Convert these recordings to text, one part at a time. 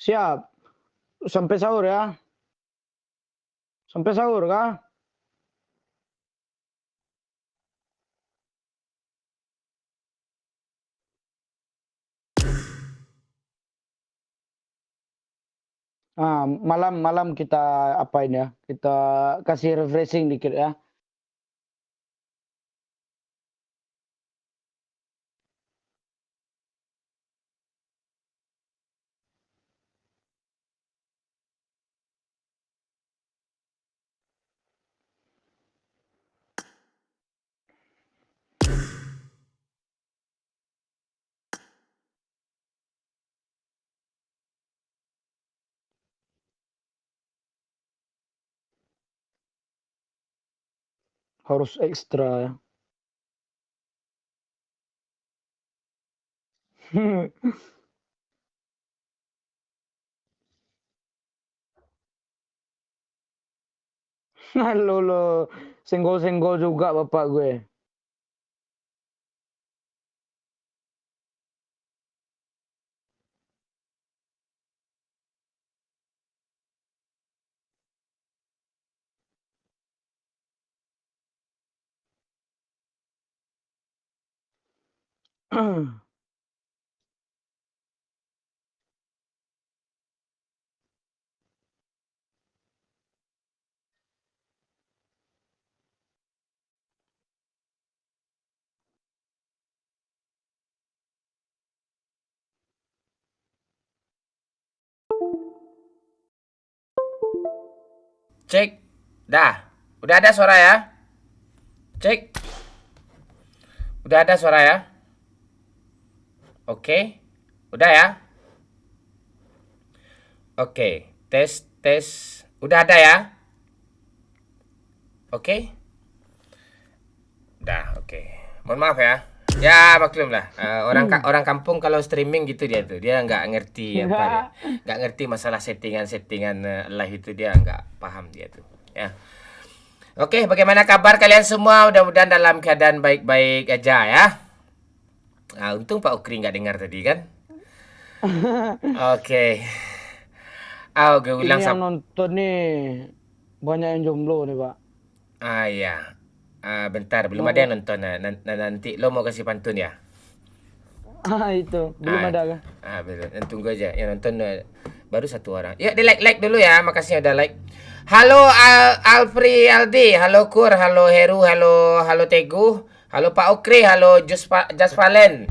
Siap. Sampai sahur ya. Sampai sahur kah? Malam-malam kita apain ya? Kita kasih refreshing dikit ya. Harus ekstra ya. Halo lo, senggol-senggol juga bapak gue. Cek. Dah. Udah ada suara ya? Cek. Udah ada suara ya? Oke. Udah ya? Oke. Tes, tes. Udah ada ya? Oke. Udah, oke. Mohon maaf ya. Ya maklum lah. Orang kampung kalau streaming gitu dia tuh. Dia nggak ngerti apa dia. Nggak ngerti masalah settingan-settingan live itu, dia nggak paham dia tuh. Ya. Oke, bagaimana kabar kalian semua? Mudah-mudahan dalam keadaan baik-baik aja ya. Nah, untung Pak Ukri nggak dengar tadi kan? Oke. Gue Ini ulang yang nonton nih banyak yang jomblo nih pak. iya. Bentar, belum ada yang nonton. Nanti lo mau kasih pantun ya? Itu belum ada kah? Belum. Tunggu aja. Yang nonton baru satu orang. Ya, di like dulu ya. Makasih udah like. Halo Alfri Aldi, halo Kur, halo Heru, halo Teguh, halo Pak Okri, halo Just Valen,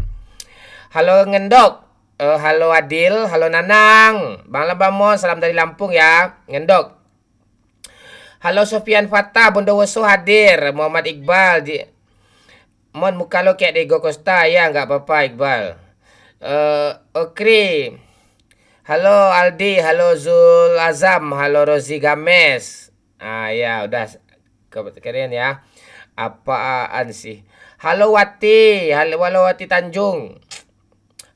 halo Ngendok, halo Adil, halo Nanang, Bang Labamon, salam dari Lampung ya, Ngendok. Halo Sofian Fatah, Bondowoso hadir, Muhammad Iqbal, Mon muka lo kayak Diego Costa, ya nggak apa-apa Iqbal. Okri. Halo Aldi, halo Zul Azam, halo Rozi Games. Ya udah kalian ya. Apaan sih? Halo Wati Tanjung.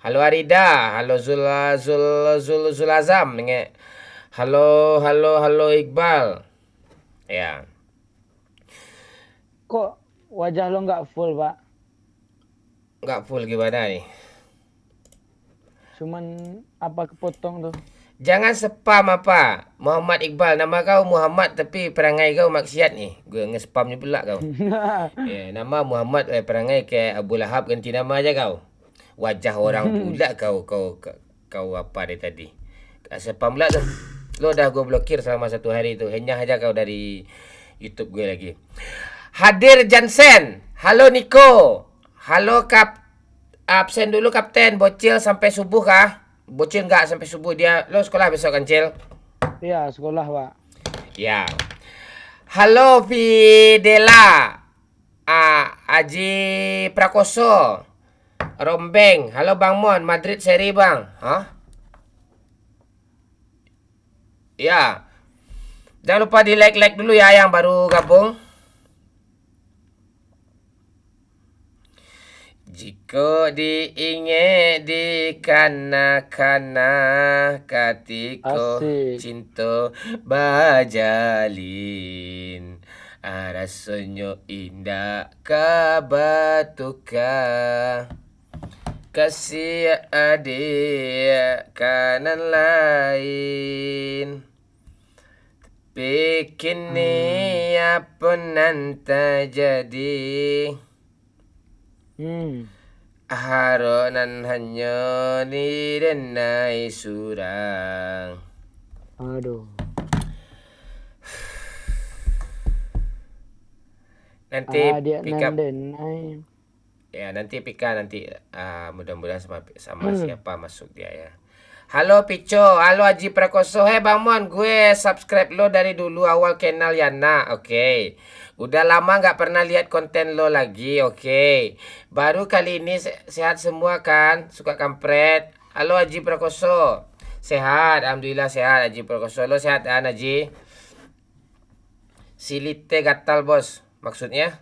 Halo Arida, halo Zul Azam. Halo Iqbal. Ya. Kok wajah lo nggak full pak? Nggak full gimana nih? Cuman apa kepotong tuh? Jangan spam apa. Muhammad Iqbal. Nama kau Muhammad tapi perangai kau maksiat nih. Gue nge-spam ni pula kau. Nama Muhammad, perangai kayak Abu Lahab, ganti nama aja kau. Wajah orang pula kau apa dari tadi. Spam pula tuh. Lo dah gue blokir selama 1 hari tu. Henyah aja kau dari YouTube gue lagi. Hadir Jansen. Halo Niko. Halo absen dulu Kapten. Bocil sampai subuh kah? Bocil nggak sampai subuh dia. Lo sekolah besok kan, Cil? Iya sekolah pak. Ya. Halo Fidela. Aji Prakoso. Rombeng. Halo Bang Mon, Madrid seri Bang. Hah? Ya. Jangan lupa di like dulu ya yang baru gabung. Jika diingat di kana-kana katiko Asik. cinta bajalin. Rasanya indah kabatuka. Kasih adik kanan lain. Bikin ni apa nanti jadi. Haronan hanya ni denai surang. Aduh. Nanti Dia pick up. nandenai. Ya nanti Pika nanti mudah-mudahan sama siapa masuk dia ya. Halo Pico, halo Haji Prakoso. Hei Bang Mon, gue subscribe lo dari dulu awal channel Yana. Oke. Udah lama nggak pernah lihat konten lo lagi. Oke. Baru kali ini sehat semua kan? Suka kampret. Halo Haji Prakoso. Sehat, alhamdulillah sehat Haji Prakoso. Lo sehat kan Haji? Silite gatal bos. Maksudnya?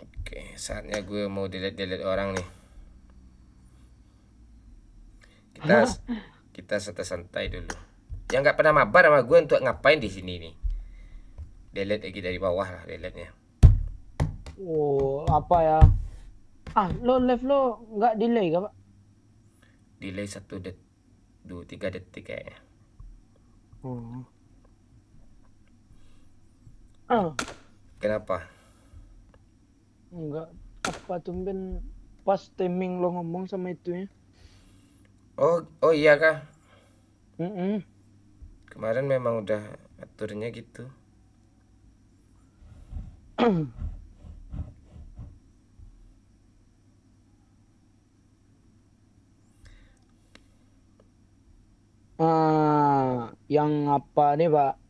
Oke, saatnya gue mau delete orang nih. Kita santai dulu. Yang nggak pernah mabar sama gue untuk ngapain di sini nih. Delete lagi dari bawah lah delete-nya. Oh, apa ya? Lo live lo nggak delay kah, Pak? Delay 3 detik kayaknya. Kenapa? Enggak. Apa tumben pas timing lo ngomong sama itu ya? Oh iya kah? Mm-mm. Kemarin memang udah aturnya gitu. Yang apa nih Pak?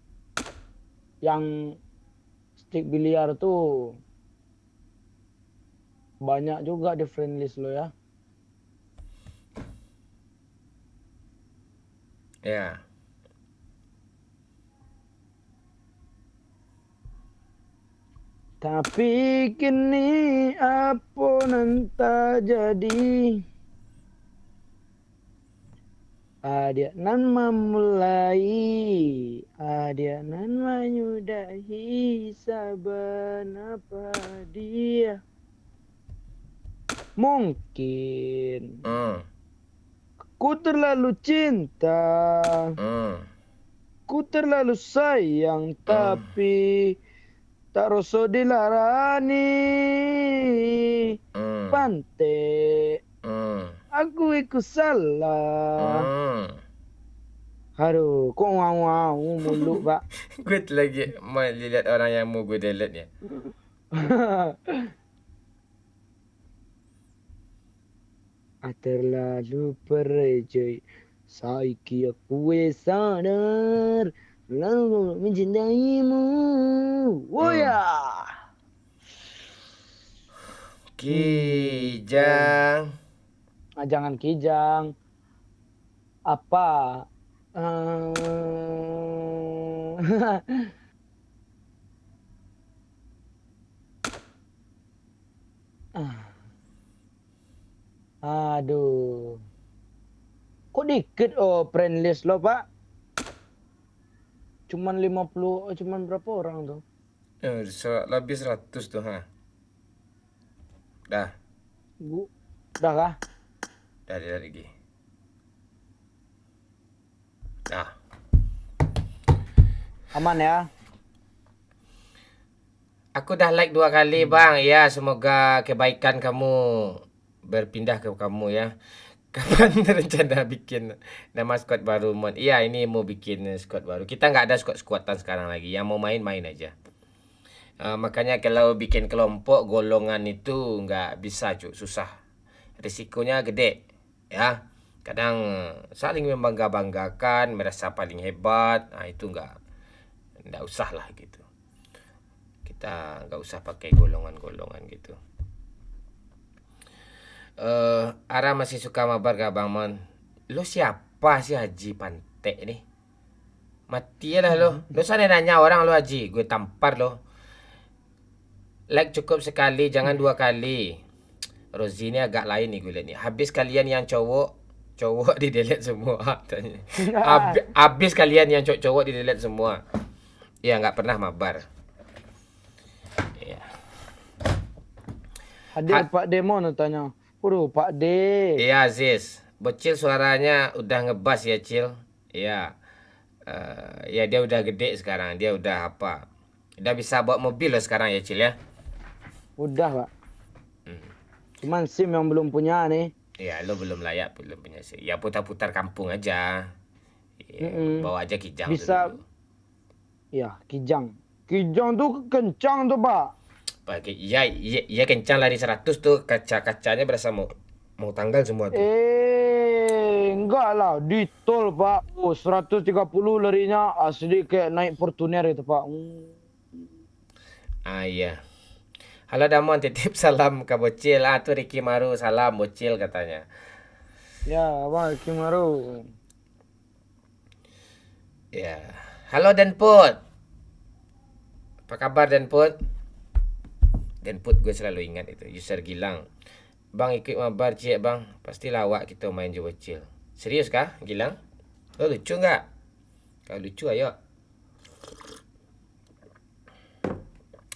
Yang stick biliar tuh banyak juga di friend list lo ya. Ya. Tapi kini apa nanti jadi? Dia nan memulai, dia nan menyudahi saban apa dia. Mungkin ku terlalu cinta, ku terlalu sayang, tapi tak rasa dilarani. Pante, aku ikut salah. Aduh, kok ngau mulu, Pak. Gue lagi mau lihat orang yang mau gue delete ya. Terlalu percaya, saiki aku sadar, lalu mencintaimu. Oh ya. Kijang. Jangan kijang. Apa? Aduh. Kok dikit friend list lo, Pak? Cuman 50, cuman berapa orang tuh? Lebih 100 tuh, ha. Dah. Udah kah? Dah lagi. Nah. Aman ya? Aku dah like 2 kali, Bang. Ya, semoga kebaikan kamu berpindah ke kamu ya. Kapan rencana bikin nama squad baru, Mon? Iya, ini mau bikin squad baru. Kita nggak ada squad-squadan sekarang lagi. Yang mau main aja. Makanya kalau bikin kelompok golongan itu nggak bisa, susah. Risikonya gede, ya. Kadang saling membangga-banggakan, merasa paling hebat. Nah, itu enggak usah lah gitu. Kita enggak usah pakai golongan-golongan gitu. Ara masih suka mabar gak Bang Mon? Lo siapa sih Haji Pantek nih? Mati lah lo. Lo sana nanya orang lo Haji, gue tampar lo. Like cukup sekali, jangan 2 kali. Rozi ini agak lain nih gue liat nih. Habis kalian yang cowok di delete semua. Tanya. Habis kalian yang cowok di delete semua. Ya nggak pernah mabar. Ya. Hadir Pak Demo tanya. Waduh, Pak D. Iya Aziz. Bocil suaranya udah ngebas ya Cil. Iya. Ya dia udah gede sekarang. Dia udah apa? Udah bisa bawa mobil loh sekarang ya Cil ya. Udah, Pak. Cuman SIM yang belum punya nih. Ya lo belum layak, belum punya sih. Ya putar-putar kampung aja. Ya, bawa aja kijang Bisa. dulu. Ya, Kijang. Kijang tuh kencang tuh, Pak. Pakai iya kencang lari 100 tuh, kaca-kacanya berasa mau tanggal semua tuh. Enggak lah, di tol, Pak. Oh, 130 larinya asli kayak naik Fortuner itu, Pak. Iya. Halo Damon, titip salam ke Bocil. Tuh Ricky Maru, salam Bocil katanya. Ya, Bang Kimaru. Ya. Halo Denput. Apa kabar Denput? Denput gue selalu ingat itu, user Gilang. Bang ikut mabar cik bang, pasti lawak kita main je Bocil. Serius kah Gilang? Lo lucu nggak? Kalau lucu ayo.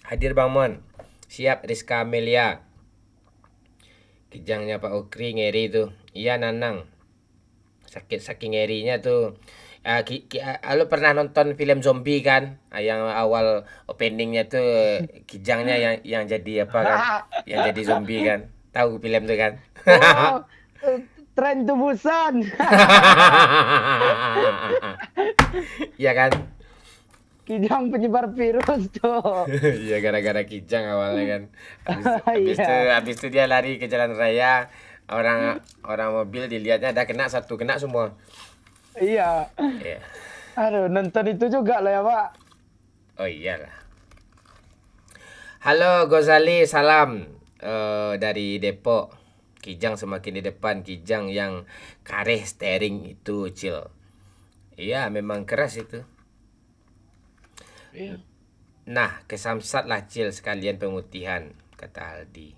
Hadir Bang Mon. Siap Rizka Amelia. Kijangnya Pak Okri ngeri tuh. Iya Nanang. Sakit saking ngerinya tuh. Lo pernah nonton film zombie kan? Yang awal openingnya tuh kijangnya yang jadi apa kan? Yang jadi zombie kan? Tahu film tuh kan? Oh, Tren to Busan. Iya kan? Kijang penyebar virus tuh. Iya gara-gara kijang awalnya kan. Iya. Habis itu dia lari ke jalan raya. Orang mobil dilihatnya ada satu kena semua. Iya. Iya. Aduh, nonton itu juga lah ya, Pak. Oh iyalah. Halo Gozali, salam dari Depok. Kijang semakin di depan, kijang yang kareh steering itu, Cil. Iya, memang keras itu. Iya. Nah, kesamsat lah Cil sekalian pemutihan, kata Aldi.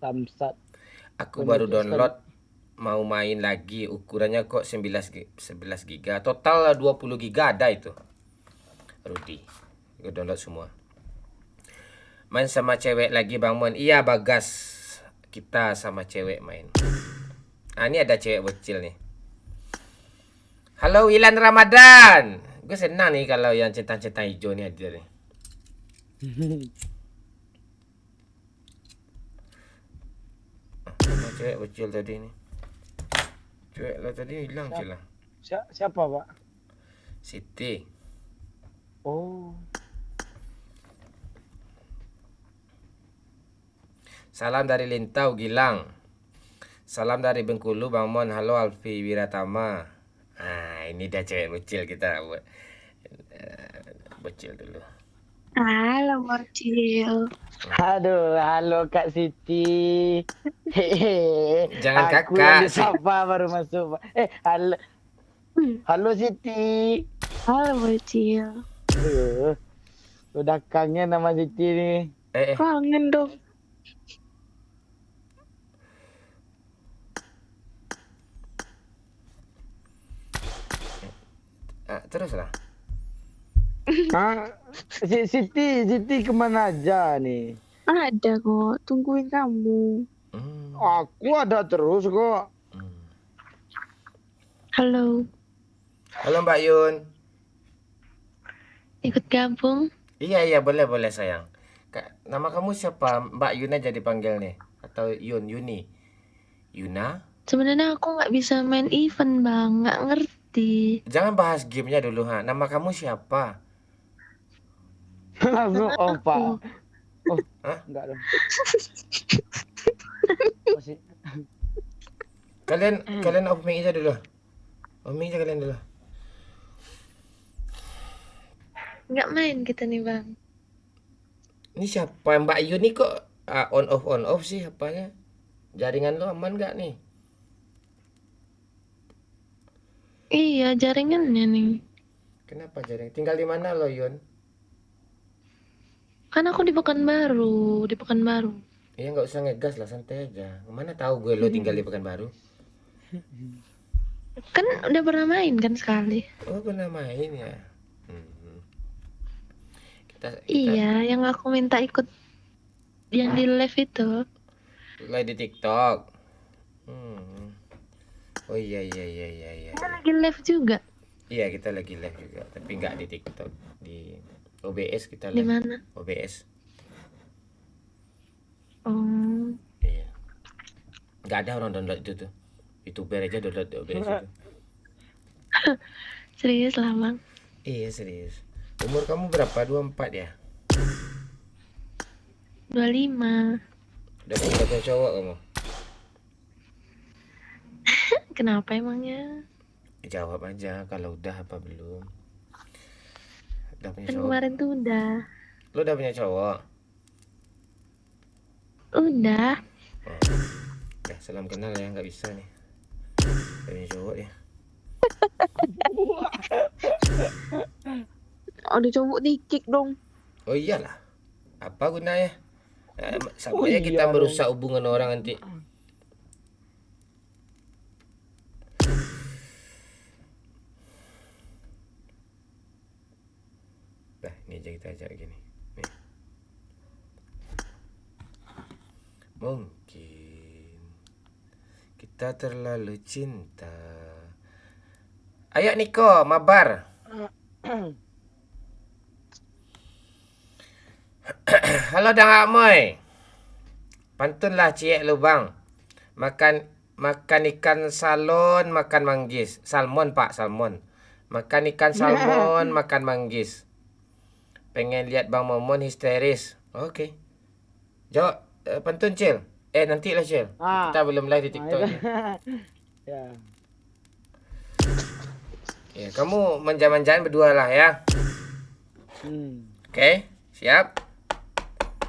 Samsat. Aku baru download, mau main lagi, ukurannya kok 11 giga. Total 20 giga ada itu. Rudi, gue download semua. Main sama cewek lagi Bang Mon. Iya Bagas, kita sama cewek main. Ini ada cewek bocil nih. Halo Wilan Ramadan. Gue senang nih kalau yang centang-centang hijau nih hadir nih. Mana cewek bocil tadi nih? Cewek lo tadi hilang Cil lah. Siapa, Pak? Siti. Oh. Salam dari Lintau Gilang. Salam dari Bengkulu Bang Mon. Halo Alfi Wiratama. Ini dia cewek bocil kita. Bocil dulu. Halo Bocil. Aduh, halo Kak Siti. Hehehe. Jangan Aku kakak. yang disapa baru masuk, Pak. Halo. Halo Siti. Halo Bocil. Udah kangen sama Siti nih. Kangen dong. Terus lah. Siti kemana aja nih? Ada kok, tungguin kamu. Aku ada terus kok. Halo. Halo Mbak Yun. Ikut gabung? Iya boleh sayang. Nama kamu siapa? Mbak Yun aja dipanggil nih. Atau Yuni? Yuna? Sebenarnya aku nggak bisa main event bang, nggak ngerti. Jangan bahas gamenya dulu ha. Nama kamu siapa? Langsung Pak. Oh, Hah? enggak dong. Masih Kalian off mic aja dulu. Off mic aja kalian dulu. Nggak main kita nih bang. Ini siapa Mbak Yu nih kok on off sih apanya? Jaringan lo aman gak nih? Iya jaringannya nih. Kenapa jaring? Tinggal di mana lo Yun? Kan aku di Pekanbaru, di Pekanbaru. Iya nggak usah ngegas lah, santai aja. Mana tahu gue lo tinggal di Pekanbaru? Kan udah pernah main kan sekali. Oh pernah main ya. Hmm. Kita Iya, yang aku minta ikut yang di live itu. live di TikTok. Hmm. Oh iya. Kita lagi live juga. Iya kita lagi live juga, tapi nggak di TikTok, di OBS kita Di live. mana? OBS. Oh, Iya. Nggak ada orang download itu tuh. YouTuber aja download OBS itu. serius lah bang. Iya serius. Umur kamu berapa? 24 ya? 25. Udah punya cowok kamu? Kenapa emangnya? Jawab aja kalau udah apa belum. Udah punya Kan cowok? kemarin tuh udah. Lu udah punya cowok? Udah. Oh. Ya salam kenal ya, nggak bisa nih. Udah punya cowok ya. Ada cowok di-kick dong. Oh iyalah. Apa gunanya? Sama Oh aja iya kita dong. merusak hubungan orang nanti. Nah, ini aja kita ajak gini. Nih. Mungkin kita terlalu cinta. Ayo Niko, mabar. Halo Dang Amoy. Pantunlah ciek lu bang. Makan ikan salon, makan manggis. Salmon pak, salmon. Makan ikan salmon, makan manggis. Pengen lihat Bang Momon histeris. Oke. Jo, pantun Cil. Nanti lah Cil. Kita belum live di TikTok. Ya. Ya, kamu manja-manjaan berdua lah ya. Oke, siap.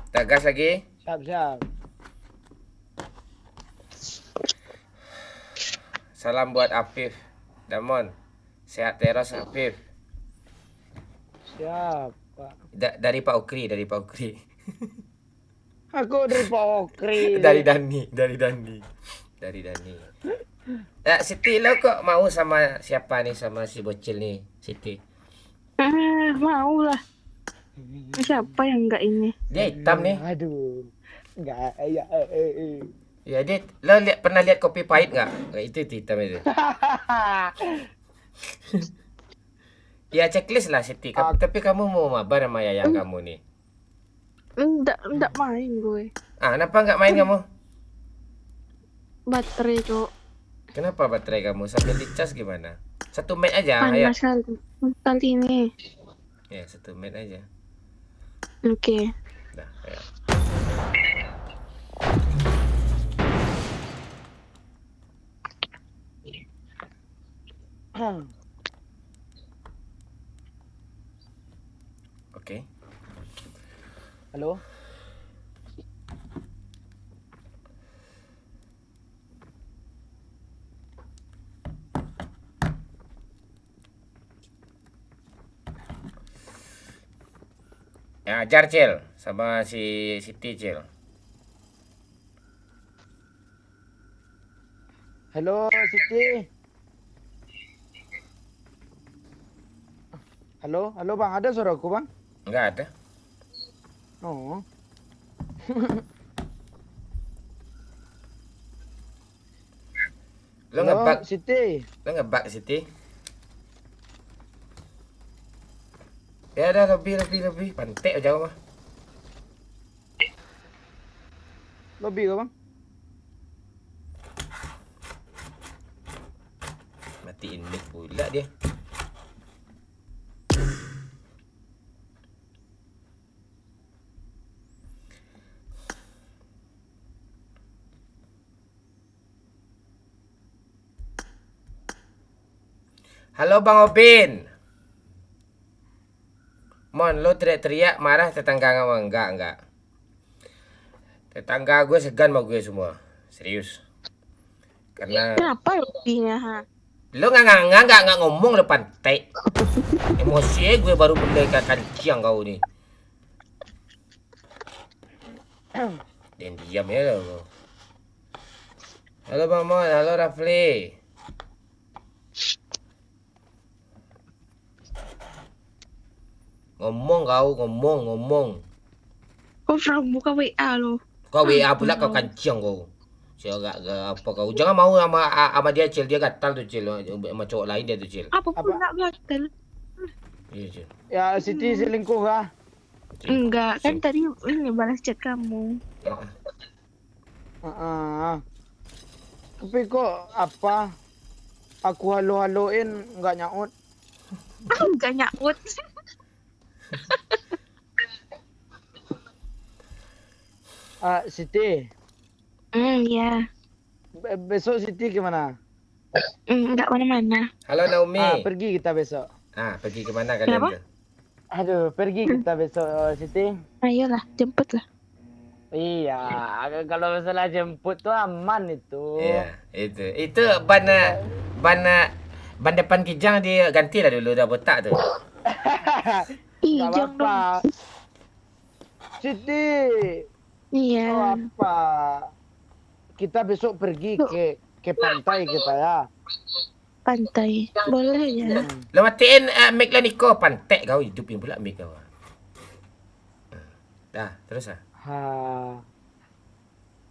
Kita gas lagi. Siap. Salam buat Afif. Damon. Sehat terus Afif. Siap, Pak. Dari Pak Ukri. Aku dari Pak Okri. dari Dani. Ya, Siti lo kok mau sama siapa nih, sama si bocil nih, Siti? Mau lah. Siapa yang enggak ini? Dia hitam nih. Aduh. Enggak, ya. Ya, lo pernah lihat kopi pahit nggak? Itu hitam itu. Ya checklist lah Siti. Tapi kamu mau mabar sama Yayang kamu nih. Enggak main gue. Kenapa nggak main kamu? Baterai, Cok. Kenapa baterai kamu sambil dicas gimana? 1 menit aja, ayo. Panas kali ini. Ya, 1 menit aja. Oke. Nah, ayo. Oke. Halo. Ya, ajar Cil sama si Siti Cil. Halo, Siti. Halo, Bang. Ada suaraku, Bang? Enggak ada. Oh. Lo Halo, ngebak Siti. Siti. Ya udah lebih pantek jauh mah. Lobby ke, Bang? Matiin mic pula dia. Halo Bang Obin. Mon, lo teriak-teriak marah tetangga nggak? Enggak. Tetangga gue segan sama gue semua. Serius. Karena Kenapa lebihnya, ha? lo nggak ngomong lo pantai. Emosi gue baru benda kancing kau nih. Dan diam ya lo. Halo Bang Mon, halo Rafli. Ngomong. Kau pernah buka WA lo? Kau WA pula kau kancing kau. Saya agak apa kau. Jangan mau sama dia Cil, dia gatal tuh Cil. Sama cowok lain dia tuh Cil. Apa pun nggak gatel. Iya Cil. Ya Siti selingkuh kah? Enggak, kan tadi ini balas chat kamu. Tapi kok apa? Aku halo-haloin nggak nyaut. Enggak nyaut. Siti, Ya. besok Siti gimana? Enggak mana-mana. Halo Naomi. Pergi kita besok. Pergi kemana kalian Kenapa? tuh? Aduh, pergi kita besok Siti. Ayolah, jemput lah. Iya, kalau masalah jemput tuh aman itu. Iya, itu ban depan kijang dia ganti lah dulu dah botak tu. Ih, Gak jangan dong. apa-apa. Siti, Iya. apa? Kita besok pergi ke pantai kita ya. Pantai. Boleh ya. Lo matiin mic lah Niko, pantek kau hidupin pula mic kau. Dah, terus ah.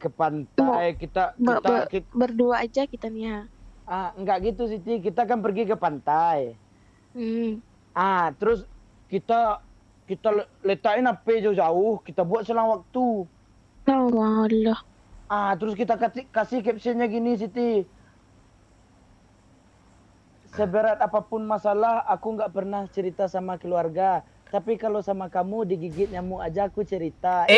Ke pantai Berdua aja kita nih ya. enggak gitu Siti, kita kan pergi ke pantai. Hmm. Terus kita letakin HP jauh-jauh, kita buat selang waktu. Oh, Allah. Terus kita kasih captionnya gini Siti. Seberat apapun masalah, aku nggak pernah cerita sama keluarga. Tapi kalau sama kamu digigit nyamuk aja aku cerita.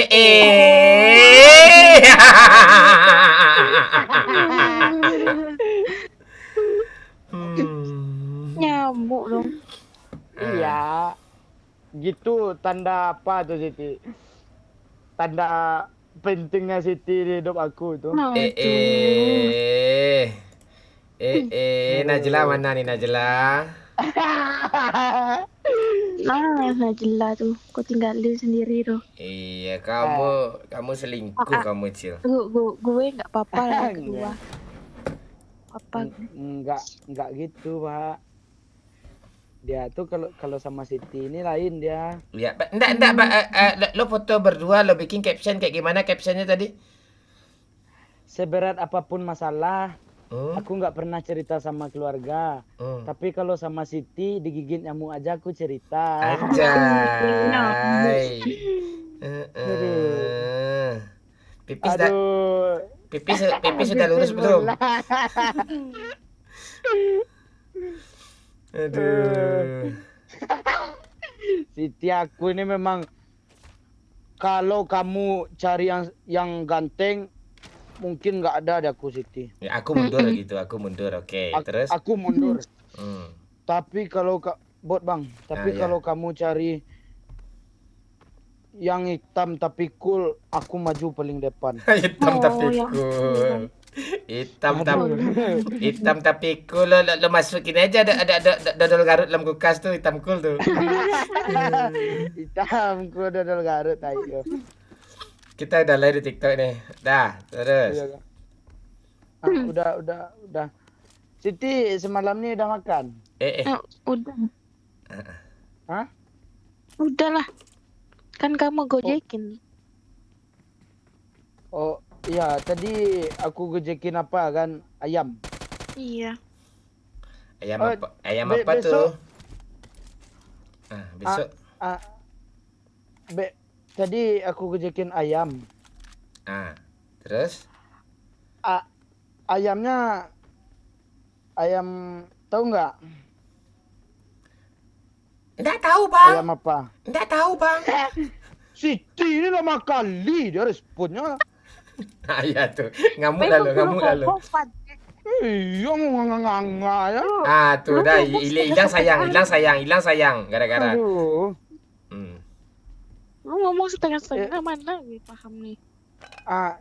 Nyamuk dong. Iya. Gitu tanda apa tuh Siti? Tanda pentingnya Siti di hidup aku tuh. Nah, Najla mana nih Najla? Najla tuh. Kau tinggalin sendiri tuh. Iya, kamu selingkuh kamu Cil. Gue nggak apa-apa lah yang kedua. Apa? Enggak gitu, Pak. Dia tuh kalau sama Siti ini lain dia. Ya, enggak, lo foto berdua, lo bikin caption kayak gimana captionnya tadi? Seberat apapun masalah, aku nggak pernah cerita sama keluarga. Tapi kalau sama Siti digigit nyamuk aja aku cerita. Anjay. Pipis sudah lurus belum? Aduh. Siti, aku ini memang kalau kamu cari yang ganteng mungkin nggak ada di aku Siti. Ya, aku mundur gitu, Oke, terus? Aku mundur. Tapi kalau ya. kalau kamu cari yang hitam tapi cool, aku maju paling depan. Hitam tapi ya. cool. Hitam tapi cool. Lo masukin aja ada dodol Garut dalam kulkas tuh, hitam cool tuh. Hitam cool dodol Garut ayo. Kita udah live di TikTok nih. Dah, terus. Udah. Siti, semalam nih udah makan? Udah. Hah? Udahlah. Kan kamu gojekin. Oh, iya, tadi aku gojekin apa kan? Ayam. Iya. Ayam apa tuh? Besok. Tadi aku gojekin ayam. Terus? Ayamnya ayam tahu nggak? Nggak tahu, Bang. Ayam apa? Nggak tahu, Bang. Siti ini lama kali dia responnya. Iya tuh. Ngamuk lalu. Iya mau nganga ya. Ah, tuh dah hilang sayang gara-gara. Aduh. Hmm. Lu ngomong Eh. setengah-setengah mana gue paham nih. Ah,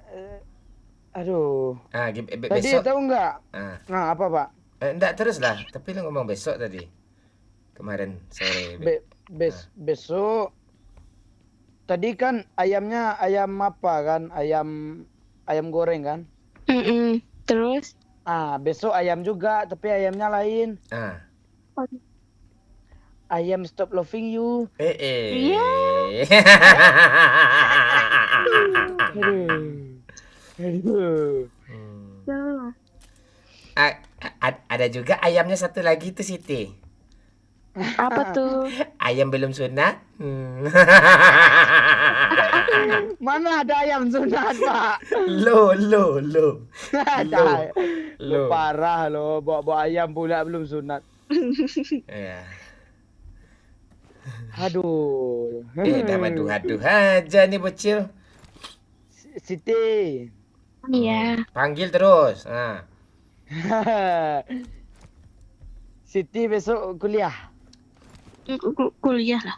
aduh. Ah, Tadi besok. tahu nggak? Ah, Nah, apa Pak? enggak terus lah. Tapi lu ngomong besok tadi. Kemarin sore. Besok. Tadi kan ayamnya ayam apa kan? Ayam goreng kan? Terus? Besok ayam juga, tapi ayamnya lain. Ah. Ayam stop loving you. Iya. Aduh. Hmm. Ada juga ayamnya satu lagi tuh Siti. Apa tuh? Ayam belum sunat. Mana ada ayam sunat, Pak? Lo. Lo parah lo, bawa ayam pula belum sunat. Ya. Aduh. Dah aduh aja nih bocil. Siti. Iya. Panggil terus. Siti besok kuliah. Kuliah lah.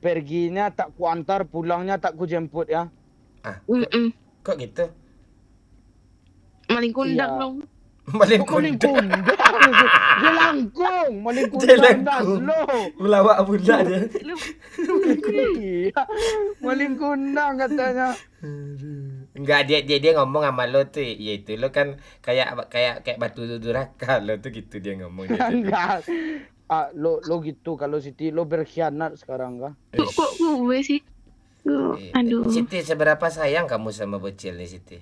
Perginya tak ku antar, pulangnya tak ku jemput ya. Kok gitu? Maling kundang Iya. dong. Maling Maling kundang. kundang. Jelangkung. Maling kundang dah Jelangkung. lo. Melawak pula dia. Iya. Maling kundang katanya. Enggak, dia ngomong sama lo tuh, yaitu lo kan kayak batu duraka lo tuh gitu dia ngomong dia. Enggak. Lo gitu kalau Siti lo berkhianat sekarang kah? Kok gue sih? Aduh. Siti, seberapa sayang kamu sama bocil nih Siti?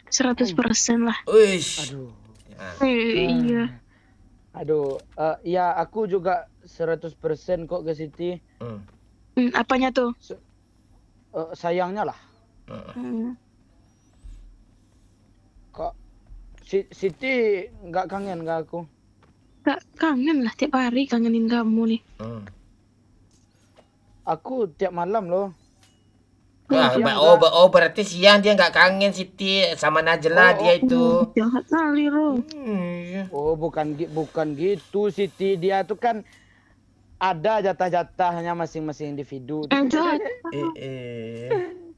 100% lah. Uish. Aduh. Iya. Aduh, ya aku juga 100% kok ke Siti. Apanya tuh? Sayangnya lah. Kok Siti nggak kangen ke aku? Gak kangen lah, tiap hari kangenin kamu nih. Aku tiap malam loh. Berarti siang dia nggak kangen Siti sama Najla dia itu. Jahat kali Ro. Oh, bukan gitu Siti, dia tuh kan ada jatah-jatahnya masing-masing individu. Jahat.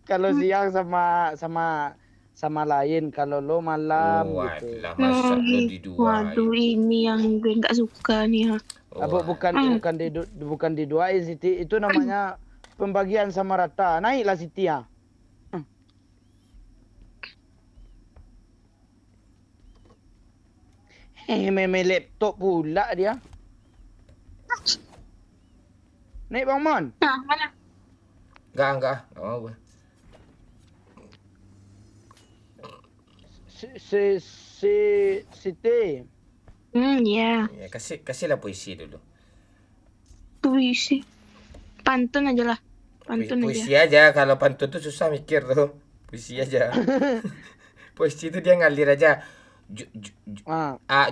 Kalau siang sama lain, kalau lo malam gitu. Walah, masa lo diduain. Waduh, ini yang gue nggak suka nih. Bukan diduain Siti, itu namanya pembagian sama rata. Naiklah Siti ya. Meme laptop pula dia. Naik Bang Mon. Nah, mana? Enggak mau gue. Siti. Ya. Ya, kasihlah puisi dulu. Puisi. Pantun aja lah. Pantun Puisi aja. aja, kalau pantun tuh susah mikir tuh. Puisi aja. Puisi itu dia ngalir aja.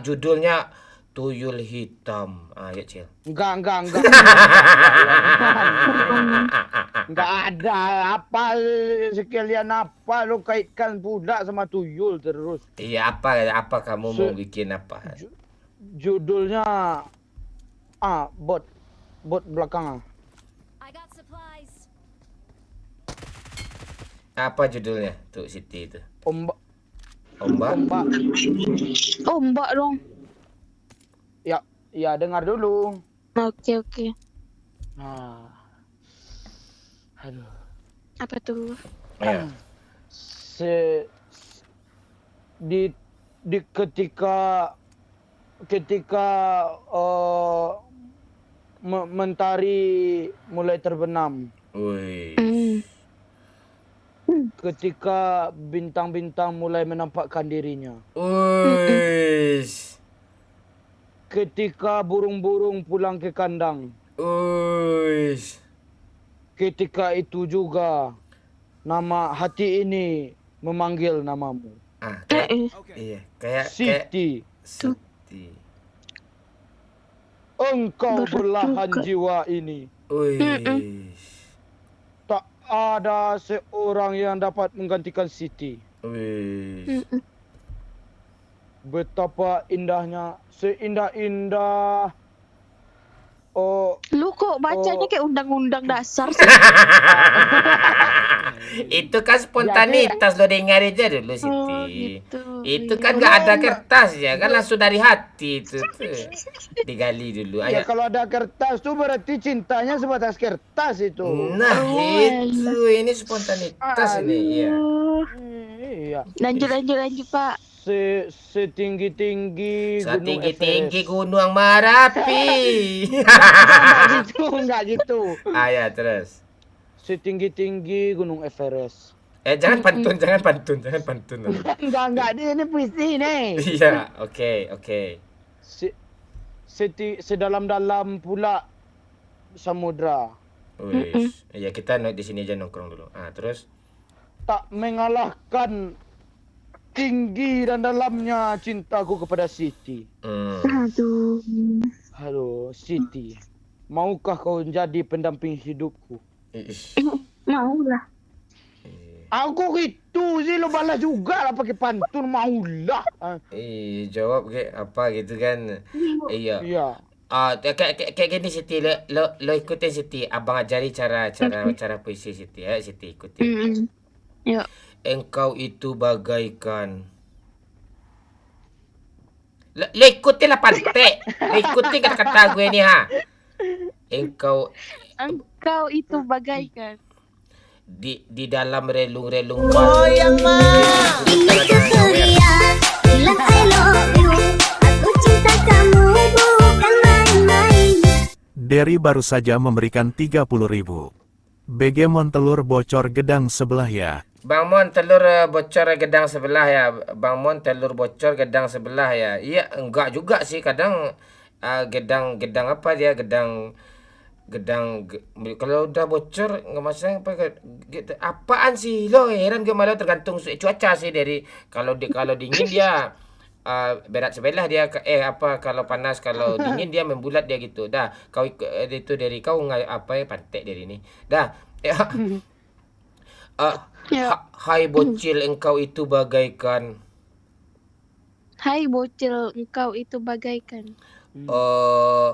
Judulnya Tuyul Hitam. Ya Cil. Enggak. Enggak ada apa sekalian apa lo kaitkan pula sama tuyul terus. Iya, apa kamu mau bikin apa? Judulnya bot belakang. Apa judulnya tuh Siti itu? Ombak. Ombak dong. Ya dengar dulu. Oke. Aduh. Apa tuh? Ya. Di ketika mentari mulai terbenam. Wih. Ketika bintang-bintang mulai menampakkan dirinya. Wih. Ketika burung-burung pulang ke kandang. Wih. Ketika itu juga nama hati ini memanggil namamu. Kayak Siti. Siti. Engkau belahan jiwa ini. Wih. Tak ada seorang yang dapat menggantikan Siti. Wih. Betapa indahnya, seindah-indah. Oh, Lu kok bacanya Oh. kayak undang-undang dasar sih? Itu kan spontanitas lo dengar aja dulu Oh, Siti. gitu. Itu Iya. kan nggak ada kertas ya, kan langsung dari hati itu tuh. Digali dulu. ya Ayo. kalau ada kertas tuh berarti cintanya sebatas kertas itu. Nah, Oh, itu ini spontanitas ini, iya. Oh. Iya. Lanjut, Pak. Setinggi-tinggi gunung Setinggi-tinggi Everest. gunung Merapi. Enggak gitu. Ah ya, terus. Setinggi-tinggi gunung Everest. Jangan pantun, jangan pantun. Enggak, ini puisi nih. Iya, oke. Sedalam-dalam pula samudra. Wis. Ya kita di sini aja nongkrong dulu. Terus Tak mengalahkan tinggi dan dalamnya cintaku kepada Siti. Aduh. Halo, Siti. Maukah kau menjadi pendamping hidupku? Ish. Mau lah. Aku gitu sih, lo balas juga lah pakai pantun, maulah. Jawab kayak apa gitu kan. Iya. Iya. Kayak gini Siti, lo ikutin Siti. Abang ajari cara puisi Siti ya, Siti ikutin. Yuk. Engkau itu bagaikan. Lo ikutin lah pantek. Lo ikutin kata-kata gue ini ha. Engkau itu bagaikan. di dalam relung-relung goyang mah. Ini ceria, bilang I love you. Aku cinta kamu bukan main-main. Derry baru saja memberikan 30.000. BG Montelur bocor gedang sebelah ya. Bang Mon telur bocor gedang sebelah ya. Bang Mon telur bocor gedang sebelah ya. Iya, enggak juga sih kadang gedang apa dia kalau udah bocor nggak masalah apaan sih lo heran gue malah tergantung cuaca sih dari kalau dingin dia berat sebelah dia kalau panas kalau dingin dia membulat dia gitu dah kau itu dari kau nggak pantek dari ini dah ya. Hai bocil engkau itu bagaikan Hai bocil, engkau itu bagaikan.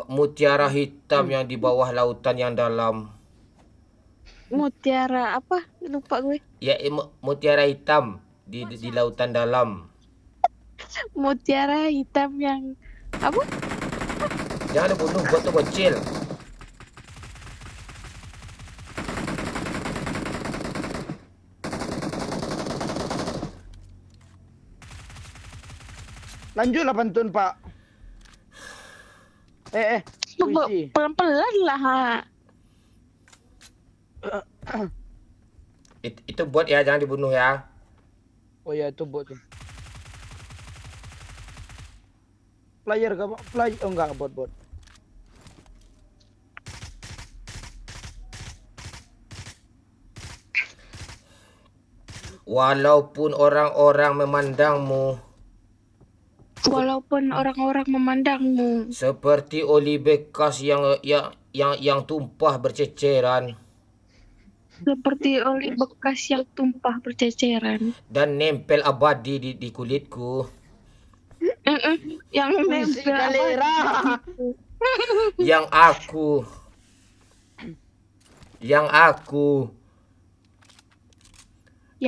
mutiara hitam yang di bawah lautan yang dalam. Mutiara apa? Lupa gue. Ya, mutiara hitam di lautan dalam. Mutiara hitam yang apa? Jangan dibunuh gua tuh bocil. Lanjutlah pantun, Pak. Puisi. Pelan-pelan lah. Itu bot ya, jangan dibunuh ya. Oh ya, itu bot tuh. Player kah, Pak? Oh enggak, bot. Walaupun orang-orang memandangmu Walaupun orang-orang memandangmu seperti oli bekas yang tumpah berceceran seperti oli bekas yang tumpah berceceran dan nempel abadi di kulitku. Yang Puisi nempel Kalera. yang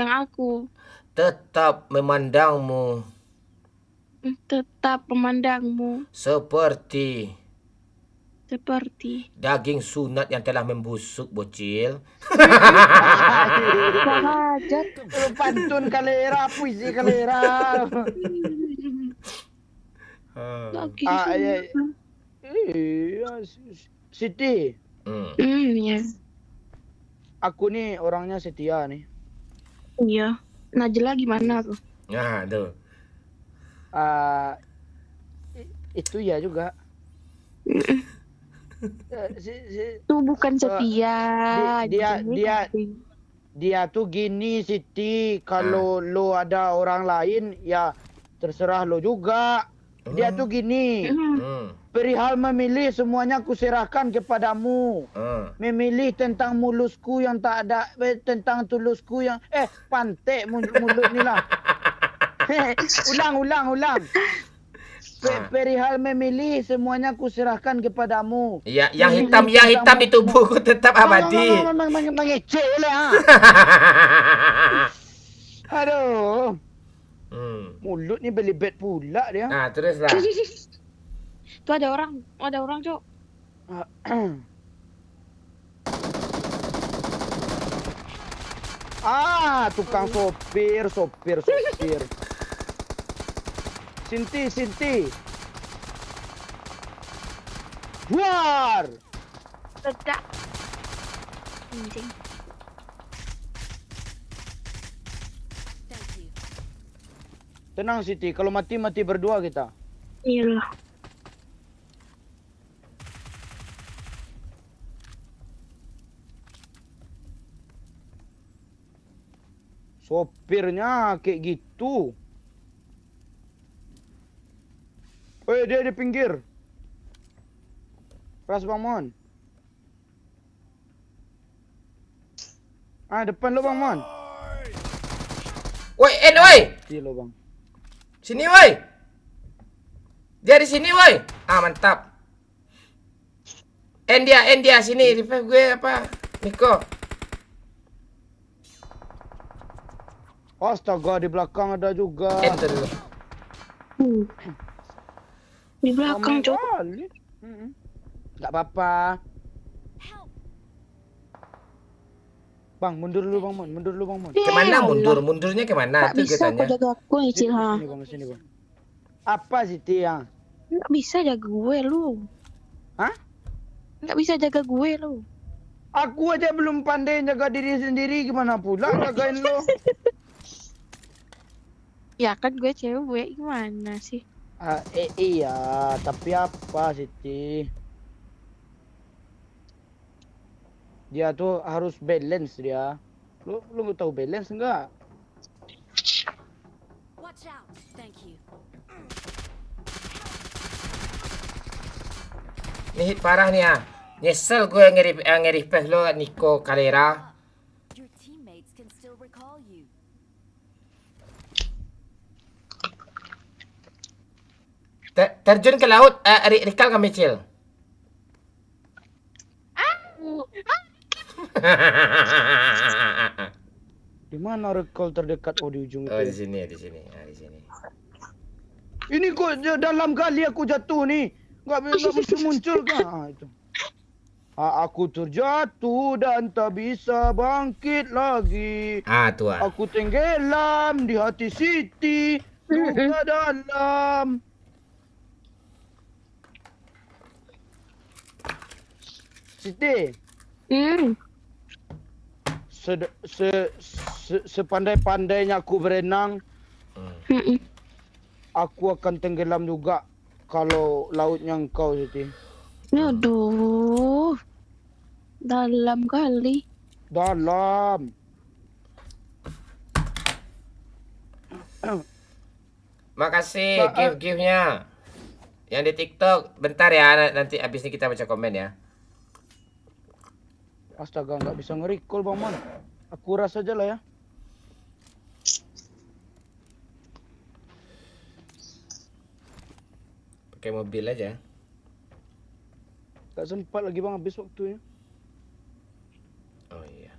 aku tetap memandangmu seperti daging sunat yang telah membusuk, bocil. Bahajat. Pantun Kalera, puisi Kalera. Lagi Iya, Siti. ya. Aku nih orangnya setia nih. Iya. Najla gimana tuh? Nah, tuh. Itu ya juga. Itu bukan setia. Dia tuh gini Siti, kalau lo ada orang lain ya terserah lo juga. Dia tuh gini. perihal memilih semuanya aku serahkan kepadamu. Memilih tentang mulusku yang tak ada, tentang tulusku yang pantek mulut ni lah. Ulang. Perihal memilih semuanya aku serahkan kepadamu. Ya, yang hitam di tubuhku tetap abadi. Mengecek lah. Aduh. Mulut ni belibet pula dia. Nah, teruslah. Tuh ada orang, Cok. Tukang sopir. Sinti. Buar. Ledak. Anjing. Tenang Siti, kalau mati berdua kita. Iya. Sopirnya kayak gitu. Dia di pinggir. Ras Bang Mon. Depan lo Bang Mon. Woi, Di lo Bang. Sini woi. Dia di sini woi. Mantap. Dia sini revive gue apa? Niko. Astaga, di belakang ada juga. Enter dulu. Di belakang, Cok. Enggak apa-apa. Bang, mundur dulu Bang Mon. Kemana mundur? Mundurnya kemana? Nggak Tuh gue bisa aku tanya. jaga aku ya, Cil. Sini Bang. Apa Siti yang? Nggak bisa jaga gue, lu. Hah? Nggak bisa jaga gue, lu. Aku aja belum pandai jaga diri sendiri, gimana pula jagain lo? Ya kan gue cewek, gimana sih? Iya, tapi apa Siti? Dia tuh harus balance dia. Lu nggak tahu balance enggak? Watch out. Thank you. Ini hit parah nih ya. Nyesel gue nge-revive lo Niko Calera. Your teammates can still recall you. Terjun ke laut, recall kami Cil. Di mana recall terdekat di ujung Oh, itu? di sini. Ini kok dalam kali aku jatuh nih. Enggak muncul kan? Itu. Aku terjatuh dan tak bisa bangkit lagi. Tuan. Aku tenggelam di hati Siti. Luka dalam. Siti. Sepandai-pandainya aku berenang, aku akan tenggelam juga kalau lautnya engkau, Siti. Aduh. Dalam kali. Dalam. Makasih gift-giftnya. Yang di TikTok, bentar ya, nanti abis ini kita baca komen ya. Astaga, nggak bisa nge-recall Bang Man. Aku rasa aja lah ya. Pakai mobil aja. Gak sempat lagi Bang, habis waktunya. Oh iya.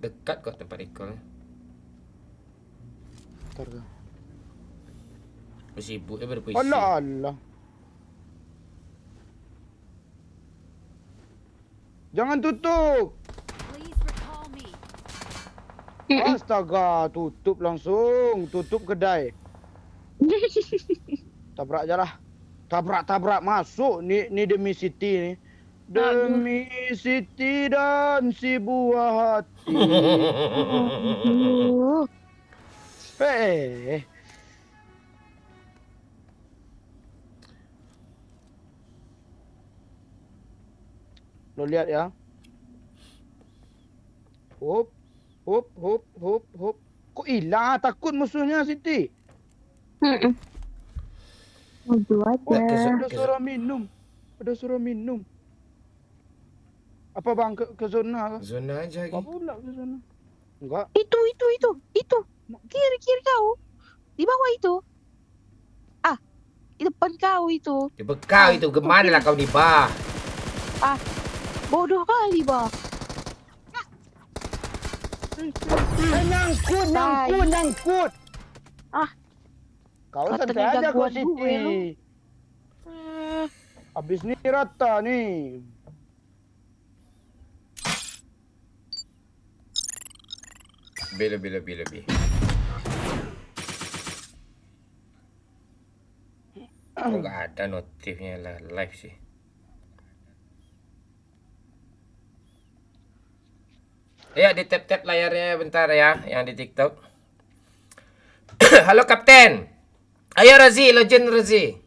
Dekat kok tempat recall. Bentar kan. Bersibuk ya berpuisi. Allah. Jangan tutup. Please recall me. Astaga, tutup langsung. Tutup kedai. Tabrak aja lah. Tabrak masuk. Ni demi Siti ni. Demi Siti dan si buah hati. Lo lihat ya. Hop. Kok hilang? Takut musuhnya Siti. Maju Oh, aja. ada suara minum. Ada suara minum. Apa bang ke zona? Zona aja Apa lagi. pula ke zona? Enggak. Itu. Kiri kau. Di bawah itu. Ah, di depan kau itu. Di bekau Ah, itu itu gimana lah kiri. kau ni bah? Ah, bodoh kali, Bah. Nyangkut. Ah, Kau katanya santai aja kau jagoan gue lu. Siti. Habis ni rata nih. Lebih. Kok nggak ada notifnya lah live sih. Ya, di tap-tap layarnya bentar ya, yang di TikTok. Halo Kapten. Ayo Razi, Legend Razi.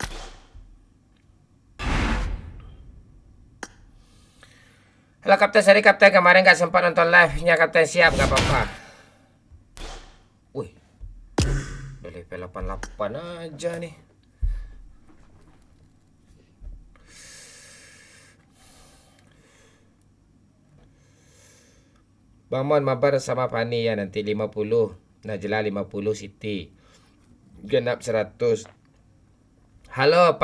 Halo Kapten, sorry Kapten, kemarin nggak sempat nonton live-nya Kapten, siap, nggak apa-apa. Wih, udah level 88 aja nih. Bang Mon mabar sama Fani ya nanti 50. Najla 50 Siti. Genap 100. Halo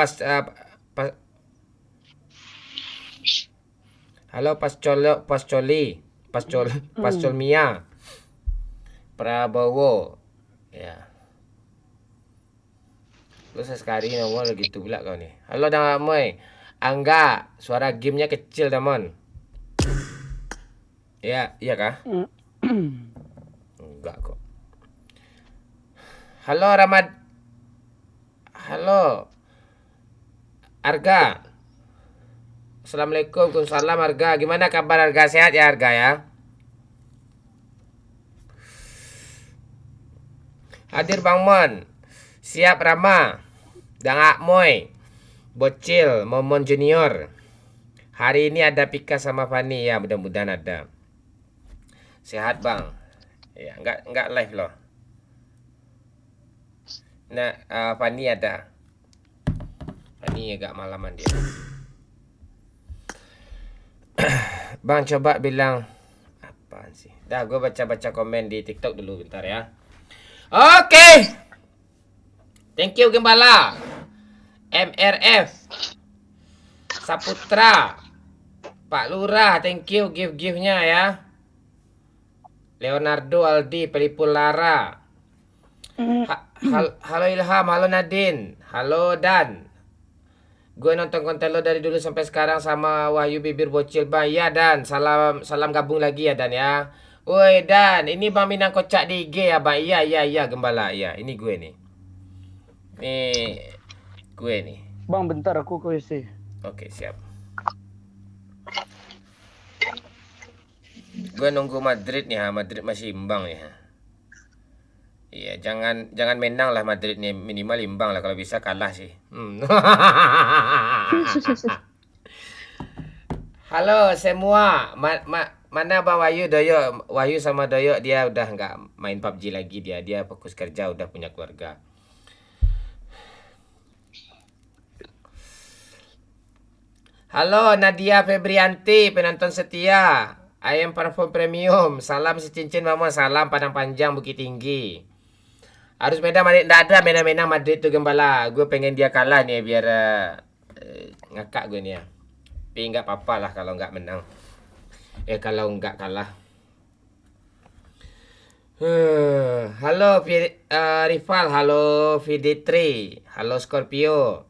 Halo Pascol Mia. Prabowo. Ya. Lu sekali nomor gitu pula kau nih. Halo Damoy. Angga, suara gamenya kecil Damon. Ya, iya kah? Enggak kok. Halo Halo. Arga. Assalamualaikum, Waalaikumsalam Arga. Gimana kabar Arga? Sehat ya Arga ya? Hadir Bang Mon. Siap Rama. Dangak Moy. Bocil, Momon Junior. Hari ini ada Pika sama Fani ya, mudah-mudahan ada. Sehat Bang. Ya, enggak live loh. Nah, Fani ada. Fani agak malaman dia. Bang coba bilang apaan sih? Dah gue baca-baca komen di TikTok dulu bentar ya. Oke. Thank you Gembala. MRF. Saputra. Pak Lurah, thank you gift-giftnya ya. Leonardo Aldi, Pelipul Lara. Halo Ilham, halo Nadine, halo Dan. Gue nonton konten lo dari dulu sampai sekarang sama Wahyu Bibir Bocil Bang. Ya Dan, salam gabung lagi ya Dan ya. Woi Dan, ini Bang Minang kocak di IG ya Bang. Iya Gembala, iya. Ini gue nih. Nih gue nih. Bang bentar aku ke WC. Oke, siap. Gue nunggu Madrid nih ha. Madrid masih imbang nih ha. Iya, jangan menang lah Madrid nih, minimal imbang lah, kalau bisa kalah sih. Halo semua, mana Bang Wahyu Doyok? Wahyu sama Doyok dia udah nggak main PUBG lagi, dia fokus kerja, udah punya keluarga. Halo Nadia Febrianti, penonton setia. Ayam Parfum Premium, salam secincin mama, salam Padang Panjang Bukit Tinggi. Harus Madrid, nggak ada menang Madrid tuh Gembala. Gue pengen dia kalah nih biar ngakak gue nih ya. Tapi nggak apa-apa lah kalau nggak menang. Kalau nggak kalah. Halo Rival, halo VD3, halo Scorpio,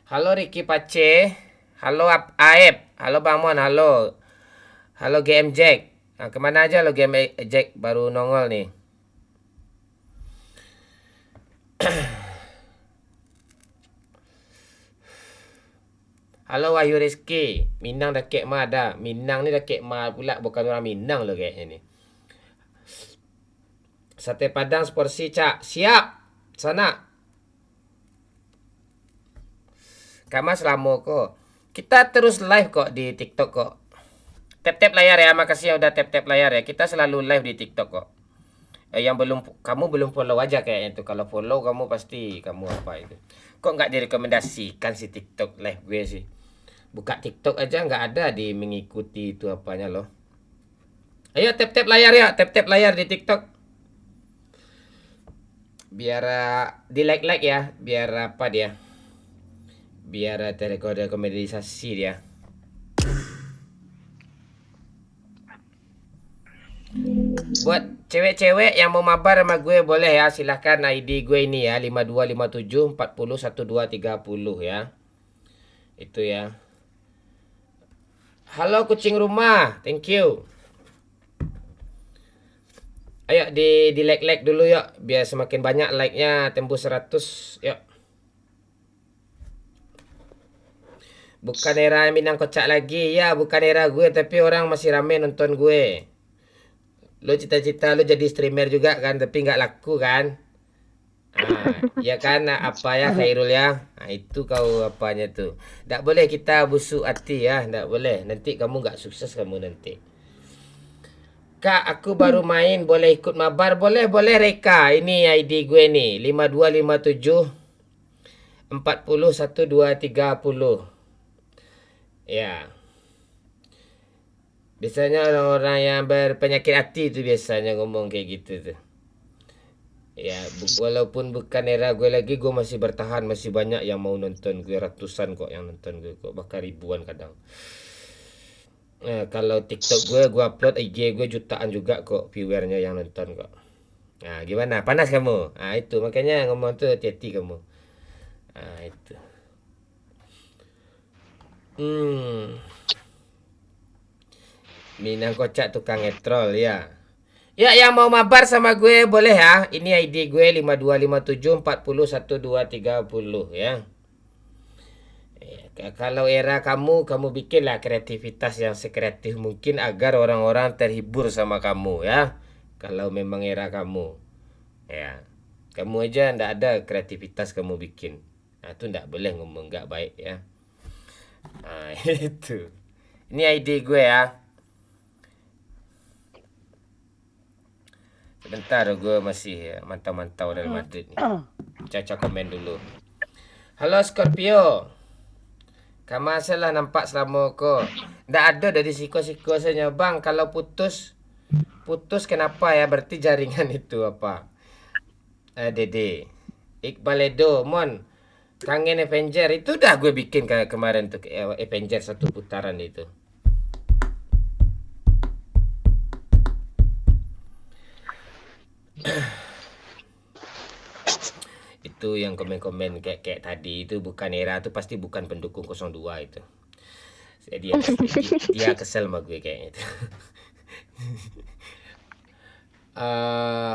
halo Ricky Pace, halo Aep, halo Bang Mon, halo GM Jack. Nah, kemana aja lo GM Jack baru nongol nih. Halo Wahyu Rizky, Minang dah kek ma dah. Minang ni dah kek ma pula, bukan orang Minang lo kayaknya ni. Sate Padang seporsi Cak, siap. Sana. Kak Mas lama kok. Kita terus live kok di TikTok kok. Tap-tap layar ya, makasih ya udah tap-tap layar ya. Kita selalu live di TikTok kok. Yang kamu belum follow aja kayaknya itu. Kalau follow kamu pasti kamu apa itu. Kok nggak direkomendasikan si TikTok live gue sih? Buka TikTok aja nggak ada di mengikuti itu apanya loh. Ayo tap-tap layar ya, tap-tap layar di TikTok. Biar di like ya, biar apa dia? Biar terrekomendasi dia. Buat cewek-cewek yang mau mabar sama gue boleh ya, silahkan ID gue ini ya 5257401230 ya. Itu ya. Halo kucing rumah, thank you. Ayo di like dulu yuk, biar semakin banyak like-nya tembus 100 yuk. Bukan era Minang Kocak lagi ya, bukan era gue tapi orang masih rame nonton gue. Lo cita-cita lo jadi streamer juga kan, tapi nggak laku kan? Ya kan, apa ya Khairul ya? Nah, itu kau apanya tuh. Nggak boleh kita busuk hati ya, nggak boleh. Nanti kamu nggak sukses kamu nanti. Kak, aku baru main, boleh ikut mabar? Boleh Reka. Ini ID gue nih, 5257 401230. Ya. Biasanya orang-orang yang berpenyakit hati itu biasanya ngomong kayak gitu tuh. Ya, walaupun bukan era gue lagi, gue masih bertahan, masih banyak yang mau nonton gue, ratusan kok yang nonton gue kok, bahkan ribuan kadang. Kalau TikTok gue upload IG gue jutaan juga kok viewernya yang nonton kok. Nah, gimana? Panas kamu? Nah, itu makanya ngomong tuh hati-hati kamu. Nah, itu. Minang Kocak tukang ngetrol ya. Ya, yang mau mabar sama gue boleh ya. Ini ID gue 5257401230 ya. Kalau era kamu bikinlah kreativitas yang sekreatif mungkin agar orang-orang terhibur sama kamu ya. Kalau memang era kamu. Ya. Kamu aja ndak ada kreativitas kamu bikin. Nah, itu ndak boleh ngomong nggak baik ya. Nah, itu. Ini ID gue ya. Sebentar gue masih mantau-mantau dari Madrid nih. Caca komen dulu. Halo Scorpio. Kamu salah nampak selama kok. Nggak ada dari siko-siko saya bang. Kalau putus kenapa ya? Berarti jaringan itu apa? Dede. Iqbal Edo, Mon. Kangen Avenger. Itu udah gue bikin kemarin tuh. Avenger satu putaran itu. Itu yang komen-komen kayak tadi itu bukan era, itu pasti bukan pendukung 02 itu. Dia kesel sama gue kayaknya itu.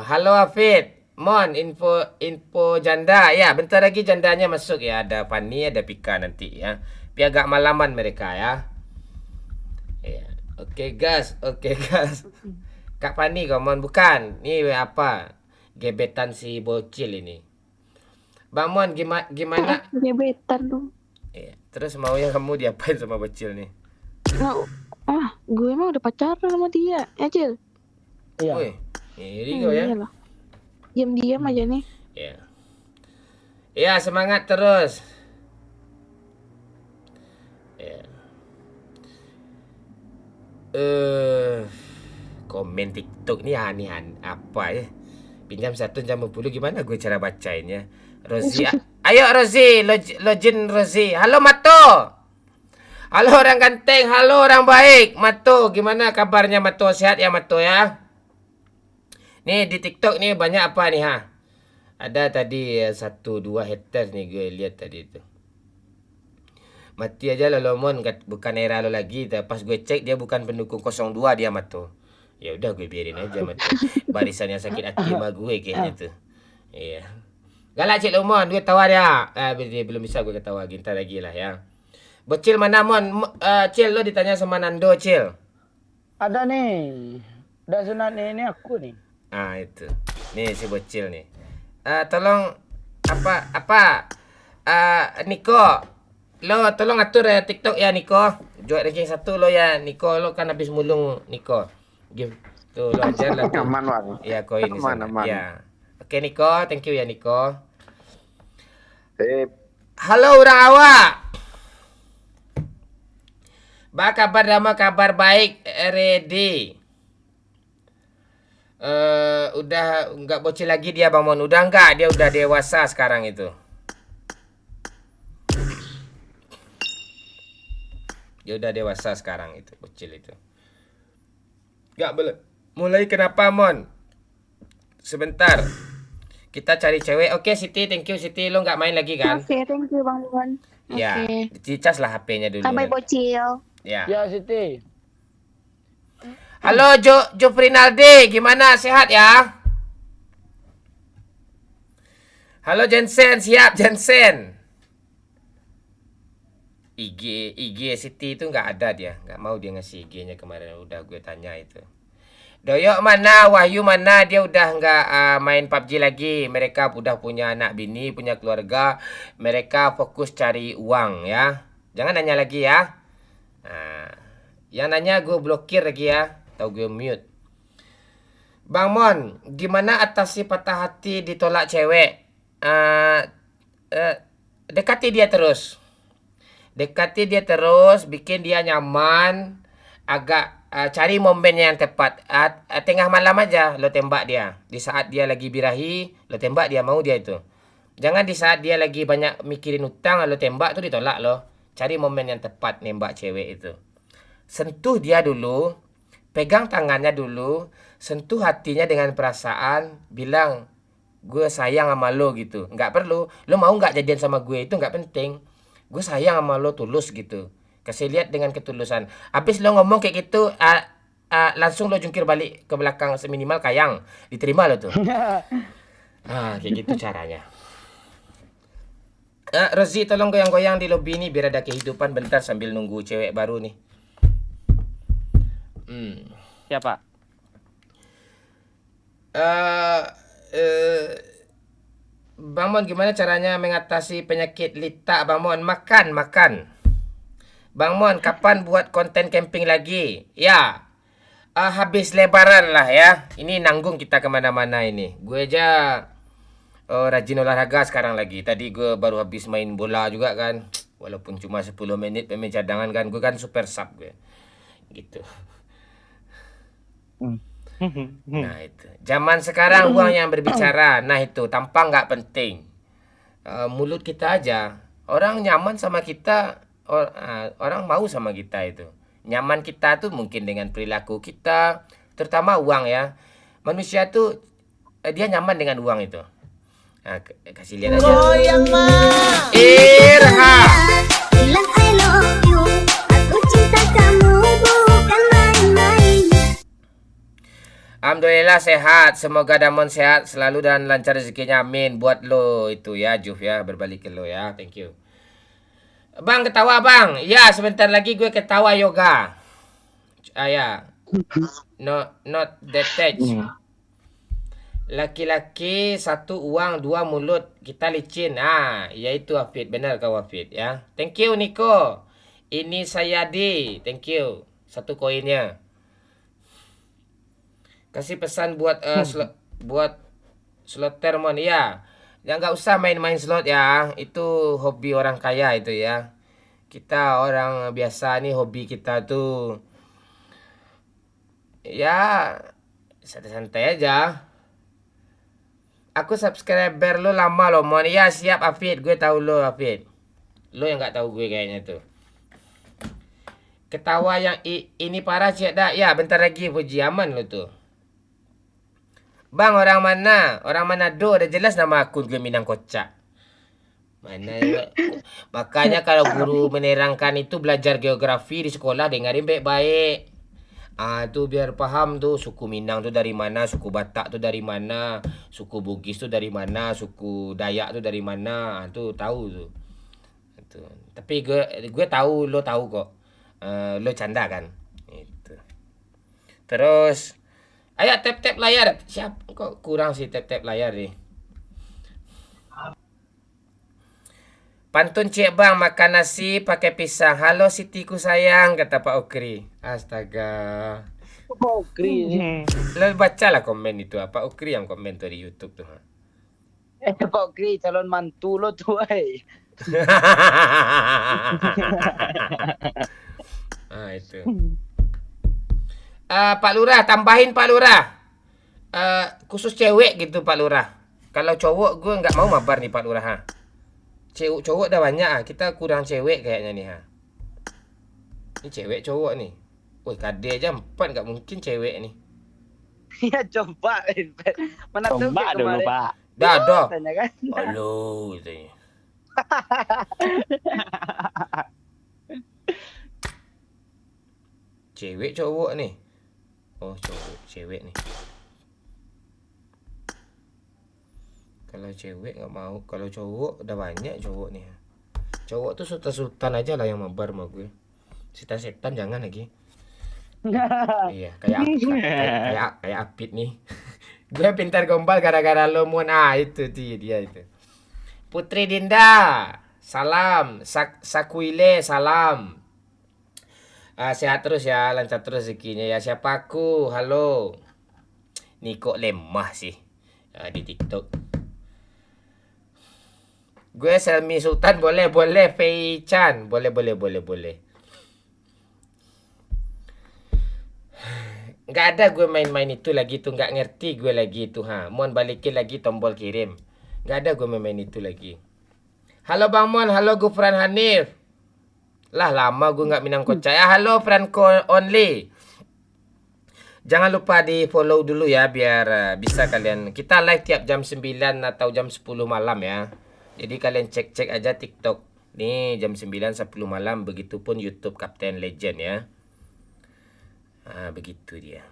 Halo Hafid, Mon, info janda ya, bentar lagi jandanya masuk ya, ada Fani, ada Pika nanti ya. Tapi agak malaman mereka ya. Ya, oke gas. Kak Fani Mon, bukan. Ini apa? Gebetan si bocil ini. Bang Mon, gimana? Gebetan dong. Iya. Terus mau yang kamu diapain sama bocil nih? Gue emang udah pacaran sama dia, ya Cil? Iya. Wih, ini kau ya? Iyalah. Diam-diam aja nih. Iya. Iya, semangat terus. Iya. Komen TikTok nih aneh apa ya? Pinjam 1 jam 10 gimana gue cara bacainnya? Rozi, ayo Rozi, login Rozi. Halo Mato. Halo orang ganteng, halo orang baik. Mato, gimana kabarnya Mato? Sehat ya Mato ya? Nih di TikTok nih banyak apa nih ha? Ada tadi 1-2 haters nih gue lihat tadi itu. Mati aja lo Mon, bukan era lo lagi. Pas gue cek dia bukan pendukung 02 dia Mato. Ya udah gue biarin aja Mato. Barisan yang sakit hati sama gue kayaknya tuh. Iya. Galak Cik Lumon, gue tawar ya. Belum bisa gue ketawa gintar lagi lah ya. Bocil mana Mon? Cil, lo ditanya sama Nando, Cil. Ada nih. Udah sunat nih, ini aku nih. Itu. Nih si bocil nih. Tolong apa? Niko. Lo tolong atur ya TikTok ya Niko. Jual ranking 1 lo ya Niko. Lo kan habis mulung Niko. Tuh, lo ajar lah tuh. Aman, Wan. Ya, koin di Aman, sana. aman. Ya. Oke, Niko. Thank you ya, Niko. Sip. Halo, orang awak. Ba kabar dama kabar baik ready. Udah nggak bocil lagi dia Bang Mon. Udah nggak, dia udah dewasa sekarang itu. Dia udah dewasa sekarang itu, bocil itu. Nggak boleh. Mulai kenapa Mon? Sebentar. Kita cari cewek. Oke, Siti, thank you Siti. Lo nggak main lagi kan? Oke, thank you Bang Mon. Ya, Oke. dicas lah HP-nya dulu. Bye bocil. Ya. Ya, Siti. Halo Jo Prinaldi, gimana sehat ya? Halo Jensen, siap Jensen. IG Siti itu nggak ada dia, nggak mau dia ngasih IG-nya kemarin, udah gue tanya itu. Doyok mana, Wahyu mana, dia udah nggak main PUBG lagi. Mereka udah punya anak bini, punya keluarga. Mereka fokus cari uang ya. Jangan nanya lagi ya. Nah, yang nanya gue blokir lagi ya, atau gue mute. Bang Mon, gimana atasi patah hati ditolak cewek? Dekati dia terus. Dekati dia terus, bikin dia nyaman, agak cari momen yang tepat. Tengah malam aja lo tembak dia. Di saat dia lagi birahi, lo tembak dia, mau dia itu. Jangan di saat dia lagi banyak mikirin utang, lo tembak tuh ditolak lo. Cari momen yang tepat nembak cewek itu. Sentuh dia dulu, pegang tangannya dulu, sentuh hatinya dengan perasaan, bilang, gue sayang sama lo gitu. Nggak perlu, lo mau nggak jadian sama gue itu nggak penting. Gue sayang sama lo tulus gitu. Kasih lihat dengan ketulusan. Habis lo ngomong kayak gitu, langsung lo jungkir balik ke belakang seminimal kayang. Diterima lo tuh. Kayak gitu caranya. Rozi tolong goyang-goyang di lobi ini biar ada kehidupan bentar sambil nunggu cewek baru nih. Siapa? Bang Mon, gimana caranya mengatasi penyakit litak Bang Mon? Makan. Bang Mon, kapan buat konten camping lagi? Ya, habis lebaran lah ya. Ini nanggung kita kemana-mana ini. Gue aja rajin olahraga sekarang lagi. Tadi gue baru habis main bola juga kan. Walaupun cuma 10 menit pemain cadangan kan. Gue kan super sub gue. Gitu. Nah itu. Zaman sekarang uang yang berbicara. Nah itu, tampang nggak penting. Mulut kita aja. Orang nyaman sama kita, orang mau sama kita itu. Nyaman kita tuh mungkin dengan perilaku kita, terutama uang ya. Manusia tuh dia nyaman dengan uang itu. Nah, kasih lihat aja. Irha. Bilang I love you. Aku cinta kamu bukan main-main. Alhamdulillah sehat. Semoga Damon sehat selalu dan lancar rezekinya. Amin. Buat lo itu ya, Juf ya. Berbalik ke lo ya. Thank you. Bang ketawa bang. Ya sebentar lagi gue ketawa yoga. Ya. Not detached. Laki-laki satu uang dua mulut kita licin. Yaitu Hafid. Benar kau Hafid ya. Thank you Niko. Ini saya di. Thank you. Satu koinnya. Kasih pesan buat buat slot termon ya. Ya nggak usah main-main slot ya. Itu hobi orang kaya itu ya. Kita orang biasa nih hobi kita tuh ya santai-santai aja. Aku subscriber lo lama lo mon. Ya siap Hafid. Gue tahu lo Hafid. Lo yang nggak tahu gue kayaknya tuh. Ketawa yang ini parah cik dah. Ya bentar lagi puji aman lo tuh. Bang orang mana? Orang Manado. Udah jelas nama akun gue Minang Kocak. Mana? Makanya kalau guru menerangkan itu belajar geografi di sekolah dengerin baik-baik. Tuh biar paham tuh suku Minang tuh dari mana, suku Batak tuh dari mana, suku Bugis tuh dari mana, suku Dayak tuh dari mana. Tuh tahu tuh. Tuh. Tapi gue tahu lo tahu kok. Lo canda kan? Itu. Terus ayo tap-tap layar. Siap kok kurang sih tap-tap layar nih. Pantun cik bang makan nasi pakai pisang. Halo Sitiku sayang kata Pak Okri. Astaga. Pak Ukri ini. Lo bacalah komen itu apa Ukri yang komen tuh di YouTube tuh. Pak Ukri calon mantu lo tuh, Itu. Pak Lurah, tambahin Pak Lurah. Khusus cewek gitu Pak Lurah. Kalau cowok gue nggak mau mabar nih Pak Lurah. Cowok dah banyak kita kurang cewek kayaknya nih Ini cewek cowok nih. Woi kade aja 4 nggak mungkin cewek nih. Ya coba. Mana tahu Coba kayak dulu, kemarin. Pak. Dah. Tanya kan. Halo katanya. Cewek cowok nih. Oh cowok cewek nih. Kalau cewek nggak mau, kalau cowok udah banyak cowok nih. Cowok tuh sultan aja lah yang mabar sama gue. Setan jangan lagi. Iya, kayak Apit nih. Gue pintar gombal gara-gara lo mon. Itu dia itu. Putri Dinda, salam. Sakuile, salam. Sehat terus ya, lancar terus rezekinya ya. Siapa aku? Halo. Nih kok lemah sih di TikTok. Gue Selmi Sultan boleh Fei Chan boleh. Nggak ada gue main-main itu lagi tuh, nggak ngerti gue lagi itu Mon balikin lagi tombol kirim. Nggak ada gue main itu lagi. Halo Bang Mon, halo Gufran Hanif. Lah lama gue nggak minang kocak. Halo Franco Only. Jangan lupa di follow dulu ya biar bisa kalian. Kita live tiap jam 9 atau jam 10 malam ya. Jadi kalian cek aja TikTok. Nih jam 9 10 malam, begitupun YouTube Kapten Legend ya. Begitu dia.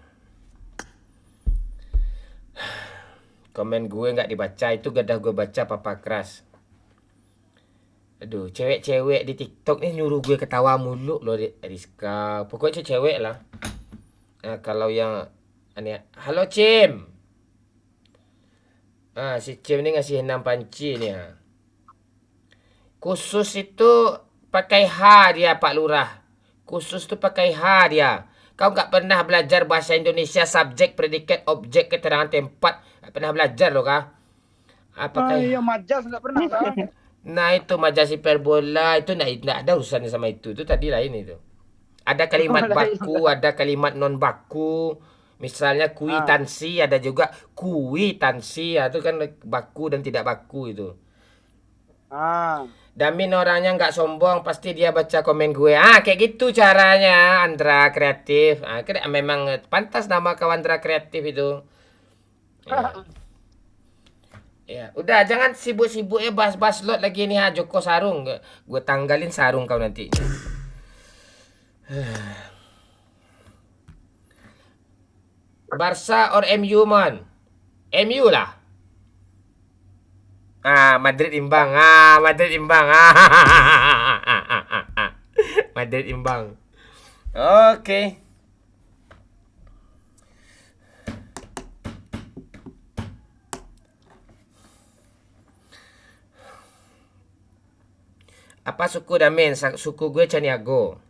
Komen gue nggak dibaca, itu gadah gue baca papa keras. Aduh, cewek-cewek di TikTok nih nyuruh gue ketawa mulu loh Rizka. Pokoknya cewek lah. Kalau yang aneh, halo Cim. Si Cim ini ngasih 6 panci nih Khusus itu pakai H dia Pak Lurah. Khusus tuh pakai H dia. Kau nggak pernah belajar bahasa Indonesia subjek, predikat, objek, keterangan tempat. Nggak pernah belajar loh kah? Apakah? Iya majas nggak pernah kah? Nah itu majas hiperbola itu nggak ada urusannya sama itu. Itu tadi lain itu. Ada kalimat baku, ada kalimat non baku. Misalnya kuitansi, ada juga kuitansi. Itu kan baku dan tidak baku itu. Damin orangnya nggak sombong, pasti dia baca komen gue. Kayak gitu caranya Andra Kreatif. Memang pantas nama kau Andra Kreatif itu. Ya, udah jangan sibuk-sibuk ya bahas-bahas slot lagi nih Joko Sarung. Gue tanggalin sarung kau nanti. Barca or MU man? MU lah. Madrid imbang. Madrid imbang. Madrid imbang. Oke. Apa suku Damin? Suku gue Caniago.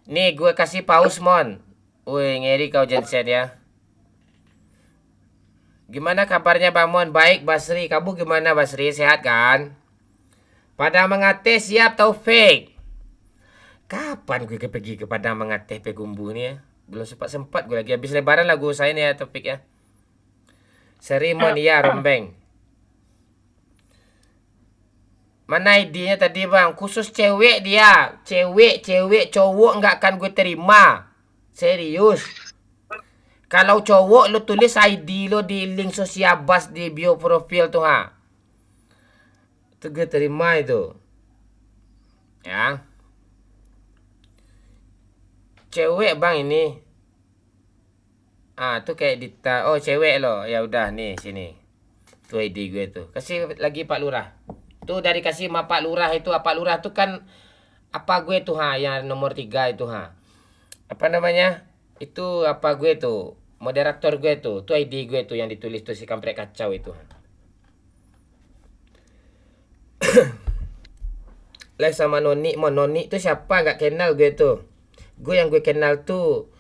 Nih gue kasih paus mon. Wih ngeri kau Jensen ya. Gimana kabarnya Bang Mon? Baik Basri. Kamu gimana Basri? Sehat kan? Padang Mengate siap Taufik. Kapan gue pergi ke Padang Mengate Pegumbu nih ya? Belum sempat gue lagi. Habis lebaran lagu saya nih ya Taufik ya. Serimon ya Rombeng. Mana ID-nya tadi bang? Khusus cewek dia. Cewek, cowok nggak akan gue terima. Serius. Kalau cowok lo tulis ID lo di link sosial bus di bio profil tuh Itu gue terima itu. Ya. Cewek bang ini. Tuh kayak Dita. Oh cewek lo. Ya udah nih sini. Tuh ID gue tuh. Kasih lagi Pak Lurah. Tuh dari kasih sama Pak Lurah itu. Pak Lurah tuh kan apa gue tuh yang nomor 3 itu Apa namanya? Itu apa gue tuh moderator gue tuh ID gue tuh yang ditulis tuh si kampret kacau itu. Live sama Noni, Noni tuh siapa nggak kenal gue tuh. Gue yang gue kenal tuh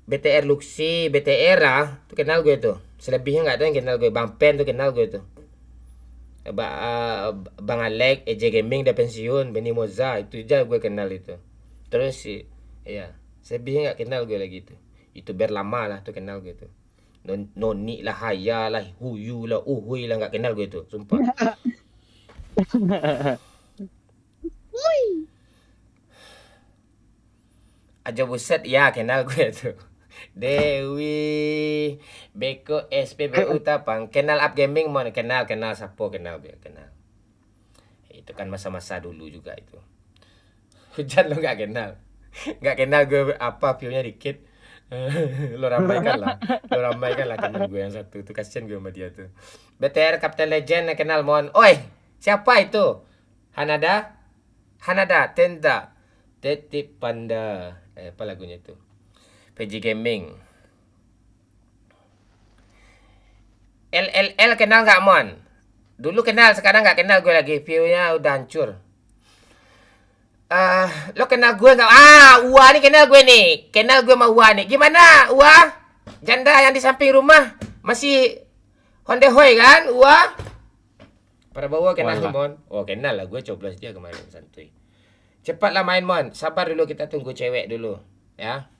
BTR Luxi, BTR lah. Tu kenal gue tuh. Selebihnya nggak ada yang kenal gue. Bang Pen tuh kenal gue tuh. Bang Alek, EJ Gaming udah pensiun, Benny Moza, itu aja gue kenal itu. Terus sih, ya, selebihnya nggak kenal gue lagi tuh. YouTuber lama lah tuh kenal gue tuh. Noni lah, Haya lah, Huyu lah, Uhui lah, nggak kenal gue tuh, sumpah. Aja buset, ya kenal gue tuh. Dewi, Beko, SPBU Tapang, kenal Up Gaming mau kenal Sapo kenal gue kenal. Itu kan masa-masa dulu juga itu. Hujan lo nggak kenal gue apa view-nya dikit. Lo ramaikan lah temen gue yang satu tuh, kasian gue sama dia tuh. BTR Captain Legend kenal mon. Oi, siapa itu? Hanada Tenda Tetip Panda. Apa lagunya itu? PG Gaming. LLL kenal nggak mon? Dulu kenal, sekarang nggak kenal gue lagi. View-nya udah hancur. Lo kenal gue nggak? Ua nih kenal gue nih. Kenal gue sama Ua nih. Gimana Ua? Janda yang di samping rumah masih honde-hoy kan Ua? Para bawa kenal mon. Oh kenal lah, gue coblos dia kemarin santuy. Cepatlah main mon. Sabar dulu, kita tunggu cewek dulu ya.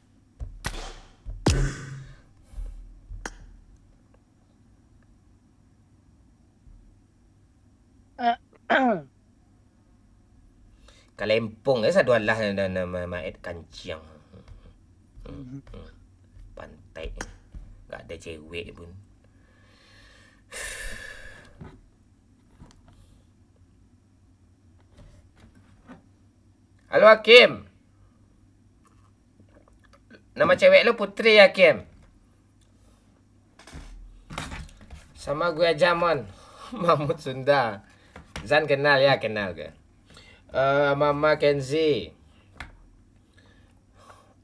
Kalempong sa dua lah na mait kancing. Pantai. Gak ada cewek pun. Halo Hakim. Nama cewek lu Putri ya Hakim? Sama gue aja mon. Mahmud Sunda. Zan kenal ya, kenal gue. Mama Kenzi.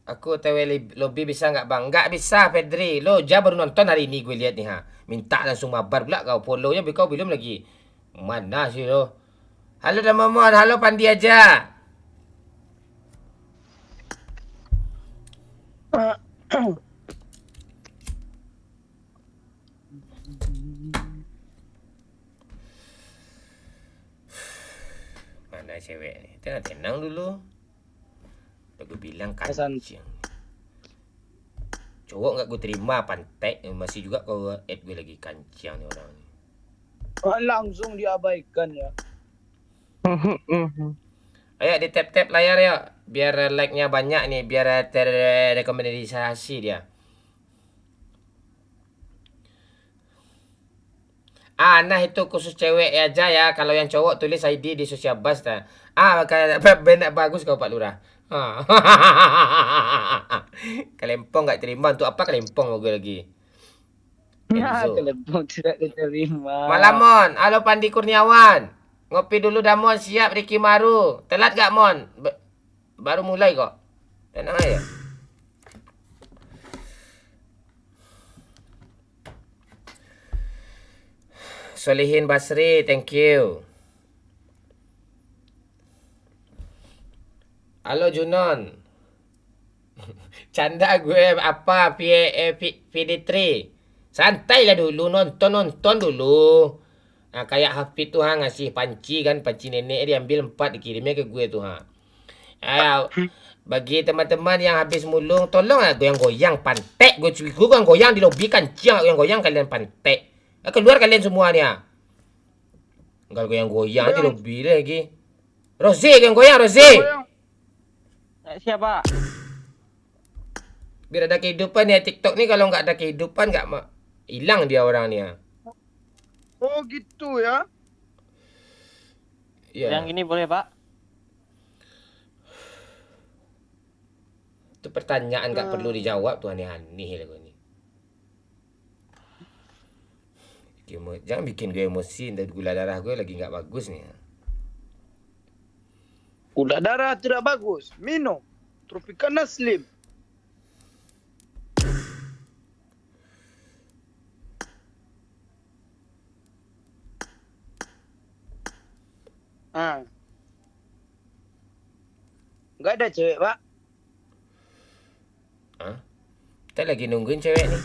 Aku TW lobby bisa nggak bang? Nggak bisa Pedri. Lo aja baru nonton hari ini gue lihat nih ha. Minta langsung mabar pula kau, follow-nya kau belum lagi. Mana sih lo? Halo Damamon, halo Pandi aja. Mana cewek nih? Tenang dulu. Udah gue bilang kancing. Cowok nggak gue terima, pantek. Masih juga kau add gue lagi kancing nih orang nih. Langsung diabaikan ya. Ayo di tap-tap layar ya. Biar like-nya banyak nih. Biar terrekomendasi dia. Nah itu khusus cewek aja ya. Kalau yang cowok tulis ID di sosial bus dah. Kayak benak bagus kau Pak Lurah. Kalempong nggak terima. Untuk apa kalempong mau gue lagi? Kalempong tidak diterima. Malamon, halo Pandi Kurniawan. Ngopi dulu dah Mon, siap Ricky Maru. Telat gak Mon? Baru mulai kok. Tenang aja. Solihin Basri, thank you. Halo Junon. Canda gue apa PD3. Santai lah dulu, nonton dulu. Kayak Hafid tuh ngasih panci kan, panci nenek dia ambil 4 dikirimnya ke gue tuh bagi teman-teman yang habis mulung, tolonglah goyang-goyang pantek. Gue goyang di lobi kancing, goyang-goyang kalian pantek. Keluar kalian semua nih Enggak goyang-goyang di lobi lagi. Rozi goyang-goyang Rozi. Siapa? Biar ada kehidupan ya TikTok nih, kalau nggak ada kehidupan nggak hilang dia orang nih Oh gitu ya. Ya. Yang ini boleh Pak? Itu pertanyaan nggak perlu dijawab tuh, aneh-aneh lah gue nih. Jangan bikin gue emosi, dan gula darah gue lagi nggak bagus nih. Gula darah tidak bagus. Minum Tropicana Slim. Nggak ada cewek, Pak. Kita lagi nungguin cewek nih.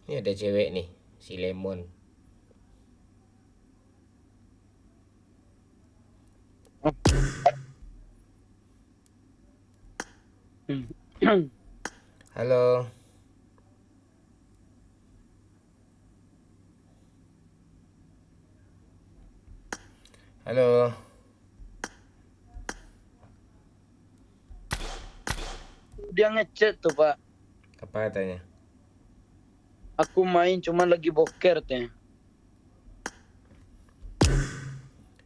Ini ada cewek nih, si Lemon. Halo. Halo. Dia ngechat tuh Pak. Apa katanya? Aku main cuma lagi boker teh.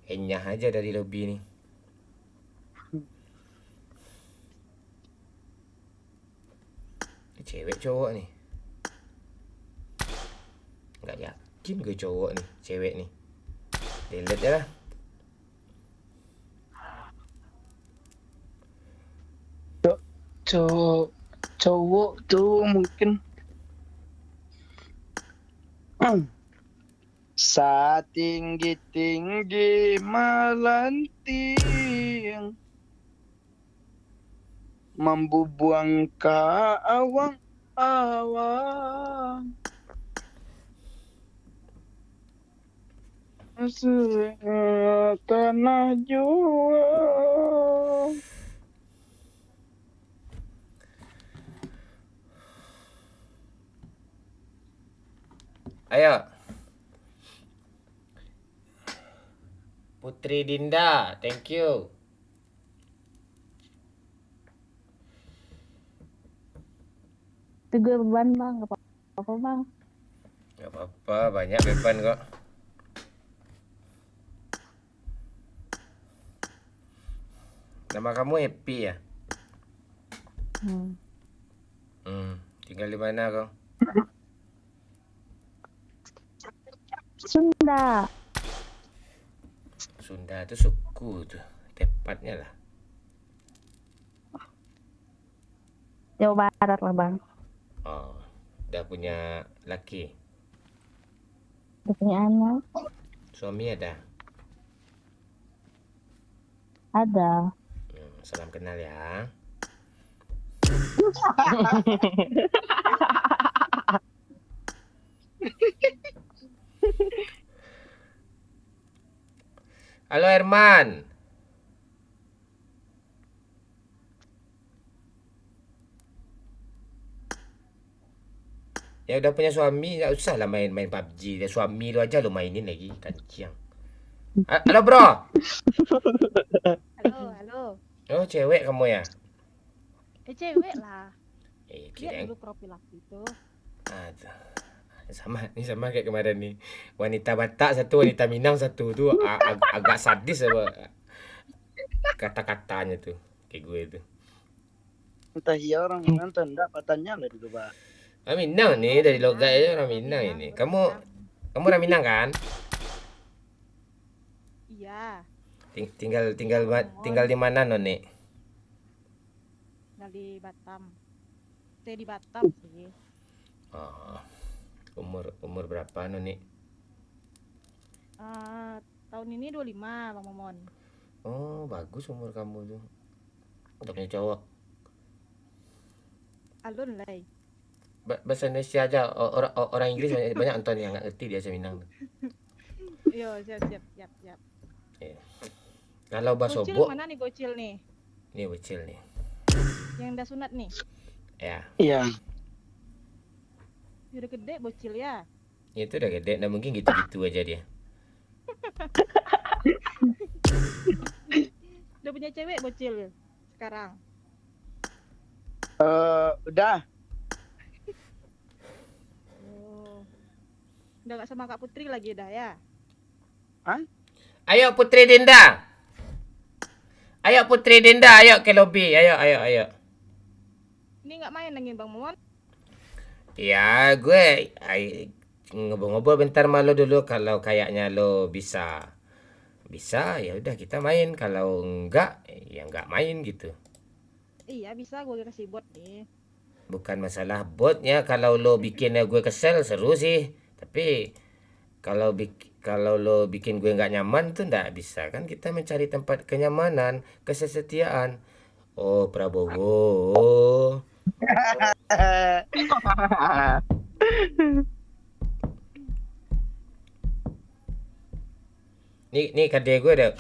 Enyah aja dari lobby nih. Ini cewek cowok nih. Nggak yakin gue cowok nih, cewek nih. Delete ya lah. Cowok tuh mungkin Satinggi-tinggi melenting membubuang ke awang-awang tanah juang. Ayo. Putri Dinda, thank you. Itu gue beban bang, gak apa-apa bang. Gak apa-apa, banyak beban kok. Nama kamu Happy ya? Tinggal di mana kau? Sunda. Sunda itu suku tuh, tepatnya lah. Jawa Barat lah bang. Oh, udah punya laki, Udah punya anak. suami ada. Ada. Salam kenal ya. Halo Herman. Ya udah punya suami, nggak usah lah main-main PUBG. Ya, suami lu aja lu mainin lagi, kanciang. Halo bro. Halo. Oh cewek kamu ya? Cewek lah. Lihat Kirain. dulu profil aku itu. Aduh. Sama kayak kemarin nih. Wanita Batak satu, wanita Minang satu tuh agak sadis apa kata-katanya tuh kayak gue itu. Entah iya orang nonton enggak patahnya lah dulu Pak. Minang nih dari logatnya orang Minang ini. Kamu orang Minang kan? Iya. Tinggal di mana Noni? Dari Batam. Saya di Batam sih. Oh, umur berapa Noni? Tahun ini 25 Bang Momon. Oh bagus umur kamu tuh. Udah punya cowok. Alun lah. Bahasa Indonesia aja. Orang Inggris banyak nonton yang nggak ngerti dia Minang. Yo, siap. Iya. Kalau bahasa Bocil Bob, mana nih bocil nih? ini bocil nih. Yang udah sunat nih. Ya, Iya. Udah gede bocil ya. itu udah gede. Nah mungkin gitu-gitu aja dia. Udah punya cewek bocil sekarang. Udah. Oh. Udah gak sama Kak Putri lagi dah ya? Ayo Putri Dinda. Ayo Putri Dinda, ayo ke lobby. Ayo. Ini gak main lagi Bang Momon? Ya, gue ngobrol-ngobrol bentar malu dulu. Kalau kayaknya lo bisa ya udah kita main. Kalau enggak, ya enggak main gitu. Iya bisa, gue kasih bot nih. Bukan masalah botnya. Kalau lo bikin gue kesel seru sih. Tapi kalau lo bikin gue nggak nyaman tuh nggak bisa kan, kita mencari tempat kenyamanan, kesetiaan. Oh Prabowo, Nih kadek gue udah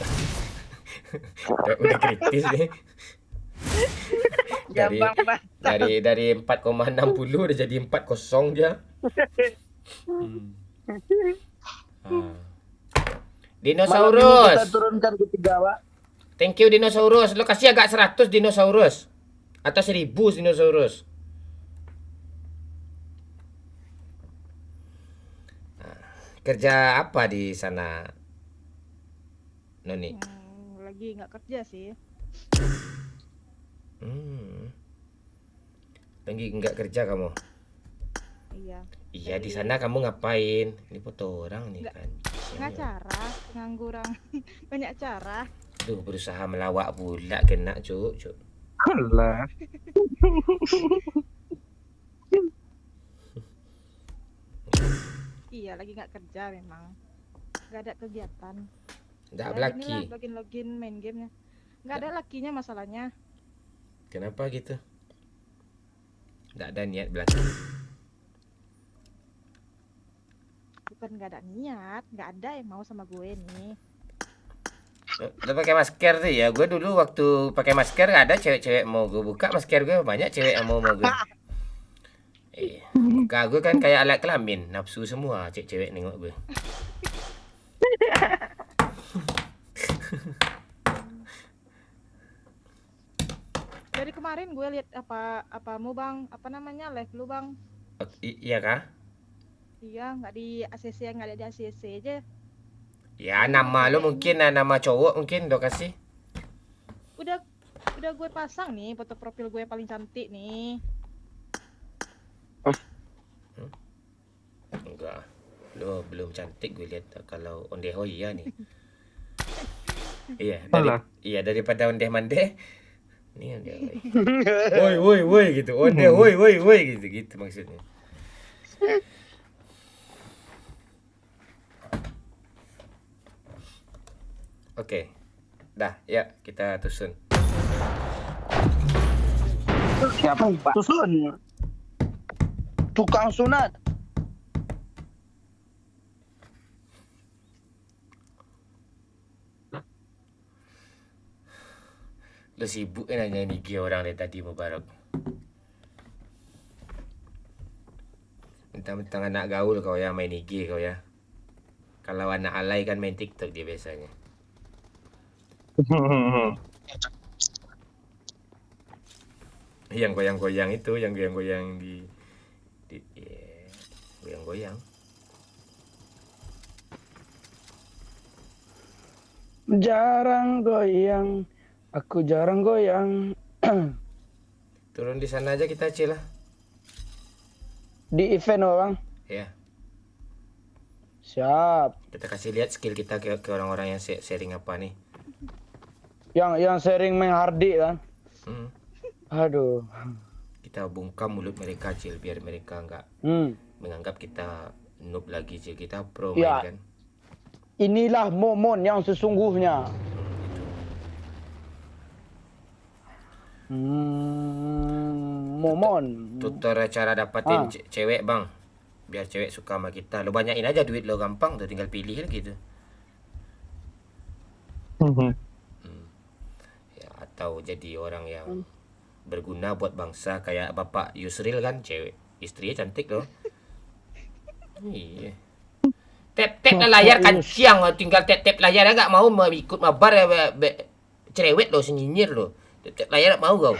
kritis nih. Dari Gampang banget. dari 4,60 udah jadi 4-0 dia. Ah. Malam ini kita Dinosaurus. turunkan ketiga, Wak. Thank you dinosaurus. Lo kasih agak 100 dinosaurus. Atau 1000 dinosaurus. Kerja apa di sana, Noni? Lagi nggak kerja sih. Lagi nggak kerja kamu? Iya. Iya, di sana kamu ngapain? Ini foto orang nih Nggak- kan. Nggak cara, pengangguran. Banyak cara. Duh, berusaha melawak pula kena, cuk. Alah. Iya, lagi nggak kerja memang. Nggak ada kegiatan. Nggak Ya, belaki. inilah, login-login main gamenya. Nggak ada lakinya masalahnya. Kenapa gitu? Nggak ada niat belaki. Bukan nggak ada niat, nggak ada yang mau sama gue nih. Udah pakai masker tuh ya. Gue dulu waktu pakai masker nggak ada cewek-cewek mau gue buka masker gue, banyak cewek yang mau gue. Muka gue kan kayak alat kelamin, nafsu semua cewek-cewek nengok gue. Dari kemarin gue lihat apamu bang, apa namanya live lu bang. Iya kah? Iya, nggak di ACC, nggak ada di ACC aja. Ya nama lo mungkin nama cowok mungkin lo kasih. Udah gue pasang nih foto profil gue yang paling cantik nih. Enggak. Lo belum cantik gue lihat kalau ondeh hoya nih. Iya, daripada ondeh mandeh. Nih ondeh hoy. Woi gitu. Ondeh woi gitu maksudnya. Oke. Dah, ya kita tusun. Siapa, Pak? Susun. Tukang sunat. Lo sibuk kan nanya IG orang dari tadi Mubarak. Mentang-mentang anak gaul kau ya main IG kau ya. Kalau anak alay kan main TikTok dia biasanya. Yang goyang-goyang itu, yang goyang-goyang goyang-goyang. Jarang goyang. Aku jarang goyang. Turun di sana aja kita chill lah. Di event bang. Ya, Siap. kita kasih lihat skill kita ke orang-orang yang sharing apa nih. Yang sering menghardik kan. Hmm. Aduh. Kita bungkam mulut mereka chill biar mereka nggak menganggap kita noob lagi chill. Kita pro Ya. main kan. Inilah momon yang sesungguhnya. Momon. Tutor cara dapatin cewek bang. Biar cewek suka sama kita. Lo banyakin aja duit lo, gampang tuh, tinggal pilih gitu. Ya, atau jadi orang yang berguna buat bangsa kayak Bapak Yusril kan, cewek istrinya cantik loh. Iya. Tap lah layar kanciang, tinggal tap layar nggak mau ikut mabar ya, cerewet lo, senyinyir lo. Tap layar nggak mau kau.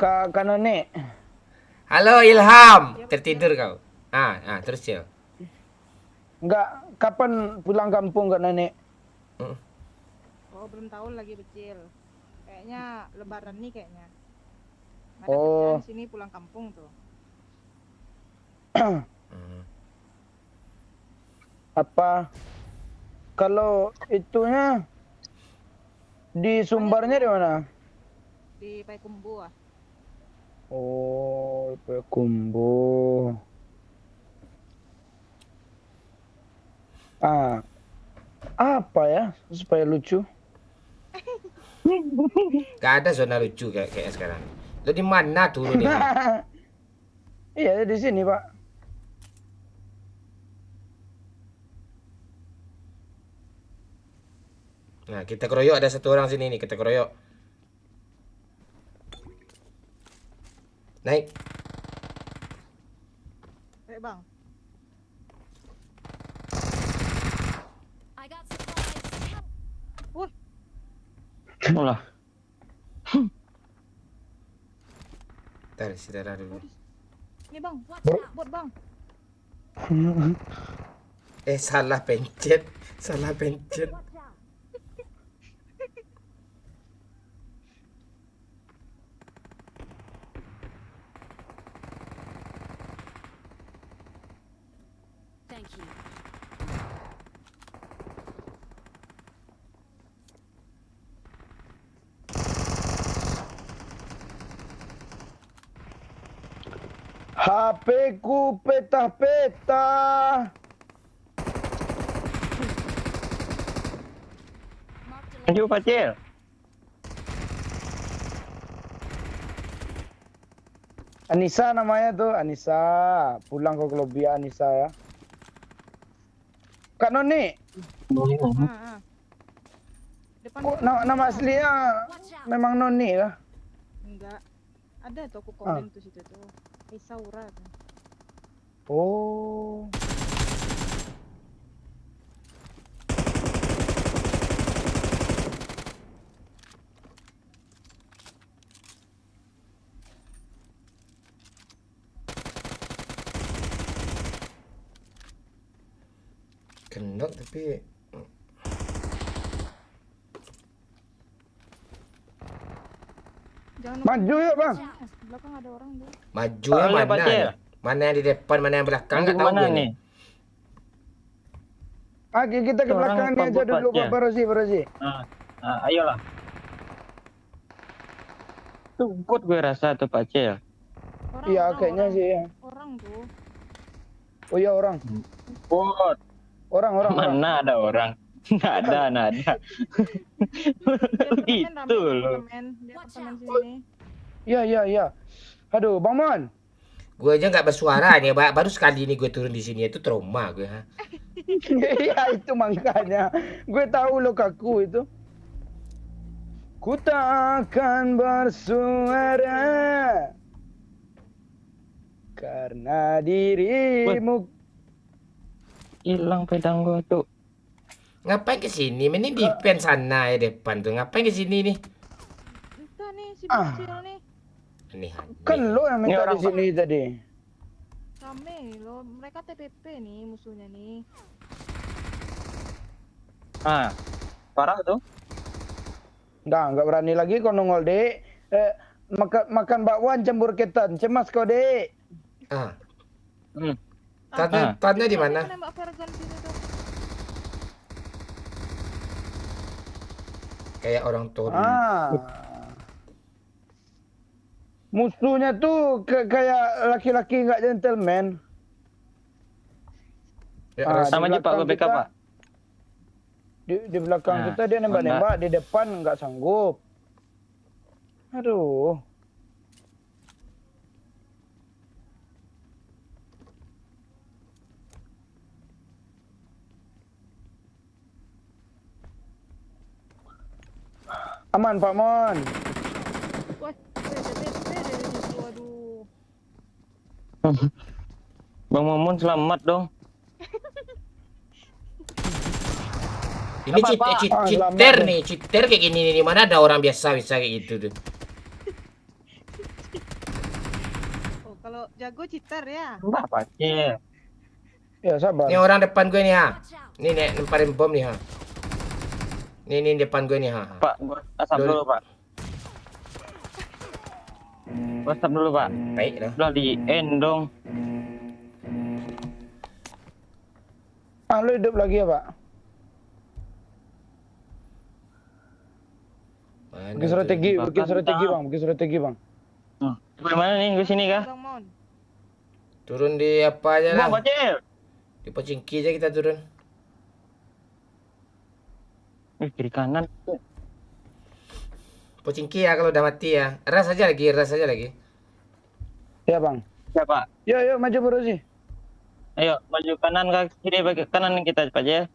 Kak Nenek. Halo Ilham, tertidur kau? Terus ya. Enggak, kapan pulang kampung Kak Nenek? Oh, belum tahu lagi kecil. Kayaknya lebaran nih kayaknya. Ada Oh. kerjaan sini pulang kampung tuh. Apa? Kalau itunya di Sumbarnya di mana? Di Payakumbuh ah. Oh, Payakumbuh. Apa ya supaya lucu? Gak ada zona lucu kayak sekarang. Lo di mana turun ini? Iya, di sini, Pak. Nah, kita keroyok, ada satu orang sini nih, kita keroyok. Naik. Bang. Ulah. Ntar istirahat dulu. Ini bang, bot bang. Salah pencet. Salah pencet. HP ku petah-petah. Maju Pacil. Anissa namanya tuh, Anissa. Pulang ke Kolombia Anissa ya. Kak Noni, Depan. kok nama aslinya memang Noni kah? Enggak. Ada tuh aku komen tuh situ tuh. Isaura tuh. Oh. Kendok tapi Jangan Maju ya, Bang. belakang ada orang tuh. maju yang Soalnya, mana? Pacil. Nih? Mana yang di depan, mana yang belakang Maju nggak tahu kemana gue nih? Oke, kita ke Orang belakang ini aja pabot, dulu, Pak, ya. Pak Rozi, Pak Rozi. Ayolah. Tuh bot gue rasa tuh Pacil. Iya, kayaknya sih ya. Orang tuh. Oh iya, orang. Bot. Orang. Mana ada orang? Nggak ada. Gitu loh. Dia apartemen sini. Iya. Aduh, Bang Mon. Gue aja nggak bersuara nih, baru sekali ini gue turun di sini itu trauma gue. Ha? Iya, itu makanya. Gue tahu lo kaku itu. Ku tak akan bersuara karena dirimu. Hilang pedang gue tuh. Ngapain ke sini? Mending di pen sana ya depan tuh. Ngapain ke sini nih? Itu nih si bocil nih. Aneh. Kan lo yang minta orang, di sini tadi. Rame loh. Mereka TPP nih musuhnya nih. Parah tuh. Nggak berani lagi kau nongol, Dek. Makan bakwan campur ketan. Cemas kau, Dek. Tanda di mana? Nembak Fergon situ tuh. Kayak orang tua. Musuhnya tuh kayak laki-laki nggak gentleman. Ya, Sama di aja Pak, gue belakang backup kita- Pak. Di belakang kita dia nembak-nembak, di depan nggak sanggup. Aduh. Aman Pak Mon. Wah, TPP dari situ. Aduh. Bang Momon selamat dong. Ini Apa, Pak? cheater nih, cheater kayak gini nih. Mana ada orang biasa bisa kayak gitu tuh. Oh, kalau jago cheater ya. Enggak Pacil. Ya sabar. Ini orang depan gue nih ha. Ini nih lemparin bom nih ha. Ini depan gue nih ha. Pak, gue asap dulu Pak. Gue asap dulu Pak. Baik dah. Udah di end dong. Lo hidup lagi ya Pak? Mana Bikin tuh? strategi, Bahkan bikin strategi tak. Bang, bikin strategi Bang. Bagaimana nih gue sini kah? Bang Mon. Turun di apa aja lah. Bang Pacil. Di Pocingki aja kita turun. Kiri kanan. Pocingki ya kalau udah mati ya. Ras aja lagi, ras aja lagi. Ya bang. Ya Pak. Yo maju Bro Rozi. Ayo maju kanan ke kiri bagi kanan kita Pak Jel.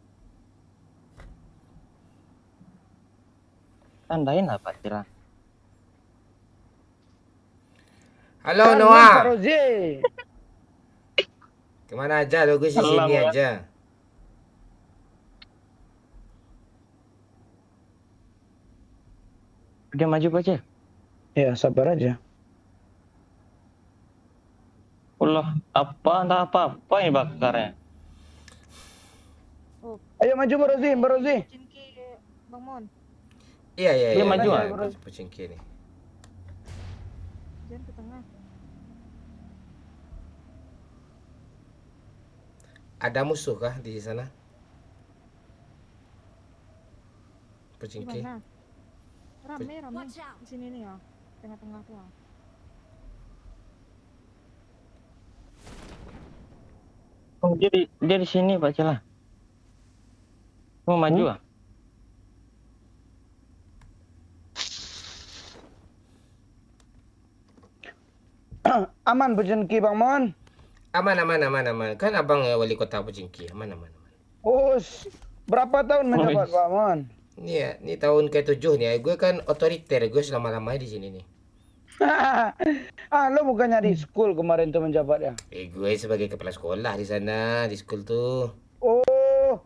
Tandain apa Cila? Halo Kanan, Pak Noah. Rozi. Kemana aja lo? Gue sih Alam, sini ya. aja. Dia maju Pak Jel. Ya sabar aja. Allah, entah apa ini bakarnya. Ayo maju Bro Rozi, Bro Rozi. Cinki Bang Mon. Iya. Dia maju, ah? Pocingki nih. Jangan ke tengah. Ada musuh kah di sana? Di Pocingki. mana? Rame. Di sini nih ya. Tengah-tengah tuh. Ah. Oh, dia di sini Pak Cila. Mau maju ah? Aman Pocingki Bang Mon. Aman. Kan abang wali kota Pocingki. Aman. Berapa tahun menjabat Bang Mon? Ini tahun ke-7 nih. Gue kan otoriter. Gue selama-lamanya di sini nih. Lo bukannya di school kemarin tuh menjabat ya? Gue sebagai kepala sekolah di sana, di school tuh. Oh,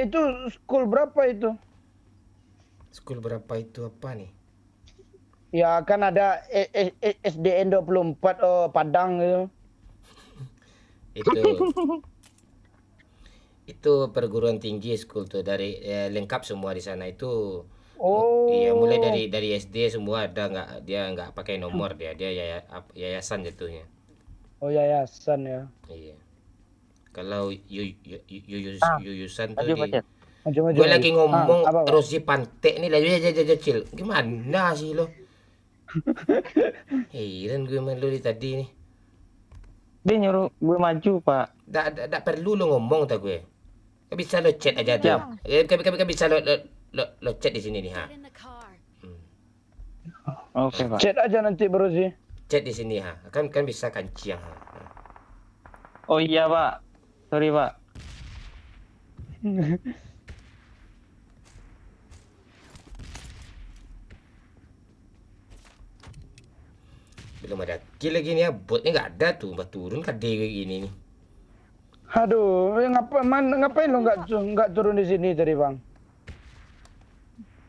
itu school berapa itu? School berapa itu apa nih? Ya kan ada SDN 24 Padang gitu. Itu perguruan tinggi school tuh dari lengkap semua di sana itu. Oh. Iya, mulai dari SD semua ada, nggak pakai nomor dia yayasan jatuhnya. Oh yayasan ya. Iya. Kalau yuyusan tuh Maju Pak di Jel. Maju. gue lagi ngomong apa, Pak? Rosi Pante nih lagi aja Cil. Gimana sih lo? Heran gue main lo di tadi nih. Dia nyuruh gue maju Pak. Tak perlu lo ngomong tak gue. Kan bisa lo chat aja tuh. Kan bisa lo chat di sini nih ha. Oke Pak. Chat aja nanti Bro Rozi. Chat di sini ha. Kan bisa kanciang ha. Oh iya Pak. Sorry Pak. Belum ada kill lagi nih ya. Botnya nggak ada tuh. Mbak turun kade kayak gini nih. Aduh, ngapain lo nggak turun di sini tadi Bang?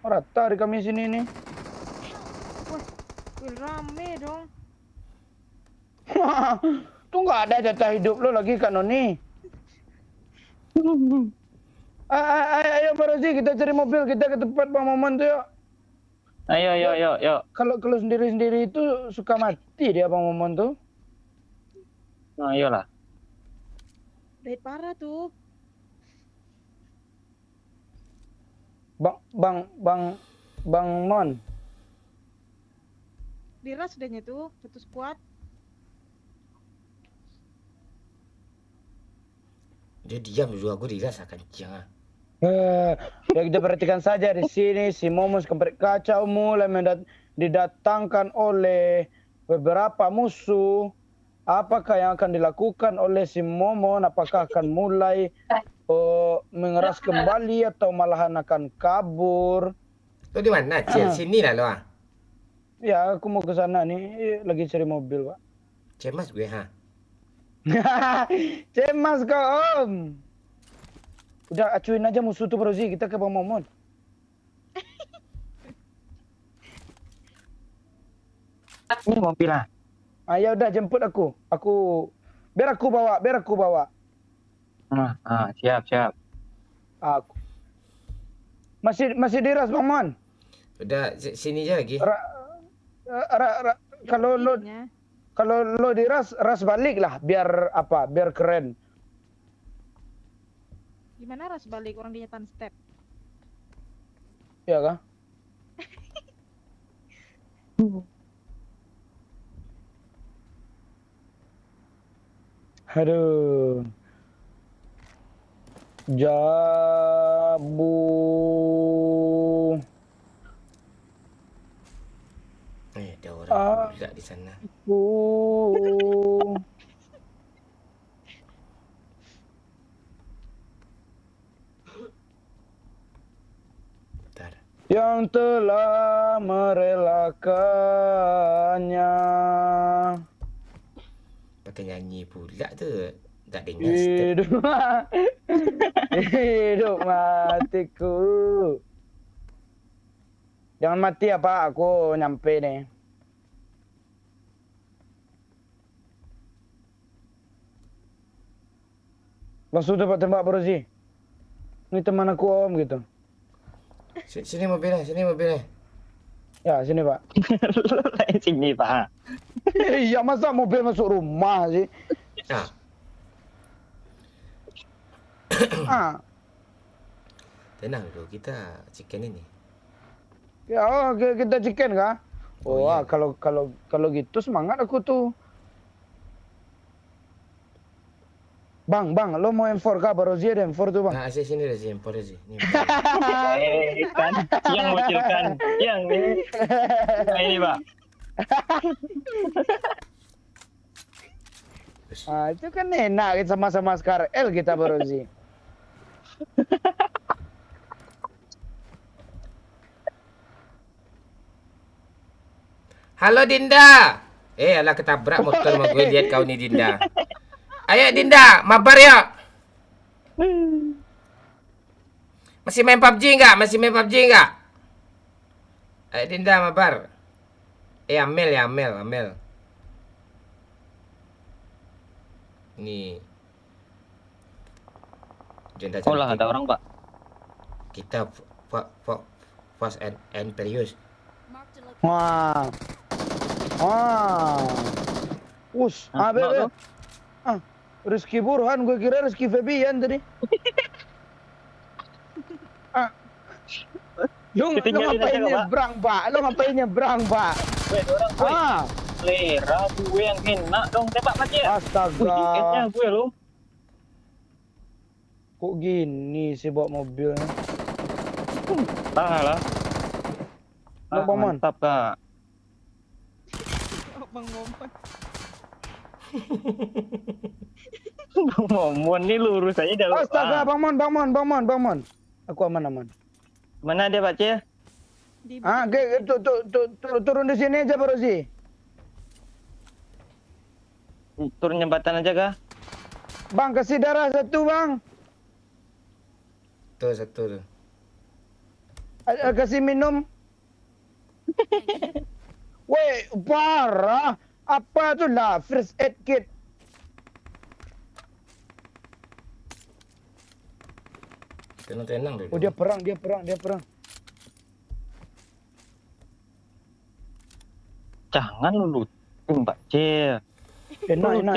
Rata di kami sini nih. Wih, rame dong. Tuh nggak ada jatah hidup lo lagi Kak Noni. Ayo Bro Rozi, kita cari mobil, kita ke tempat Bang Momon tuh yuk. Ayo. Kalau sendiri itu suka mati dia Bang Momon tuh. Nah, ayolah. Bait parah tuh. Bang Mon. Diras udahnya tuh, satu squad. Dia diam dulu aku dirasakan jangan. Ya kita perhatikan saja di sini si Momos keprek kacau mulai didatangkan oleh beberapa musuh. Apakah yang akan dilakukan oleh si Momon? Apakah akan mulai mengeras kembali atau malahan akan kabur? Lo di mana Cil? Sini lah lo ah. Ya aku mau ke sana nih, lagi cari mobil Pak. Cemas gue ha. Cemas kau Om. Udah acuin aja musuh tuh Bro Rozi, kita ke Bang Momon. Ini mobil lah. Ya udah jemput aku. Biar aku bawa. Siap. Aku. Masih diras Bang Mon. Udah sini aja lagi. Kalau lo diras balik lah biar keren. Gimana ras balik orang dia tan step. Ya kah? Aduh. Jabu. budak di sana. Bentar. Yang telah merelakannya. Pakai nyanyi pula tu. Tak dengar step. Hidup, hidup matiku. Jangan mati ya Pak, aku nyampe nih. Langsung dapat tembak Bro Z. Ini teman aku Om gitu. Sini mobilnya, sini mobilnya. Ya sini Pak. Lain sini Pak. Iya masa mobil masuk rumah sih? Ah, Ah, tenang dulu kita chicken ini. ya kita chicken kah? Oh, Oh, iya. kalau gitu semangat aku tuh. Bang, lo mau M4 kah? Baru Z ada M4 tuh bang. Nah, sini dah sih, empor sih. Ni. Kan, yang bocilkan. Yang ini. Nah, ini Pak. Ah, itu kan enak kita sama-sama Scar L kita Baru Z. Halo Dinda. Alah ketabrak motor sama gue, lihat kau ni Dinda. Ayo Dinda, mabar ya. Masih main PUBG enggak? Masih main PUBG enggak? Ayo Dinda, mabar. Amel ya, Amel. Nih. Dinda Oh lah, cantik. ada orang Pak. Kita fast and furious. Wah. Us, Hah, bebe. kenapa Ah, Rizky Burhan, gue kira Rizky Febian tadi. Ah. Lu Ditinggalin aja, ngapain Pak. nyebrang, Pak? Lu ngapain nyebrang, Pak? Weh, orang gue. Ah, Lera gue yang kena dong. Tembak mati ya. astaga. Tiketnya gue lo. Kok gini sih bawa mobilnya? Tahan lah. Lu, Bang Mon. Mantap Kak. Bang Momon. Bang Momon nih lurus aja dah. Astaga, Bang Mon. Aku aman. Mana dia Pak Cil? Di Ah, turun di sini aja Bro Z. Turun jembatan aja kah? Bang, kasih darah satu, Bang. Tuh satu tuh. Kasih minum. Weh, parah. Apa tu lah first aid kit? Tenang dulu. Oh, dia perang. Jangan lu looting Pak Cil. Enak.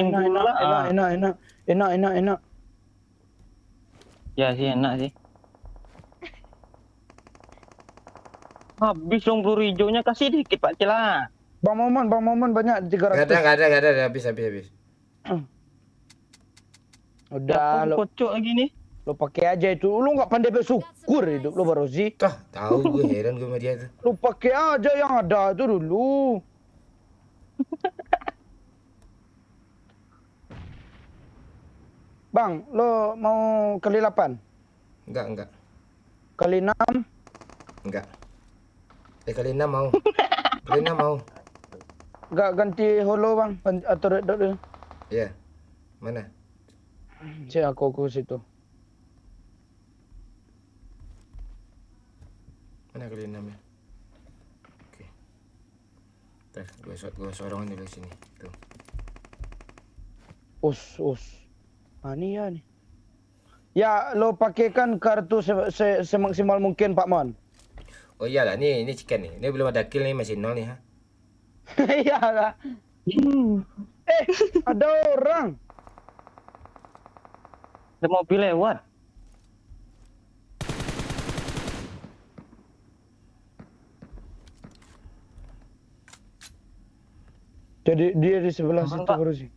Ya sih enak sih. Habis dong peluru hijaunya, kasih dikit Pak Cil lah. Bang Momon banyak 300. Gak ada, habis. Udah, Ya, lo kocok lagi nih. pakai aja itu. Lu nggak pandai bersyukur hidup lu Bro Z. Tah, tahu gue heran gue sama dia tuh. Lu pakai aja yang ada itu dulu. Bang, lo mau kali 8? Enggak. Kali 6? Enggak. Kali 6 mau. Kali 6 mau. Enggak ganti holo bang? Atau red dot dulu? Iya. Mana? Si aku ke situ. Mana kali 6 ya? Oke. Ntar gue sorongan dulu sini. Tuh. Us. Ni ya nih. Ya, lo pakaikan kartu semaksimal mungkin Pak Mon. Oh iyalah, ini chicken nih. Ini belum ada kill nih, masih 0 nih ha. Iya lah. Ada orang. Ada mobil lewat. Jadi dia di sebelah Aman, situ Pak. baru sih.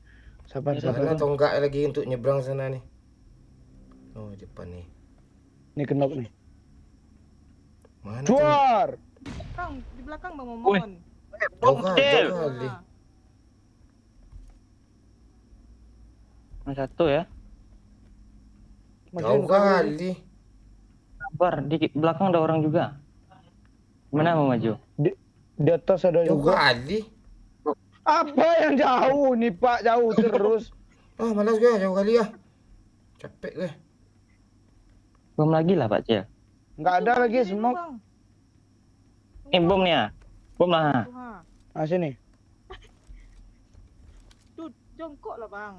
Sabar. Mana tonggak lagi untuk nyebrang sana nih. Oh, depan nih. Ini kenok nih. Mana Cuar. belakang, di belakang Bang Wih. Momon. Jauh kali, Cil. jauh kali. Yang satu ya. Jauh kali. Sabar, di belakang ada orang juga. Mana mau maju? Di atas ada Jauh juga. kali. Apa yang jauh nih Pak? Jauh terus. Ah, malas gue, jauh kali ya. Capek gue. Bom lagi lah Pak Cil. Nggak ada lagi smoke. Bom nih ya. Bom lah. Nah sini. Tuh, jongkok lah bang.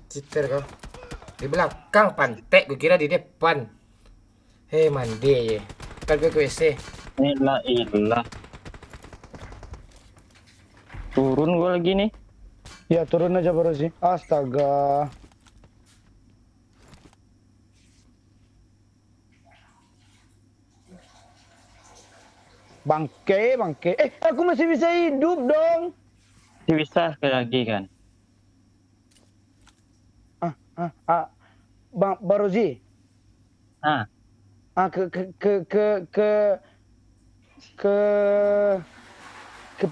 Citer kau. Di belakang pantek, gue kira di depan. Hei, mandi ya. Kan gue ke WC. Ilah. Turun gue lagi nih. Ya turun aja baru sih. Astaga. Bangke. Aku masih bisa hidup dong. Bisa sekali lagi kan. Bang Barozi. Ah, Ke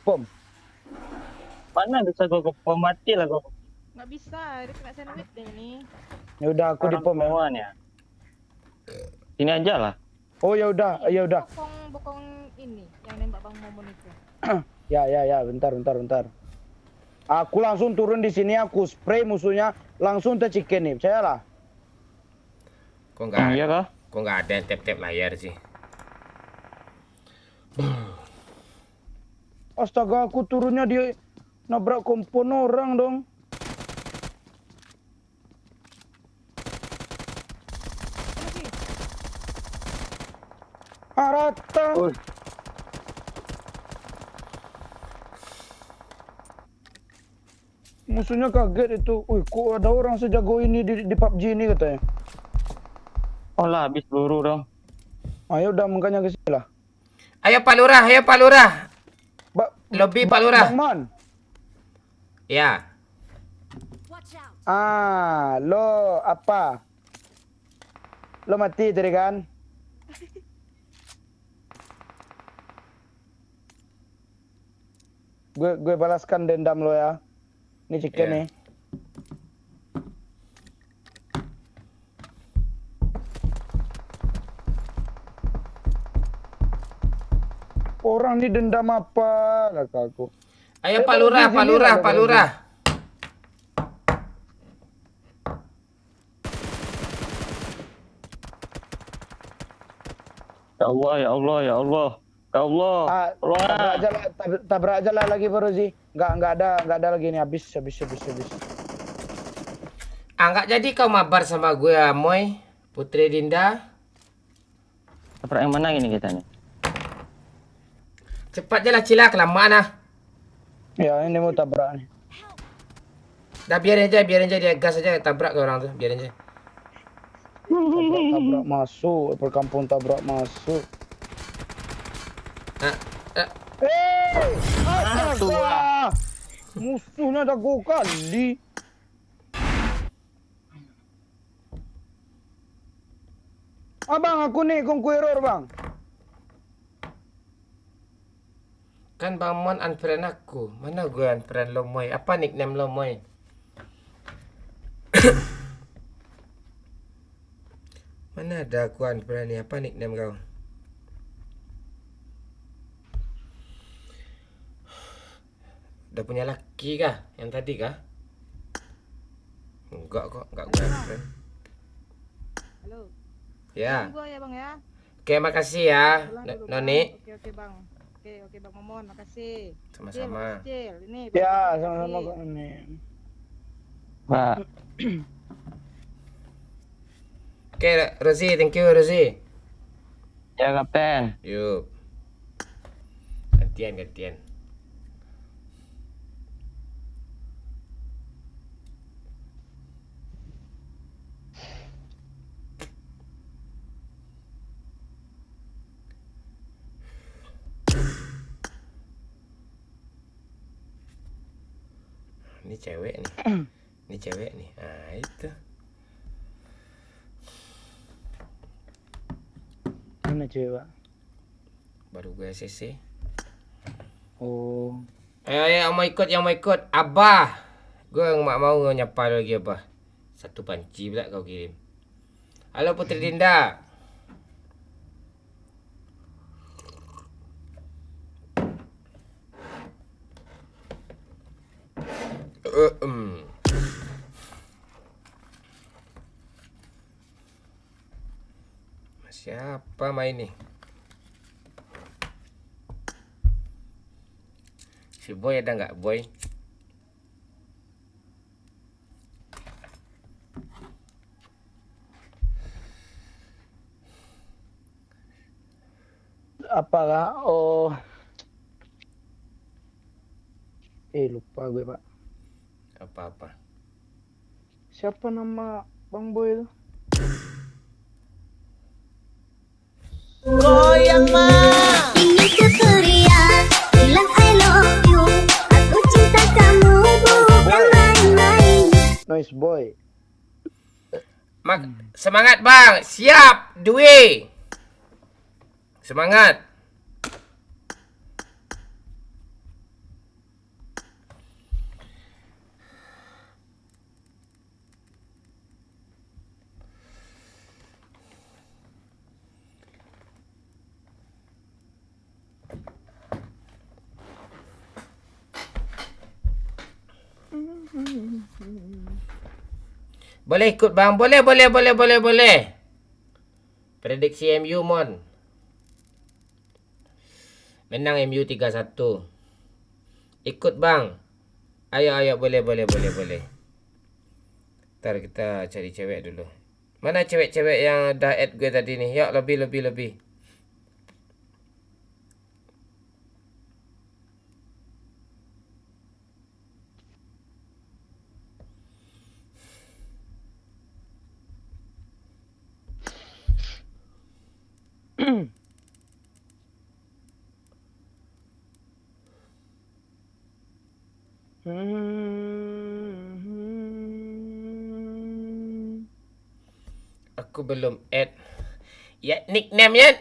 pom. mana bisa gue ke pom, mati lah gue. Nggak bisa, dia kena sandwich deh ini. Ya udah aku di pom ya. Orang ya. Sini aja lah. Oh ya udah. Bokong ini yang nembak Bang Momon itu. Ya, bentar. Aku langsung turun di sini, aku spray musuhnya, langsung tercikin nih, percayalah. Kok nggak Iya ada? kah? Kok nggak ada yang tap-tap layar sih? Astaga, aku turunnya dia nabrak kompon orang dong. Rata. Musuhnya kaget itu. Kok ada orang sejago ini di PUBG ini katanya. Oh lah, habis peluru dong. Ayo udah makanya ke sini lah. Ayo Pak Lurah. Lobby Pak Lurah. Bang Mon. Ya. Lo apa? Lo mati tadi kan? Gue balaskan dendam lo ya. Ini chicken Ya. nih. Orang ini dendam apa kakakku? Ayo Pak Lurah. Ya Allah. Tabrak aja lah lagi Farozi. Nggak ada lagi nih, habis. Nggak jadi kau mabar sama gue, Moy. Putri Dinda. Tabrak yang mana ini kita nih? Cepat je lah Cila, kelamaan lah. Ya ini mau tabrak nih. Dah biarin aja dia gas aja, tabrak ke orang tuh, biarin aja. Tabrak masuk, perkampung tabrak masuk. Astaga! Musuhnya jago kali. Abang, aku nih kongku error bang. Kan Bang Mon unfriend aku. Mana gue unfriend lo, Moy? Apa nickname lo, Moy? Mana ada aku unfriend nih? Apa nickname kau? Udah punya laki kah? Yang tadi kah? Enggak kok, enggak gue unfriend. Halo. Ya. Gua ya bang ya. Oke, makasih ya, Pulang dulu, Bang. Noni. Oke bang. Oke Bang Momon, makasih. Sama-sama. Cil, ini. Ya, sama-sama kok ini. Pak. Oke, Rozi, thank you Rozi. Ya Kapten. Yuk. Gantian. Ini cewek nih. Ini cewek nih. Nah, itu. Mana cewek, Pak? Baru gue CC. Oh. Ayo, yang mau ikut. Abah. Gue nggak mau nyapa lagi Abah. Satu panci pula kau kirim. Halo Putri Dinda. Siapa main nih? Si Boy ada nggak Boy? Apakah? Oh. Lupa gue, Pak. Apa-apa. Siapa nama Bang Boy itu? Ini Tuturia bilang I love you. Aku cinta kamu bukan main-main. Noise Boy. Semangat bang, siap, Dwi. Semangat. Boleh ikut bang, boleh. Prediksi MU mon. Menang MU 3-1. Ikut bang. Ayo boleh. Ntar kita cari cewek dulu. Mana cewek-cewek yang dah add gue tadi nih? Yuk lebih. Aku belum add. Ya nickname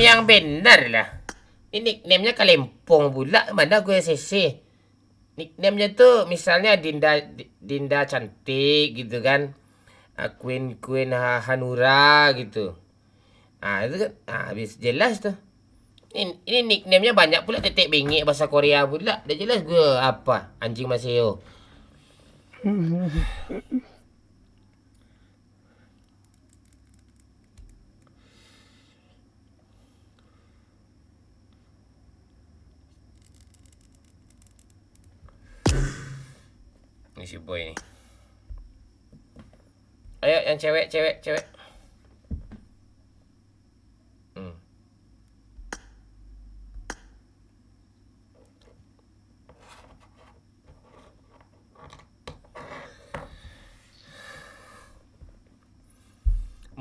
yang benar lah. Ini nickname-nya Kalempong pula. Mana gue CC? Nickname-nya tuh misalnya Dinda cantik gitu kan. Queen Hanura gitu. Itu kan habis jelas tuh. Ini nickname-nya banyak pula tetek bengek bahasa Korea pula. Dah jelas gue apa? Anjing Maseo. Ini si Boy nih. Ayo yang cewek.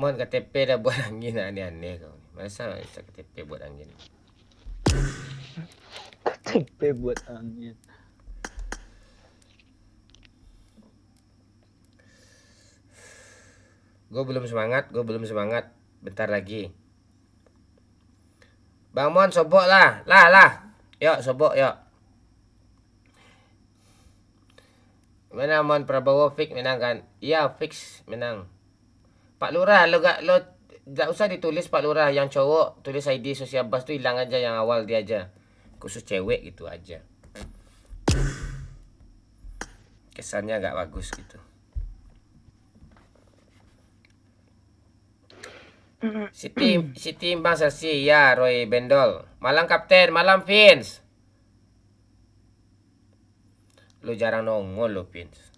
Mon KTP dah buat angin aneh-aneh kau ni. Masa KTP buat angin? KTP buat angin. Gue belum semangat. Bentar lagi. Bang Mon sobok lah. Yuk sobok yuk. Mana Mon Prabowo fix menang kan? Iya fix menang. Pak Lurah lo tak usah ditulis Pak Lurah, yang cowok tulis ID sosial bas tu hilang aja, yang awal dia aja. Khusus cewek gitu aja. Kesannya agak bagus gitu. Siti Bang Sasi, ya Roy Bendol. Malam Kapten, malam Vince. Lu jarang nongol lo Vince.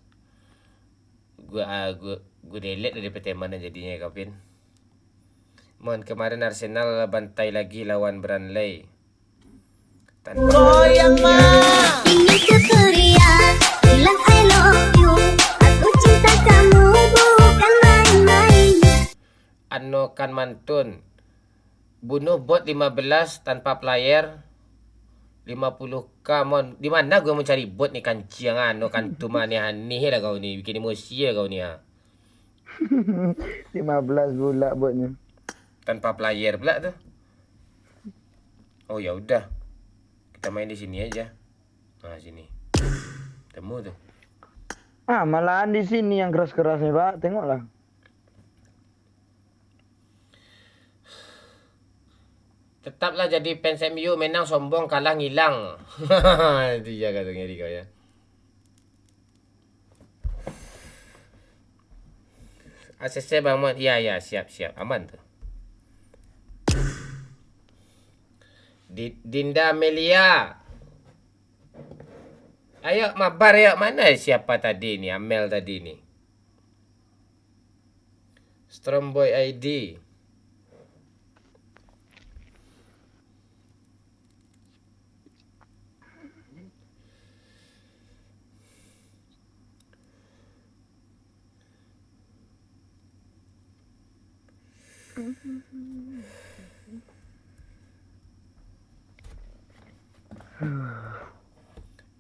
Gue delete dari pertemanan jadinya kau Vin. Mon kemarin Arsenal bantai lagi lawan Burnley. Goyang mah. Ini Tuturia bilang I love you. Aku cinta kamu bukan main-main. Anokan mantun. Bunuh bot 15 tanpa player. 50k mon. Di mana gue mau cari bot nih kanci yang kantu aneh-aneh lah kau ni. Bikin emosi ya kau ni 15 bulan botnya. Tanpa player pula tuh. Oh ya udah. Kita main di sini aja. Nah, sini. Temu tuh. Ah, malahan di sini yang keras-keras nih, Pak. Tengoklah. Tetaplah jadi fans MU, menang sombong, kalah ngilang. Itu ya katanya di kau ya. ACC Bang Mod. Ya, siap. Aman tuh. Dinda Amelia. Ayo mabar yuk. Mana siapa tadi nih? Amel tadi nih. Stromboy ID.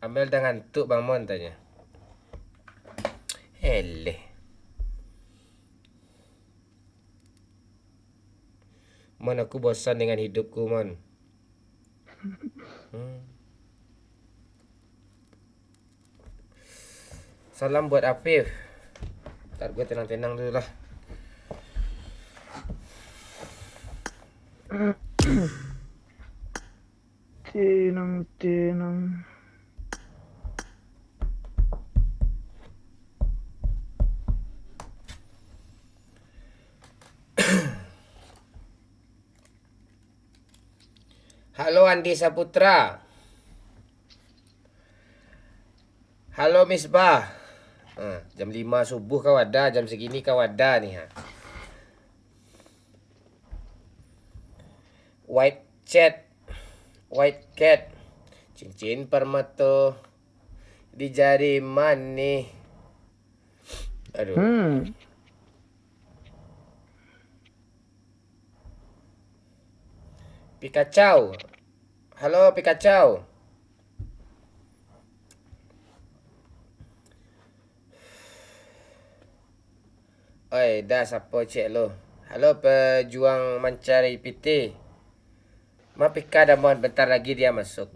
Amel dah ngantuk Bang Mon tanya. Heleh. Mon, aku bosan dengan hidupku, Mon. Salam buat Afif. Ntar gue tenang-tenang dulu lah. Tenang. Halo Andi Saputra. Halo Misbah. Jam 5 subuh kau ada, jam segini kau ada nih. White cat. Cincin permata di jari manis. Aduh. Pikachu. Halo Pikachu. Oi, dah siapa cek lo? Halo pejuang mencari PT. Ma Pika dah mohon bentar lagi dia masuk.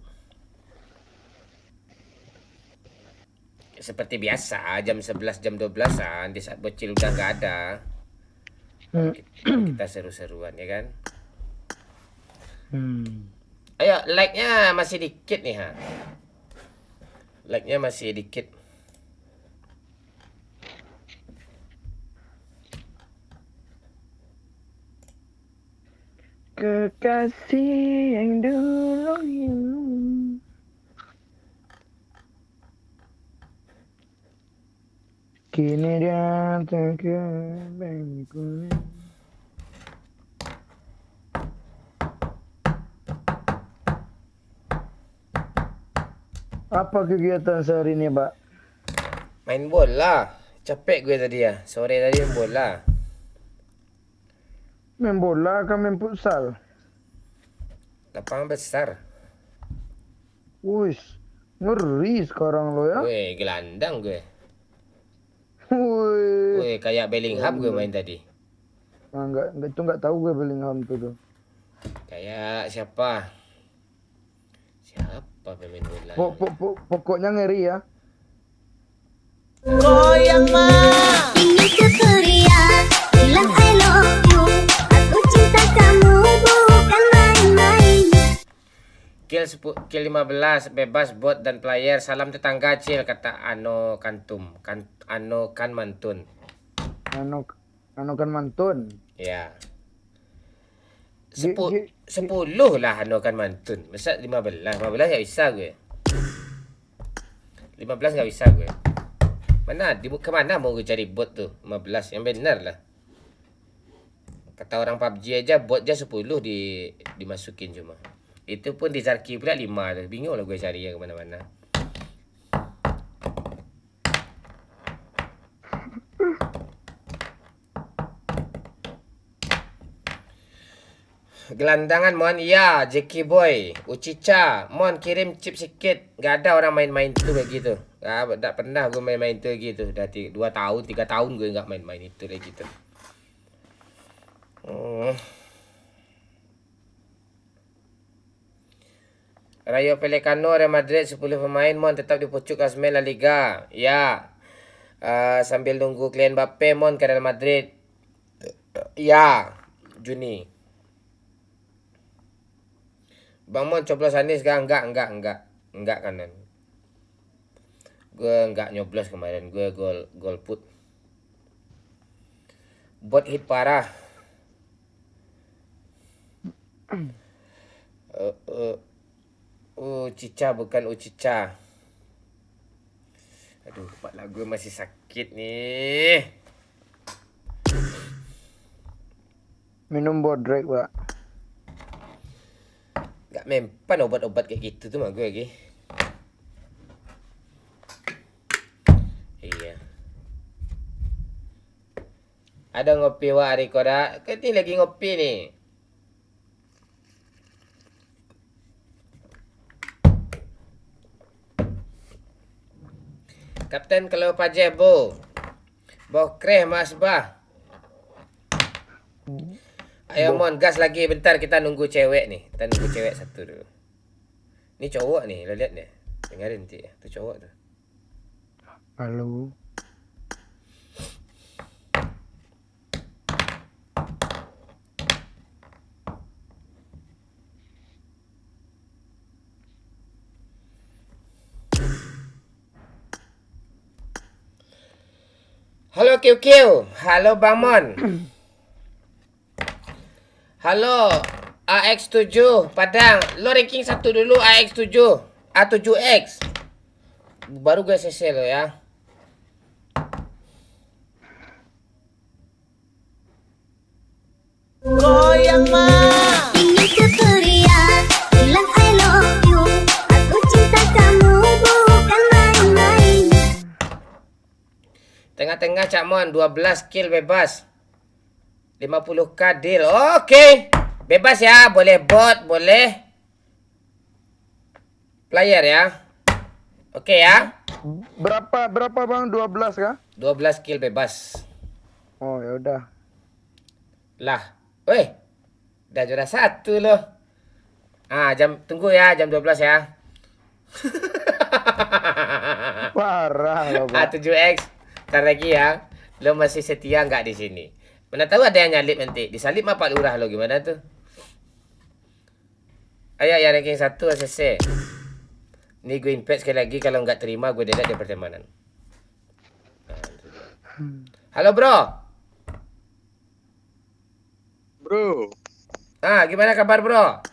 Seperti biasa jam 11 jam 12-an di saat bocil udah nggak ada. Kita seru-seruan ya kan? Ayo, like-nya masih dikit nih ha. Like-nya masih dikit. Kekasih yang dulu kini dia tak kembali. Apa kegiatan sehari ini, Pak? Main bola. Capek gue tadi ya. Sore tadi main bola. Main bola kan main futsal? Lapangan besar. Wih, ngeri sekarang lo ya. Weh, gelandang gue. Wih. Weh, kayak Bellingham gue main tadi. Enggak tahu gue Bellingham tuh. Kayak siapa? Siapa pemain bola? Pokoknya ngeri ya. Ini Korea, bilang I love you. Aku cinta kamu bukan main-main. Kill 15 bebas bot dan player. Salam tetangga Cil, kata Ano Kantum. Ano kan mantun. Ano kan mantun. Ya. Gi- 10 lah Ano kan mantun. Masa 15? 15 nggak bisa gue. 15 nggak bisa gue. Mana? Kemana mau gue cari bot tuh? 15 yang benar lah. Kata orang PUBG aja botnya 10 dimasukin cuma. Itu pun di Zarki pula 5 tuh. Bingung lah gue cari yang kemana-mana. Gelandangan Mon, iya. Jackie Boy, Ucica, Mon kirim chip sikit. Gak ada orang main-main itu kayak gitu. Tak pernah gue main-main itu gitu. Udah 2 tahun, 3 tahun gue gak main-main itu kayak gitu. Rayo Vallecano, Real Madrid 10 pemain mon tetap di pucuk klasemen La Liga. Ya. Sambil nunggu Kylian Mbappe mon ke Real Madrid. Ya. Juni. Bang Mon coblos Anis gak? Enggak kanan. Gue enggak nyoblos kemarin. Gue gol put. Bot hit parah. Cica bukan Ucica. Aduh, kepala gue masih sakit nih. Minum Bodrek, Pak. Gak mempan obat-obat kayak gitu tuh mah gue lagi. Iya. Ada ngopi wa Arikoda. Kita lagi ngopi nih. Kapten kalau Pajebo. Bokreh Mas Bah. Ayo Mon, gas lagi bentar, kita nunggu cewek nih. Kita nunggu cewek satu dulu. Ini cowok nih, lo lihat deh. Dengerin nanti ya, itu cowok tuh. Halo. Halo QQ, halo Bang Mon. Halo AX7 Padang, lo ranking 1 dulu AX7 A7X. Baru gue CC lo ya. Ini Korea, bilang I love you. Aku cinta kamu bukan main-main. Tengah-tengah Cak Mon, 12 kill bebas. 50k deal. Oke. Bebas ya, boleh bot, boleh player ya. Oke ya. Berapa Bang? 12 kah? 12 kill bebas. Oh, ya udah. Lah. Woi. Udah juara 1 loh. Tunggu ya, jam 12 ya. Parah loh, Pak. A7X. Ntar lagi ya. Lo masih setia nggak di sini? Mana tahu ada yang nyalip nanti. Disalip mah Pak Lurah lo, gimana tuh? Ayo yang ranking 1 ACC. Ini gue invite sekali lagi, kalau nggak terima gue delete di pertemanan. Halo bro. Bro, Gimana kabar bro?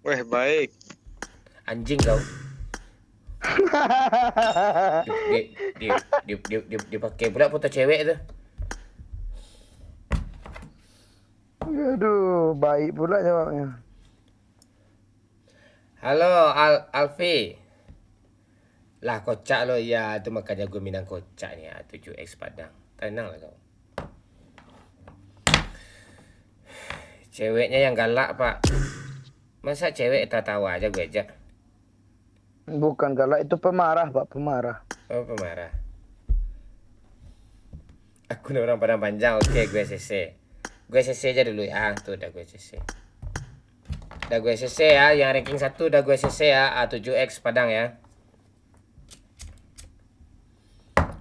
weh baik. Anjing kau. Dipakai pula foto cewek tuh. Aduh, baik pula jawabnya. Halo Alfi. Lah kocak lo ya, itu makanya gue minang kocak nih ya, 7X Padang. Tenang lah kau. Ceweknya yang galak pak. Masa cewek tertawa aja gue ajak. Bukan galak, itu pemarah, Pak, pemarah. Oh pemarah. Aku nih orang Padang Panjang, oke gue CC. Gue CC aja dulu ya, tuh udah gue CC. Udah gue CC ya, yang ranking 1 udah gue CC ya, A7X Padang ya.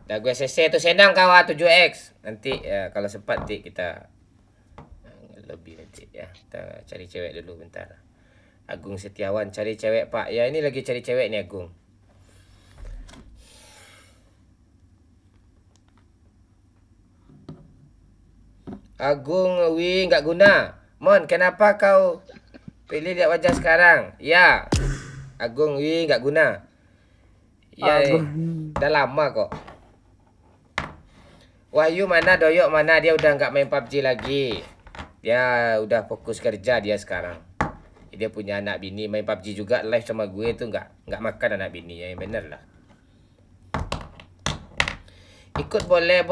Udah gue CC tuh senang kau A7X. Nanti ya kalau sempat nanti kita lebih nanti ya. Kita cari cewek dulu bentar. Agung Setiawan cari cewek pak. Ya ini lagi cari cewek nih Agung. Agung, nggak guna. Mon, kenapa kau pilih lihat wajah sekarang? Ya, Agung, nggak guna. Ya, udah lama kok. Wahyu mana, Doyok mana? Dia udah nggak main PUBG lagi. Dia udah fokus kerja dia sekarang. Dia punya anak bini, main PUBG juga live sama gue tuh nggak makan anak bini ya, bener lah. Ikut boleh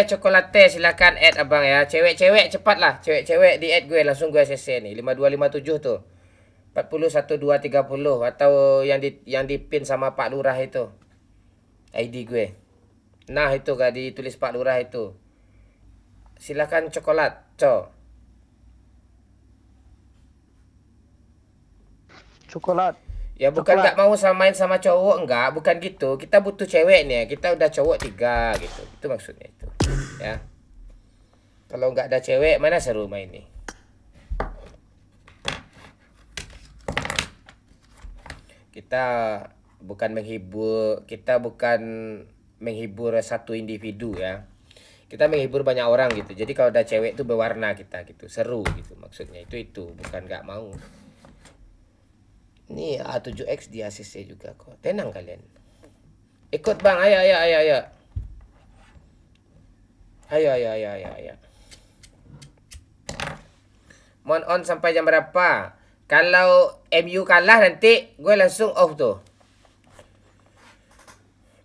Cokolate silakan add abang ya. Cewek-cewek cepat lah. Cewek-cewek di add gue langsung gue CC nih. 5257 tuh. 401230 atau yang di pin sama Pak Lurah itu. ID gue. Nah itu gak ditulis Pak Lurah itu. Silakan coklat, Coklat. Ya bukan Coklat. nggak mau main sama cowok, enggak, bukan gitu. Kita butuh cewek nih, kita udah cowok 3 gitu. Itu maksudnya itu. Ya. Kalau nggak ada cewek, mana seru main nih? Kita bukan menghibur satu individu ya. Kita menghibur banyak orang gitu. Jadi kalau ada cewek itu berwarna kita gitu, seru gitu maksudnya. Itu bukan nggak mau. Ini A7X di ACC juga kok. Tenang kalian. Ikut bang, ayo. Ayo. Mon on sampai jam berapa? Kalau MU kalah nanti gue langsung off tuh.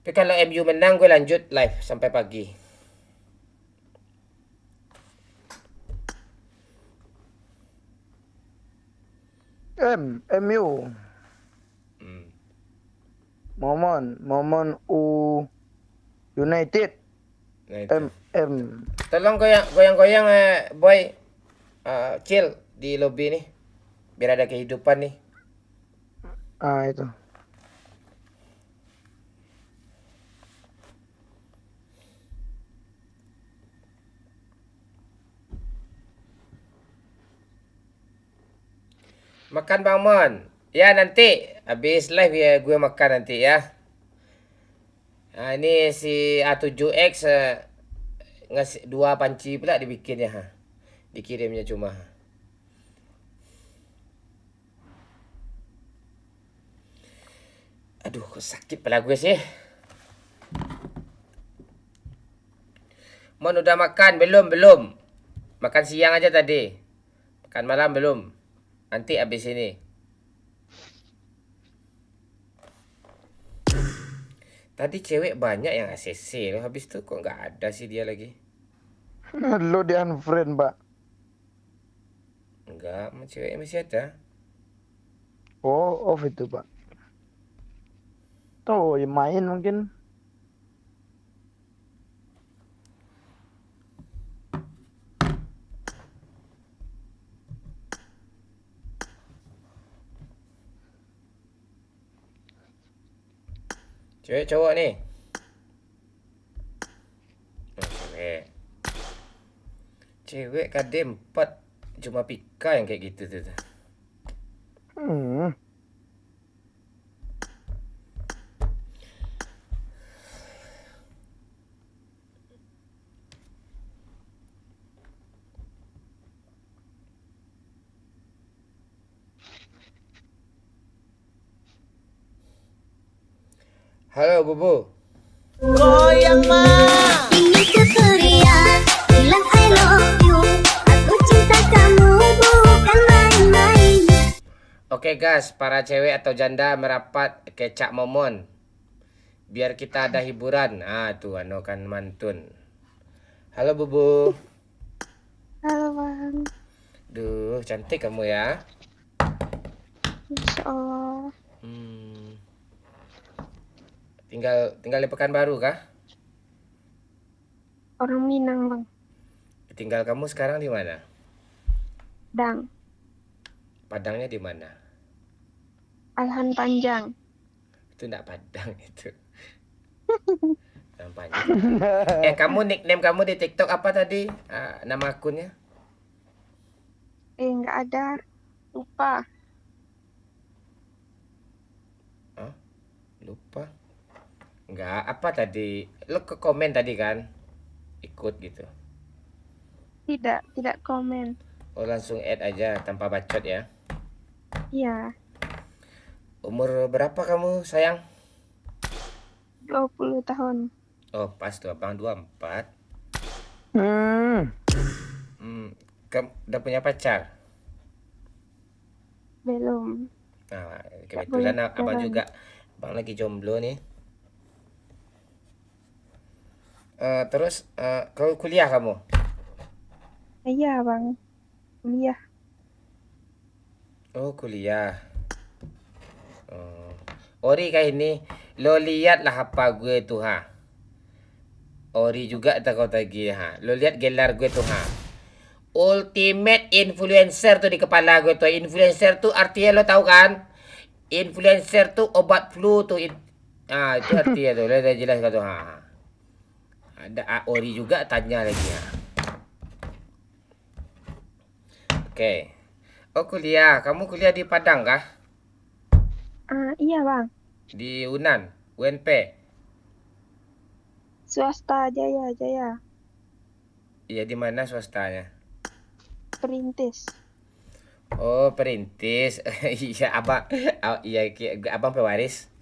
Tapi kalau MU menang gue lanjut live sampai pagi. MU. Momon United. Nah, itu. M. Tolong goyang boy. Chill di lobby nih. Biar ada kehidupan nih. Itu. Makan Bang Mon. Ya nanti habis live ya gue makan nanti ya. Nah, ini si A7X ngasih 2 panci pula dibikinnya ha. Dikirimnya cuma. Aduh, kok sakit pala gue sih. Mon udah makan belum? Makan siang aja tadi. Makan malam belum? Nanti habis ini. Tadi cewek banyak yang ACC loh. Habis itu kok nggak ada sih dia lagi. Lo di unfriend, Pak. Enggak, cewek masih ada. Oh, off itu, Pak. Tuh, ya main mungkin. Cewek cowok nih. Oh, cewek. Cewek KD 4. Cuma Pika yang kayak gitu tuh. Halo Bubu. Ini Tuturia bilang I love you. Aku cinta kamu bukan main-main. Oke guys, para cewek atau janda merapat ke Cak Momon. Biar kita ada hiburan. Tuh anu kan mantun. Halo Bubu. Halo Bang. Duh, cantik kamu ya. Insya Allah. Tinggal di Pekanbaru kah? Orang Minang Bang. Tinggal kamu sekarang di mana? Dang. Padangnya di mana? Alhan Panjang. Itu enggak Padang itu. Padang Panjang. Kamu nickname kamu di TikTok apa tadi? Nama akunnya? Nggak ada. Lupa. Lupa. Enggak, apa tadi? Lo ke komen tadi kan? Ikut gitu. Tidak komen. Oh, langsung add aja tanpa bacot ya. Iya. Umur berapa kamu, sayang? 20 tahun. Oh, pas tuh, Abang 24. Kamu udah punya pacar? Belum. Nah, kebetulan Nggak boleh Abang jalan. juga. Abang lagi jomblo nih. Terus, kau kuliah kamu? Iya Bang. Kuliah. Oh, kuliah. Oh. Ori kah ini? Lo lihatlah apa gue tuh ha. Ori juga tak kau tagi ha. Lo lihat gelar gue tuh ha. Ultimate influencer tuh di kepala gue tuh. Influencer tuh artinya lo tahu kan? Influencer tuh obat flu tuh. Itu artinya tuh. Udah jelas kata. Ada Ori juga tanya lagi ya. Oke. Oh kuliah. Kamu kuliah di Padang kah? Iya bang, Di Unan, UNP. swasta Jaya Iya di mana swastanya? Perintis. Oh perintis. Iya abang. Iya abang pewaris.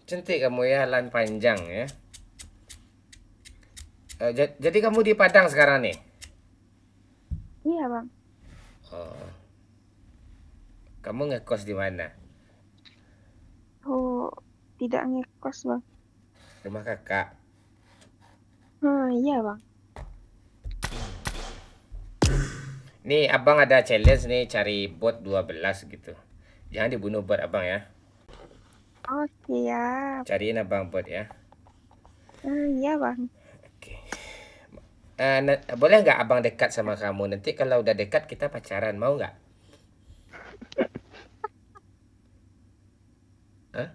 Cantik kamu ya, lan panjang ya. Jadi kamu di Padang sekarang nih? Iya bang, Oh. Kamu ngekos di mana? oh tidak ngekos bang. Rumah kakak. Iya bang. Nih abang ada challenge nih cari bot 12 gitu. Jangan dibunuh bot abang ya. Oh siap. Cariin abang bot ya. Iya bang. Oke. Boleh nggak abang dekat sama kamu? Nanti kalau udah dekat kita pacaran, mau nggak? Hah?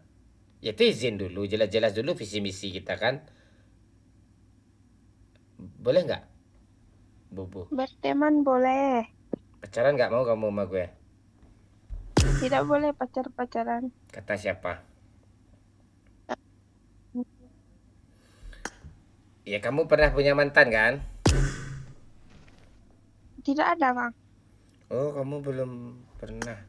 Ya itu izin dulu, jelas-jelas dulu visi misi kita kan. Boleh nggak? Bubu. Berteman boleh. Pacaran nggak mau kamu sama gue? Tidak boleh pacaran. Kata siapa? Ya kamu pernah punya mantan kan? Tidak ada bang. Oh kamu belum pernah.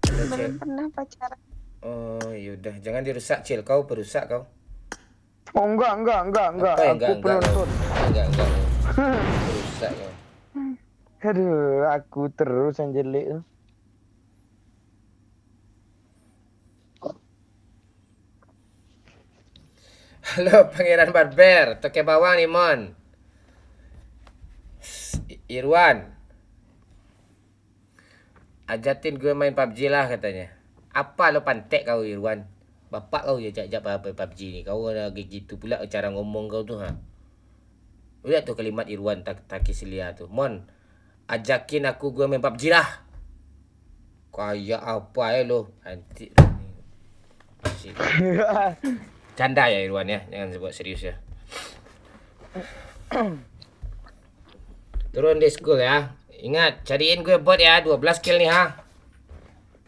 Belum pernah pacaran. Oh yaudah, jangan dirusak Cil, kau perusak kau. Oh enggak. Apa yang Aku penonton. Enggak. Perusak kau. Aduh, aku terus yang jelek tuh. Halo Pangeran Barber, toke bawang nih Mon. Irwan. Ajatin gue main PUBG lah katanya. Apa lo pantek kau Irwan? Bapak kau ya ajak PUBG ni. Kau lagi gitu pula cara ngomong kau tuh ha. Lihat tuh kalimat Irwan Takislia tuh. Mon, ajakin aku gue main PUBG lah. Kayak apa ya lo? Antik. Masih. Canda ya Irwan ya, jangan sebut serius ya. Turun di school ya. Ingat, cariin gue bot ya, 12 kill nih ha.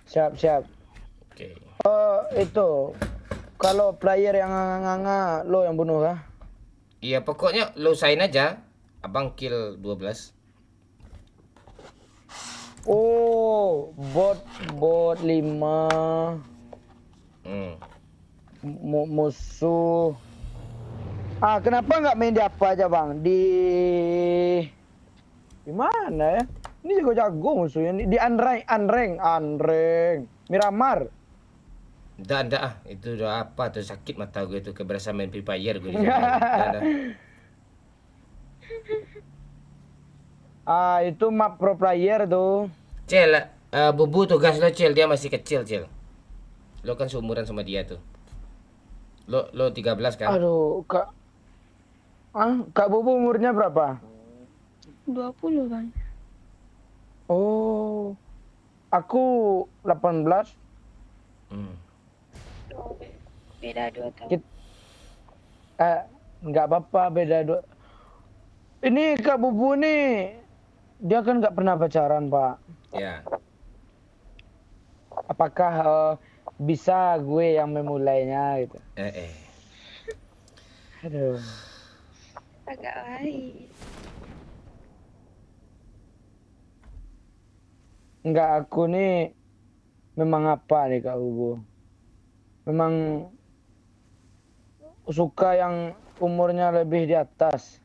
Siap. Oke. Itu kalau player yang nganga lo yang bunuh kah? Iya, pokoknya lo sign aja. Abang kill 12. Oh, bot 5. Musuh. Kenapa nggak main di apa aja bang? Di mana ya? Ini jago musuhnya. Di Anreng. Miramar. Nggak. Itu udah apa tuh, sakit mata gue tuh. Keberasa main Free Fire gue di sana. Itu map pro player tuh. Cel, Bubu tugas lo Cel. Dia masih kecil Cel. Lo kan seumuran sama dia tuh. Lo 13 kan? Aduh, Kak Bubu umurnya berapa? 20 bang. Oh, aku 18. Beda 2 tahun. Nggak apa-apa beda 2. Ini Kak Bubu nih, dia kan nggak pernah pacaran Pak. Ya. Apakah bisa gue yang memulainya gitu? Aduh. Agak baik. Enggak, aku nih memang apa nih Kak Bubu? Memang suka yang umurnya lebih di atas.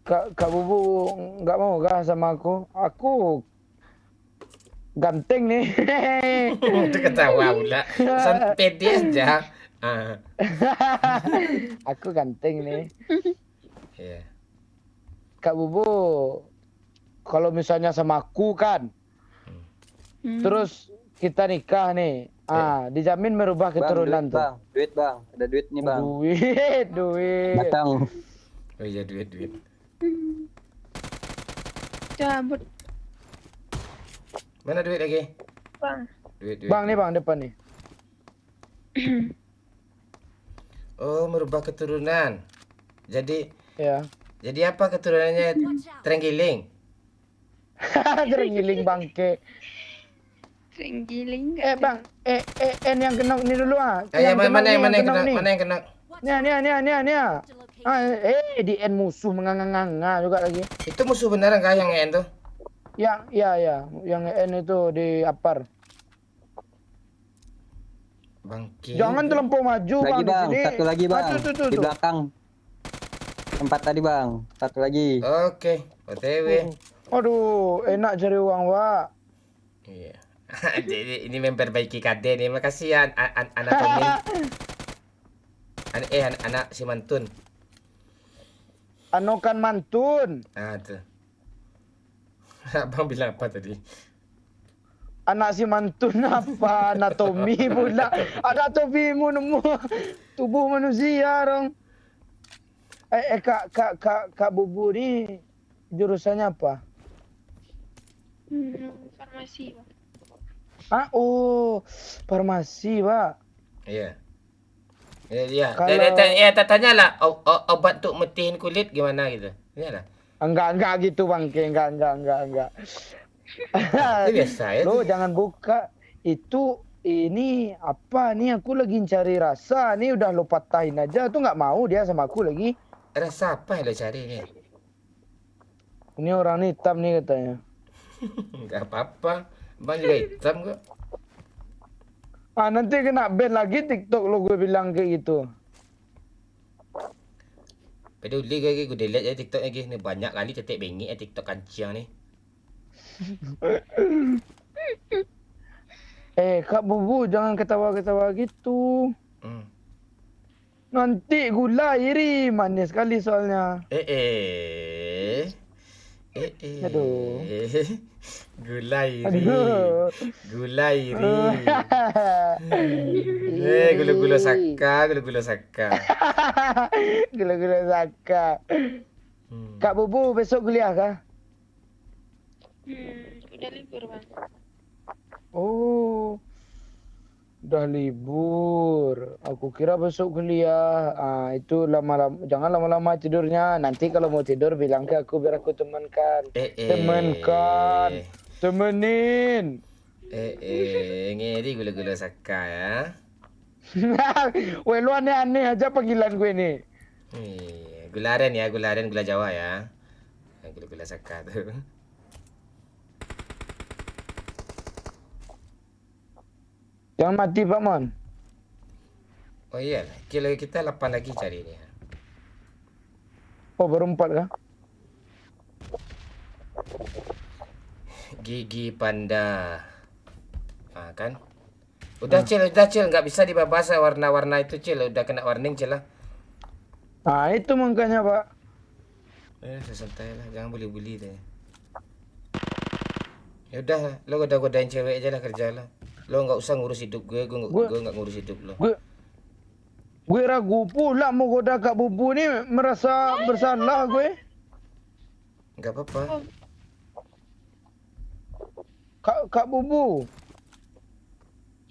Kak Bubu nggak mau kah sama aku? Aku ganteng nih. Itu ketawa pula. Pede aja. Aku ganteng nih. Iya. Kak Bubu, kalau misalnya sama aku kan, terus kita nikah nih, dijamin merubah keturunan tuh. Duit bang, ada duit nih bang. Duit. Datang. Oh iya duit. Cabut Mana duit lagi? bang. Duit. Bang nih bang depan nih. Oh, merubah keturunan. Jadi Ya. apa keturunannya? Terenggiling. Terenggiling bangke. Terenggiling Bang, N yang kena ini dulu ah. Ya, Yang mana yang kena kena? nih. Mana yang kena? Nih. Di N musuh menganga-nganga juga lagi. Itu musuh beneran kah yang EN tuh? Ya, yang N itu di apar. Bangki. Jangan terlampau maju Lagi bang. bang, Di sini. satu lagi bang. Tuh. Di belakang. Tempat tadi bang, satu lagi. Oke, OTW. Aduh, enak cari uang pak. Iya. Jadi ini memperbaiki KD nih. Makasih ya anatomi. Anak si Mantun. Anokan mantun. Ah tuh. Abang bilang apa tadi? Anak si mantun apa? Anatomi pula. Anatomi mu nemu tubuh manusia dong. Kak Bubu ni jurusannya apa? Farmasi bang. Oh, farmasi pak. Iya. Iya. Kalau- Tanyalah obat untuk metihin kulit gimana gitu. Iyalah. Enggak gitu bang, enggak. Itu biasa ya. Lo jangan buka itu. Ini apa nih? Aku lagi cari rasa. Nih udah lo patahin aja. Tuh nggak mau dia sama aku lagi. Rasa apa yang lo cari nih? Ini orang hitam nih katanya. Enggak apa-apa. Bang juga hitam kok. Nanti kena ban lagi TikTok lo gue bilang kayak gitu. Peduli gue delete ya TikTok lagi. Ini banyak kali cetek bengik ya TikTok kancing nih. Kak Bubu jangan ketawa-ketawa gitu. Nanti gula iri manis sekali soalnya. Aduh. Gula iri. Aduh. Gula iri. Gula-gula saka. Gula-gula saka. Kak Bubu besok kuliah kah? Udah libur bang. Oh. Udah libur. Aku kira besok kuliah. Itu lama-lama. Jangan lama-lama tidurnya. Nanti kalau mau tidur bilang ke aku biar aku temankan. Temenin. Ngeri gula-gula saka ya. Weh lu aneh-aneh aja panggilan gue nih. Gularen ya, gula Jawa ya. Gula-gula saka tuh. Jangan mati Pak Mon. Oh iya, kita 8 lagi cari ini. Oh baru 4 kah? Gigi panda. Kan? Udah Cil, nggak bisa dibahas warna-warna itu Cil, udah kena warning Cil lah. Itu makanya Pak. Santai lah, jangan bully-bully deh. Ya udah, lo goda-godain cewek aja lah kerja lah. Lo nggak usah ngurus hidup gue nggak ngurus hidup lo. Gue ragu pula mau goda Kak Bubu nih, merasa bersalah gue. Nggak apa-apa. Kak Bubu.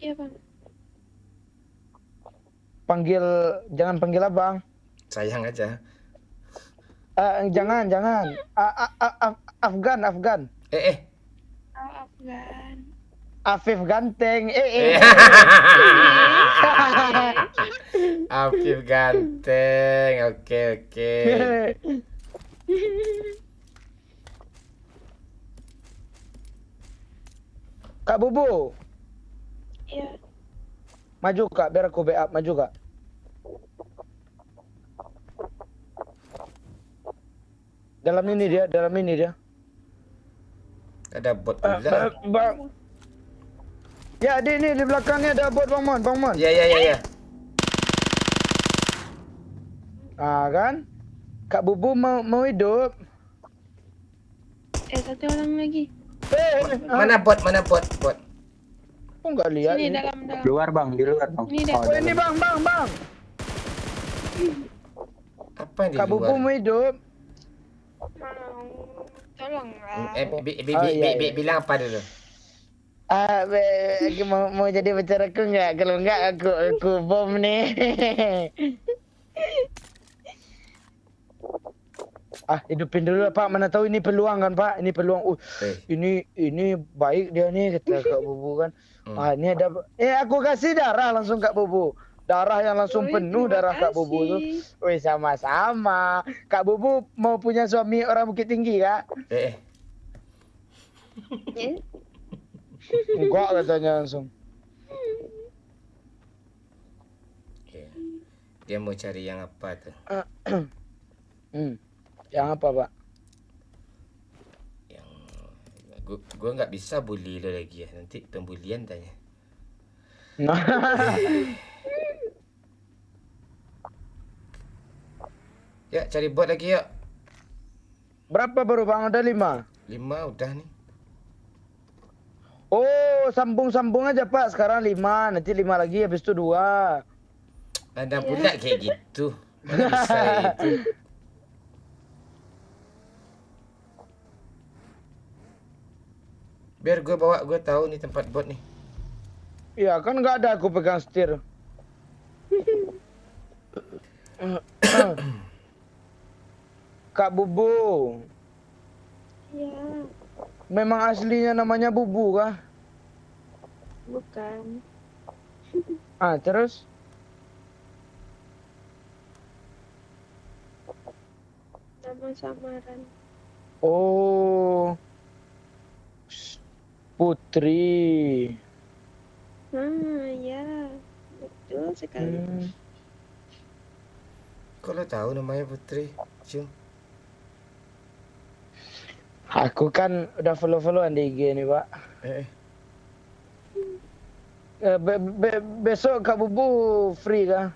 Iya bang. Jangan panggil abang. Sayang aja. Jangan. Afgan. Afgan. Afif ganteng. Afif ganteng. Oke. Kak Bubu. Iya. Maju Kak, biar aku backup. Maju Kak. Dalam ini dia. Ada bot pula. Bang. Ya, di belakangnya ada bot Bang Mon. Ya. Kan? Kak Bubu mau hidup. Satu orang lagi. Mana bot? Aku nggak lihat. Sini Ini. dalam. Luar bang, di luar bang. Ini dah. Oh, ini Bang. Apa yang di Kak Bubu luar? mau hidup. Mau Tolonglah. Iya. Bilang apa dulu? Mau jadi pacar aku nggak? Kalau nggak aku bom nih. Hidupin dulu Pak. Mana tahu ini peluang kan Pak? Ini peluang. Ini baik dia nih kata Kak Bubu kan. Ini ada. Aku kasih darah langsung Kak Bubu. Darah yang langsung penuh darah Kak Bubu tuh. Wih sama-sama. Kak Bubu mau punya suami orang Bukit Tinggi Kak? Enggak katanya langsung. Dia mau cari yang apa tuh? Yang apa Pak? Yang gue nggak bisa bully lo lagi ya. Nanti pembulian tanya. Ya cari bot lagi yuk. Berapa baru Bang? Ada 5? 5 udah nih. Oh, sambung aja Pak. Sekarang 5, nanti 5 lagi, habis itu 2. Ada pula kayak gitu. Mana bisa itu. Biar gue bawa, gue tahu nih tempat bot nih. Iya, kan nggak ada aku pegang setir. Kak Bubu. Ya, Memang aslinya namanya Bubu kah? bukan. Terus? Nama samaran. Oh. Putri. Ya. Betul sekali. Kok lo tahu namanya Putri, Cung? Aku kan udah follow-followan di IG nih, Pak. Besok Kak Bubu free kah?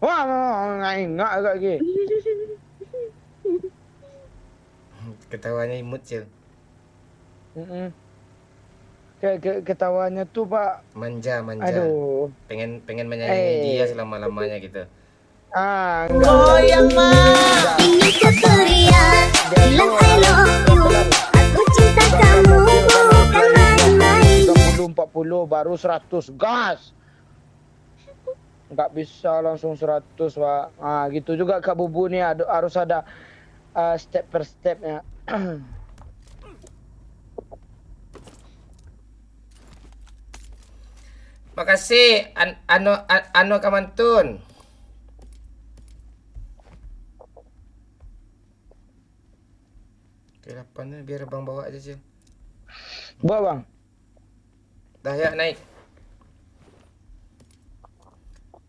Wah, nggak agak gitu. Ketawanya imut, Cung. Ketawanya tuh, Pak. Manja. Aduh. Pengen menyayangi dia selama-lamanya gitu. Goyang mah. Ini keceriaan. Bilang I love you. Aku cinta kamu bukan main-main. 30-40 baru 100 gas. Nggak bisa langsung 100 Pak. Gitu juga Kak Bubu nih harus ada step per stepnya. Makasih Ano Kamantun. Oke, 8 biar Bang bawa aja, Cil. Bawa, Bang. Dah ya naik.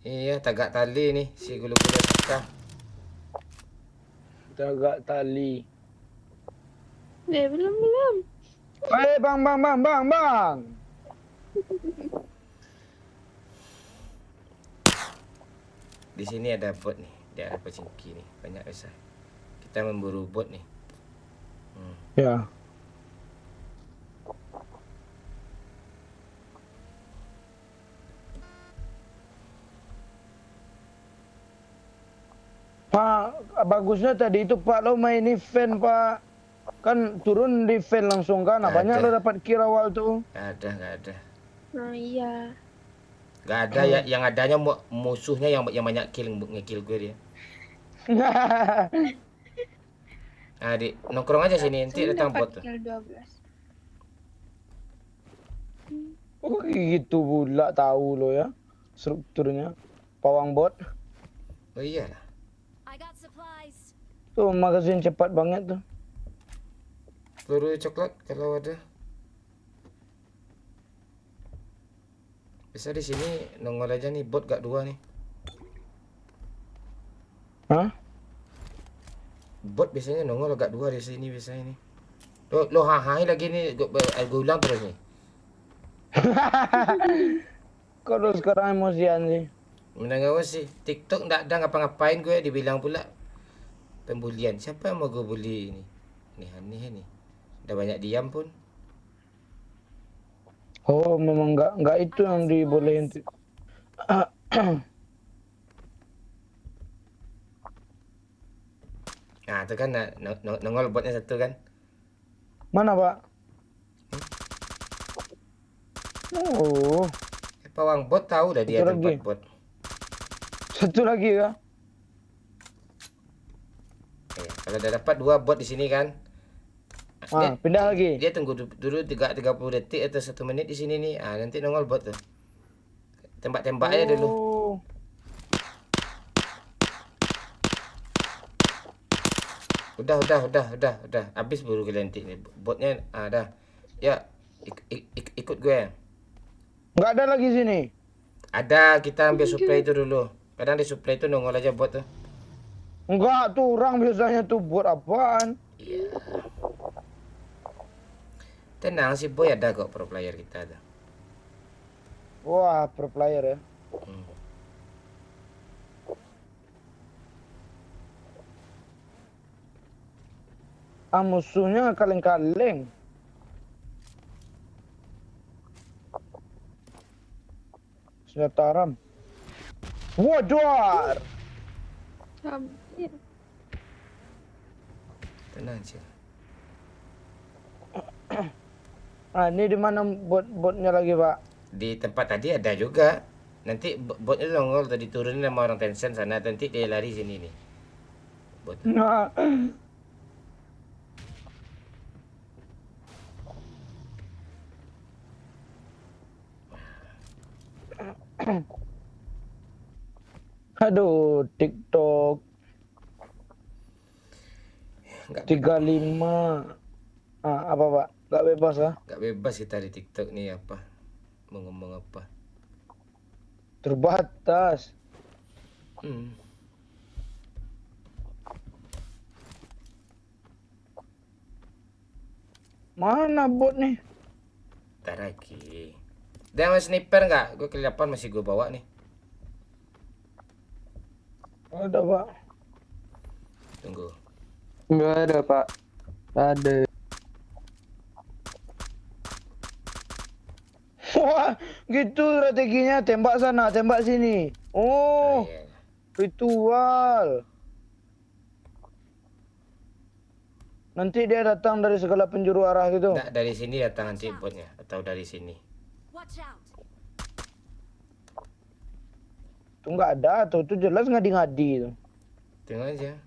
Iya, tagak tali nih si gulu-gulu tekah. Tagak tali. Belum. Bang. Di sini ada bot nih, di arah Pacingki nih. Banyak besar. Kita memburu bot nih. Ya. Pak, bagusnya tadi itu Pak lo main event Pak. Kan turun di event langsung kan. Banyak lo dapat kill awal tuh. Gak ada. Iya. Gak ada ya, yang adanya musuhnya yang banyak ngekill gue dia. Nongkrong aja sini, nanti datang bot tuh. Oh gitu pula tahu lo ya strukturnya pawang bot. Oh iya. Tuh magasin cepat banget tuh. Peluru coklat kalau ada. Bisa di sini nongol aja nih bot gak 2 nih. Hah? Bot biasanya nongol gak 2 di sini biasanya nih. Lo hai lagi nih, gue ulang terus nih. Kalau sekarang emosian sih. Menanggawas sih. TikTok nggak ada ngapa-ngapain gue dibilang pula pembulian. Siapa yang mau gue bully ini? Aneh nih. Udah banyak diam pun. Oh, memang nggak itu yang dibolehin. Nah, itu kan nongol botnya satu kan. Mana, Pak? Oh, Pawang bot tahu dah dia Satu tempat lagi. bot. satu lagi ya. Kalau udah dapat 2 bot di sini kan. Pindah lagi. Dia tunggu dulu 30 detik atau 1 menit di sini nih. Nanti nongol bot tuh. Tembak-tembak aja dulu. Oh. Udah. Habis buru gelentik nih. Botnya dah. Ya, ikut gue. Nggak ada lagi sini. Ada, kita ambil supply itu dulu. Kadang di supply itu nongol aja bot tuh. Enggak, tuh orang biasanya tuh buat apaan? Iya. Tenang si Boy ada kok pro player kita tuh. Wah, pro player ya. Musuhnya kaleng-kaleng. Senjata ram. Waduh. Hampir. Tenang sih. Ini di mana botnya lagi, Pak? Di tempat tadi ada juga. Nanti botnya nongol tadi turunin sama orang Tencent sana. Nanti dia lari sini nih. Bot. Nah. Aduh, TikTok. 35. Apa, Pak? Gak bebas ah? Gak bebas kita di TikTok nih apa. Mau ngomong apa. Terbatas. Mana bot nih? Ntar lagi. Dia sama sniper nggak? Gue kelihatan masih gue bawa nih. Ada, Pak. Tunggu. Nggak ada, Pak. Ada. Wah, gitu strateginya. Tembak sana, tembak sini. Oh, Iya. ritual. Nanti dia datang dari segala penjuru arah gitu. Nggak, dari sini datang nanti botnya. Atau dari sini. Tuh nggak ada tuh jelas ngadi-ngadi tuh. Tengok aja.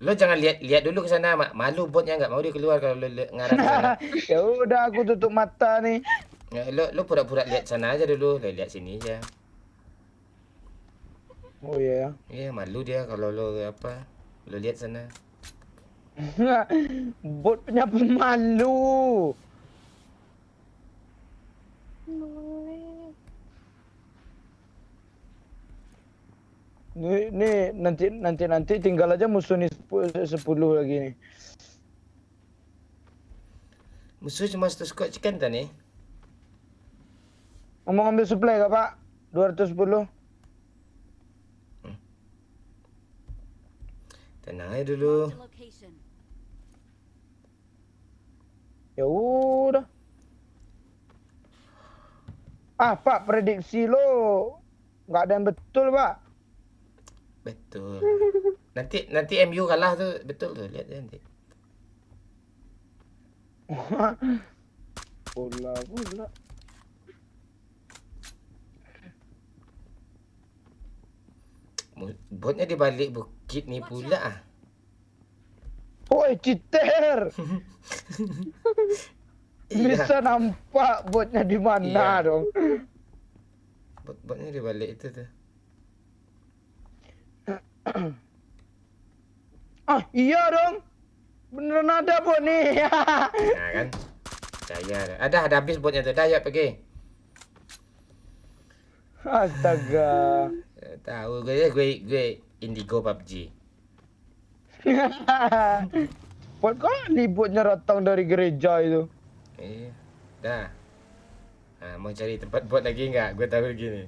Lo jangan lihat dulu ke sana, malu botnya nggak mau dia keluar kalau lo ngarah ke sana. Ya udah aku tutup mata nih. Ya, lo pura-pura lihat sana aja dulu, lihat sini aja. Oh iya. Iya, malu dia kalau lo apa? Lo lihat sana. Bot punya pemalu. Nih nanti tinggal aja musuh nih 10 lagi nih. Musuh cuma 100 squad chicken tadi nih. Mau ngambil supply gak, Pak? 210. Tenang aja dulu. Ya udah. Pak, prediksi lo nggak ada yang betul, Pak. Betul. Nanti MU kalah tuh, betul tuh, lihat nanti. Bola. Botnya di balik bukit nih pula. Woi, cheater. Bisa nampak botnya di mana dong. Botnya di balik itu tuh. Iya dong. Beneran ada bot nih. Nah kan. Percaya. Ada habis botnya tuh. Dah, ya pergi. Astaga. Tahu gue Indigo PUBG. Bot kali botnya datang dari gereja itu. Iya. Dah. Mau cari tempat bot lagi nggak? Gue tahu gini.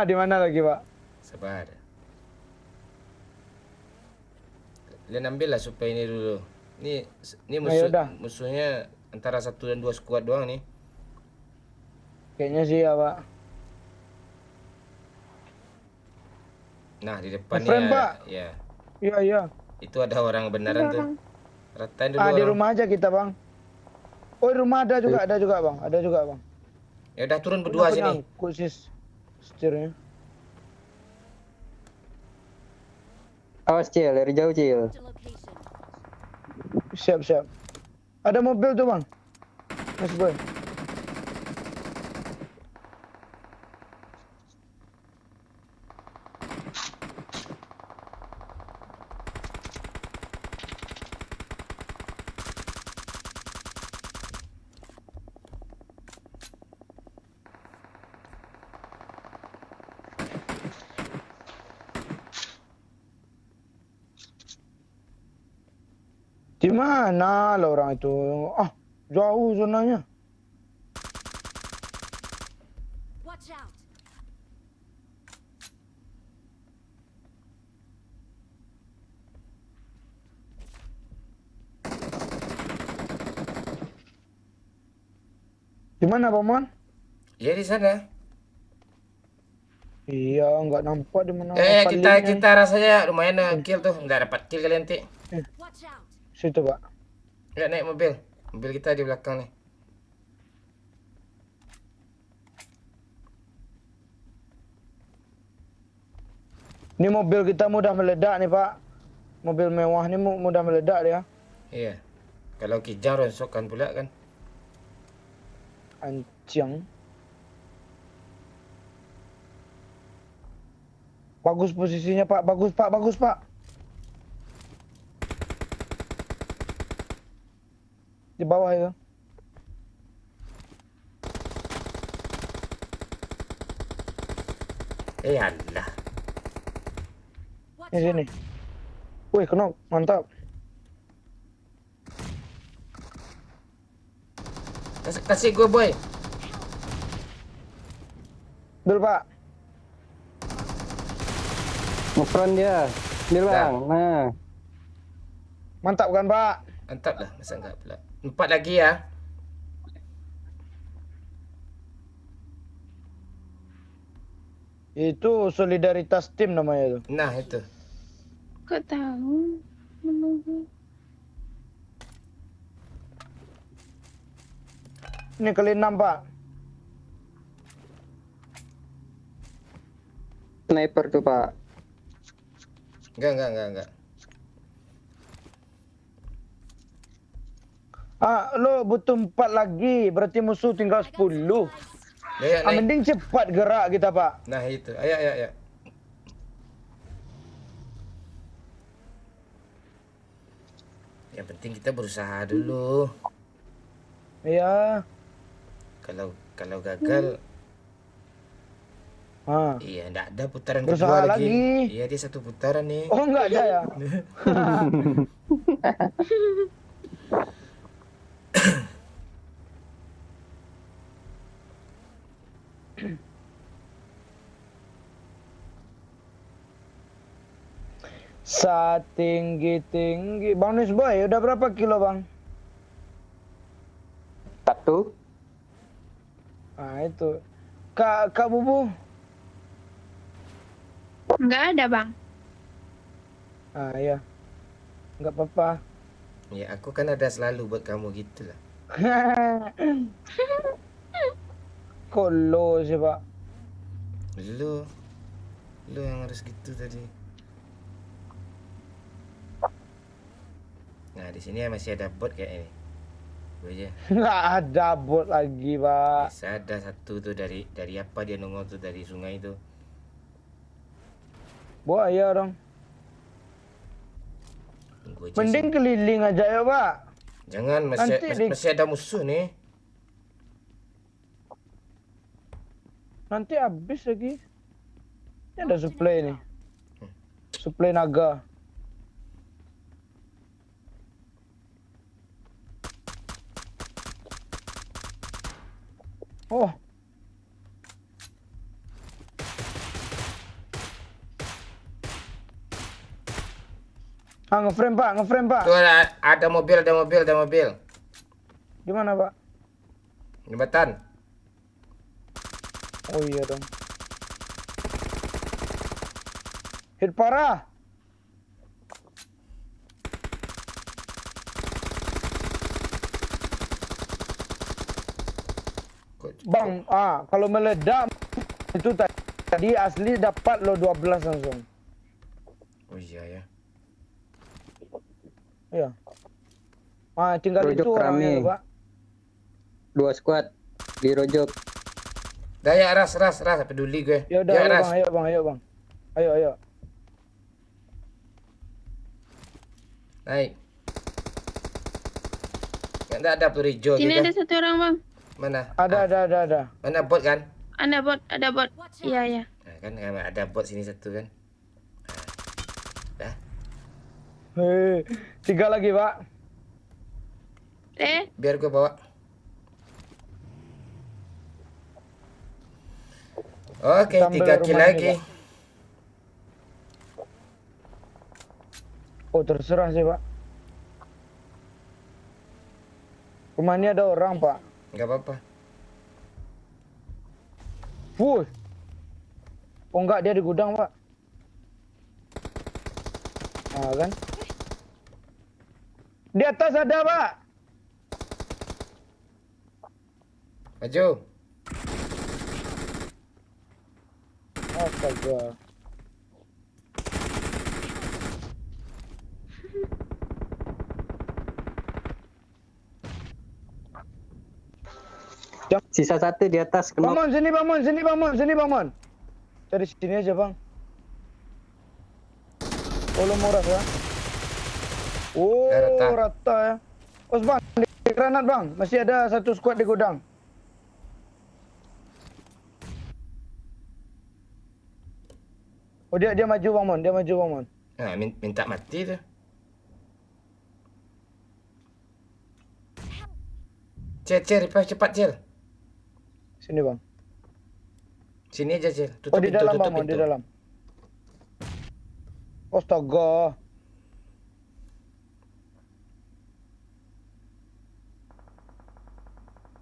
Di mana lagi, Pak? Sabar. Kalian ambil lah supaya ini dulu. Ini musuhnya antara 1 dan 2 squad doang nih. Kayaknya sih ya, Pak. Nah, di depan Friend, ya. Pak. Ya. Iya. Itu ada orang beneran Ada tuh. orang. Ratain dulu Ah, di orang. rumah aja kita, Bang. Oh, di rumah ada juga, Bang. Ada juga, Bang. Ya udah turun berdua Aku sini. nyangkut sih setirnya. Awas Cil, dari jauh Cil. Siap. Ada mobil tuh, Bang. Mas Boy. Di mana lah orang itu? Ah, jauh zonanya. Di mana, Paman? Ya di sana. Iya, nggak nampak di mana. Kita rasanya lumayan kill tuh. Nggak dapat kill kali nanti. Situ, Pak. Nggak naik mobil. Mobil kita di belakang nih. Ini mobil kita mudah meledak nih, Pak. Mobil mewah ini mudah meledak dia. Iya. Kalau kijang ronsokkan pula kan. Ancang. Bagus posisinya, Pak. Bagus, Pak. Di bawah itu. Alah. Di sini. Wih, kena. Mantap. Kasih gue boy. Bil, Pak. Ngefront dia. Bil bang. Nah. Mantap kan, Pak? Mantap lah. Masa enggak pula. 4 lagi ya. Itu solidaritas tim namanya itu. Nah itu. Kok tahu? Menunggu. Ini kali 6, Pak. Sniper tuh Pak. Enggak. Ah, lo butuh 4 lagi. Berarti musuh tinggal 10. Ya, naik. Mending cepat gerak kita, Pak. Nah itu. Ayo. Yang penting kita berusaha dulu. Iya. Kalau gagal, iya enggak ada putaran Berusaha kedua lagi. Iya dia 1 putaran nih. Oh, enggak ada ya. Tinggi. Bang Nisboy, udah berapa kilo, Bang? 1. Ah, itu. Kak Bubu? Nggak ada, Bang. Ah, iya. Enggak apa-apa. Ya aku kan ada selalu buat kamu gitu lah. Kolo sih, Pak. Lu yang harus gitu tadi. Nah di sini masih ada bot kayak ini. Gue aja. Nggak ada bot lagi, Pak. Bisa ada 1 tuh dari apa dia nongol tuh dari sungai itu. Buaya dong. Tunggu aja Mending sih. keliling aja ya, Pak. Jangan masih ada musuh nih. Nanti habis lagi. Ini ada supply nih. Supply naga. Oh. Ah, ngeframe, Pak. Tuh ada mobil. Di mana, Pak? Jembatan. Oh iya dong. Hit parah. Bang, kalau meledak itu tadi asli dapat lo 12 langsung. Oh iya ya. Iya. Tinggal Rojok itu orangnya, rame. Pak. 2 squad di rojok. Dah ya ras, peduli gue. Ya udah, Ya, ras. Bang, ayo Bang. Ayo. Naik. Enggak ada Purijo Sini juga. ada satu orang bang. Mana? Ada. Mana bot kan? Ada bot. Iya. Nah, kan ada bot sini satu kan. Dah. Hei, 3 lagi, Pak. Biar gue bawa. Oke, Tambah 3 kill rumah ini, lagi. Oh, terserah sih, Pak. Rumah ini ada orang, Pak. Enggak apa-apa. Wuh. Oh enggak, dia di gudang, Pak. Kan? Di atas ada, Pak. Maju. Astaga. Sisa 1 di atas kena. Bang Mon, sini Bang Mon. Dari sini aja, Bang. Oh, lo murah ya. Oh, rata ya. Oh, Bang, di granat, Bang. Masih ada 1 squad di gudang. Oh, dia maju, Bang Mon. Nah, minta mati tuh. Cel, revive cepat, Cel. Sini, Bang. Sini aja, Cel. Tutup di pintu, dalam, tutup Bang Mon, pintu. di dalam. Astaga.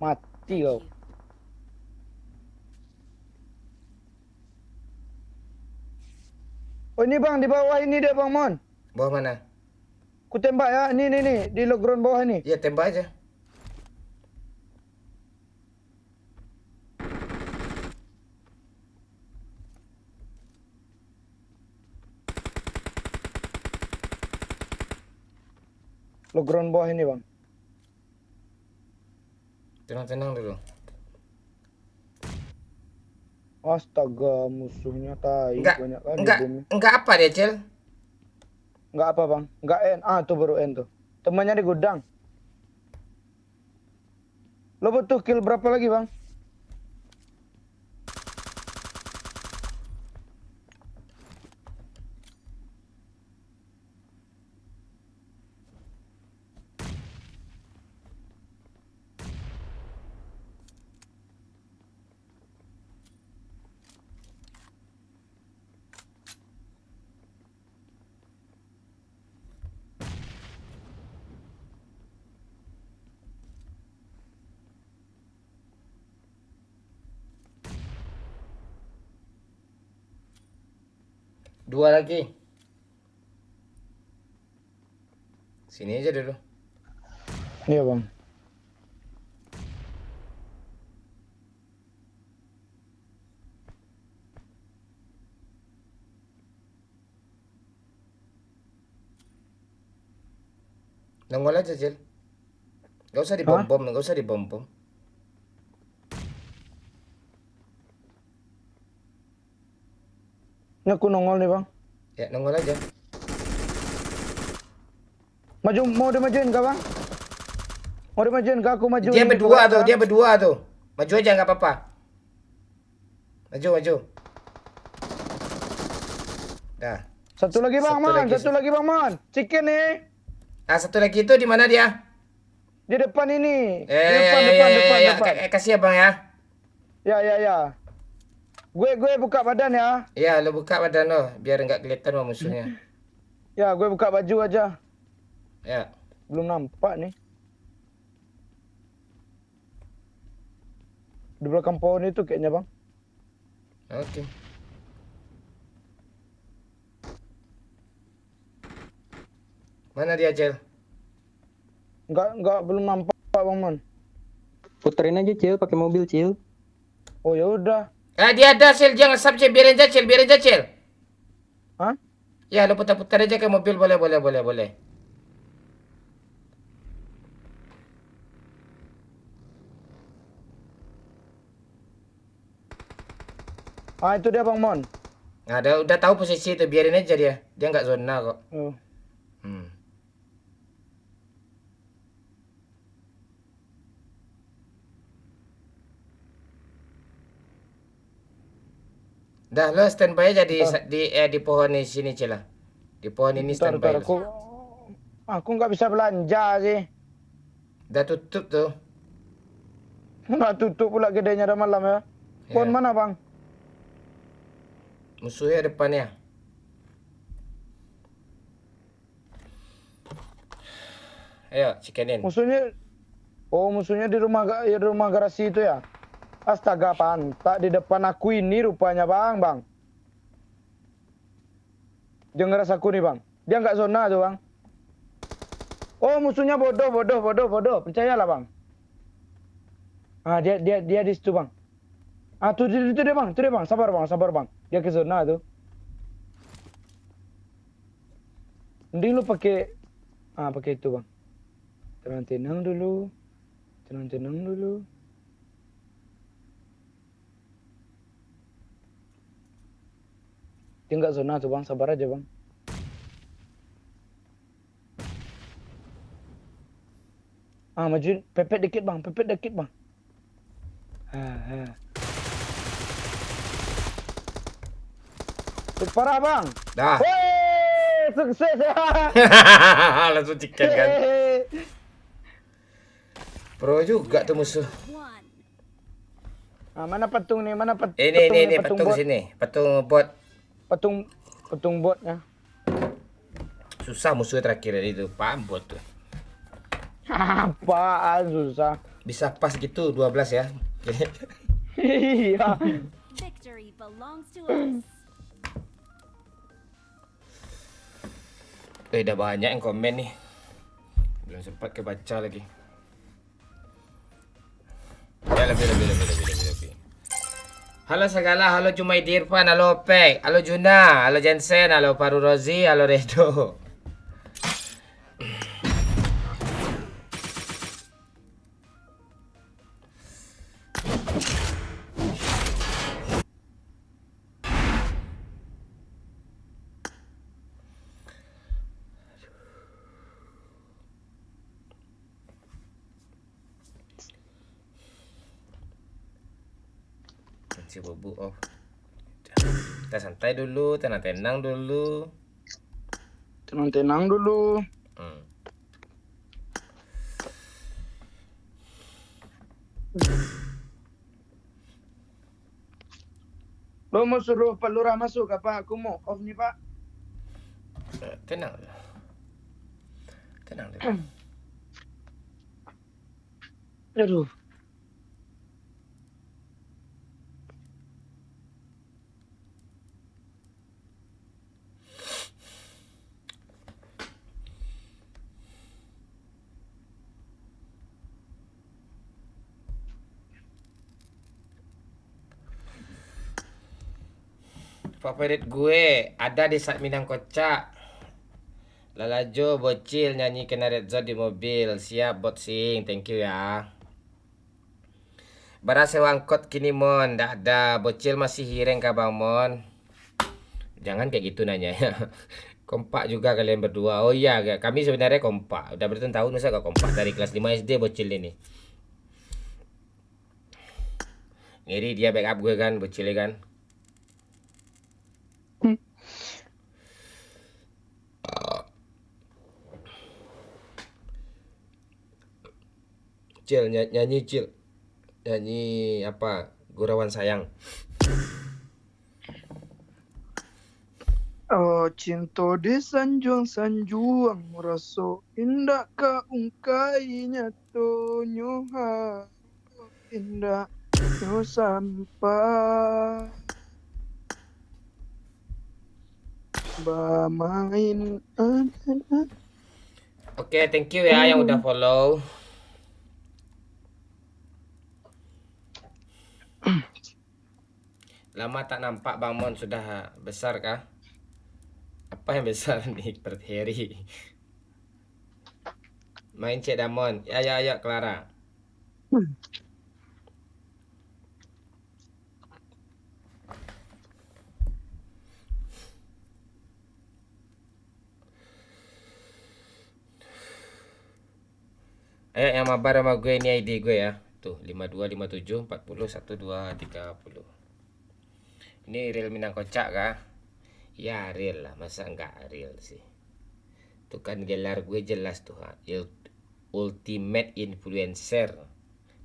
Mati kau. Oh, ini, Bang, di bawah ini dia, Bang Mon. Bawah mana? Ku tembak ya. Ini, di low ground bawah ini. Iya, tembak aja. Low ground bawah ini, Bang. Tenang dulu. Astaga, musuhnya tai banyak kali bomnya. Enggak apa dia, Cel? Enggak apa, Bang. Enggak N. Tuh baru N tuh. Temannya di gudang. Lo butuh kill berapa lagi, Bang? Dua lagi. Sini aja dulu. Iya, Bang. Nongol aja, Cel. Gak usah dibom-bom, Ini aku nongol nih, Bang. Ya, nongol aja. Mau dimajuin kah, Bang? Mau dimajuin kah? Aku maju. Dia berdua tuh. Maju aja nggak apa-apa. Maju. Dah. Satu lagi, Bang Man. Chicken nih. Satu lagi itu di mana dia? Di depan ini. Depan. Kasih ya, Bang ya. Ya. Gue buka badan ya. Iya, lo buka badan lo biar nggak kelihatan sama musuhnya. Ya, gue buka baju aja. Ya. Belum nampak nih. Di belakang pohon itu kayaknya, Bang. Oke. Mana dia, Cel? Enggak belum nampak, Bang Man. Puterin aja, Cil, pakai mobil, Cil. Oh ya udah. Dia ada Cil, jangan sub Cil, biarin aja Cil. Hah? Ya, lu putar-putar aja ke mobil, boleh. Ah itu dia Bang Mon. Nah, udah tahu posisi itu, biarin aja dia. Dia nggak zona kok. Oh. Dah, lo standby aja di pohon di sini Cil lah. Di pohon ini standby. Aku nggak bisa belanja sih. Udah tutup tuh. Nggak tutup pula gedenya dah malam ya. Pohon mana Bang? Musuhnya depannya. Ayo, cikenin. Musuhnya di rumah garasi itu ya. Astaga, pantak di depan aku ini rupanya Bang. Dia ngeras aku nih Bang. Dia nggak zona tuh Bang. Oh musuhnya bodoh. Percayalah Bang. Ah dia di situ Bang. Ah tuh itu dia Bang. Sabar Bang. Dia ke zona tuh. Mending lu pakai itu Bang. Tenang dulu. Dia nggak zona tuh Bang, sabar aja Bang. Maju, pepet dikit Bang. Parah Bang. Dah. Wey, sukses ya. Langsung chicken kan. Pro juga tuh musuh. Mana patung nih? Ini patung sini. Patung bot. Patung bot ya. Susah musuh terakhir itu, Pak bot tuh. Apaan susah? Bisa pas gitu 12 ya. Iya. Victory belongs to us. Udah banyak yang komen nih. Belum sempat kebaca lagi. Ya lebih. Halo segala, halo Jumaidi Irfan, halo Opek, halo Juna, halo Jensen, halo Paru Rozi, halo Redo. Si Bobo off. Kita santai dulu, tenang dulu. Tenang dulu. Lo mau suruh Pak Lurah masuk apa? Aku mau off nih Pak. Tenang dulu. Aduh. Favorit gue ada di saat Minang Kocak. Lalajo bocil nyanyi kena red zone di mobil. Siap bot sing, thank you ya. Bara sewa angkot kini Mon, ndak ada. Bocil masih hireng kah Bang Mon? Jangan kayak gitu nanya ya. Kompak juga kalian berdua. Oh iya, kami sebenarnya kompak. Udah bertahun-tahun masa gak kompak dari kelas 5 SD bocil ini. Ngiri dia backup gue kan, bocilnya kan. Cil, nyanyi Cil. Nyanyi apa? Gurawan Sayang. Oh cinta di sanjuang rasa indah ka ungkainya tonyo ha indah nyo sampai bermain. Oke, thank you ya yang udah follow. Lama tak nampak Bang Mon, sudah besar kah? Apa yang besar nih per Harry? Main Cik Damon. Ya Clara. Ayo yang mabar sama gue, ini ID gue ya. Tuh 5257 40 12 30. Ini real Minang Kocak kah? Ya real lah, masa enggak real sih. Tuh kan gelar gue jelas tuh, ha. Ultimate influencer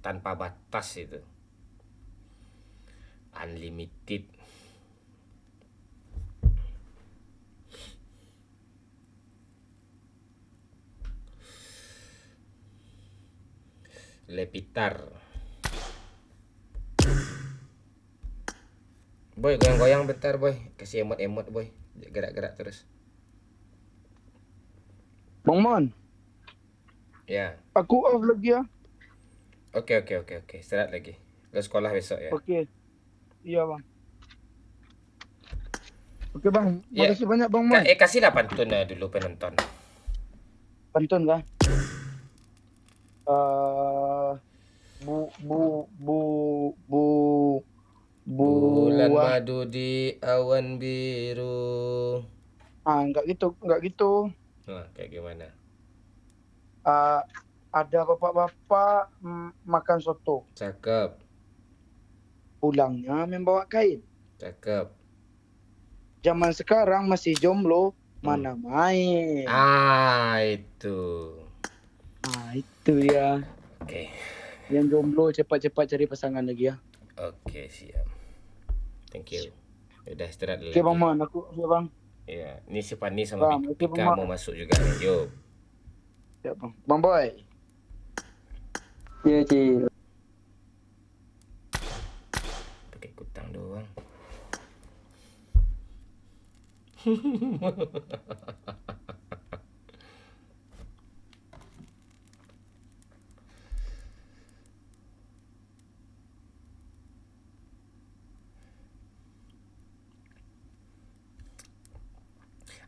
tanpa batas itu. Unlimited. Lepitar. Boy, goyang-goyang bentar boy. Kasih emot-emot boy. Gerak-gerak terus. Bang Mon, Ya. aku off lagi ya. Oke. Istirahat lagi. Lo sekolah besok ya. Oke. Iya bang. Oke bang, Ya. makasih banyak Bang Mon. Kasihlah pantun dulu penonton. Pantun kah? Bulan buah. madu di awan biru. Enggak gitu. Nah, kayak gimana? Ada bapak-bapak makan soto. Cakep. Pulangnya membawa kain. Cakep. Zaman sekarang masih jomblo, mana main. Itu. Itu dia. Oke. Yang jomblo cepat-cepat cari pasangan lagi ya. Oke, siap. Thank you. Udah istirahat dulu. Oke Bang Mon, aku ya Bang. Iya, ini si Pani sama Bang, oke, Pika Bang. mau masuk juga nih. Yuk. Ya Bang. Bang Boy. Iya, Cil. Pakai kutang doang.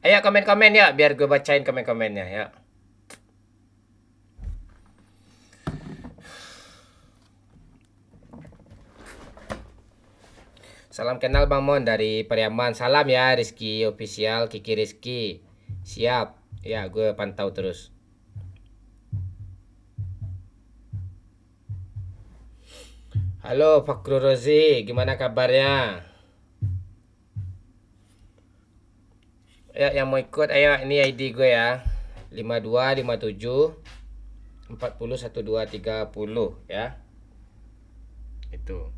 Ayo komen-komen ya, biar gue bacain komen-komennya ya. Salam kenal Bang Mon dari Pariaman. Salam ya Rizky Official, Kiki Rizky. Siap. Ya, gue pantau terus. Halo Fakru Rozi, gimana kabarnya? Ya, yang mau ikut ayo, ini ID gue ya. 5257 40 12 30 ya. Itu.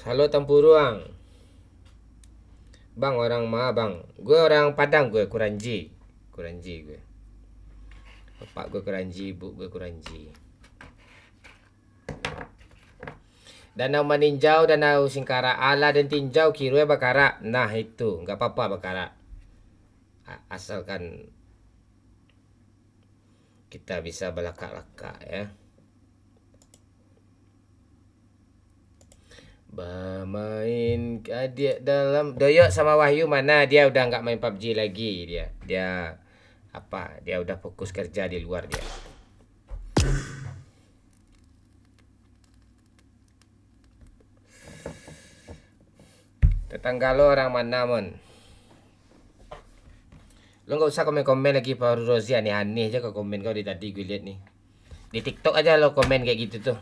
Halo Tampuruang. Bang, orang mana bang? Gue orang Padang, gue Kuranji gue. Bapak gue Kuranji, ibu gue Kuranji. Danau Maninjau, Danau Singkara, ala dan tinjau kirue bakara. Nah itu, nggak apa-apa bakara. Asalkan kita bisa belaka-laka ya. Bermain dia dalam Doyok sama Wahyu mana? Dia udah nggak main PUBG lagi dia. Dia apa? Dia udah fokus kerja di luar dia. Tetangga lo orang mana mon? Lo nggak usah komen-komen lagi Pak Rozi, aneh-aneh aja kau komen kau di tadi gue lihat nih. Di TikTok aja lo komen kayak gitu tuh.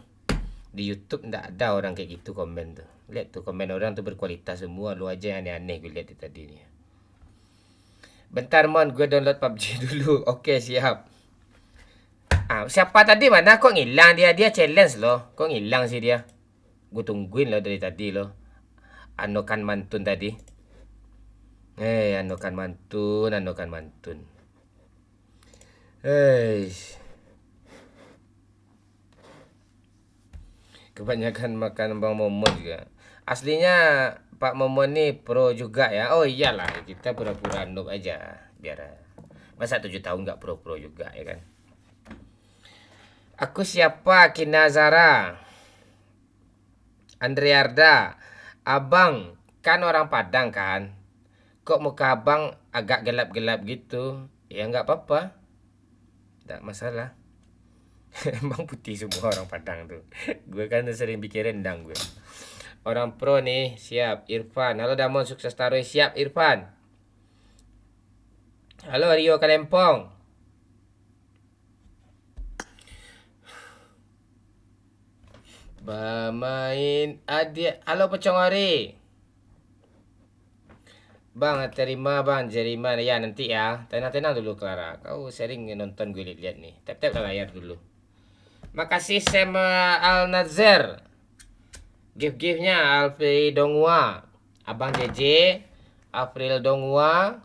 Di YouTube nggak ada orang kayak gitu komen tuh. Lihat tuh komen orang tuh berkualitas semua. Lo aja yang aneh-aneh gue lihat di tadi nih. Bentar mon, gue download PUBG dulu. Oke siap. Siapa tadi mana? Kok ngilang dia? Dia challenge loh. Kok ngilang sih dia? Gue tungguin loh dari tadi loh. Anokan mantun tadi. Anokan mantun. Kebanyakan makan Bang Momo juga. Aslinya Pak Momo nih pro juga ya. Oh iyalah, kita pura-pura noob aja biar masa 7 tahun nggak pro-pro juga ya kan. Aku siapa? Kinazara. Andriarda. Abang kan orang Padang kan? Kok muka abang agak gelap-gelap gitu? Ya nggak apa-apa. Tak masalah. Emang putih semua orang Padang tuh. Gue kan sering bikin rendang gue. Orang pro nih, siap. Irfan. Halo Damon, sukses taruh. Siap Irfan. Halo Rio Kalempong. Bermain adik. Halo Pecongori. Bang, terima bang, jerima ya nanti ya. Tenang-tenang dulu Clara. Kau sering nonton gue lihat nih. Tap-tap layar dulu. Makasih Sam Al-Nazir. Gift-giftnya Alfred Dongwa. Abang JJ. April Dongwa.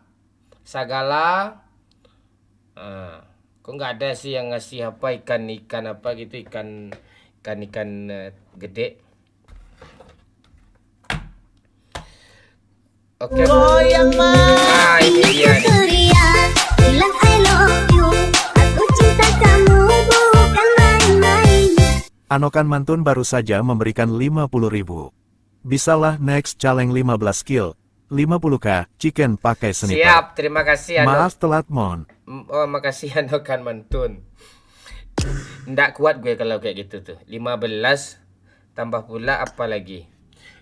Sagala. Kok nggak ada sih yang ngasih apa ikan apa gitu, ikan gede. Oke. Goyang Nah, ini dia nih. teriak, bilang I love you. Aku cinta kamu bukan main-main. Anokan Mantun baru saja memberikan 50.000. Bisalah next challenge 15 kill. 50k chicken pakai sniper. Siap, terima kasih Anok. Maaf telat Mon. Oh, makasih Anokan Mantun. Nggak kuat gue kalau kayak gitu tuh. 15 tambah pula apa lagi?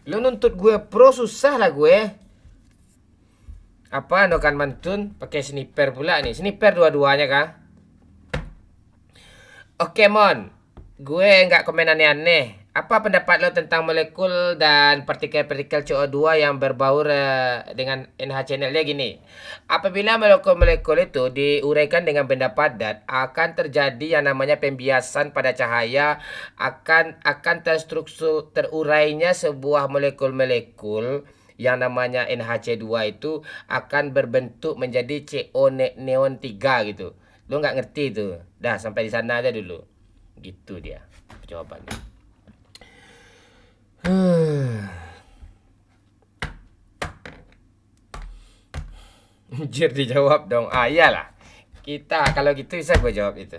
Lu nuntut gue pro susah lah gue. Apa Anokan Mantun pakai sniper pula nih. Sniper dua-duanya kah? Oke Mon. Gue nggak komen aneh-aneh. Apa pendapat lo tentang molekul dan partikel-partikel CO2 yang berbaur dengan NaCl? Dia gini, apabila molekul-molekul itu diuraikan dengan benda padat, akan terjadi yang namanya pembiasan pada cahaya, akan terurainya sebuah molekul-molekul yang namanya NaC2 itu akan berbentuk menjadi CO neon 3 gitu. Lo nggak ngerti itu. Dah sampai di sana aja dulu. Gitu dia jawabannya. Anjir, dijawab dong. Iyalah. Kita kalau gitu bisa gue jawab itu.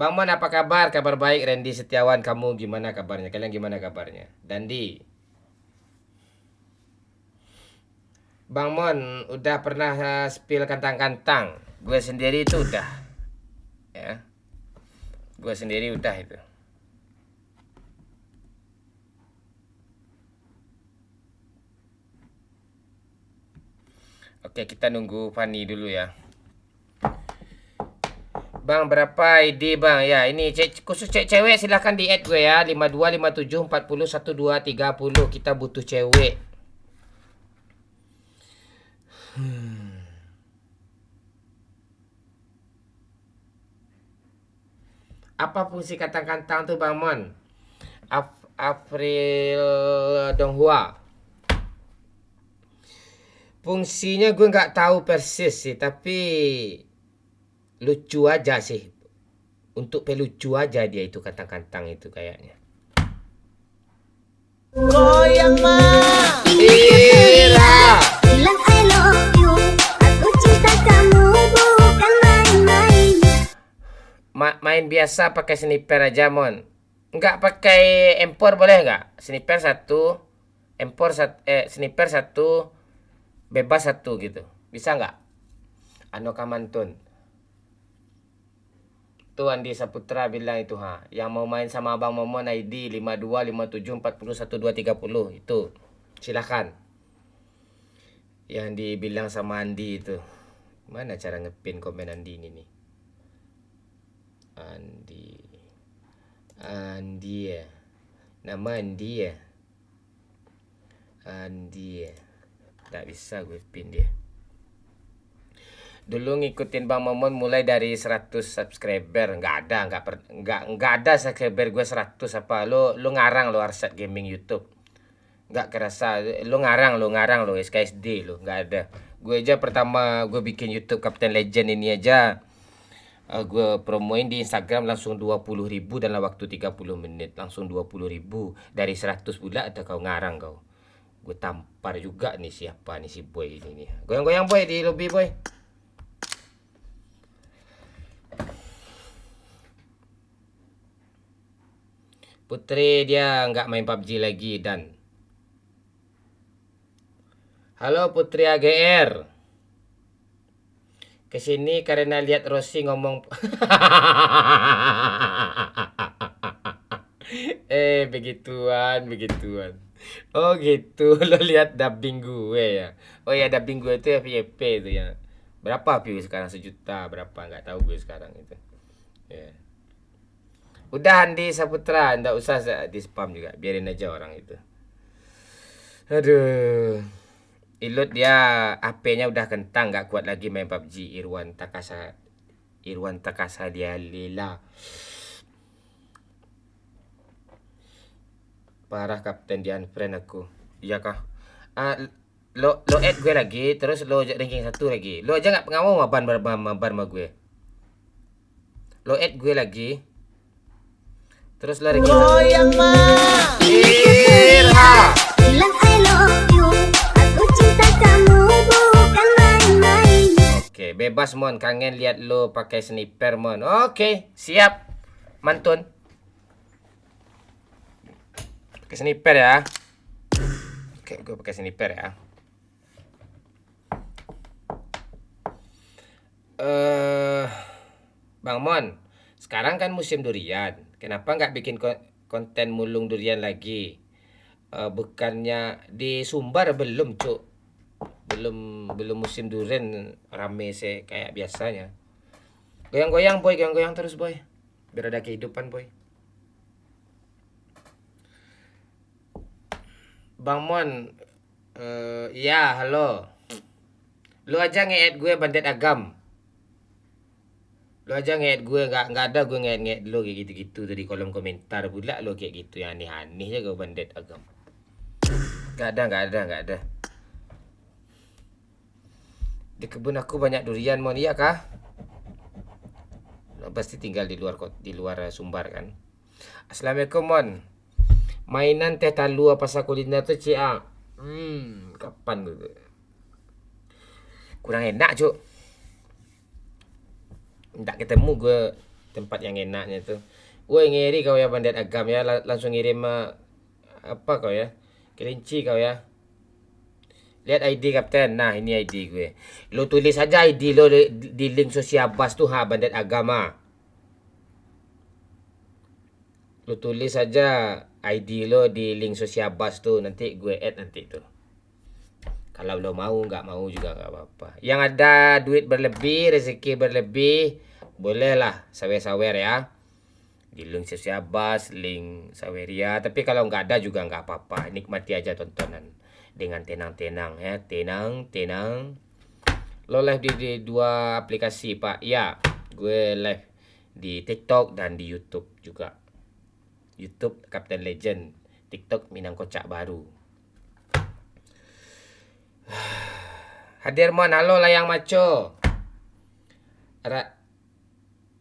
Bang Mon, apa kabar? Kabar baik. Randy Setiawan, kamu gimana kabarnya? Kalian gimana kabarnya? Dandi. Bang Mon, udah pernah spill kantang-kantang? Gue sendiri itu udah. Ya. Gue sendiri udah itu. Oke, kita nunggu Fanny dulu ya. Bang, berapa ID bang? Ya, ini khusus cewek silahkan di add gue ya. 52 57 40 12 30. Kita butuh cewek. Apa fungsi kantang-kantang tuh Bang Mon? April Donghua. Fungsinya gue nggak tahu persis sih, tapi lucu aja sih. Untuk pelucu aja dia itu kantang-kantang itu kayaknya. Goyang mah. Ira. Bilang I love you. Aku cinta kamu bukan main-main. Main biasa pakai sniper aja Mon. Nggak pakai M4 boleh nggak? Sniper 1, M4 sniper 1, bebas 1 gitu. Bisa nggak? Anoka Mantun. Tuh Andi Saputra bilang itu ha. Yang mau main sama Abang Momon ID 52 57 41 2 30 itu. Silakan. Yang dibilang sama Andi itu. Mana cara ngepin komen Andi ini nih? Andi ya. Nama Andi ya. Andi ya. Tak bisa gue pin dia. Dulu ngikutin Bang Momon mulai dari 100 subscriber. Nggak ada subscriber gue 100 apa. Lu ngarang lo Arsat Gaming YouTube. Nggak kerasa. Lu ngarang lo SKSD lo. Nggak ada. Gue aja pertama gue bikin YouTube Captain Legend ini aja. Gue promoin di Instagram langsung 20.000 dalam waktu 30 menit. Langsung 20.000. Dari 100 pula ada kau ngarang kau. Gue tampar juga nih siapa nih si boy ini nih. Goyang-goyang boy di lobby boy. Putri dia nggak main PUBG lagi dan. Halo Putri AGR. Kesini karena lihat Rossi ngomong. begituan. Oh gitu, lo lihat dubbing gue ya. Oh ya, dubbing gue itu FYP itu ya. Berapa view sekarang? 1 juta berapa? Nggak tahu gue sekarang itu. Ya. Udah Andi Saputra, nggak usah di spam juga, biarin aja orang itu. Aduh, Ilut dia HP-nya udah kentang, nggak kuat lagi main PUBG. Irwan Takasa dia lila. Parah Kapten di unfriend aku. Iya kah? Lo add gue lagi, terus lo ranking 1 lagi. Lo aja nggak mau mabar sama gue. Lo add gue lagi. Terus lo ranking 1. Yang mah Irha. bilang I love you. Aku cinta kamu bukan main-main. Oke, bebas Mon, kangen lihat lo pakai sniper Mon. Oke, siap. Mantun. Pakai sniper ya. Oke, gue pakai sniper ya. Bang Mon, sekarang kan musim durian. Kenapa nggak bikin konten mulung durian lagi? Bukannya di Sumbar belum, Cuk. Belum musim durian rame sih kayak biasanya. Goyang-goyang boy, goyang-goyang terus boy. Biar ada kehidupan boy. Bang Mon, ya halo. Lu aja nge-add gue Bandit Agam. Lu aja nge-add gue, nggak ada gue nge-add lu kayak gitu-gitu dari kolom komentar pula lu kayak gitu yang aneh-aneh ya gue Bandit Agam. Nggak ada. Di kebun aku banyak durian Mon, iya kah? Lu pasti tinggal di luar Sumbar kan. Assalamualaikum Mon. Mainan teh talu apa kuliner tuh Cia? Kapan gue? Kurang enak Cuk. Nggak ketemu gue tempat yang enaknya tuh. Woi ngiri kau ya Bandit Agam ya, langsung ngirim apa kau ya? Kelinci kau ya. Lihat ID Kapten. Nah, ini ID gue. Lo tulis aja ID lo di link sosial bus tuh Bandit Agama. Lo tulis aja ID lo di link sosial bus tuh, nanti gue add nanti tuh. Kalau lo mau, nggak mau juga nggak apa-apa. Yang ada duit berlebih, rezeki berlebih, bolehlah sawer-sawer ya. Di link sosial bus, link saweria. Tapi kalau nggak ada juga nggak apa-apa. Nikmati aja tontonan dengan tenang-tenang ya, tenang. Lo live di 2 aplikasi Pak? Ya, gue live di TikTok dan di YouTube juga. YouTube Kapten Legend, TikTok Minang Kocak Baru. Hadir Mon, halo Layang Maco.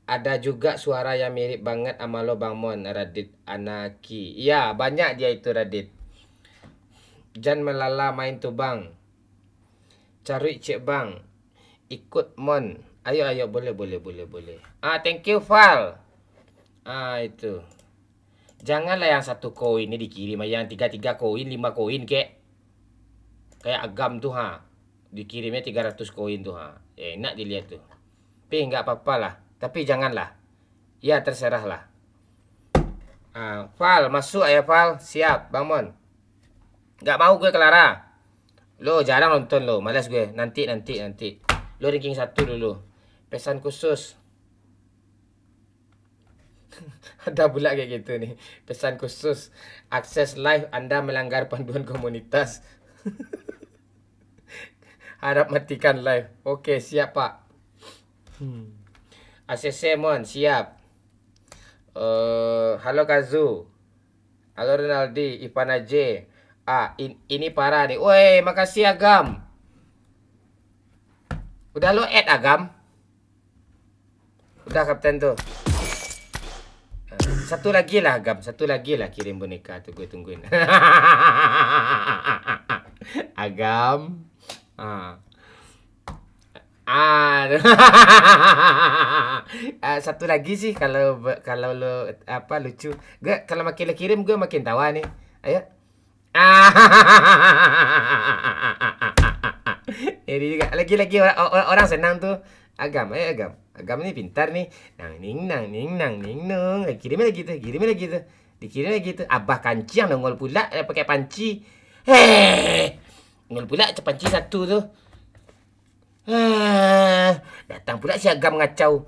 Ada juga suara yang mirip banget sama lo Bang Mon, Radit Anaki. Iya, banyak dia itu Radit. Jan melala main tuh Bang. Cari cek Bang. Ikut Mon. Ayo boleh. Thank you Val. Itu. Janganlah yang 1 koin ini dikirim, yang 3 koin, 5 koin kayak Agam tuh dikirimnya 300 koin tuh enak dilihat tuh. Tapi nggak apa-apa lah, tapi janganlah. Ya terserah lah. Val masuk ya Val, siap Bang Mon. Nggak mau gue Clara. Lo jarang nonton lo, malas gue. Nanti. Lo ranking 1 dulu. Pesan khusus. Ada pula kayak gitu nih. Pesan khusus. Akses live Anda melanggar panduan komunitas. Harap matikan live. Oke, siap Pak. ACC Mon, siap. Halo Kazu. Halo Ronaldi, Ivan Aje. Ini parah nih. Woi, makasih Agam. Udah lo add Agam? Udah Kapten tuh. Satu lagi lah Agam, kirim boneka tuh gue tungguin. Agam. Satu lagi sih kalau lo apa lucu. Gue kalau makin lo kirim gue makin tawa nih. Ayo. Ini juga lagi-lagi orang senang tuh. Agam, ayo Agam. Agam ini pintar nih. Nang ning nung. Kirimnya lagi tuh. Dikirim lagi tuh. Abah kancing nongol pula pakai panci. Nongol pula panci satu tuh. Datang pula si Agam ngacau.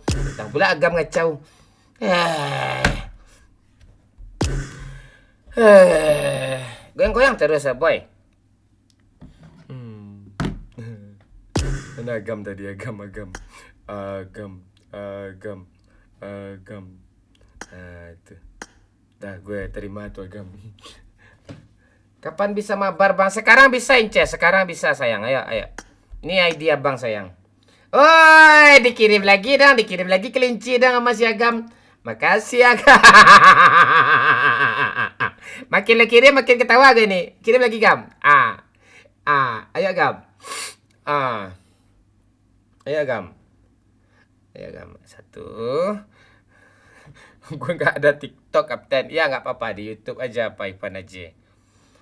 Goyang-goyang terus boy. Mana Agam tadi? Agam. Itu. Dah gue terima tuh Agam. Kapan bisa mabar bang? Sekarang bisa Ince. Sekarang bisa sayang. Ayo. Ini idea bang sayang. Oi, dikirim lagi kelinci dong sama si Agam. Makasih Agam. Makin lo kirim makin ketawa gue nih. Kirim lagi Gam. Ayo Gam. Ayo Gam. Satu. Gue nggak ada TikTok Kapten. Ya nggak apa-apa di YouTube aja apa Ivan aja.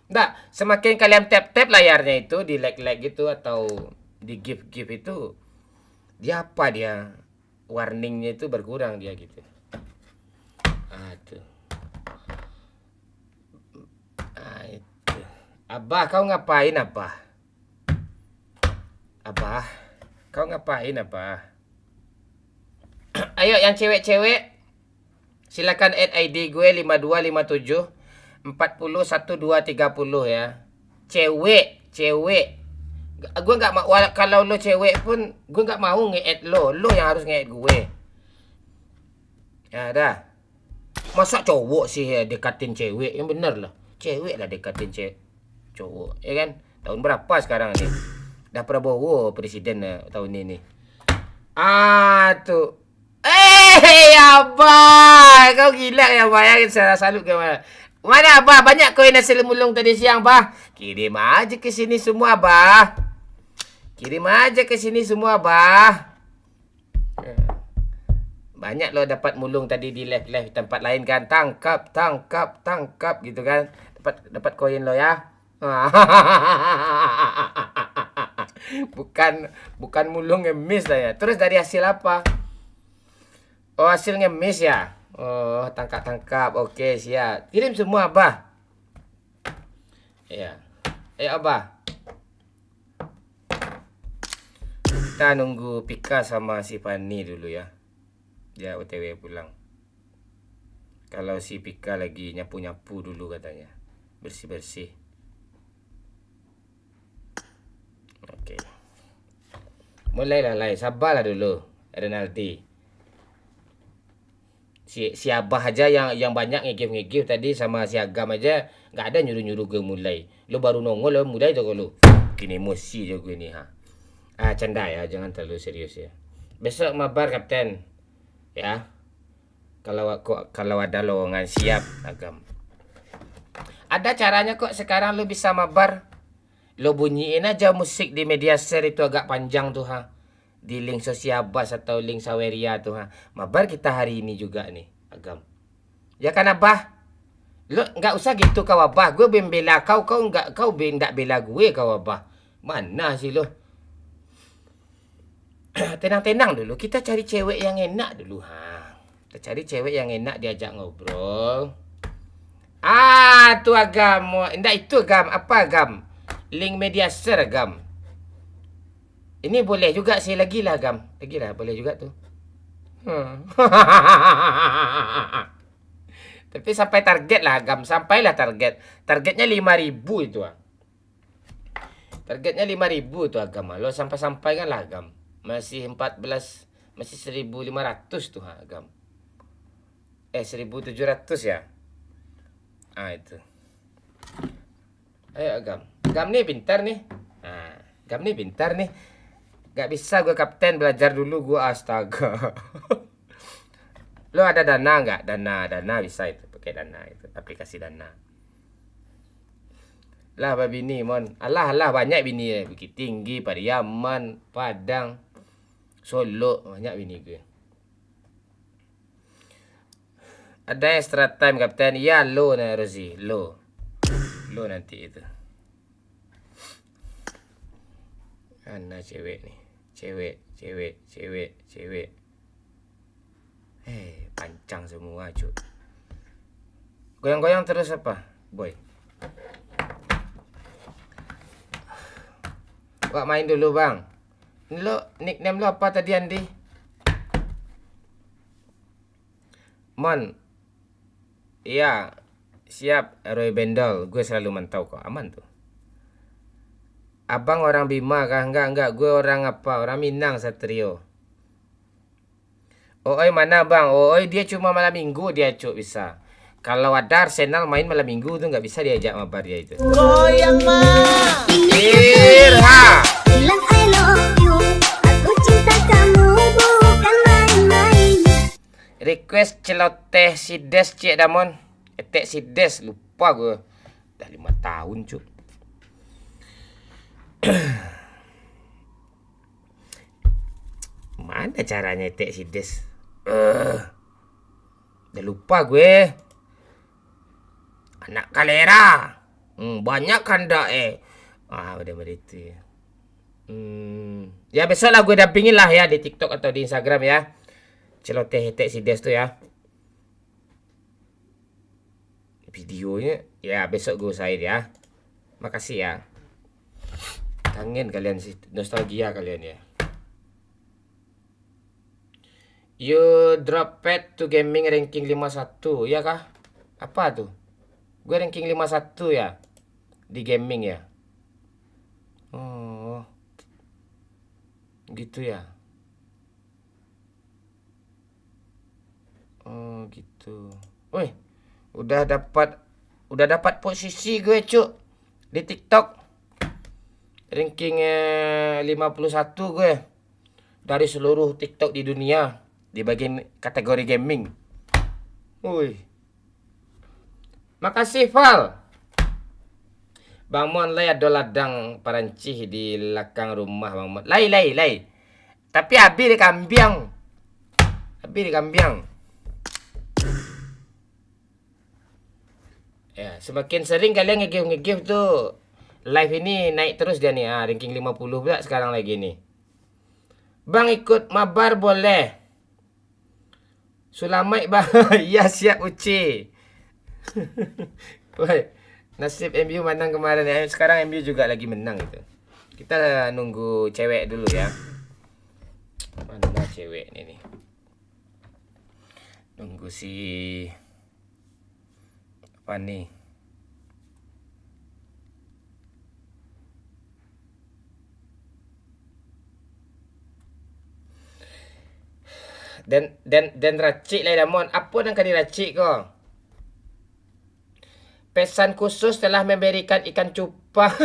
Nggak, semakin kalian tap layarnya itu di like gitu atau di give itu dia warningnya itu berkurang dia gitu. Tuh. Itu. Abah kau ngapain Abah? Kau ngapain Abah? Ayo yang cewek-cewek silakan add ID gue 5257 401230 ya. Cewek. Gue nggak mau, kalau lo cewek pun gue nggak mau nge-add lo yang harus nge-add gue. Ya dah. Masa cowok sih dekatin cewek? Yang bener lah. Cewek lah dekatin cowok, ya kan? Tahun berapa sekarang nih? Dah Prabowo presiden tahun ini. Tuh. Abah, kau gila ya bayangin saya salut ke mana? Mana Abah? Banyak koin nasi lemulung tadi siang, Bah. Kirim aja ke sini semua, Bah. Banyak lo dapat mulung tadi di live tempat lain kan. Tangkap gitu kan. Dapat koin lo ya. Bukan mulung ngemis lah ya. Terus dari hasil apa? Oh, hasil ngemis ya. Oh, tangkap. Oke, siap. Kirim semua, Abah. Ya. Ayo, Abah. Kita nunggu Pika sama si Fani dulu ya. Dia OTW pulang. Kalau si Pika lagi nyapu-nyapu dulu katanya. Bersih-bersih. Oke. Mulailah, sabarlah dulu, Renaldi. Si Abah aja yang banyak nge-give tadi sama si Agam aja nggak ada nyuruh gue mulai. Lo baru nongol lo mulai tuh lo. Kini emosi je gue nih ha. Canda ya, jangan terlalu serius ya. Besok mabar Kapten. Ya. Kalau ada lowongan siap Agam. Ada caranya kok sekarang lo bisa mabar. Lo bunyiin aja musik di media share itu agak panjang tuh ha. Di link Sosiabas atau link Saweria tuh ha. Mabar kita hari ini juga nih Agam. Ya kan Abah? Lo nggak usah gitu kau Abah. Gue bela kau nggak bela gue kau Abah. Mana sih lo? Tenang dulu. Kita cari cewek yang enak dulu ha. Kita cari cewek yang enak diajak ngobrol. Tuh Agam. Enggak itu Agam. Apa Agam? Link media share Agam. Ini boleh juga sih lagi lah Agam. Lagi lah boleh juga tuh. Tapi sampai target lah Agam. Sampailah target. Targetnya 5.000 itu ah. Targetnya 5.000 tuh Agam. Lo sampai kan lah Agam. Masih 1.500 tuh Agam. 1.700 ya. Itu. Ayo Agam. Agam nih pintar nih. Agam nih pintar nih. Gak bisa gue Kapten belajar dulu gue astaga. Lo ada Dana nggak? Dana bisa itu pakai Dana itu aplikasi Dana. Lah bini mon. Alah banyak bini ya. Bukit Tinggi, Pariaman, Padang, Solo banyak bini gue. Ada extra time kapten. Ya, low nah Rozi, low. Low nanti itu. Mana cewek nih? Cewek. Pancang semua, cuy. Goyang-goyang terus apa, boy? Wak main dulu, Bang. Ini lo, nickname lo apa tadi, Andi? Mon. Iya, siap, Roy Bendol. Gue selalu mantau kok, aman tuh. Abang orang Bima kah? Enggak. Gue orang apa? Orang Minang, Satrio. Oi mana bang? Oi dia cuma malam minggu dia cuk bisa. Kalau ada Arsenal main malam minggu tuh nggak bisa diajak mabar dia itu. Goyang mah. Irha. Bilang I love you. Aku cinta kamu bukan main-main. Request celoteh si Des cik Damon. Etek si Des lupa gue. Udah 5 tahun cuk. Mana caranya etek si Des? Udah lupa gue. Anak kalera. Banyak kan dak udah itu ya. Ya besok lah gue dampingin lah ya di TikTok atau di Instagram ya. Celoteh etek si Des tuh ya. Videonya ya besok gue usahain ya. Makasih ya. Kangen kalian sih, nostalgia kalian ya. You drop pad to gaming ranking 51, ya kah? Apa tuh? Gue ranking 51 ya di gaming ya. Oh. Gitu ya. Oh, gitu. Woi, udah dapat posisi gue, Cuk. Di TikTok. Rankingnya 51 gue. Dari seluruh TikTok di dunia. Di bagian kategori gaming. Wih. Makasih Val. Bang Mon lay ada ladang parancih di belakang rumah Bang Mon. Lay. Tapi abi di kambiang. Ya, semakin sering kalian nge-give tuh live ini naik terus dia nih. Ranking 50 pula sekarang lagi nih. Bang ikut mabar boleh. Sulamait bang. Ya siap Uci. Woi, nasib MU menang kemarin ya. Sekarang MU juga lagi menang itu. Kita nunggu cewek dulu ya. Mana cewek ini nih? Nunggu si apa nih? Dan racik lah Damon. Apa yang akan diracik kau? Pesan khusus telah memberikan ikan cupang.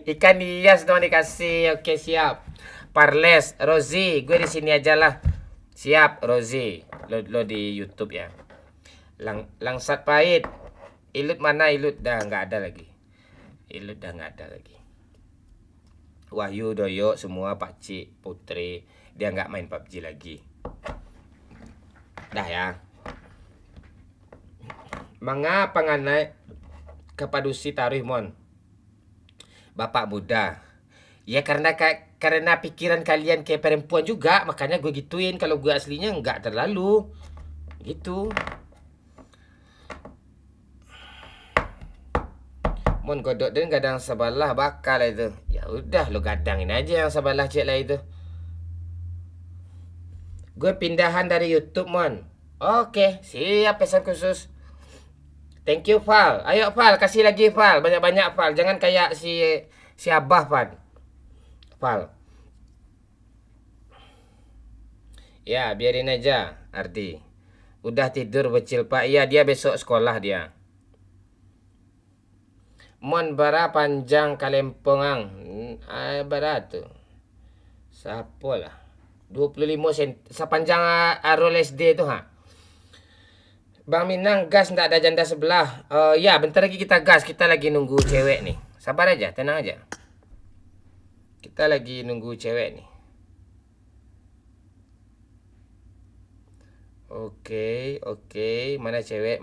Ikan hias dong dikasih. Oke siap. Parles, Rozi, gue di sini aja lah. Siap Rozi. Lo di YouTube ya. Langsat pahit. Ilut mana Ilut? Dah nggak ada lagi. Wahyu, Doyo, semua Pakcik, Putri, dia nggak main PUBG lagi. Dah ya. Mengapa nganai kepadusi taruh mon? Bapak muda. Ya karena pikiran kalian kayak perempuan juga, makanya gue gituin. Kalau gue aslinya nggak terlalu gitu. Mon godok dan gadang sebelah bakal itu. Ya udah lo gadangin aja yang sebelah cek lah itu. Gue pindahan dari YouTube mon. Oke, siap pesan khusus. Thank you Val. Ayo Val, kasih lagi Val, banyak-banyak Val. Jangan kayak si Abah Val. Ya, biarin aja Ardi. Udah tidur bocil Pak. Iya, dia besok sekolah dia. Mon bara panjang kalempongang. Bara tu. Siapa lah? 25 cm. Sepanjang Arul SD tu ha. Bang Minang gas ndak ada janda sebelah. Ya, bentar lagi kita gas. Kita lagi nunggu cewek nih. Sabar aja, tenang aja. Kita lagi nunggu cewek nih. Oke. Mana cewek?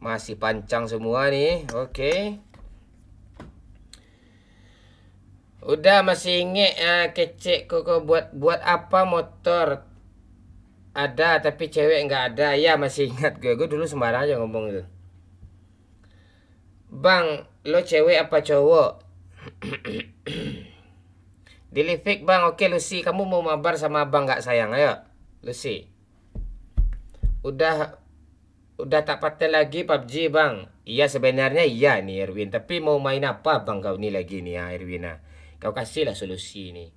Masih pancang semua nih. Oke. Udah masih inget kecek kok buat apa motor ada tapi cewek nggak ada. Ya masih ingat gue dulu sembarang aja ngomong itu. Bang, lo cewek apa cowok? Dilifik bang. Oke Lucy, kamu mau mabar sama abang nggak sayang? Ayo Lucy. Udah tak paten lagi PUBG bang. Iya sebenarnya iya nih Erwin. Tapi mau main apa bang kau nih lagi nih ya Erwin? Kau kasihlah solusi nih.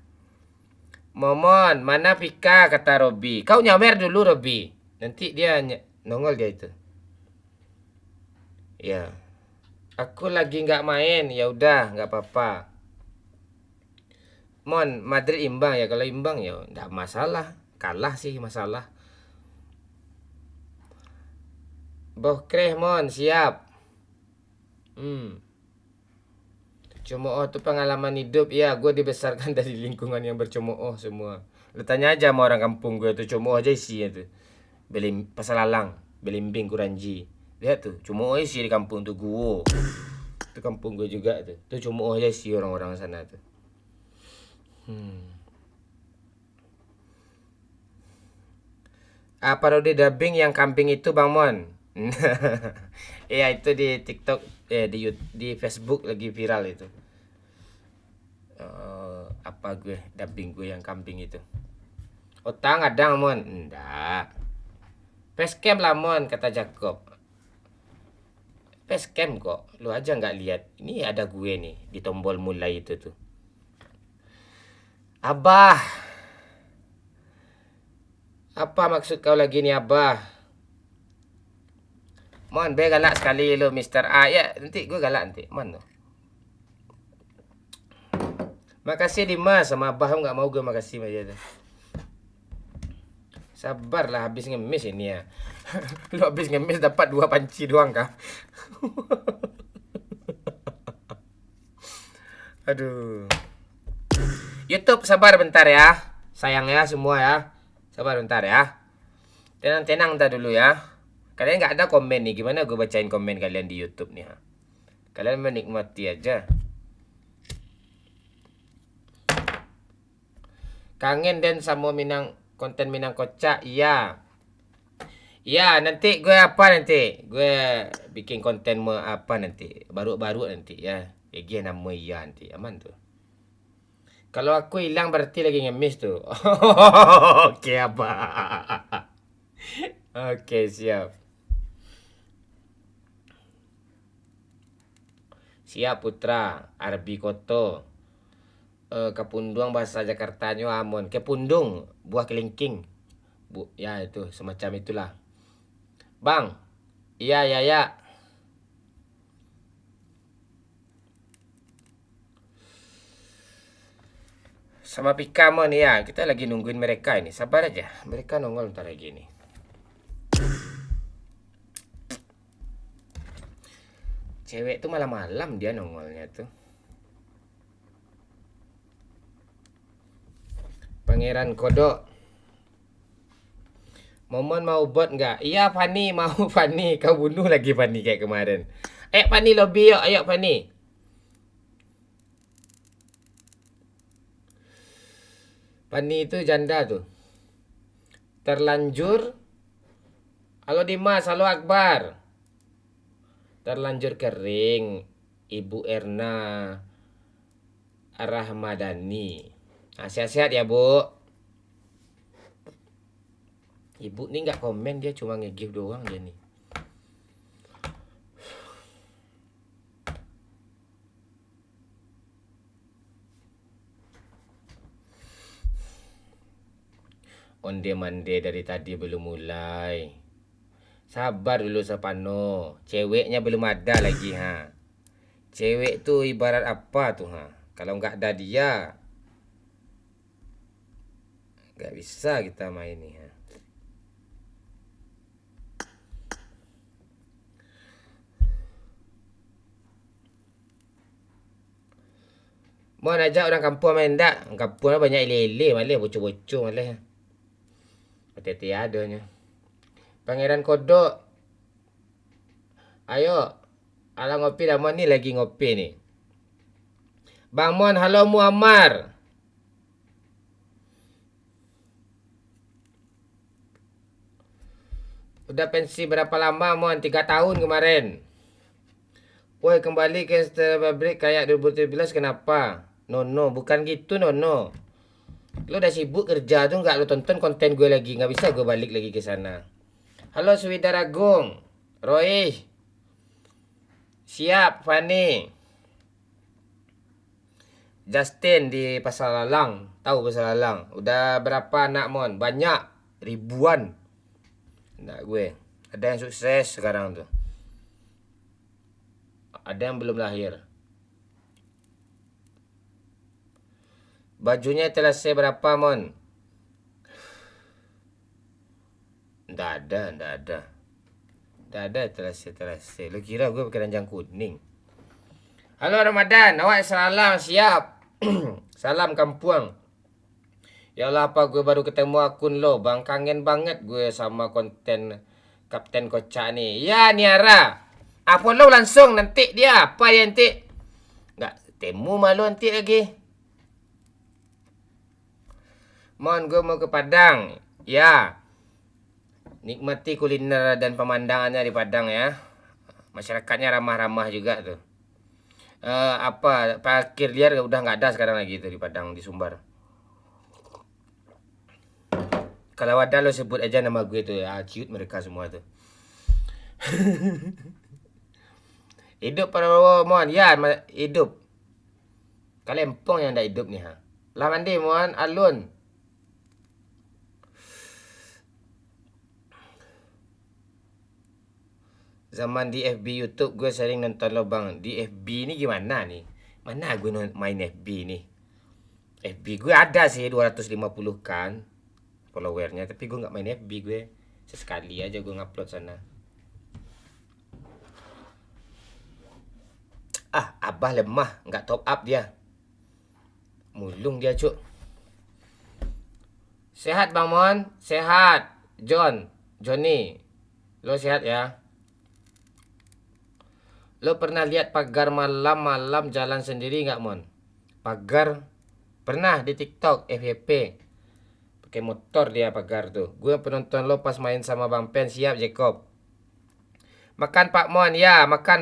Momon, mana Vika kata Robi. Kau nyawer dulu Robi. Nanti dia nongol dia itu. Ya. Aku lagi nggak main. Ya udah nggak apa-apa. Mon, Madrid imbang ya. Kalau imbang ya nggak masalah. Kalah sih masalah. Bokreh Mon, siap. Cemooh tuh pengalaman hidup. Ya, gue dibesarkan dari lingkungan yang bercemooh semua. Lu tanya aja sama orang kampung gue tuh, cemooh aja isinya tuh. Pasalalang, Belimbing, Kuranji. Lihat tuh, cemooh isi di kampung tuh gue. Itu kampung gue juga tuh. Tuh cemooh aja isi orang-orang sana tuh. Parodi dubbing yang kambing itu Bang Mon. Iya itu di TikTok, di Facebook lagi viral itu. Apa gue dubbing gue yang kambing itu. Otang adang Mon, enggak. Facecam lah Mon kata Jacob. Facecam kok, lu aja nggak lihat. Ini ada gue nih di tombol mulai itu tuh. Abah, apa maksud kau lagi nih Abah? Mon, be galak sekali lo Mr. A. Ya, nanti gue galak nanti. Mon. Makasih Dimas sama Abah nggak mau gue makasih aja tuh. Sabarlah habis ngemis ini ya. Lo habis ngemis dapat 2 panci doang kah? Aduh. YouTube sabar bentar ya. Sayang ya semua ya. Sabar bentar ya. Tenang-tenang ntar dulu ya. Kalian nggak ada komen nih, gimana gue bacain komen kalian di YouTube nih ha? Kalian menikmati aja. Kangen dan sama konten Minang Kocak, iya. Iya, nanti gue Gue bikin konten apa nanti, baru nanti ya. Kayak nama iya nanti, aman tuh. Kalau aku hilang berarti lagi ngemis tuh. Oke apa? Oke siap. Siap Putra, Arbi Koto. Kepunduang bahasa Jakartanya Amon. Kepundung, buah kelingking. Ya itu, semacam itulah. Bang, iya. Sama Pika Mon ya, kita lagi nungguin mereka ini. Sabar aja, mereka nongol ntar lagi nih. Cewek tuh malam-malam dia nongolnya tuh. Pangeran Kodok. Momon mau bot nggak? Iya Fani mau Fani. Kau bunuh lagi Fani kayak kemarin. Fani lobby yuk. Ayo Fani. Fani itu janda tuh. Terlanjur. Halo Dimas, halo Akbar. Terlanjur kering. Ibu Erna Rahmadani. Nah, sehat-sehat ya Bu. Ibu nih nggak komen, dia cuma nge-give doang dia nih. Onde-mande dari tadi belum mulai. Sabar dulu Sapano. Ceweknya belum ada lagi ha. Cewek tuh ibarat apa tuh ha. Kalau nggak ada dia, nggak bisa kita main nih ha. Mau ajak orang kampung main tak? Kampung banyak lele malah, bocor-bocor malah. Hati-hati adanya. Pangeran Kodok. Ayo. Alah ngopi dah Mon, ni lagi ngopi ni. Bang Mon, halo Muammar. Udah pensi berapa lama Mon? 3 tahun kemarin. Woi, kembali ke setelah pabrik kayak 2017 kenapa? No, bukan gitu no. Lo udah sibuk kerja tuh nggak lo tonton konten gue lagi, nggak bisa gue balik lagi ke sana. Halo Swida Agung, Roy, siap Fani, Justin di Pasar Lalang, tahu Pasar Lalang? Udah berapa anak Mon? Banyak, ribuan. Anak gue, ada yang sukses sekarang tuh, ada yang belum lahir. Bajunya telah berapa Mon? Nggak ada telah. Lu kira gue pakai ranjang kuning? Halo Ramadan, awak salam siap. Salam kampung. Ya Allah, apa gue baru ketemu akun lo, bang, kangen banget gue sama konten Kapten Kocak nih. Ya Niara, apa lo langsung nanti dia apa ya nanti? Nggak temu malu nanti lagi. Mon, gue mau ke Padang. Ya. Nikmati kuliner dan pemandangannya di Padang ya. Masyarakatnya ramah-ramah juga tuh. Parkir liar udah nggak ada sekarang lagi tuh di Padang, di Sumbar. Kalau ada lo sebut aja nama gue tuh ya, ciut mereka semua tuh. Hidup Prabowo Mon, ya hidup. Kalian empong yang ndak hidup nih ha. Lah mandi Mon, alun. Zaman di FB YouTube gue sering nonton lo bang. Di FB ni gimana nih? Mana gue main FB nih? FB gue ada sih 250 kan followernya, tapi gue nggak main FB gue. Sesekali aja gue ngupload sana. Abah lemah, nggak top up dia. Mulung dia cuk. Sehat Bang Mon? Sehat. Johnny. Lo sehat ya? Lo pernah lihat pagar malam-malam jalan sendiri nggak Mon? Pagar? Pernah di TikTok, FYP. Pakai motor dia pagar tuh. Gue penonton lo pas main sama Bang Pen. Siap Jacob. Makan Pak Mon, ya makan.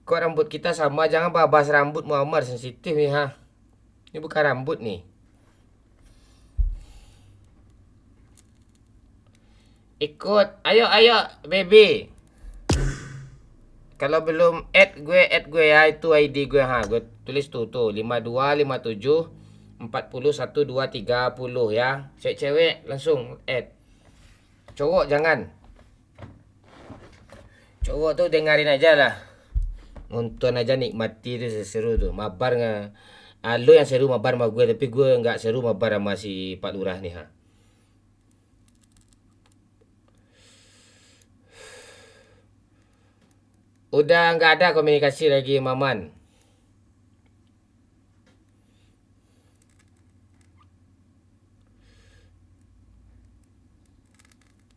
Kok rambut kita sama? Jangan bahas rambut Muammar, sensitif nih ha. Ini bukan rambut nih. Ikut, ayo baby. Kalau belum add gue ya, itu ID gue ha. Gue tulis tuh 5257 40 1230 ya. Cewek langsung add. Cowok jangan. Cowok tuh dengerin aja lah. Nonton aja, nikmati itu seru tuh. Mabar nggak? Lo yang seru mabar sama gue, tapi gue nggak seru mabar sama si Pak Lurah nih ha. Udah nggak ada komunikasi lagi Maman.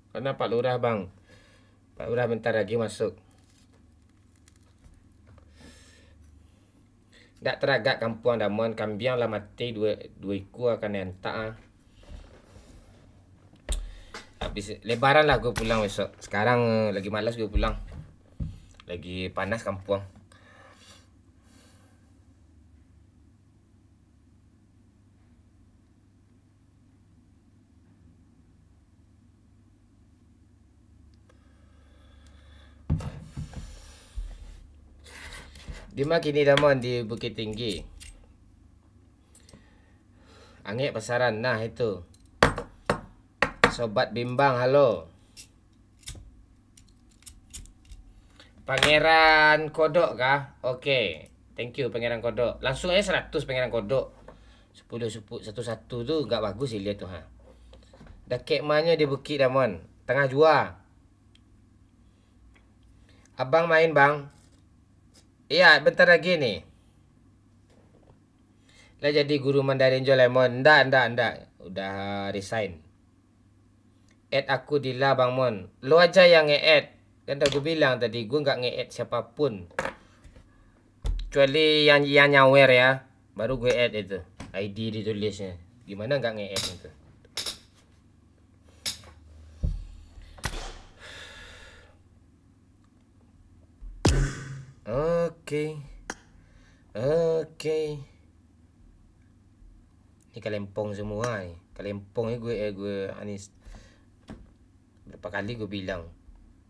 Karena Pak Lurah bang. Pak Lurah bentar lagi masuk. Nggak teragak kampung Damon, kambiang lah mati dua iku akan entak. Habis lebaran lah gue pulang besok. Sekarang lagi malas gue pulang. Lagi panas kampung. Di mana kini Damon? Di Bukit Tinggi. Angek pasaran. Nah itu. Sobat Bimbang, halo. Pangeran Kodok kah? Oke. Thank you Pangeran Kodok. Langsung aja 100 Pangeran Kodok. 10 satu tuh gak bagus sih lihat tuh ha. Dah kekmanya di Bukit Damon. Tengah jua. Abang main bang. Iya, bentar lagi nih. Lah jadi guru Mandarin Jo Lemon. Ndak. Udah resign. add aku Dila Bang Mon. Lu aja yang nge-add. Kan udah gue bilang tadi, gue nggak nge-add siapapun. Kecuali yang nyawer ya. Baru gue add itu. ID ditulisnya. Gimana nggak nge-add itu? Oke. Ini kalempong semua nih. Kalempong gue Anis. Berapa kali gue bilang.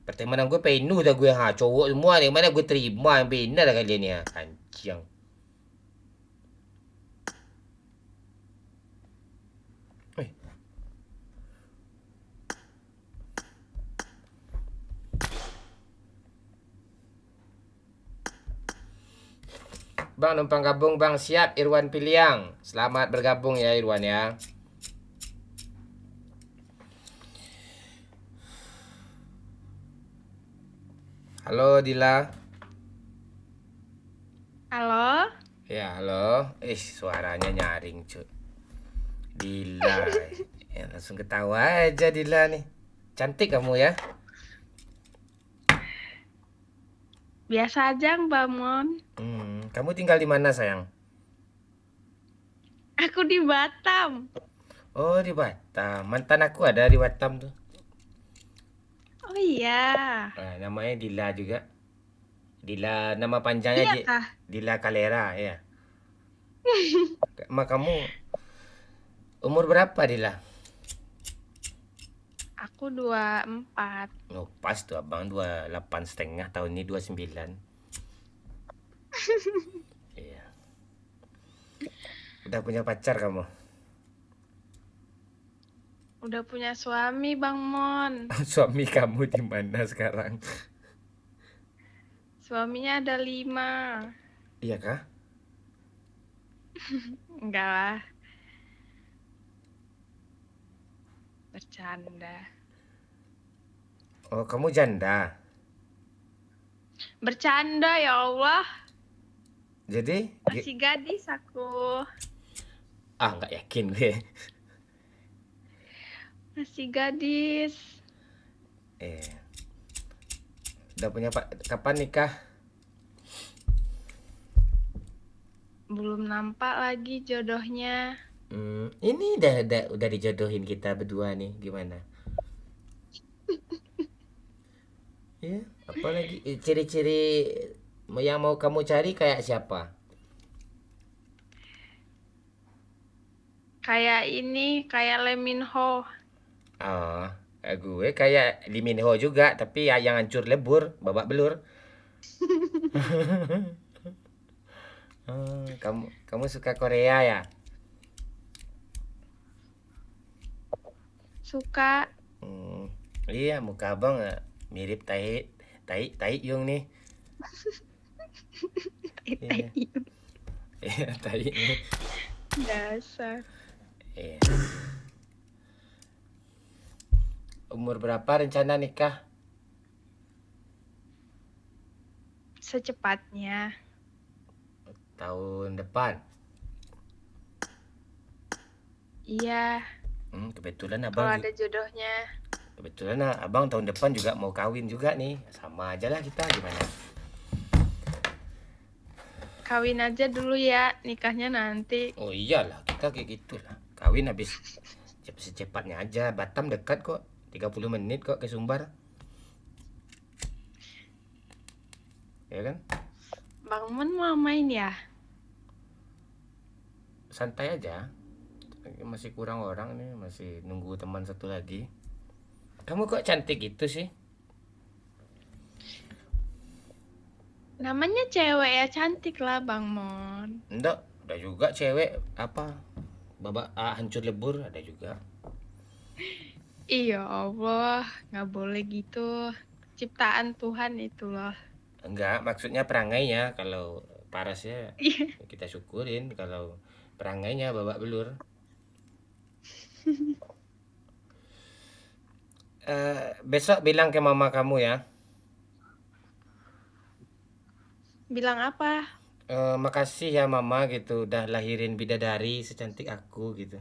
Pertemanan gue penuh dah gue cowok semua ni. Mana gue terima yang benar dah kalian ni Kancing. Bang numpang gabung bang, siap Irwan Piliang. Selamat bergabung ya Irwan ya. Halo Dila. Halo? Ya halo. Suaranya nyaring cuy. Dila. Ya, langsung ketawa aja Dila nih. Cantik kamu ya. Biasa aja Bang Mon. Kamu tinggal di mana sayang? Aku di Batam. Oh di Batam. Mantan aku ada di Batam tuh. Oh iya. Namanya Dila juga. Dila nama panjangnya Iya kah? Dila Kalera ya. Kamu umur berapa Dila? Aku 24. Oh pas tuh abang 28,5 tahun ini 29. Iya. Udah punya pacar kamu? Udah punya suami Bang Mon. Suami kamu di mana sekarang? Suaminya ada 5. Iya kah? Enggak lah. Bercanda. Oh kamu janda. Bercanda ya Allah. Jadi? Masih gadis aku. Nggak yakin gue. Masih gadis. Udah punya kapan nikah? Belum nampak lagi jodohnya. Ini udah dijodohin kita berdua nih, gimana? Ya, apalagi ciri-ciri yang mau kamu cari kayak siapa? Kayak ini, kayak Lee Min Ho. Gue kayak Lee Min Ho juga, tapi yang hancur lebur, babak belur. Kamu suka Korea ya? Suka. Iya, muka abang mirip Tai Yung nih. Iya, Tai. Dasar. Iya. Umur berapa rencana nikah? Secepatnya. Tahun depan. Iya. Kebetulan Kalau abang ada jodohnya. Kebetulan abang tahun depan juga mau kawin juga nih. Sama aja lah kita, gimana? Kawin aja dulu ya, nikahnya nanti. Oh iyalah, kita kayak gitulah. Kawin habis secepatnya aja. Batam dekat kok. 30 menit kok ke Sumbar. Ya kan? Bang Mon mau main ya? Santai aja. Masih kurang orang nih, masih nunggu teman satu lagi. Kamu kok cantik gitu sih? Namanya cewek ya, cantik lah Bang Mon. Enggak, ada juga cewek apa? Babak hancur lebur ada juga. Iya Allah, nggak boleh gitu. Ciptaan Tuhan itu loh. Enggak, maksudnya perangainya. Kalau parasnya kita syukurin, kalau perangainya babak belur. Besok bilang ke mama kamu ya. Bilang apa? Makasih ya mama gitu, udah lahirin bidadari secantik aku gitu.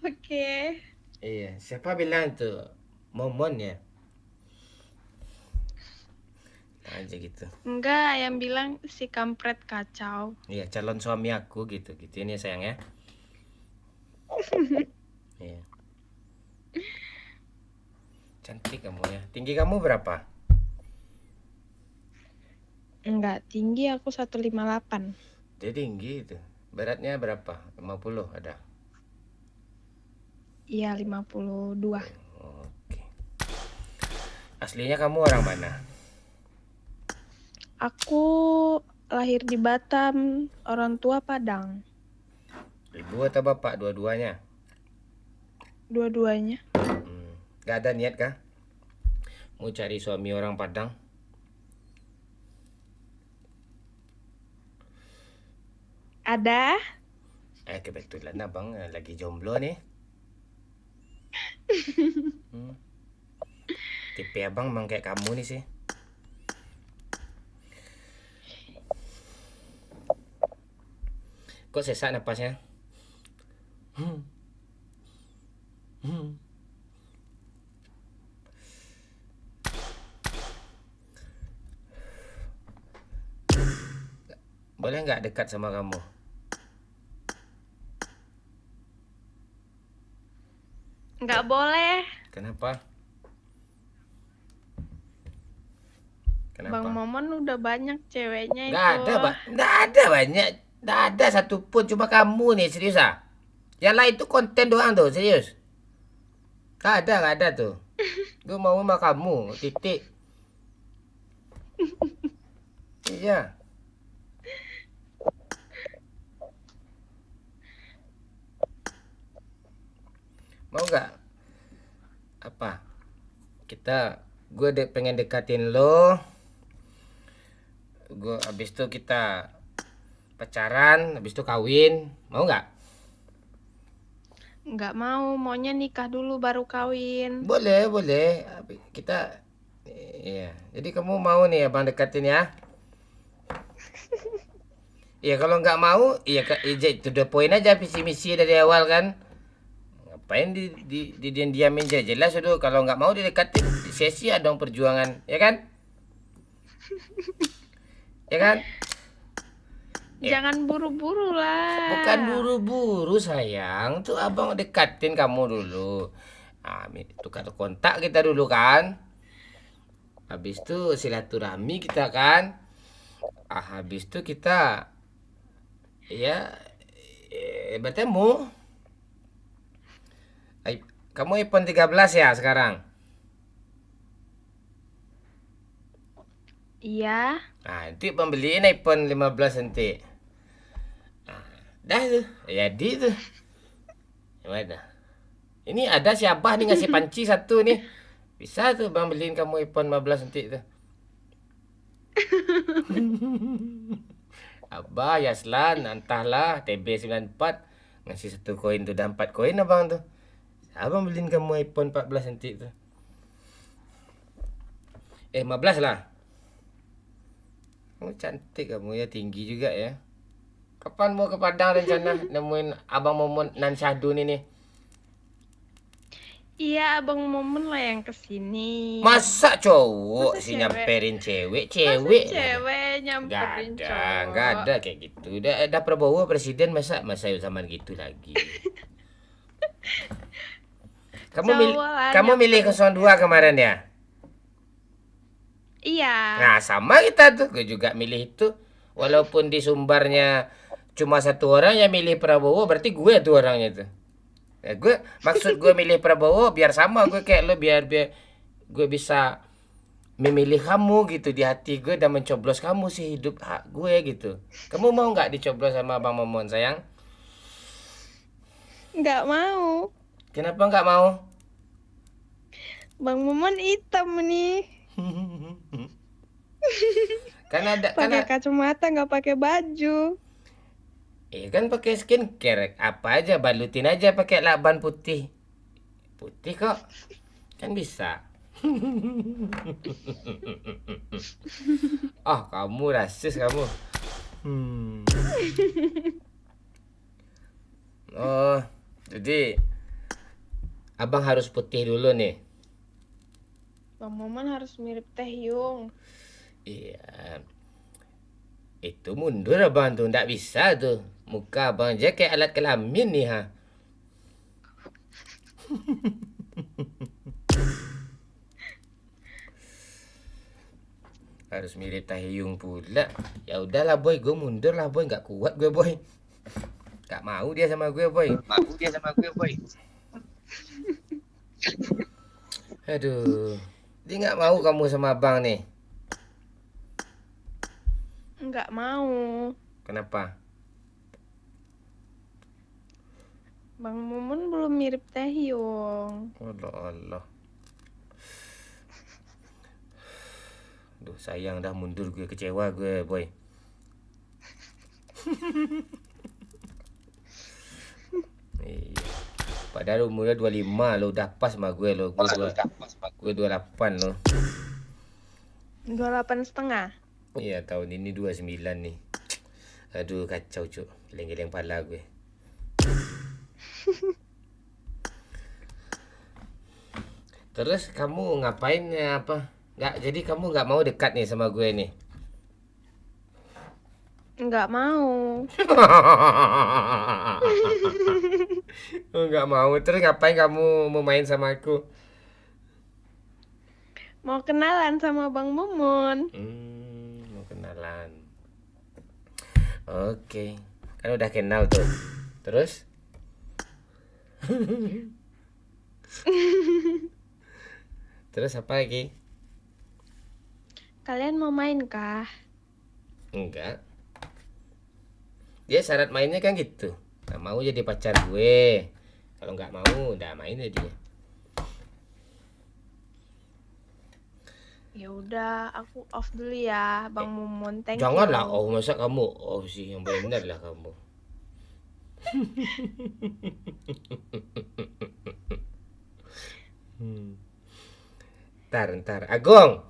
Oke. Iya, siapa bilang tuh? Momon ya? Aja gitu. Enggak, yang bilang si kampret kacau. Iya, calon suami aku gitu. Gitu ini sayang ya. Iya. Cantik kamu ya. Tinggi kamu berapa? Enggak, tinggi aku 158. Dia tinggi itu. Beratnya berapa? 50 ada. Iya, 52. Oke. Aslinya kamu orang mana? Aku lahir di Batam, orang tua Padang. Ibu atau bapak? Dua-duanya? Dua-duanya. Gak ada niat kah? Mau cari suami orang Padang? Ada? Kebetulan abang lagi jomblo nih. Tipe abang emang kayak kamu nih sih. Kok sesak napasnya? Boleh nggak dekat sama kamu? Nggak boleh. Kenapa? Bang Momon udah banyak ceweknya Nggak itu. ada, Pak. Nggak ada banyak. Nggak ada satupun. Cuma kamu nih, serius ah. Yang lain tuh konten doang tuh, serius. Nggak ada tuh. Gue mau sama kamu, titik. Iya. Mau nggak? Apa? Gue pengen dekatin lo. Abis itu kita pacaran, abis itu kawin. Mau nggak? Nggak mau, maunya nikah dulu baru kawin. Boleh. Kita, iya. Jadi kamu mau nih abang dekatin ya? Iya, kalau nggak mau, iya itu udah poin aja visi misi dari awal kan. Ngapain diam-diamin jelas dulu. Kalau nggak mau didekatin, sia-sia dong perjuangan, ya kan? Ya kan? Jangan buru-buru lah. Bukan buru-buru sayang, tuh abang dekatin kamu dulu. Tukar kontak kita dulu kan. Habis itu silaturahmi kita kan. Habis itu kita ya bertemu. Kamu iPhone 13 ya sekarang? Iya. Nanti pembeliin iPhone 15 nanti. Dah tuh, jadi tuh. Gimana? Ini ada si Abah nih ngasih panci satu nih. Bisa tuh bang beliin kamu iPhone 15 nanti tuh. Abah, Yaslan, entahlah, TB94 ngasih satu koin tuh, dan 4 koin abang tuh. Abang beliin kamu iPhone 14 nanti tuh. 15 lah. Kamu cantik kamu ya, tinggi juga ya. Kapan mau ke Padang rencana nemuin Abang Momon nan Syahdu ini? Iya, Abang Momon lah yang kesini. Masa cowok Masa sih cewek? nyamperin cewek? Masa Cewek nyamperin cowok? nggak ada kayak gitu. Udah Prabowo presiden, masa zaman gitu lagi. Kamu milih 02 kemarin ya? Iya. Nah sama kita tuh, gue juga milih itu. Walaupun di Sumbarnya cuma satu orang yang milih Prabowo, berarti gue tuh orangnya tuh. Nah, maksud gue milih Prabowo biar sama gue kayak lo, biar gue bisa memilih kamu gitu di hati gue dan mencoblos kamu sih hidup hak gue gitu. Kamu mau nggak dicoblos sama Bang Momon sayang? Nggak mau. Kenapa nggak mau? Bang Momon hitam nih. Karena Pakai kacamata, nggak pakai baju. kan pakai skincare apa aja, balutin aja pakai lakban putih kok, kan bisa. Kamu rasis kamu. Oh, jadi Abang harus putih dulu nih. Bang Momen harus mirip Teh Yung. Iya. Itu mundur abang tuh, nggak bisa tuh. Muka abang aja kayak alat kelamin nih ha. Harus mirip Taehyung pula. Ya udahlah boy, gue mundur lah boy, nggak kuat gue boy. Gak mau dia sama gue boy. Aduh, dia nggak mau kamu sama abang nih. Nggak mau. Kenapa? Bang Momen belum mirip Teh Yung. Allah Allah. Duh sayang dah mundur gue, kecewa gue boy. Iya. Padahal umurnya 25 lo, udah pas sama gue lo. Gue 28 lo. 28,5. Iya tahun ini 29 nih. Aduh kacau cuk, geleng-geleng pala gue. Terus kamu ngapain ya, apa? Nggak, jadi kamu nggak mau dekat nih sama gue nih? Nggak mau. Oh, nggak mau. Terus ngapain kamu mau main sama aku? Mau kenalan sama Bang Momen. Mau kenalan. Oke, kan udah kenal tuh. Terus? Terus apa lagi? Kalian mau main kah? Enggak. Dia syarat mainnya kan gitu. Nggak mau jadi pacar gue. Kalau nggak mau, udah main aja dia. Ya udah, aku off dulu ya, Bang Momen. Thank you. Janganlah, oh masa kamu oh sih, yang benar lah kamu. Ntar, Agung.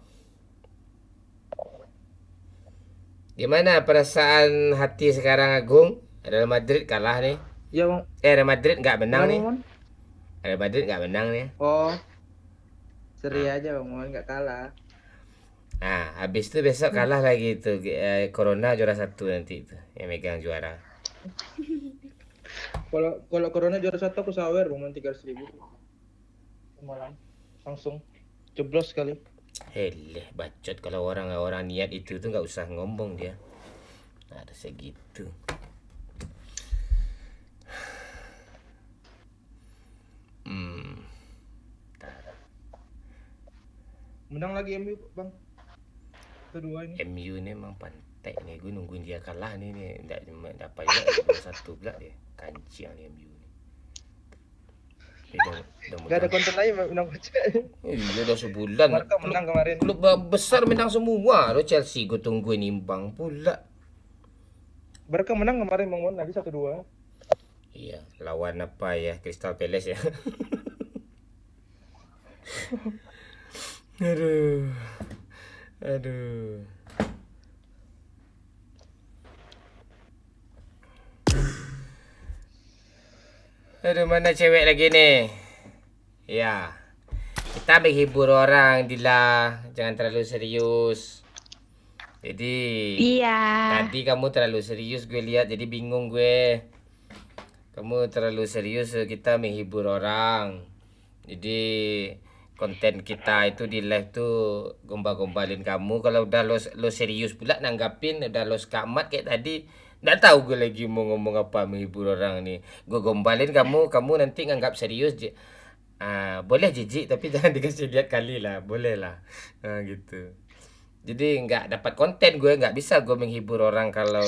Gimana perasaan hati sekarang Agung? Real Madrid kalah nih. Ya bang. Real Madrid nggak menang nih. Mon. Real Madrid nggak menang nih. Oh, seri aja bang, Mon nggak kalah. Nah, habis itu besok kalah lagi itu Corona juara 1 nanti itu yang megang juara. Kalau Corona juara 1 aku sawer bang, 300.000. Malam langsung jeblos sekali. Heleh, bacot kalau orang niat itu tuh nggak usah ngomong dia. Ada segitu. Menang lagi MU bang. Kedua ini. MU ini emang pantai nih, gue nungguin dia kalah nih nggak dapat juga satu pula dia. Kancian nih MU nih. Gak ada konten lagi menang baca. Iya udah sebulan. Barca menang kemarin. Klub besar menang semua. Lo Chelsea gue tungguin imbang pula. Barca menang kemarin bang Mon, lagi 1-2. Iya, lawan apa ya? Crystal Palace ya. Aduh. Aduh, mana cewek lagi nih? Ya, kita menghibur orang, Dila. Jangan terlalu serius. Jadi, Iya. tadi kamu terlalu serius gue lihat, jadi bingung gue. Kamu terlalu serius, kita menghibur orang. Jadi, konten kita itu di live tuh gombal-gombalin kamu. Kalau udah lo serius pula nanggapin, udah lo skamat kayak tadi, nggak tahu gue lagi mau ngomong apa menghibur orang nih. Gue gombalin kamu nanti nganggap serius. Boleh jijik tapi jangan dikasih lihat kali lah, boleh lah. Gitu. Jadi nggak dapat konten gue, nggak bisa gue menghibur orang kalau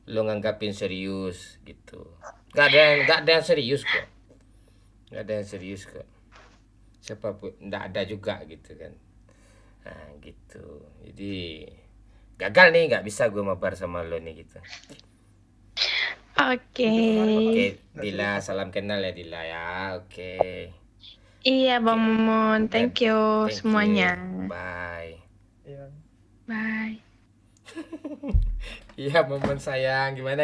lo nganggapin serius gitu. Nggak ada yang serius kok. Nggak ada yang serius kok. Siapa pun nggak ada juga gitu kan. Nah gitu. Jadi gagal nih, nggak bisa gue mabar sama lo nih gitu. Oke. Oke, Dila, salam kenal ya Dila ya. Oke. Iya, Bang Momen. Thank you Thank semuanya. you. Bye. Iya. Bye. Iya, Momen sayang. Gimana?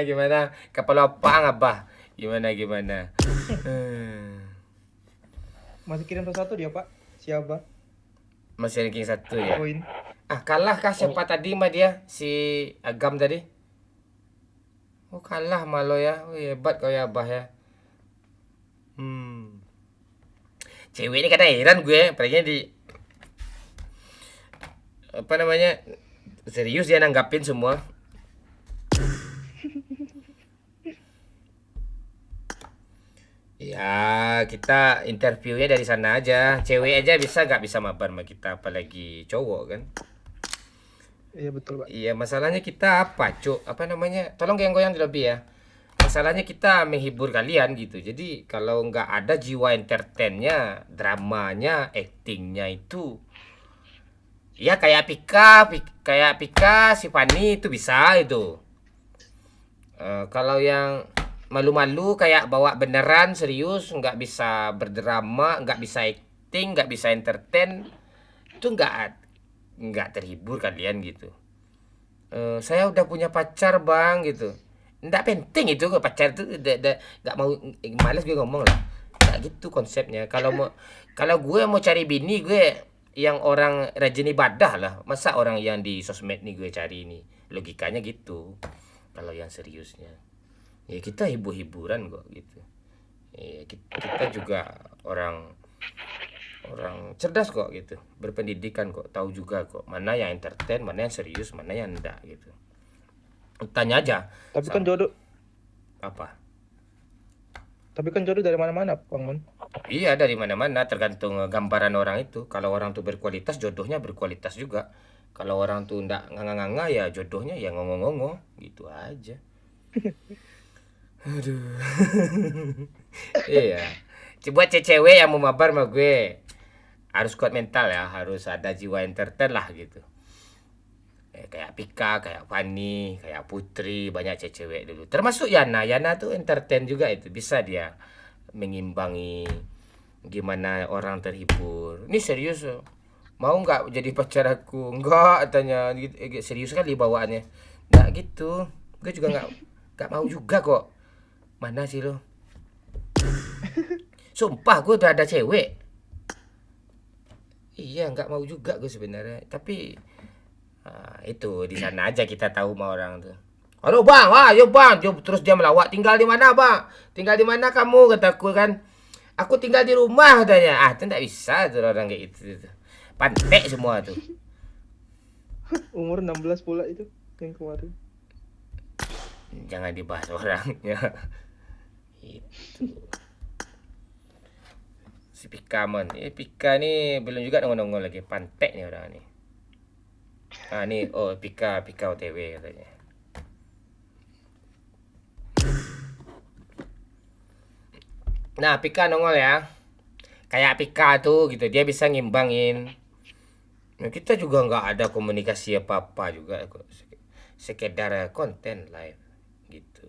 Kapal apa ngabah? Gimana? Masih kirim satu dia Pak. Siapa? Masih ranking 1 ya. Poin. Kalah kah siapa tadi mah dia? Si Agam tadi? Oh, kalah malu ya. Oh, hebat kau ya, Abah ya. Cewek ini kadang heran gue, apalagi di apa namanya? Serius dia nanggapin semua. Ya, kita interviewnya dari sana aja. Cewek aja nggak bisa mabar sama kita, apalagi cowok kan. Iya betul Pak. Iya, masalahnya kita apa, Cuk? Apa namanya? Tolong goyang-goyang di lobby ya. Masalahnya kita menghibur kalian gitu. Jadi kalau nggak ada jiwa entertainnya, dramanya, actingnya itu, ya kayak Pika, si Fanny itu bisa itu. Kalau yang malu-malu kayak bawa beneran serius, nggak bisa berdrama, nggak bisa acting, nggak bisa entertain, itu nggak terhibur kalian gitu. Saya udah punya pacar bang gitu, nggak penting itu kok pacar itu nggak mau, males gue ngomong lah, nggak gitu konsepnya. Kalau gue mau cari bini, gue yang orang rajin ibadah lah, masa orang yang di sosmed nih gue cari ini, logikanya gitu. Kalau yang seriusnya ya kita hibur-hiburan kok gitu. Ya, kita juga orang cerdas kok gitu, berpendidikan kok, tahu juga kok mana yang entertain, mana yang serius, mana yang enggak gitu. Tanya aja. Tapi kan jodoh. Apa? Tapi kan jodoh dari mana-mana, Bang Mon. Iya, dari mana-mana, tergantung gambaran orang itu. Kalau orang tuh berkualitas, jodohnya berkualitas juga. Kalau orang tuh enggak nganga-nganga, ya jodohnya ya ngongo-ngongo, gitu aja. Aduh. Iya. Buat cewek yang mau mabar sama gue, harus kuat mental ya, harus ada jiwa entertain lah gitu. Kayak Pika, kayak Fanny, kayak Putri, banyak cewek dulu. Termasuk Yana. Yana tuh entertain juga itu. Bisa dia mengimbangi gimana orang terhibur. Ini serius, mau nggak jadi pacar aku? Nggak, tanya serius kali bawaannya. Nggak gitu. Gue juga nggak mau juga kok. Mana sih lo? Sumpah gue udah ada cewek. Iya, nggak mau juga gue sebenarnya. Tapi itu di sana aja kita tahu sama orang tuh. Halo bang, ayo bang, terus dia melawak. Tinggal di mana bang? Tinggal di mana kamu? Kataku kan. Aku tinggal di rumah katanya. Itu nggak bisa tuh orang kayak gitu. Pantek semua tuh. Umur 16 pula itu yang kemarin. Jangan dibahas orangnya. Itu. Si Pika mon. Pika nih belum juga nongol-nongol lagi. Pantek nih orang nih. Nih, Pika OTW katanya. Nah, Pika nongol ya. Kayak Pika tuh gitu, dia bisa ngimbangin. Nah, kita juga nggak ada komunikasi apa-apa juga kok. Sekedar konten live gitu.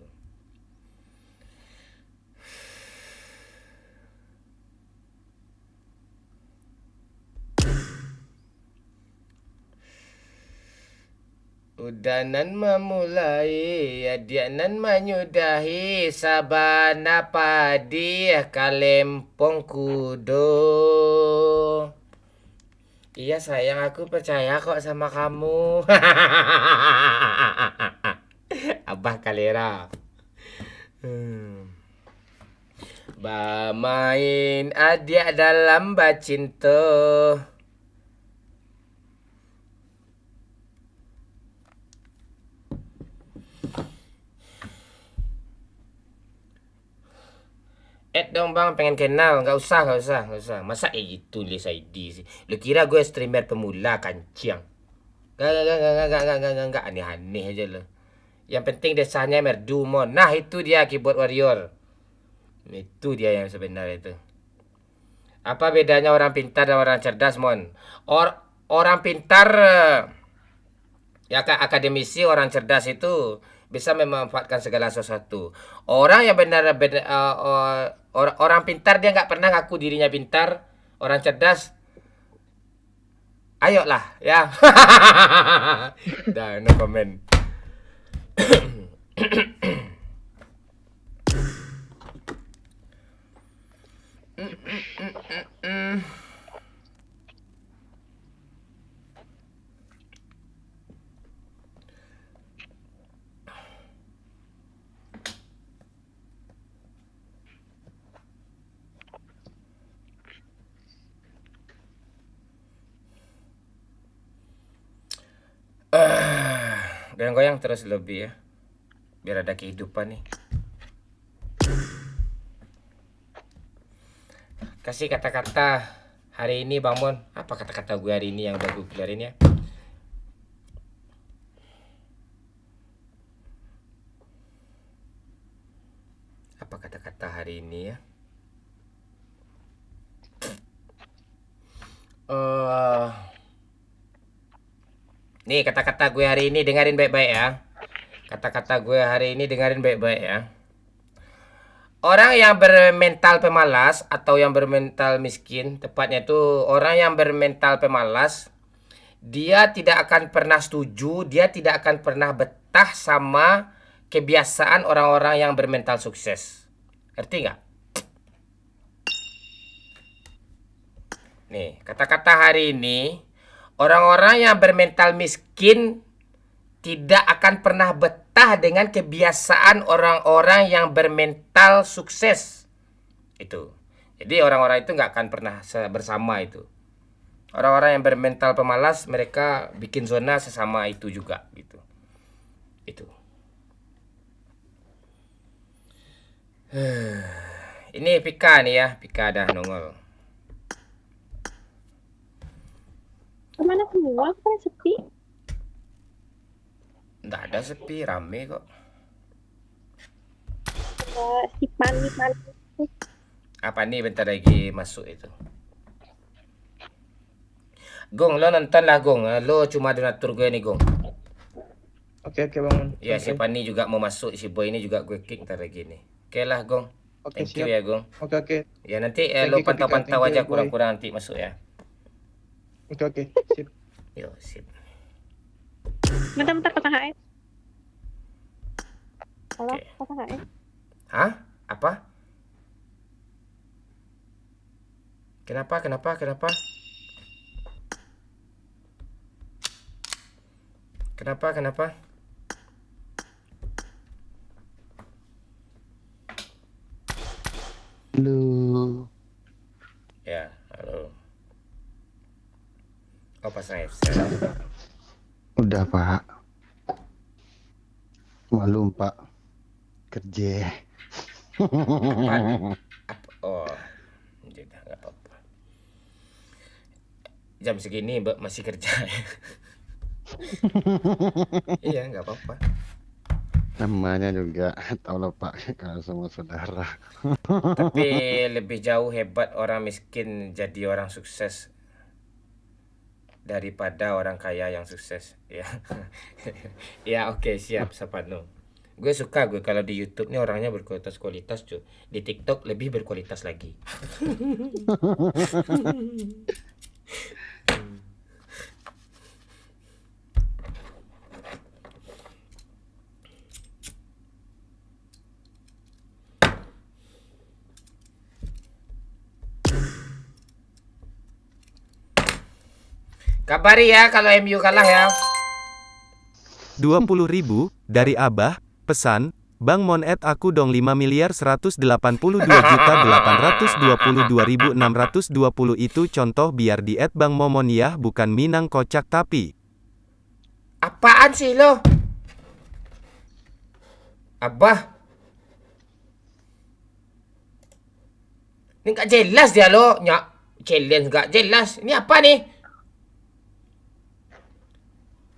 Udanan memulai, adianan menyudahi, sabana padi kalempong kudo. Iya sayang, aku percaya kok sama kamu. Abah Kalera. Bamain adia dalam bacinto. Dong bang, pengen kenal. Nggak usah. Masa tulis ID sih? Lu kira gue streamer pemula kancing? Nggak, aneh-aneh aja lo. Yang penting desanya merdu mon. Nah itu dia keyboard warrior. Itu dia yang sebenarnya itu. Apa bedanya orang pintar dan orang cerdas mon? Orang pintar ya akademisi, orang cerdas itu bisa memanfaatkan segala sesuatu. Orang yang orang pintar dia nggak pernah ngaku dirinya pintar. Orang cerdas, ayolah ya. Dah, no comment. Goyang-goyang terus lebih ya. Biar ada kehidupan nih. Kasih kata-kata hari ini Bang Mon. Apa kata-kata gue hari ini yang udah gue keluarin ya? Apa kata-kata hari ini ya? Nih kata-kata gue hari ini dengerin baik-baik ya. Kata-kata gue hari ini dengerin baik-baik ya. Orang yang bermental pemalas atau yang bermental miskin, tepatnya itu orang yang bermental pemalas, dia tidak akan pernah setuju, dia tidak akan pernah betah sama kebiasaan orang-orang yang bermental sukses. Ngerti nggak? Nih, kata-kata hari ini, orang-orang yang bermental miskin tidak akan pernah betah dengan kebiasaan orang-orang yang bermental sukses. Itu. Jadi orang-orang itu nggak akan pernah bersama itu. Orang-orang yang bermental pemalas, mereka bikin zona sesama itu juga gitu. Itu. Ini Pika nih ya, Pika dah nongol. Kemana semua? Kan sepi. Nggak ada sepi, rame kok. Si Pani. Apa nih bentar lagi masuk itu. Gong, lo nonton lah Gong. Lo cuma donatur gue nih Gong. Oke Bang Mon. Ya si Pani juga mau masuk, si Boy ini juga gue kick ntar lagi nih. Oke lah Gong. Oke, Thank you siap. ya Gong. Oke. Ya nanti Thank lo you, Kak Pika. pantau-pantau Thank you, aja Boy. kurang-kurang nanti masuk ya. Oke. Sip. Yo, sip. Bentar kota HS. Halo, Oke. kota HS. Hah? Apa? Kenapa? Kenapa? Halo. Ya, halo. Oh, pasang FC. Udah, Pak. Malum, Pak. Kerja. Oh, jadi nggak apa-apa. Jam segini Mbak masih kerja. Iya, nggak apa-apa. Namanya juga, tau lah Pak, kalau semua saudara. Tapi lebih jauh hebat orang miskin jadi orang sukses daripada orang kaya yang sukses. Ya, ya oke, siap Sapano. Gue suka gue kalau di YouTube nih orangnya berkualitas cuy. Di TikTok lebih berkualitas lagi. Kabari ya kalau MU kalah ya. 20.000 dari Abah, pesan, Bang Mon aku dong 5.182.822.620 itu contoh biar di Bang Momon ya bukan Minang kocak tapi. Apaan sih lo? Abah. Ini gak jelas dia lo. Challenge gak jelas. Ini apa nih?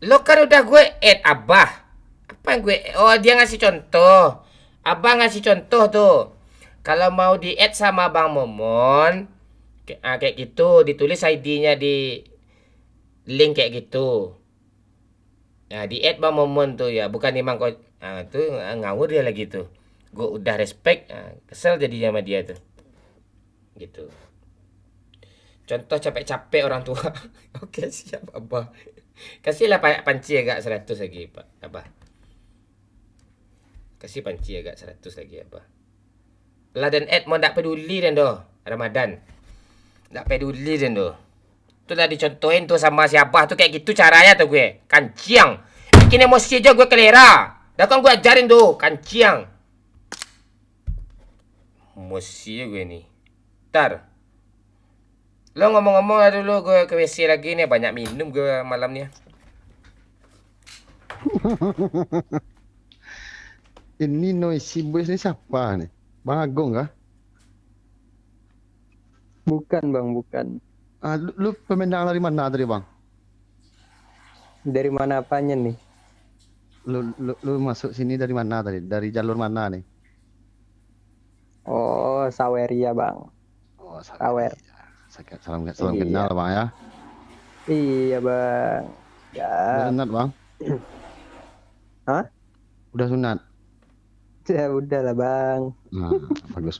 Lo kan udah gue add Abah. Apa yang gue? Oh, dia ngasih contoh. Abah ngasih contoh tuh. Kalau mau di add sama Bang Momon, kayak gitu, ditulis ID-nya di link kayak gitu. Nah, di add Bang Momon tuh ya, bukan Imang kok. Nah, tuh ngawur dia lagi tuh. Gue udah respect, kesel jadinya sama dia tuh. Gitu. Contoh capek-capek orang tua. Oke, siap Abah. Kasihlah panci agak 100 lagi Pak Abah. Kasih panci agak 100 lagi Abah. Lah dan Ed mau tak peduli dan doh Ramadan. Tak peduli dan doh. Tu dah dicontohin tuh sama si Abah tuh kayak gitu caranya tuh gue. Kanciang. Bikin emosi aja gue kelera. Dah kan gue ajarin tuh kanciang. Emosi gue nih. Ntar. Lo ngomong-ngomong lah dulu gue ke WC lagi nih. Banyak minum gue malamnya. Ini noisy boys ini siapa nih? Bang Agung kah? Bukan bang, bukan. Lu pemain dari mana tadi bang? Dari mana apanya nih? Lu masuk sini dari mana tadi? Dari jalur mana nih? Oh, Saweria bang. Oh, Sawer. Salam Iya. kenal bang ya. Iya bang. Ya. Udah sunat bang? Hah? Udah sunat? Ya udah lah bang. Nah, bagus.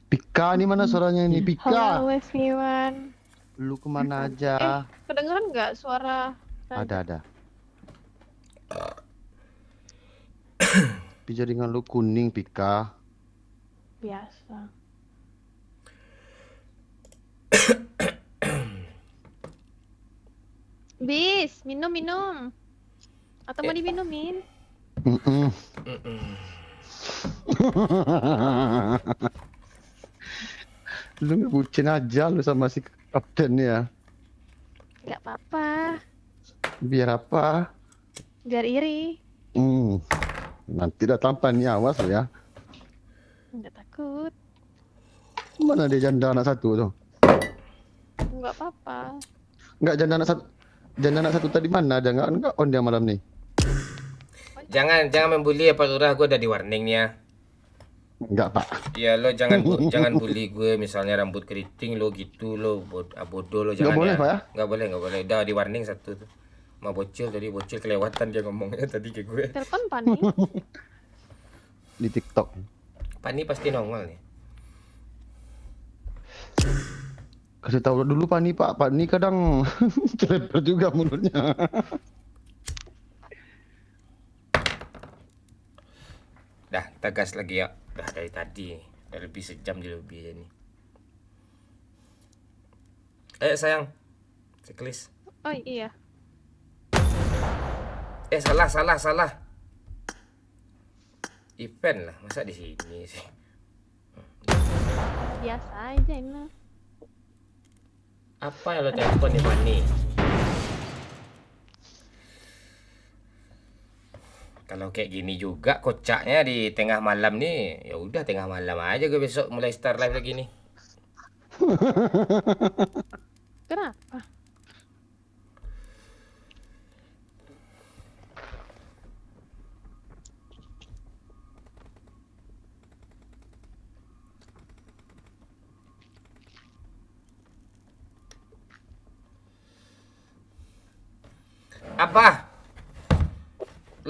Pika ini mana suaranya ini Pika? Halo everyone. Lu kemana aja? Kedengeran nggak suara? Ada. Jaringan lu kuning Pika. Biasa. Bis, minum. Atau mau diminumin? Lu ngebucin aja lu sama si kapten ya. Nggak apa-apa. Biar apa? Biar iri. Nanti dah tampan nih, awas lu ya. Nggak takut. Mana dia janda anak satu tuh? Nggak apa-apa. Enggak janda anak satu. Janda anak satu tadi mana? Ada enggak on dia malam nih? Jangan membuli ya Pak Lurah, gue udah di warning nih ya. Enggak pak. Ya lo jangan bully gue, misalnya rambut keriting lo gitu lo bodoh lo jangan. Nggak boleh ya. Pak ya? Nggak boleh. Udah di warning satu tuh. Ma bocil kelewatan dia ngomongnya tadi ke gue. Telepon Pani. Di TikTok. Pani pasti nongol nih. Kasih tahu dulu Pak nih Pak. Pak nih kadang celeber juga mulutnya. Dah tegas lagi ya. Dah dari tadi. Udah lebih sejam di lobi ini. Sayang. Checklist. Oh iya. Salah. Event lah, masa di sini sih. Biasa aja ini. Apa yang lo telepon nih Pani? Kalau kayak gini juga kocaknya di tengah malam nih, ya udah tengah malam aja gue besok mulai start live lagi nih. Kenapa? Abah,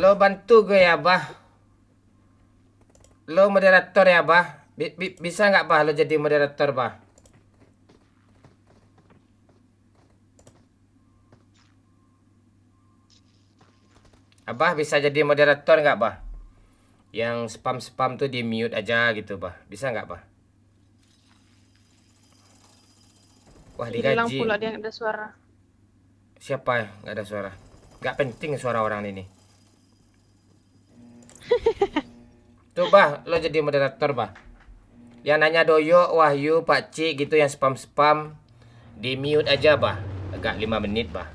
lo bantu gue ya Abah. Lo moderator ya Abah. Bisa nggak Bah lo jadi moderator Bah? Abah bisa jadi moderator nggak Bah? Yang spam tuh di mute aja gitu Bah. Bisa nggak Bah? Wah Hilang digaji. pula dia nggak ada suara. Siapa ya? Nggak ada suara. Nggak penting suara orang ini. Tuh Bah, lo jadi moderator Bah. Yang nanya Doyo, Wahyu, Pakcik gitu yang spam di mute aja Bah. Agak 5 menit Bah.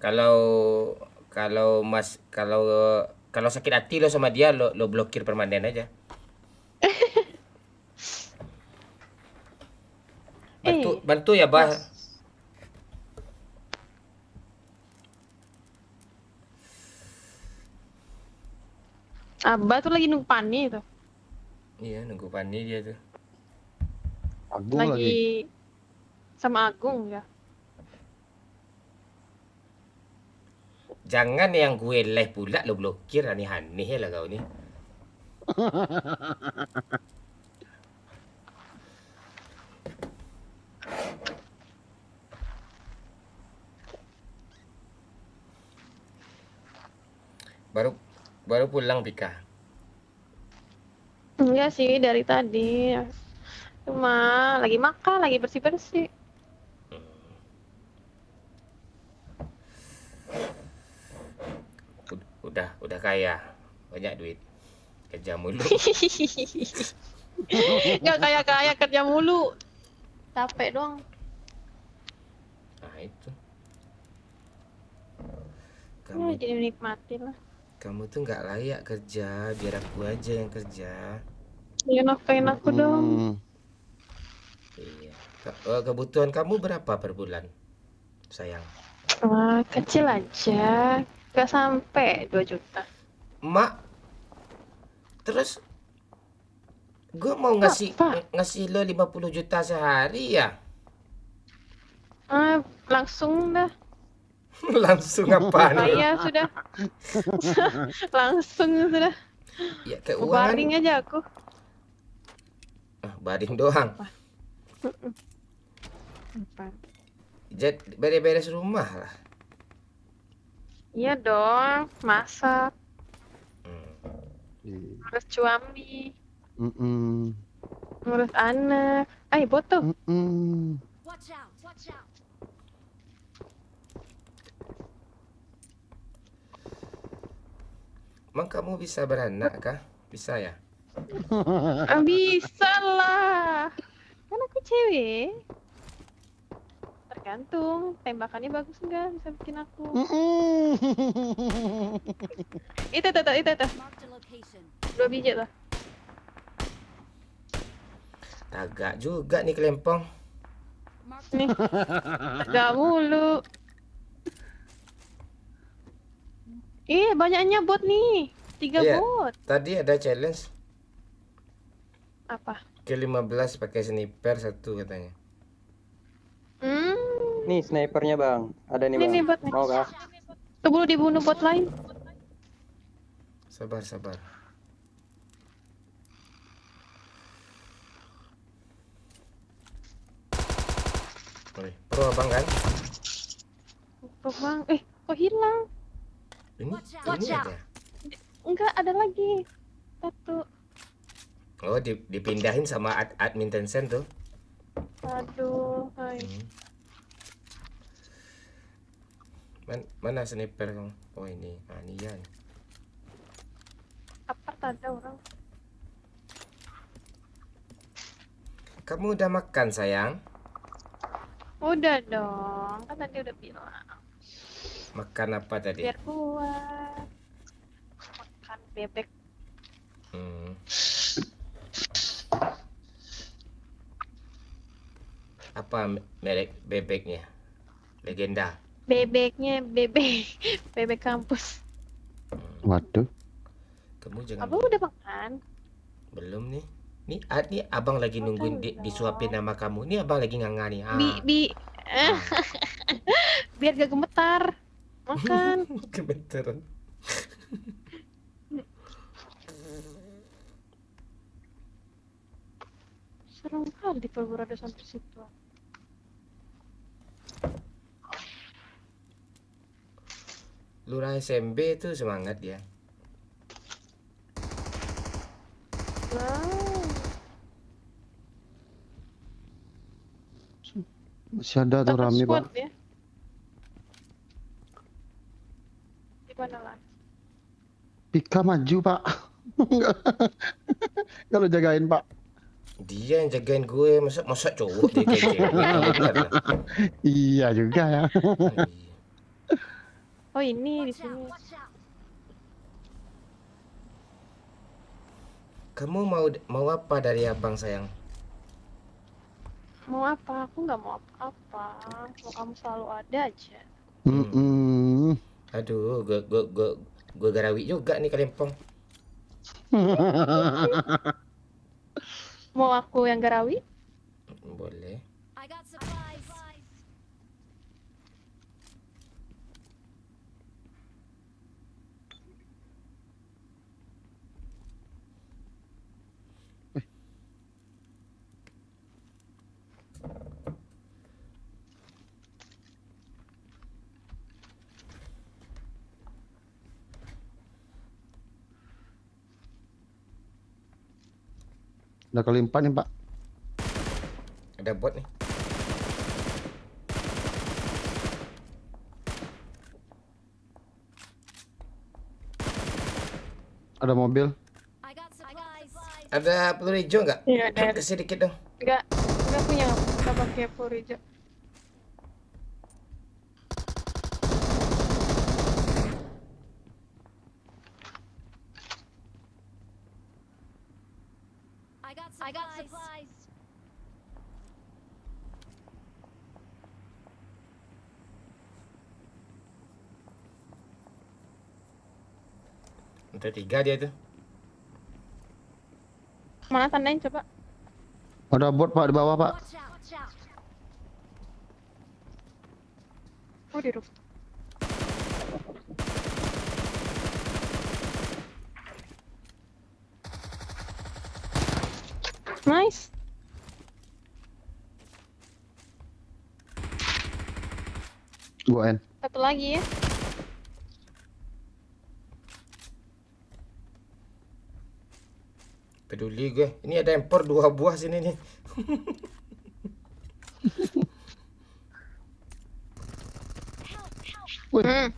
Kalau sakit hati lo sama dia lo blokir permanen aja. Bantu ya Bah. Abah tuh lagi nunggu Pani tuh. Iya, nunggu Pani dia tuh. Agung Lagi sama Agung ya. Jangan yang gue live pula lo blokir, aneh-aneh ya lah kau nih. Baru pulang Pika. Enggak sih dari tadi. Cuma lagi makan, lagi bersih-bersih. Udah kaya, banyak duit, kerja mulu. Nggak kaya-kaya kerja mulu. Capek doang. Nah itu. Kamu jadi menikmati lah. kamu tuh nggak layak kerja, biar aku aja yang kerja. Ya nafkain aku dong. Iya. Kebutuhan kamu berapa per bulan, sayang? Wah, kecil aja. Gak sampai 2 juta. Mak, terus gue mau ngasih lo 50 juta sehari ya? Langsung dah. Langsung apa nih? Iya, sudah. Langsung sudah. Ya keuangan. Baring aja aku. Baring doang. Apa? Jadi beres-beres rumah lah. Iya dong, masak. Ngurus suami. Ngurus anak. Ay, boto. Watch out, watch out. Emang kamu bisa beranak kah? Bisa ya? Bisa lah. Kan aku cewek. Tergantung tembakannya bagus enggak, bisa bikin aku. Itu. 2 biji tuh. Agak juga nih kelempong. Nih. Tegak mulu. Banyaknya bot nih. 3 Iya, bot. tadi ada challenge. Apa? Ke 15 pakai sniper 1 katanya. Nih snipernya bang, ada nih bang. Ini bot nih. Mau kah? Keburu dibunuh bot lain. Sabar. Pro abang kan? Bot bang. Kok hilang? Ini Watch out. aja. Enggak, ada lagi. 1. Oh, dipindahin sama admin Tencent tuh. Aduh, hai. Mana sniper kamu? Oh ini, Nia. Apa ada orang? Kamu udah makan sayang? Udah dong, kan tadi udah bilang. Makan apa tadi? Biar kuat. Makan bebek. Apa merek bebeknya? Legenda. Bebeknya bebek kampus. Waduh. Kamu jangan. Abang udah makan? Belum nih. Nih abang lagi nungguin disuapin nama kamu. Nih abang lagi nganga nih. Biar gak gemetar. Makan. Gemetaran. Serem kali kalau berada sampai situ. Lurah SMB itu semangat ya. Masih ada tuh rame bang. Ya. Di mana lah? Pika maju pak. Kalau jagain pak. Dia yang jagain gue, masa cowok jagain cewek. Iya juga ya. Oh ini di sini. Kamu mau apa dari abang sayang? Mau apa? Aku nggak mau apa-apa. Mau kamu selalu ada aja. Aduh, gue garawi juga nih kelempong. Mau aku yang garawi? Boleh. I got supplies. Udah kali 4 nih pak. Ada bot nih. Ada mobil. Ada peluru hijau nggak? Iya, ada. Kasih dikit dong. Enggak punya. Enggak pakai peluru hijau. I got supplies. Untuk 3 dia tuh. Mana tandain coba? Ada bot Pak di bawah Pak. Watch out, watch out. Oh, di roof. Nice. Gua N. Satu lagi ya. Peduli gue. Ini ada empor 2 buah sini nih. Wih,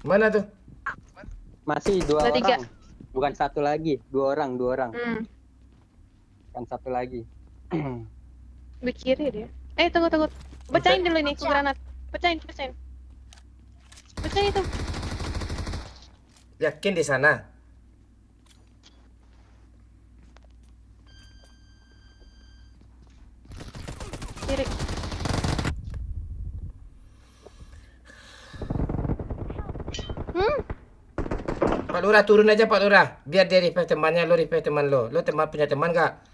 Mana tuh? Masih 2 Ada 3. orang. Bukan 1 lagi, 2 orang, 2 orang. Bukan 1 lagi. Di kiri dia. Tunggu. Pecahin dulu ini granat. Pecahin. Pecahin itu. Yakin di sana? Kiri. Pak Lurah turun aja Pak Lurah. Biar dia revive temannya, lo revive teman lo. Lo punya teman gak?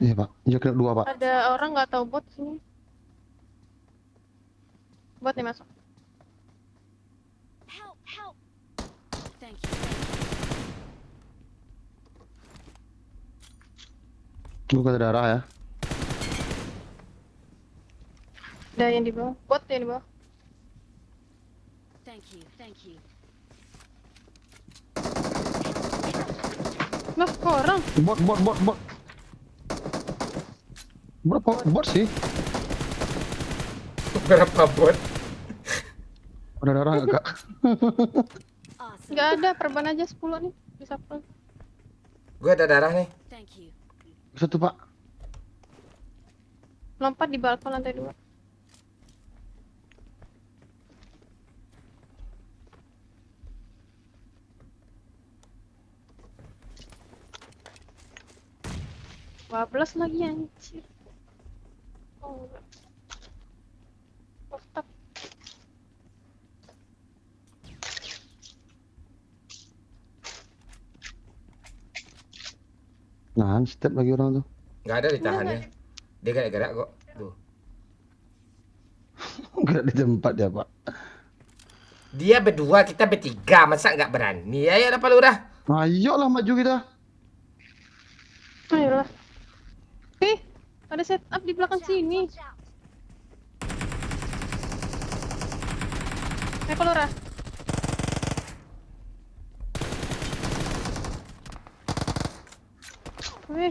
iya Pak. Iya kena 2 Pak. Ada orang nggak tahu bot sini. Bot nih masuk. Help, help. Gua kata darah ya. Ada yang di bawah. Bot yang di bawah. Thank you. Loh, kok orang? Bot. Berapa bot sih? Berapa bot? Ada darah nggak Kak? Nggak ada, perban aja 10 nih. Bisa full. Gue ada darah nih. Satu Pak. Lompat di balkon lantai 2. Bablas lagi anjir. Oh, enggak. Oh, stuck. Nahan step lagi orang tuh. Gak ada ditahannya. Dia gerak-gerak kok. Tuh. Gerak di tempat dia Pak. Dia berdua, kita bertiga. Masa nggak berani? Ya Pak Lurah. Ayolah maju kita. Ayolah. Ada setup di belakang sini. Pak Lurah.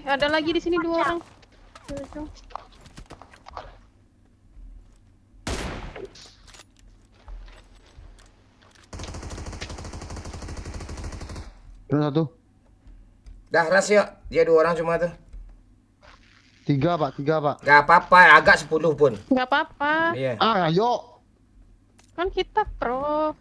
Ada lagi di sini 2 orang. Kena 1. Dah ras yuk. Dia 2 orang cuma tuh. 3 Pak. Gak apa-apa, agak 10 pun. Nggak apa-apa. Iya. Ayo. Kan kita pro.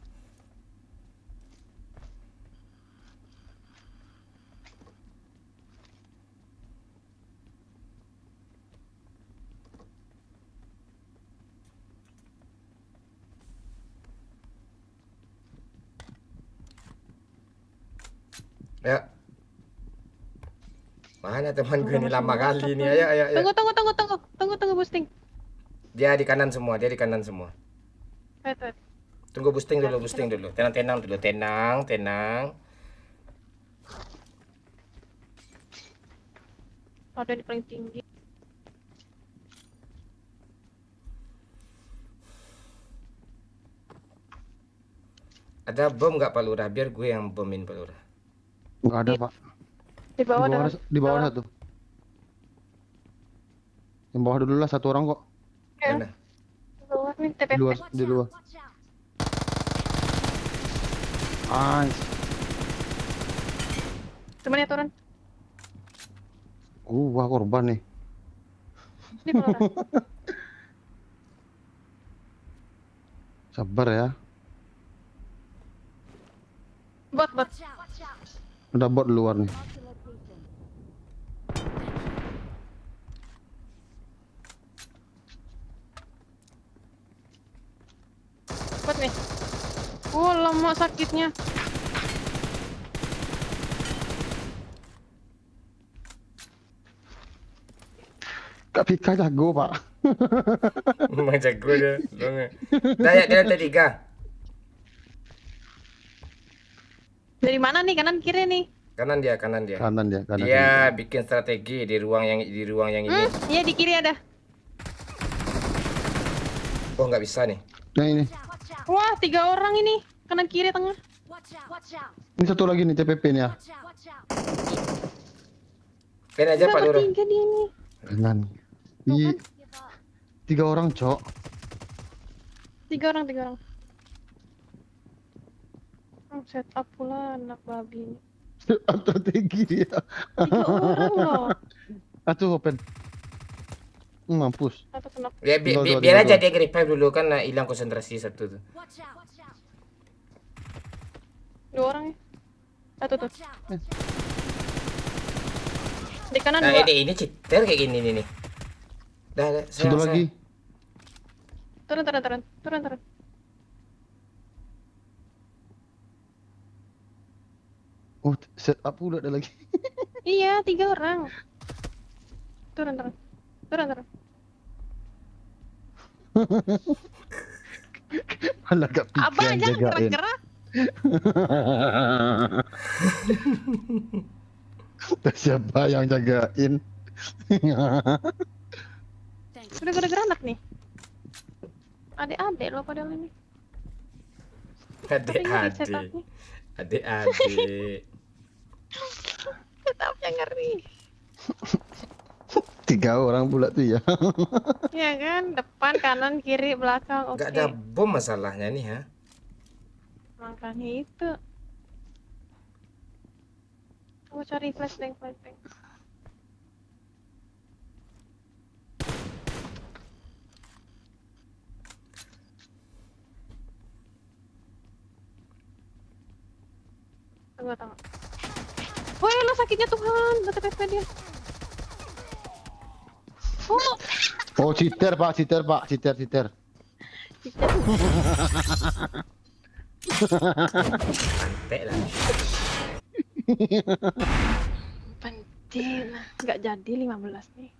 Ya. Mana teman gue ini lama kali nih. Ayo. Tunggu boosting. Dia di kanan semua. Wait. Tunggu boosting dulu. Tenang dulu. Tenang. Ada di paling tinggi. Ada bom nggak Pak Lurah? Biar gue yang bomin Pak Lurah. Nggak ada Pak. Di bawah ada. Di bawah 1. Yang bawah dulu lah 1 orang kok. Mana? Di bawah nih, Di TPP. luar. Nice. Temennya turun. Wah korban nih. Ini Pak Lurah. Sabar ya. Bot. Ada bot di luar nih. kitnya. Kak Pika jago, Pak. Memang jago dia. Dah ya, dia lantai 3. Dari mana nih? Kanan kiri nih? Kanan dia, kanan dia. Kanan dia, kanan Dia dia. bikin strategi di ruang yang ini. Iya di kiri ada. Oh, nggak bisa nih. Nah ini. Wah, 3 orang ini. Kanan kiri tengah. Ini satu lagi nih TPP nih ya. Pen aja Pak Lurah. 3 dia nih. Kanan. Di 3 orang, Cok. 3 orang. Setup pula anak babi ini. Strategi dia. 3 orang loh. Atuh open. Mampus. Atau kenapa? Ya, Tinggal biar dua, aja dua. dia revive dulu kan hilang konsentrasi satu tuh. 2 orang ya. Tuh. Di kanan Nah, 2. ini cheater kayak gini nih. Dah, Satu lagi. Turun. Oh, set up pula ada lagi. Iya, 3 orang. Turun. Malah Kak Pika Abang yang jangan jagain. gerak-gerak. Siapa yang jagain? Udah gak ada granat nih. Adek-adek loh padahal ini. Adik-adik. Setupnya ngeri. 3 orang pula tuh ya. Iya kan, depan, kanan, kiri, belakang. Oke. Nggak ada bom masalahnya nih ha. Makanya itu. Aku cari flashbang. Tunggu. Woi, lo sakitnya Tuhan, lo TPP dia. Oh, Oh, cheater Pak. Santai lah. penting. Nggak jadi 15 nih.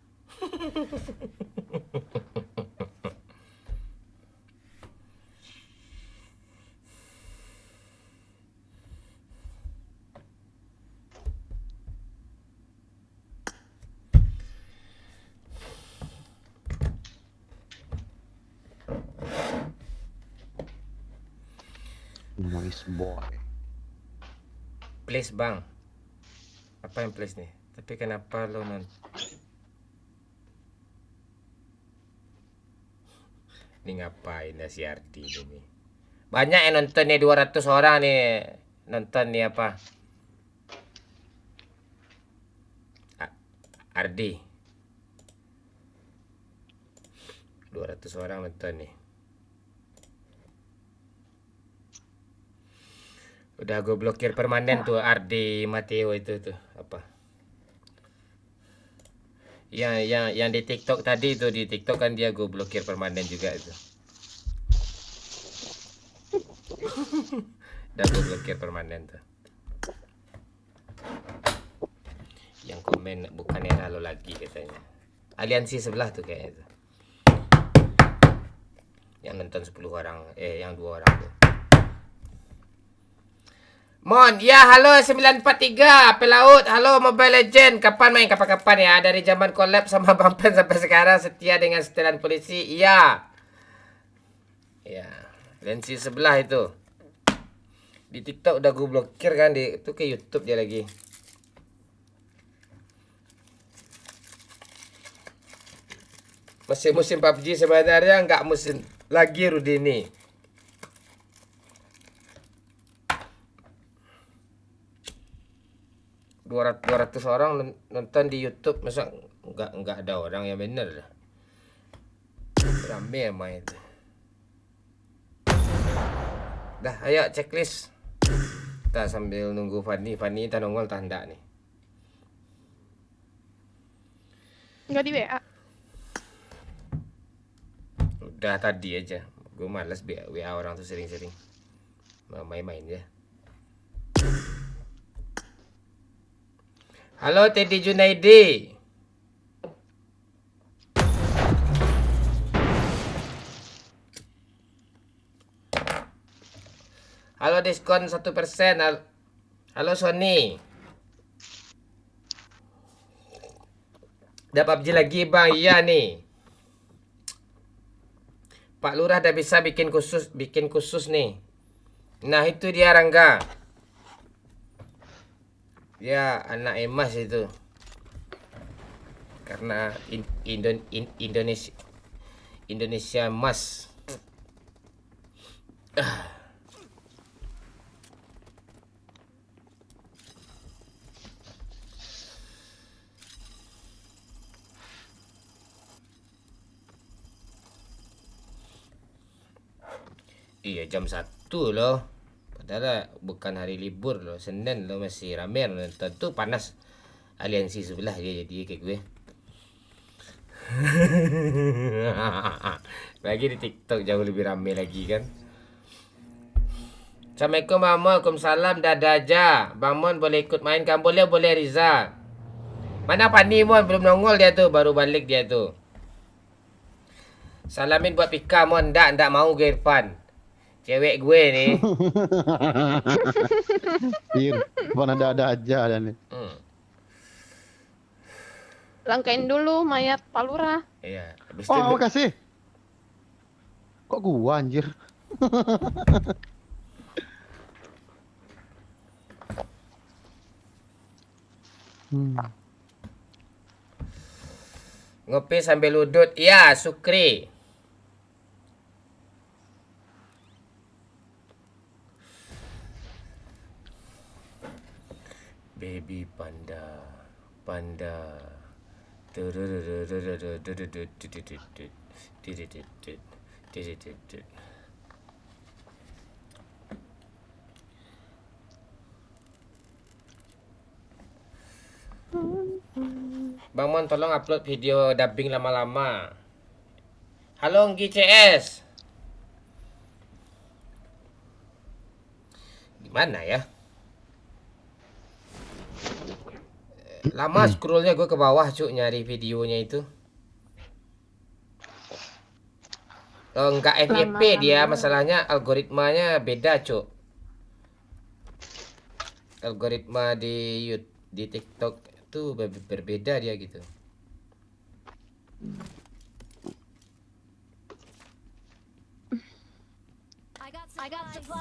Nice boy. Please bang. Apa yang please nih? Tapi kenapa lo Ini ngapain ya si Ardi ini? Banyak yang nonton nih, 200 orang nih nonton nih apa? Ardi. 200 orang nonton nih. Udah gue blokir permanen tuh Ardi Mateo itu tuh apa? Yang di TikTok tadi tuh, di TikTok kan dia gue blokir permanen juga itu. Udah gue blokir permanen tuh. Yang komen bukannya halo lagi katanya. Aliansi sebelah tuh kayaknya tuh. Yang nonton 10 orang, yang 2 orang tuh. Mon, ya halo 943 Pelaut, halo Mobile Legend. Kapan main? Kapan-kapan ya. Dari zaman collab sama Bang Pen sampai sekarang setia dengan setelan polisi. Iya. Ya, lensi sebelah itu. Di TikTok udah gue blokir kan, itu ke YouTube dia lagi. Musim PUBG sebenarnya nggak musim lagi Rudini. Dua ratus orang nonton di YouTube, masa nggak ada orang yang bener dah. Rame emang itu. Dah, ayo checklist. Kita sambil nunggu Fanny kita nongol tanda nih. Nggak di WA. Udah tadi aja. Gue malas WA orang tuh sering-sering. Main-main ya. Halo Teddy Junaidi. Halo diskon 1%. Halo Sony. Udah PUBG lagi bang? Iya nih. Pak Lurah udah bisa bikin khusus nih. Nah itu dia Rangga. Ya anak emas itu. Karena Indonesia emas. Iya jam 1 loh. Padahal bukan hari libur loh. Senin loh masih rame loh. Tentu panas aliansi sebelah dia jadi kayak gue. Lagi di TikTok jauh lebih rame lagi kan. Assalamualaikum Bang Mon. Waalaikumsalam. Dadah aja. Bang Mon boleh ikut main kan? Boleh Riza. Mana Pani Mon? Belum nongol dia tuh. Baru balik dia tuh. Salamin buat Pika Mon. Ndak mau ke Irfan. Cewek gue nih. Irfan ada aja dan nih. Langkain dulu mayat Pak Lurah. Iya. Oh, makasih. Kok gua anjir? Ngopi sambil udut. Iya, Sukri. Baby panda. Bang Mon tolong upload video dubbing lama-lama. Halo Nggi CS. Gimana ya? Lama scrollnya gue ke bawah cuk nyari videonya itu. Oh, enggak FYP dia, masalahnya algoritmanya beda cuk. Algoritma di TikTok itu berbeda dia gitu.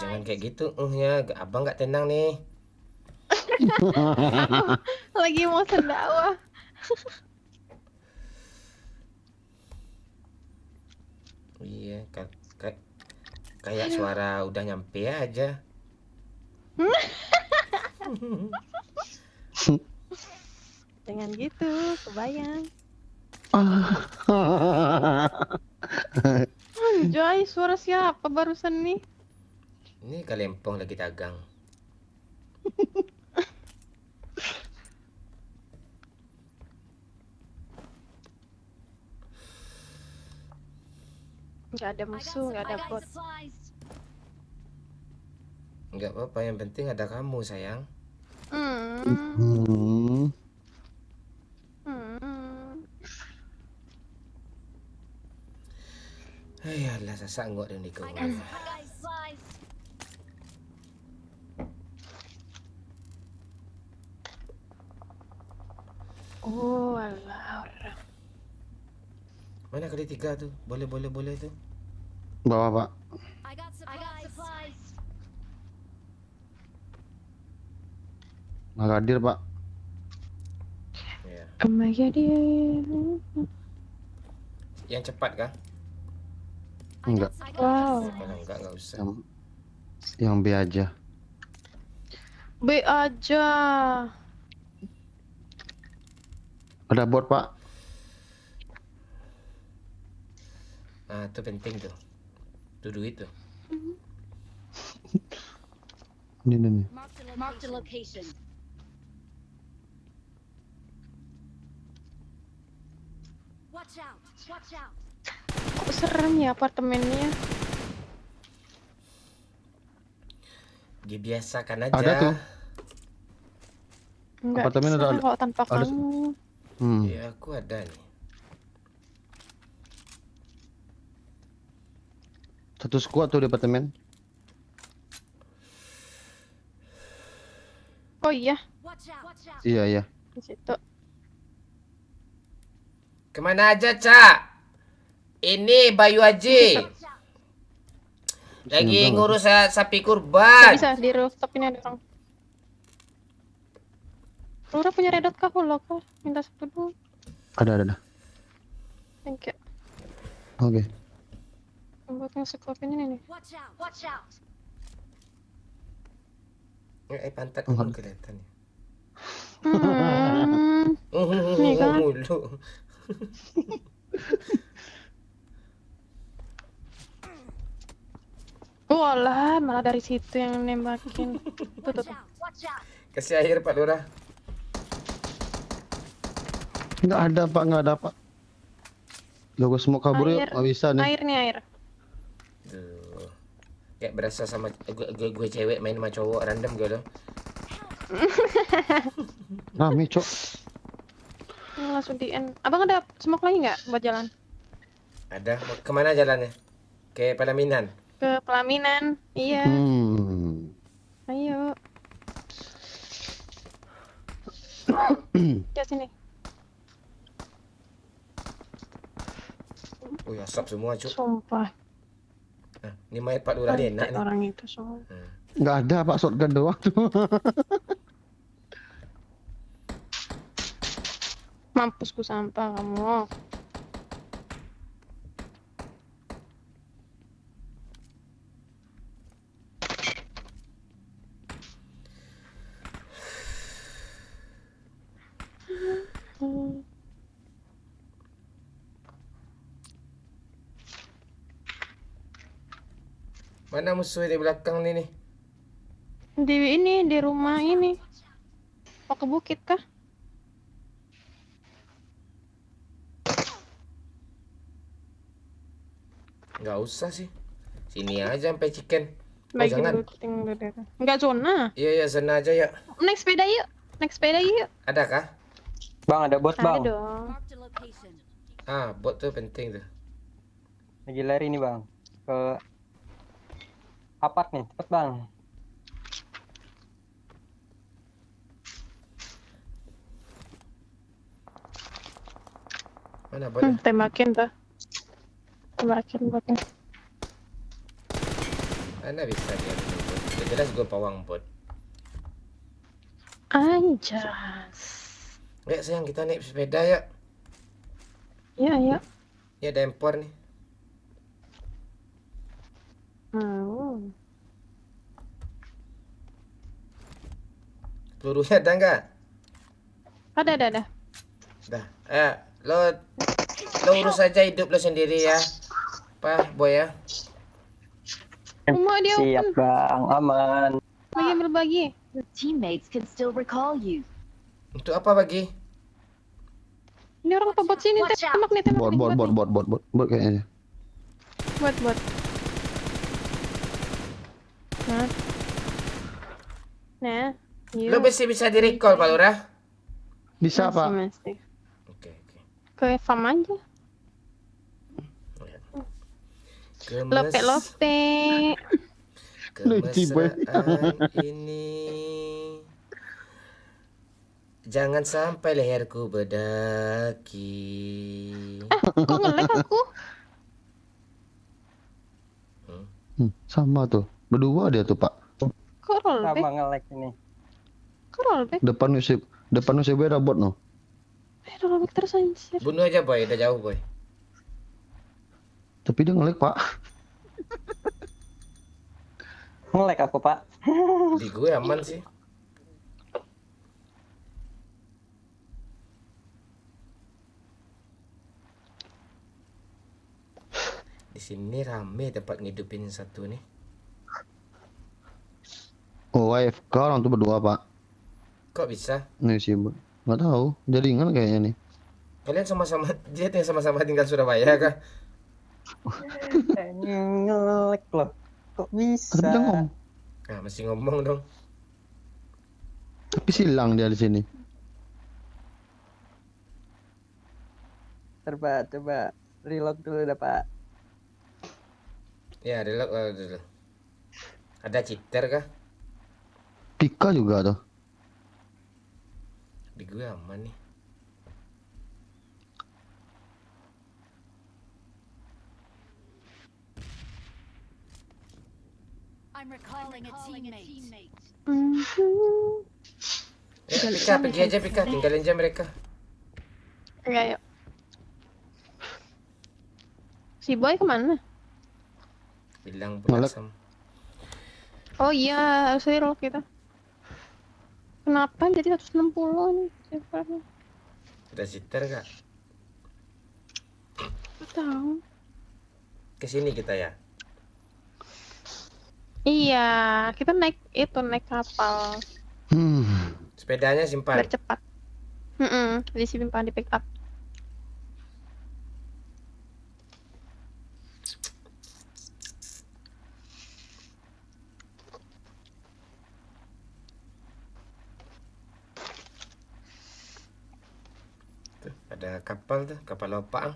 Jangan kayak gitu, ya abang nggak tenang nih. Lagi mau sendawa. Iya, kayak suara udah nyampe aja. Jangan gitu, kebayang. Anjay, suara siapa barusan nih? Ini Kalempong lagi dagang. Nggak ada musuh, nggak ada bot. Nggak apa-apa, yang penting ada kamu sayang. Ayolah, sasak ngok dan dikau. Oh, alah orang. Mana kali 3 tuh? Boleh tuh. Bawa, Pak. Nggak hadir, Pak. Ya. Yang cepat kah? Enggak. Wow. Kalau enggak usah. Yang B aja. B aja. Ada bot, Pak. Nah, itu penting tuh. Itu duit tuh. Ini. Mark the location. Watch out. Kok serem ya apartemennya? Dibiasakan aja. Ada tuh. Enggak Apartemen bisa ada- kalau tanpa ada- kamu. Ya aku ada nih. Satu squad tuh di apartemen. Oh iya, Iya, iya. di situ. Kemana aja, Cak? Ini Bayu Haji. Lagi Sini ngurus sapi Nggak kurban. bisa di rooftop ini ada orang. Rura punya redot kah? Lo kah? Minta satu dulu. Ada. Thank you. Oke. Buat nge-scope ini nih. Pantat dulu kelihatan. Nih kan. Mulu. Walah, malah dari situ yang nembakin. Tuh. Kasih air Pak Lurah. Nggak ada pak. Logo semua kabur yuk, Air. nggak bisa nih. Air nih air. Duh. Kayak berasa sama gue cewek main sama cowok random gitu. Rame cok. Ini langsung di end. Abang ada smoke lagi nggak buat jalan? Ada. Mau kemana jalannya? Ke Pelaminan. Ke pelaminan. Iya. Ayo. Ya sini. Oh ya, asap semua cuk. Sumpah. Nah, ini mayat Pak Lurah nih, enak nih. Orang itu semua. Nggak ada pak, shotgun doang tuh. Mampusku sampah kamu. Mana musuh di belakang nih nih? Di rumah ini. Mau ke bukit kah? Nggak usah sih. Sini aja sampai chicken. Oh, Lagi jangan. looting dulu. Enggak zona. Iya, sana aja ya. Naik sepeda yuk. Naik sepeda yuk. Ada kah? Bang, ada bot Ada bang. dong. Ah, bot tuh penting tuh. Lagi lari nih bang. Ke apart nih, cepet bang. Mana botnya? Tembakin tuh. Tembakin botnya. Mana bisa dia punya bot? Udah jelas gue pawang bot. Anjas. Ya sayang, kita naik sepeda ya. Ya, ya. Ya ada empor nih. Pelurunya ada nggak? Ada. Dah. Lo urus aja hidup lo sendiri ya. Pak, boy ya. Semua dia Siap open. bang, aman. Lagi berbagi. Your teammates can still recall you. Untuk apa bagi? Ini orang apa bot sini? Tembak nih, tembak nih. Bot kayaknya. Buat. Nah. Yuk. Lo bisa di recall Pak Lurah? Bisa pak. Masih. Oke. Ke farm aja. Lope. Kemesraan ini jangan sampai leherku berdaki. Kok nge-lag aku? Sama tuh. Berdua dia tuh pak. Kok rollback? Sama nge-lag ini. Kok rollback? Depan UCB ada bot no. Rollback terus anjir. Bunuh aja boy, udah jauh boy. Tapi dia nge-lag pak. Nge-lag aku pak. Di gue aman sih. Di sini rame tempat ngidupin satu nih. Oh AFK orang tuh berdua pak. Kok bisa? Nih sih nggak tahu. Jaringan kayaknya nih. Kalian sama-sama dia yang sama-sama tinggal Surabaya kah? Nge-lag loh. Kok bisa? Tapi dia Ah, masih ngomong dong. Tapi silang dia di sini. Coba reload dulu dah Pak. Ya, reload dulu. Ada cheater kah? Pika juga tuh. Di gue aman nih. I'm recalling a teammate. Ya, Pika, pergi aja Pika, tinggalin aja mereka. Ya, yuk. Si boy kemana? Hilang Malak. pula. Oh iya, harus reload kita. Kenapa jadi 160 nih? Ada cheater kak? Gak tahu. Kesini kita ya. Iya, kita naik kapal. Sepedanya simpan. Biar cepat. Disimpan di pick up. Tuh, ada kapal tuh, kapal lopang.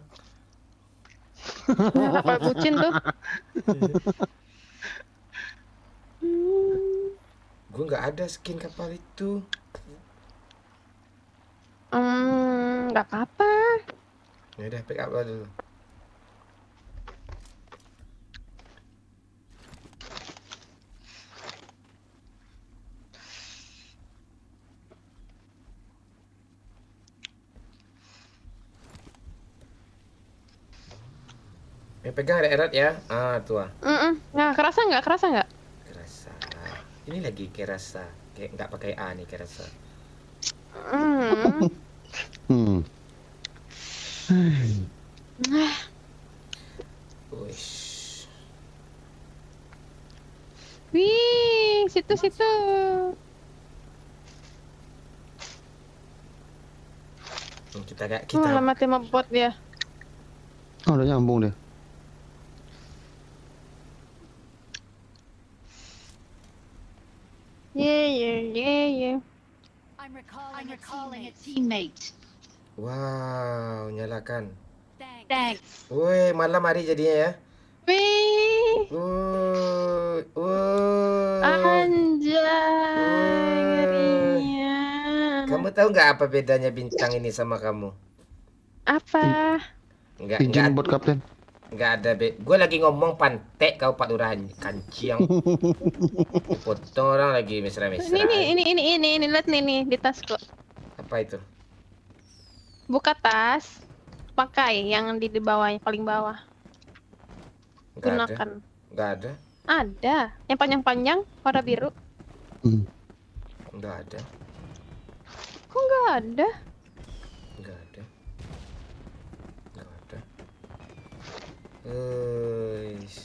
Kapal bucin tuh. Gue nggak ada skin kapal itu. Nggak apa-apa. Ya udah pick up lo dulu. Pegang erat ya. Ah, tua. Nah, kerasa nggak? Kerasa. Ini lagi kerasa. Kayak nggak pakai A nih kerasa. Wish. Wih, situ. Kita Lama tema bot dia. Oh, udah nyambung deh. Yeah. I'm recalling a teammate. Wow, nyalakan. Thanks. Woi, malam hari jadinya ya. Wih, anjay, ngerinya. Kamu tahu nggak apa bedanya bintang ini sama kamu? Apa? Izin buat kapten. Nggak ada gue lagi ngomong pantek kau Pak Lurah kanciang. Potong orang lagi mesra-mesra. Ini lihat nih di tasku. Apa itu? Buka tas, pakai yang di bawahnya, paling bawah. Gunakan. Nggak ada. Ada, yang panjang-panjang warna biru. Nggak ada. Kok nggak ada? Nggak ada.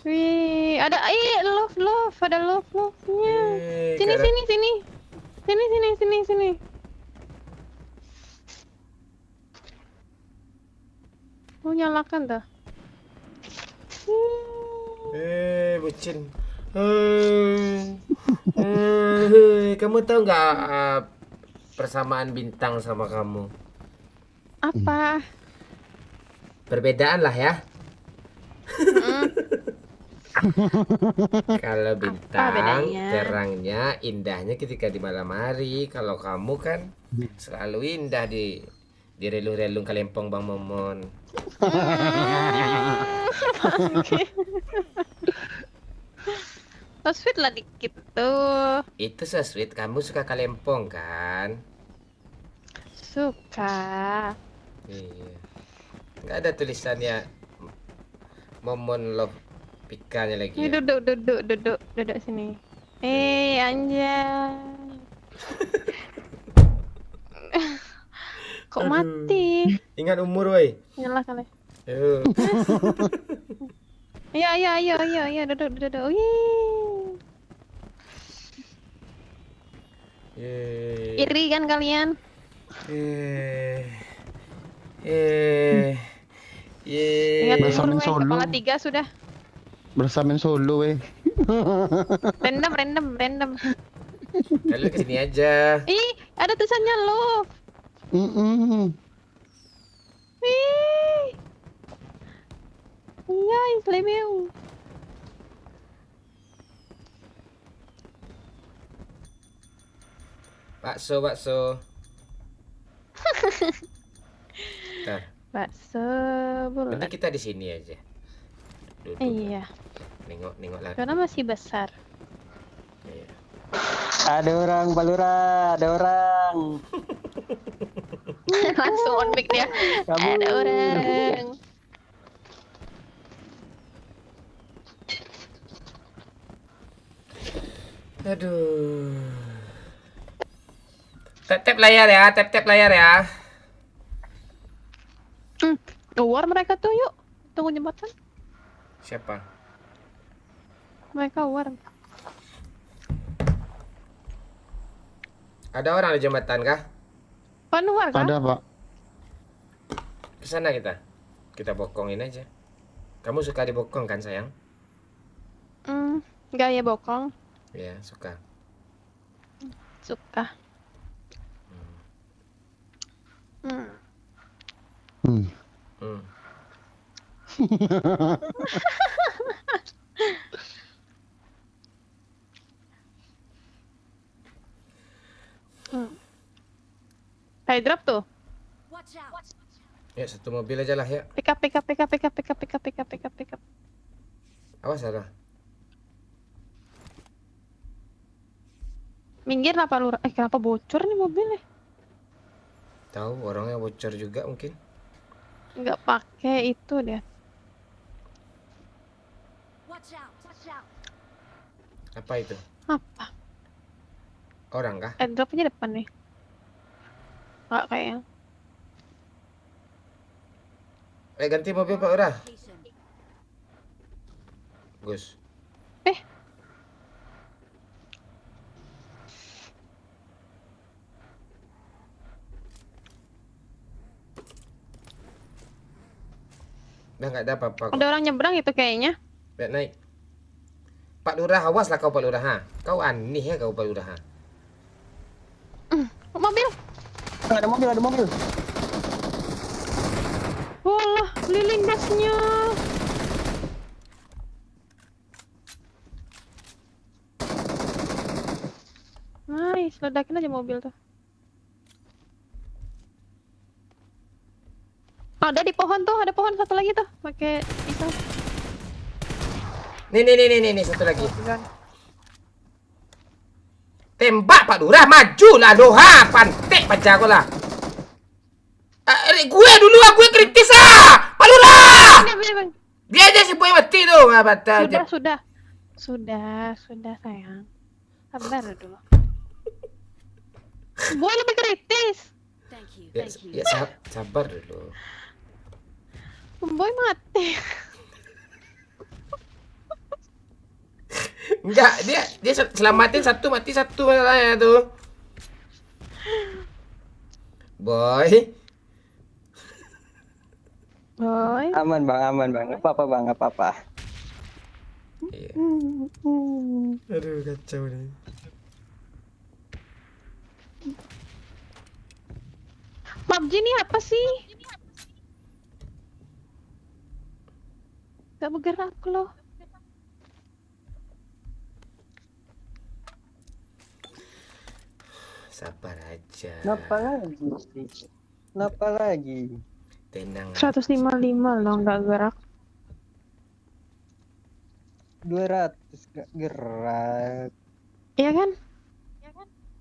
Wih, ada love, ada love-nya. Sini. Mau nyalakan dah. Bucin. Kamu tahu nggak persamaan bintang sama kamu? Apa? Perbedaan lah ya. Kalau bintang terangnya, indahnya ketika di malam hari. Kalau kamu kan selalu indah di relung-relung Kalempong Bang Momon. So sweet lah dikit tuh. Itu so sweet, kamu suka Kalempong kan? Suka. Iya. Nggak ada tulisannya Momon Love Pikanya lagi Ini ya? duduk sini. Anjay. Kok mati? Ingat umur woi. Nyala kali. Ayo. Duduk. Wih. Iri kan kalian? Ingat umur, kepala 3 sudah. Berasa main solo, Random. Kalian kesini aja. Ih, ada tulisannya love. Wih. Iya, Islameu. Bakso. Ntar, Bakso bulat. nanti kita di sini aja. Duduk. Iya, Nengok lagi. karena masih besar. Iya. Ada orang, Pak Lurah, ada orang. Langsung on mic dia. Kabur. Ada orang. Aduh. Tap layar ya. Keluar mereka tuh, yuk. Tunggu jembatan. Siapa? Mereka keluar. Ada orang di jembatan kah? Pan luar kan? Ada, Pak. Kesana kita. Kita bokongin aja. Kamu suka dibokong kan sayang? Gaya bokong. Iya, suka. Suka. Kayak drop tuh. Ya, satu mobil aja lah ya. Pick up. Awas ada. Minggir apa lu? Kenapa bocor nih mobilnya? Tahu orangnya bocor juga mungkin. Nggak pakai itu dia. Apa itu? Apa? Orang kah? Dropnya depan nih. Nggak kayak. Ganti mobil Pak Ura. Gus. Udah nggak ada apa-apa kok. Ada orang nyebrang itu kayaknya. Lihat naik. Pak Lurah, awas lah kau Pak Lurah. Ha. Kau aneh ya kau Pak Lurah. Ha. Mobil. Ada mobil. Wah, lilin gasnya. Nice, ledakin aja mobil tuh. Ada di pohon tuh, ada pohon satu lagi tuh, pakai pisau. Nih, satu lagi. Tembak Pak Lurah, maju lah lo ha, pantek baca aku lah. Gue dulu, gue kritis Pak Lurah. Dia aja si boy mati tuh, batal. Sudah sayang. Sabar dulu. Boy lebih kritis. Ya, sabar dulu. Boy mati. Enggak, dia selamatin satu, mati satu masalahnya tuh. Boy. Aman bang. Nggak apa-apa. Iya. Aduh, kacau nih. PUBG ini apa sih? Gak bergerak loh. Sabar aja. Kenapa lagi? Tenang. 155 loh, nggak gerak. 200 gak gerak. Iya kan?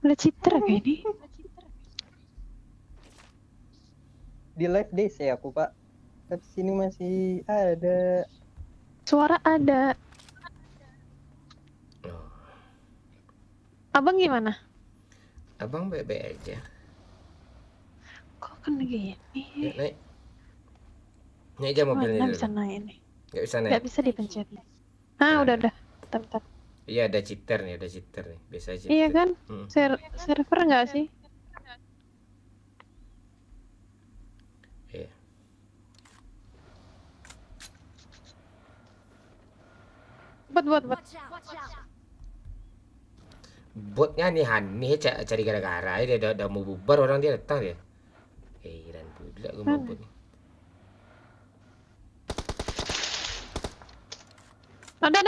Udah citra kayak ini. Di live DC aku pak. Tapi sini masih ada. Suara ada. Abang gimana? Abang baik-baik aja. Kok kena gini? Ya, naik. Naik aja mobilnya Nggak dulu. bisa naik nih. Nggak bisa naik. Nggak bisa dipencet. Udah. Bentar. Iya, ada cheater nih. Biasa aja. Iya kan? Server nggak sih? Iya. Buat. Botnya nih nih cari gara-gara dia udah mau bubar orang dia datang dia. Dan pula gue mau bot nih. Ada.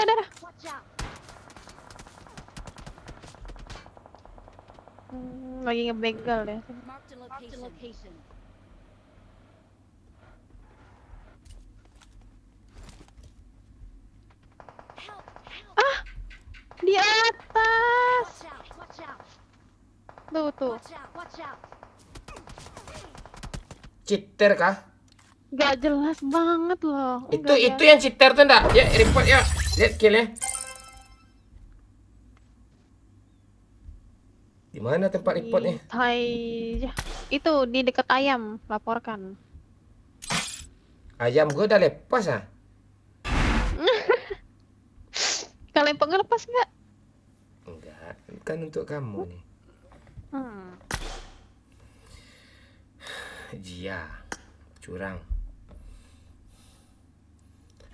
Lagi ngebegal deh. Di atas. Tuh. Cheater kah? Gak jelas banget loh. Itu yang cheater tuh enggak? Ya, report ya. Lihat kill ya. Di mana tempat reportnya? Itu di dekat ayam, laporkan. Ayam gue udah lepas ah. Kalian pengelepas nggak? Enggak, kan untuk kamu nih. Jia, curang.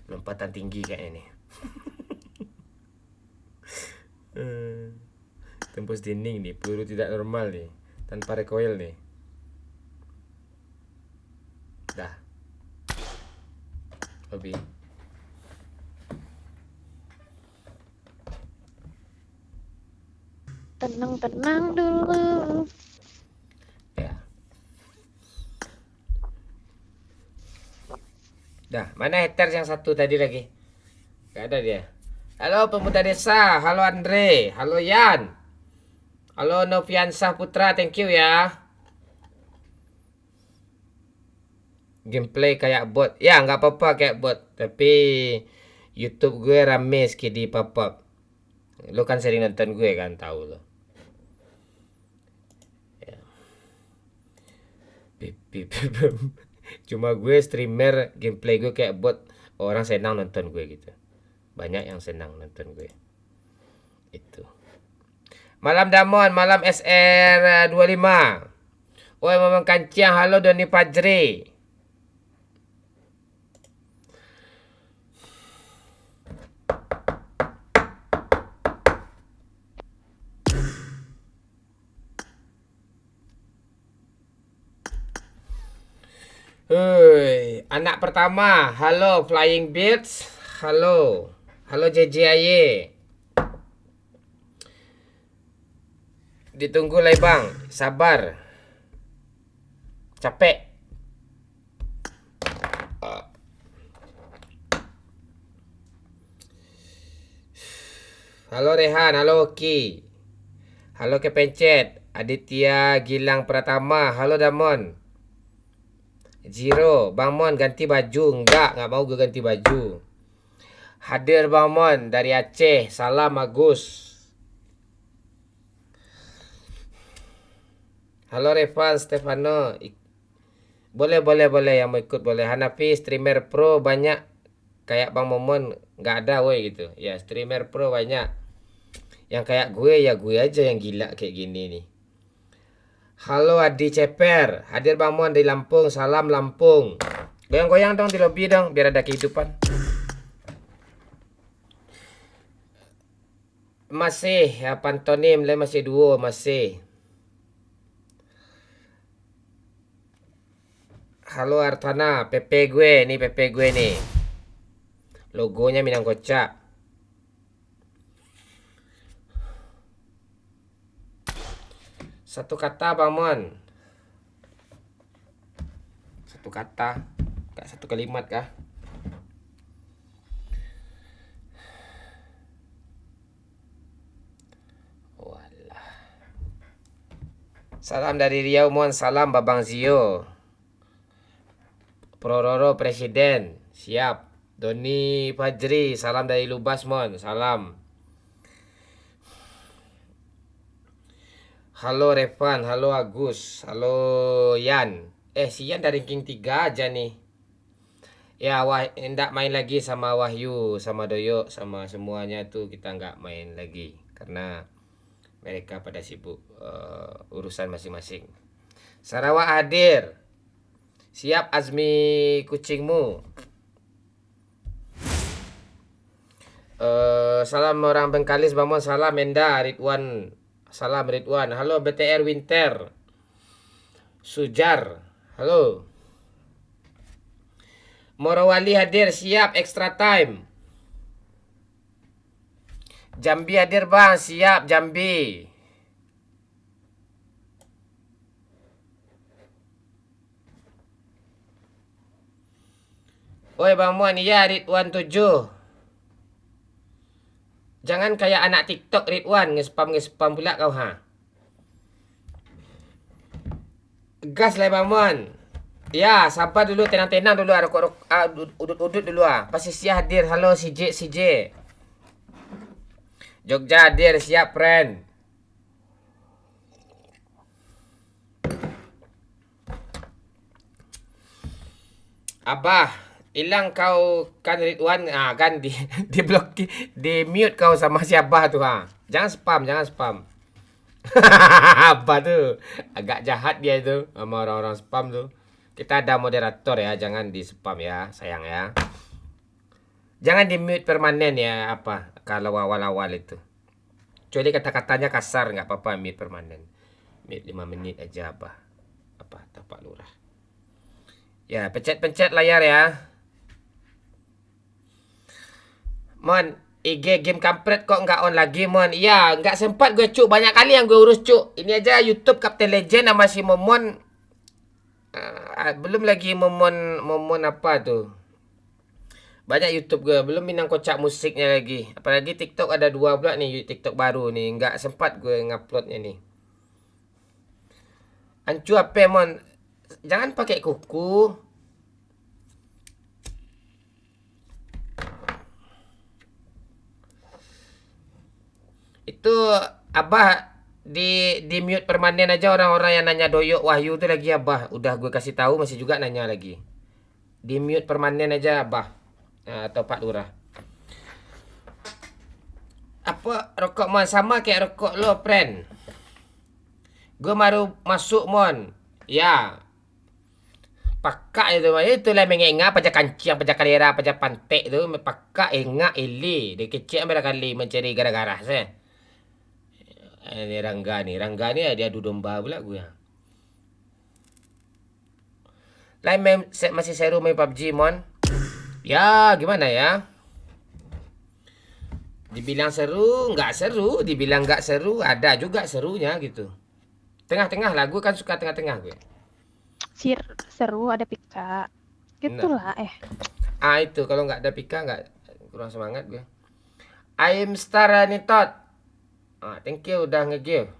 Lompatan tinggi kayaknya nih. Tembus dinding nih, peluru tidak normal nih, tanpa recoil nih. Dah. Hobi. Tenang dulu. Ya. Dah, mana haters yang satu tadi lagi? Gak ada dia. Halo pemuda desa, halo Andre, halo Yan, halo Noviansa Putra, thank you ya. Gameplay kayak bot, ya nggak apa-apa kayak bot, tapi YouTube gue rame sedikit di pop-up. Lo kan sering nonton gue kan, tahu lo. Ya. Cuma gue streamer gameplay gue kayak bot, orang senang nonton gue gitu. Banyak yang senang nonton gue. Itu. Malam Damon, malam SR25. Oi Mamang Kancang, halo Doni Fajri. Hei, anak pertama, halo Flying Birds, halo JJAY. Ditunggu lah bang, sabar. Capek. Halo Rehan, halo Oki. Halo Kepencet, Aditya Gilang Pratama, halo Damon. Zero, Bang Mon ganti baju. Enggak mau gue ganti baju. Hadir Bang Mon dari Aceh, salam Agus. Halo Revan, Stefano. Boleh yang mau ikut boleh. Hanafi streamer pro banyak kayak Bang Momon nggak ada woi gitu. Ya streamer pro banyak. Yang kayak gue ya gue aja yang gila kayak gini nih. Halo Adi Ceper, hadir Bang Mon dari Lampung, salam Lampung. Goyang-goyang dong di lobi dong biar ada kehidupan. Masih ya pantonim masih duo masih. Halo Artana, PP gue nih. Logonya Minang Kocak. Satu kata Bang Mon. Satu kata, gak satu kalimat kah? Walah. Salam dari Riau Mon, salam Babang Zio. Prororo Presiden, siap. Doni Fajri, salam dari Lubas Mon, salam. Halo Revan, halo Agus, halo Yan. Si Yan dari ranking 3 aja nih. Ya, enggak main lagi sama Wahyu, sama Doyo, sama semuanya tuh kita nggak main lagi. Karena mereka pada sibuk urusan masing-masing. Sarawak hadir. Siap Azmi kucingmu. Salam orang Bengkalis, Bang Mon. Salam Menda, Ridwan. Salam Ridwan. Halo BTR Winter. Sujar. Halo. Morowali hadir, siap extra time. Jambi hadir bang, siap Jambi. Oi Bang Muan, iya Ridwan 7. Jangan kayak anak TikTok Ridwan, nge-spam pula kau ha. Gas lah Bang Muan. Ya, sabar dulu, tenang-tenang dulu, udut-udut dulu ah. Pasti siap hadir. Halo CJ. Jogja hadir, siap friend. Abah, hilang kau kan Ridwan, kan di blok, di mute kau sama si Abah tuh ha. Jangan spam. Abah tuh agak jahat dia itu sama orang-orang spam tuh. Kita ada moderator ya, jangan di spam ya, sayang ya. Jangan di mute permanen ya, apa kalau awal-awal itu. Kecuali kata-katanya kasar nggak apa-apa, mute permanen. Mute 5 menit aja apa tapak lurah. Ya, pencet-pencet layar ya. Mon, IG game kampret kok nggak on lagi, Mon? Iya, nggak sempat gue cuk, banyak kali yang gue urus cuk. Ini aja YouTube Captain Legend sama si Momon. Belum lagi momon apa tuh. Banyak YouTube gue, belum minang kocak musiknya lagi. Apalagi TikTok ada 2 pula nih, TikTok baru nih. Nggak sempat gue nguploadnya nih. Ancu apa Mon? Jangan pakai kuku. Itu Abah di mute permanen aja orang-orang yang nanya doyok Wahyu tuh lagi Abah. Udah gue kasih tahu masih juga nanya lagi. Di mute permanen aja Abah. Atau Pak Lurah. Apa rokok Mon sama kayak rokok lo, friend. Gue baru masuk Mon. Ya. Pakak itu lah mengenga pajak kancing, pajak kalera, pajak pantek tu pakak enga ele. Dia kecil berapa kali mencari gara-gara saya. Ini Rangga ni dia adu domba pula gue. Lain masih seru main PUBG Mon. Ya, gimana ya? Dibilang seru, nggak seru, dibilang nggak seru, ada juga serunya gitu. Tengah-tengah lah, gue kan suka tengah-tengah gue. Seru ada Pika. Gitulah Itu kalau nggak ada Pika nggak kurang semangat gue. I'm Star Nitot. Thank you udah nge-give.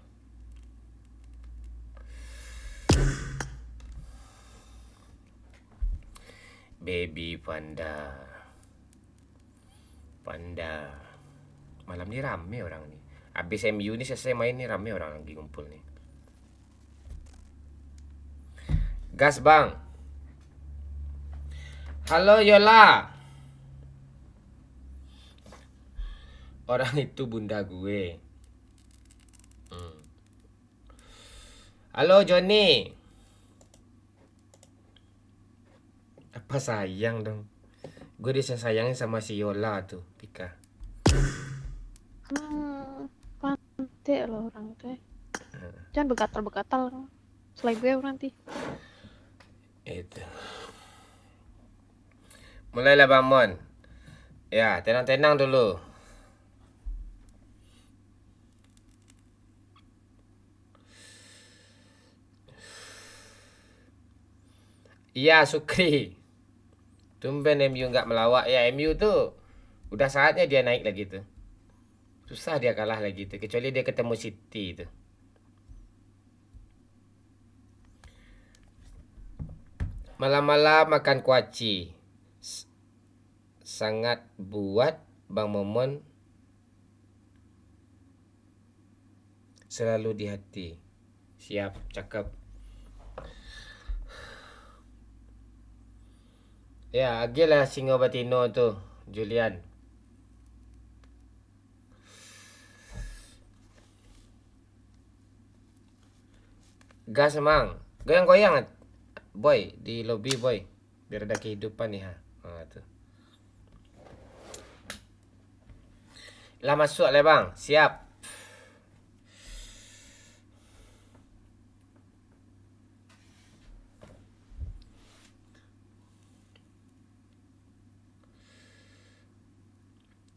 Baby Panda. Malam ni rame orang ni. Habis MU ni selesai main ni rame orang lagi ngumpul ni. Gas bang. Halo Yola. Orang itu bunda gue. Halo Johnny. Apa sayang dong. Gue disayangin sama si Yola tuh, Pika. Pantai loh orang itu. Jangan begatal-begatal. Selain gue nanti. Itu. Mulailah Bang Mon. Ya, tenang-tenang dulu. Iya, Sukri. Tumben MU nggak melawak. Ya, MU tuh udah saatnya dia naik lagi tuh. Susah dia kalah lagi tuh. Kecuali dia ketemu City tuh. Malam-malam makan kuaci. Sangat buat Bang Momon selalu di hati. Siap, cakep. Ya, agilah Singo Batino tuh, Julian. Gas emang. Goyang-goyang boy di lobby boy. Biar ada kehidupan nih ha. Tuh. Lah masuk lah bang. Siap.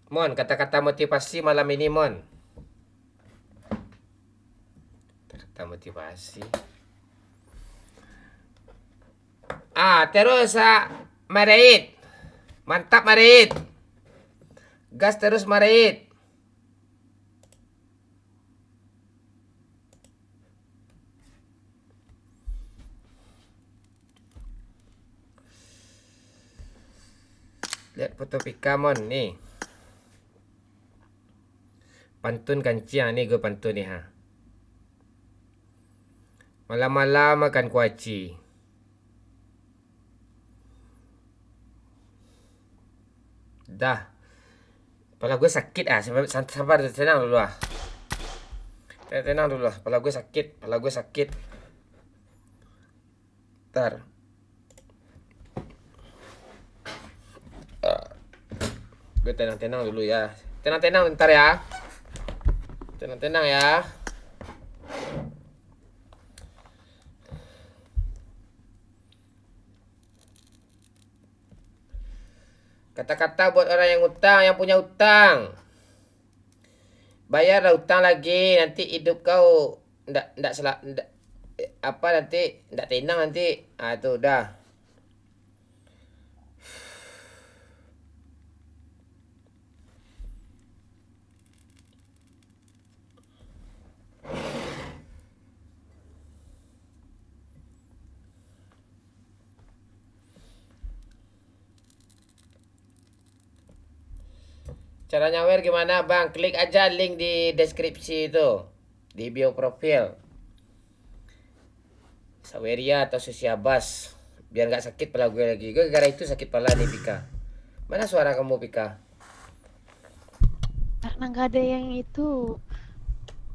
Mon, kata-kata motivasi malam ini, Mon. Kata-kata motivasi. Terus Marait. Mantap Marait. Gas terus Marait. Lihat foto Pika, Mon, nih. Pantun kancing ni gue pantun ni ha. Malam-malam makan kuaci. Dah. Kepala gue sakit sabar tenang dulu ah. Tenang dulu. Kepala gue sakit. Ntar. Gue tenang-tenang dulu ya. Tenang-tenang ntar ya. Tenang-tenang ya. Kata-kata buat orang yang utang, yang punya utang. Bayarlah utang lagi, nanti hidup kau ndak nanti ndak tenang nanti. Tuh dah. Cara nyawer gimana bang? Klik aja link di deskripsi itu. Di bio profil. Saweria atau Susi Abbas. Biar gak sakit pala gue lagi. Gue gara itu sakit pala nih Pika. Mana suara kamu Pika? Karena nggak ada yang itu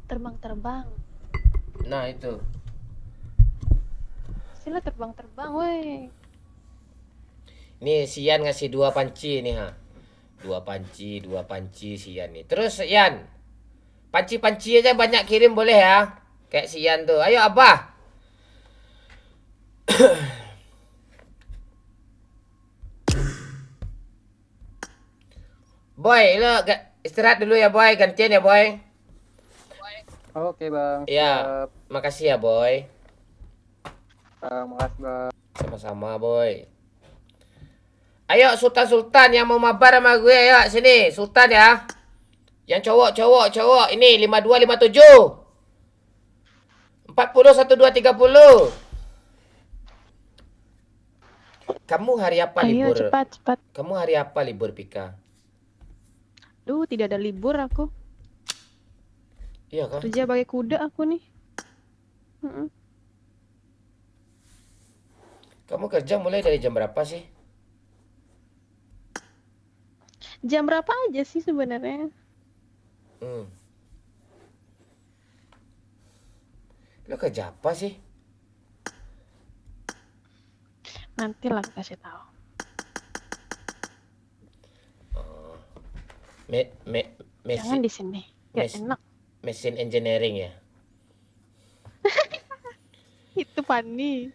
terbang-terbang. Nah itu. Sila terbang-terbang, woi. Nih Sian ngasih 2 panci nih ha. 2 panci Sian nih. Terus Sian, panci-panci aja banyak kirim boleh ya. Kayak Sian tuh. Ayo Abah. Boy, lo istirahat dulu ya Boy. Gantian ya Boy. Oke bang. Ya, makasih ya Boy. Makasih bang. Sama-sama Boy. Ayo Sultan yang mau mabar sama gue, ayo sini Sultan ya. Yang cowok. Ini 5257. 40 12 30. Kamu hari apa libur? Ayo cepat. Kamu hari apa libur Pika? Duh, tidak ada libur aku. Iya kah? Kerja bagai kuda aku nih. Kamu kerja mulai dari jam berapa sih? Jam berapa aja sih sebenarnya? Lo kerja apa sih? Nanti lah kasih tahu. Jangan di sini. Ya enak. Mesin engineering ya? Itu Fanny.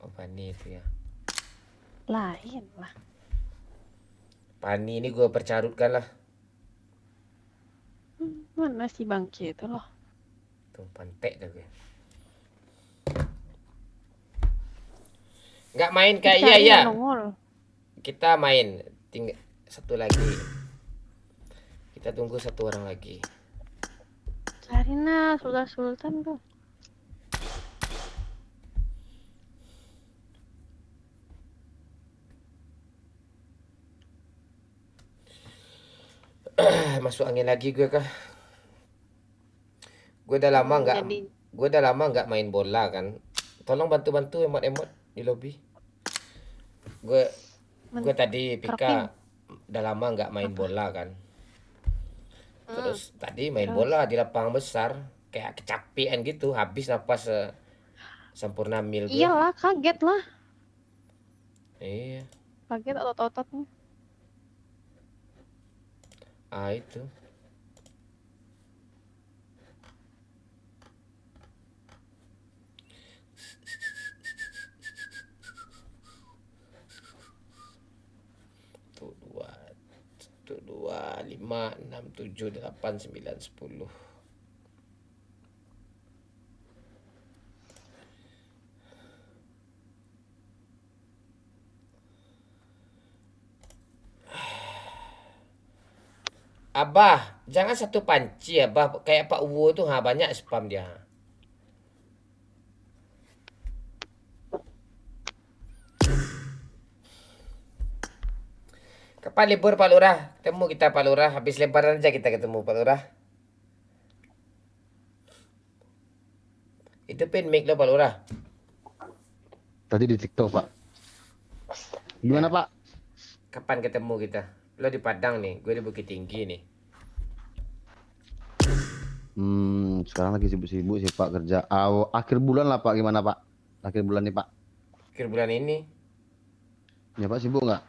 Oh Fanny itu ya. Lain lah. Fanny ini gue percarutkan lah. Mana si bangki itu loh. Tuh pantek dah gue. Nggak main kayak iya. Kita main. Tinggal satu lagi. Kita tunggu satu orang lagi. Sarina, Sultan tuh. Masuk angin lagi gue kah? Gue udah lama nggak main bola kan. Tolong bantu emot-emot di lobby. Gue tadi Pika udah lama nggak main bola kan. Terus tadi main bola di lapangan besar kayak kecapean gitu, habis napas sempurna mil gue. Iyalah, kaget lah. Iya. Kaget otot-ototnya. Ah, itu. Tuh dua, 5, 6, 7, 8, 9, 10. Abah, jangan satu panci Abah. Kayak Pak Uwo tuh banyak spam dia. Kapan libur Pak Lurah? Ketemu kita Pak Lurah. Habis lebaran aja kita ketemu Pak Lurah. Hidupin mic lo Pak Lurah. Tadi di TikTok, Pak. Gimana, Pak? Kapan ketemu kita? Lo di Padang nih, gue di Bukit Tinggi nih. Sekarang lagi sibuk-sibuk sih, Pak, kerja. Akhir bulan lah, Pak. Gimana, Pak? Akhir bulan nih, Pak. Akhir bulan ini. Ya, Pak, sibuk nggak?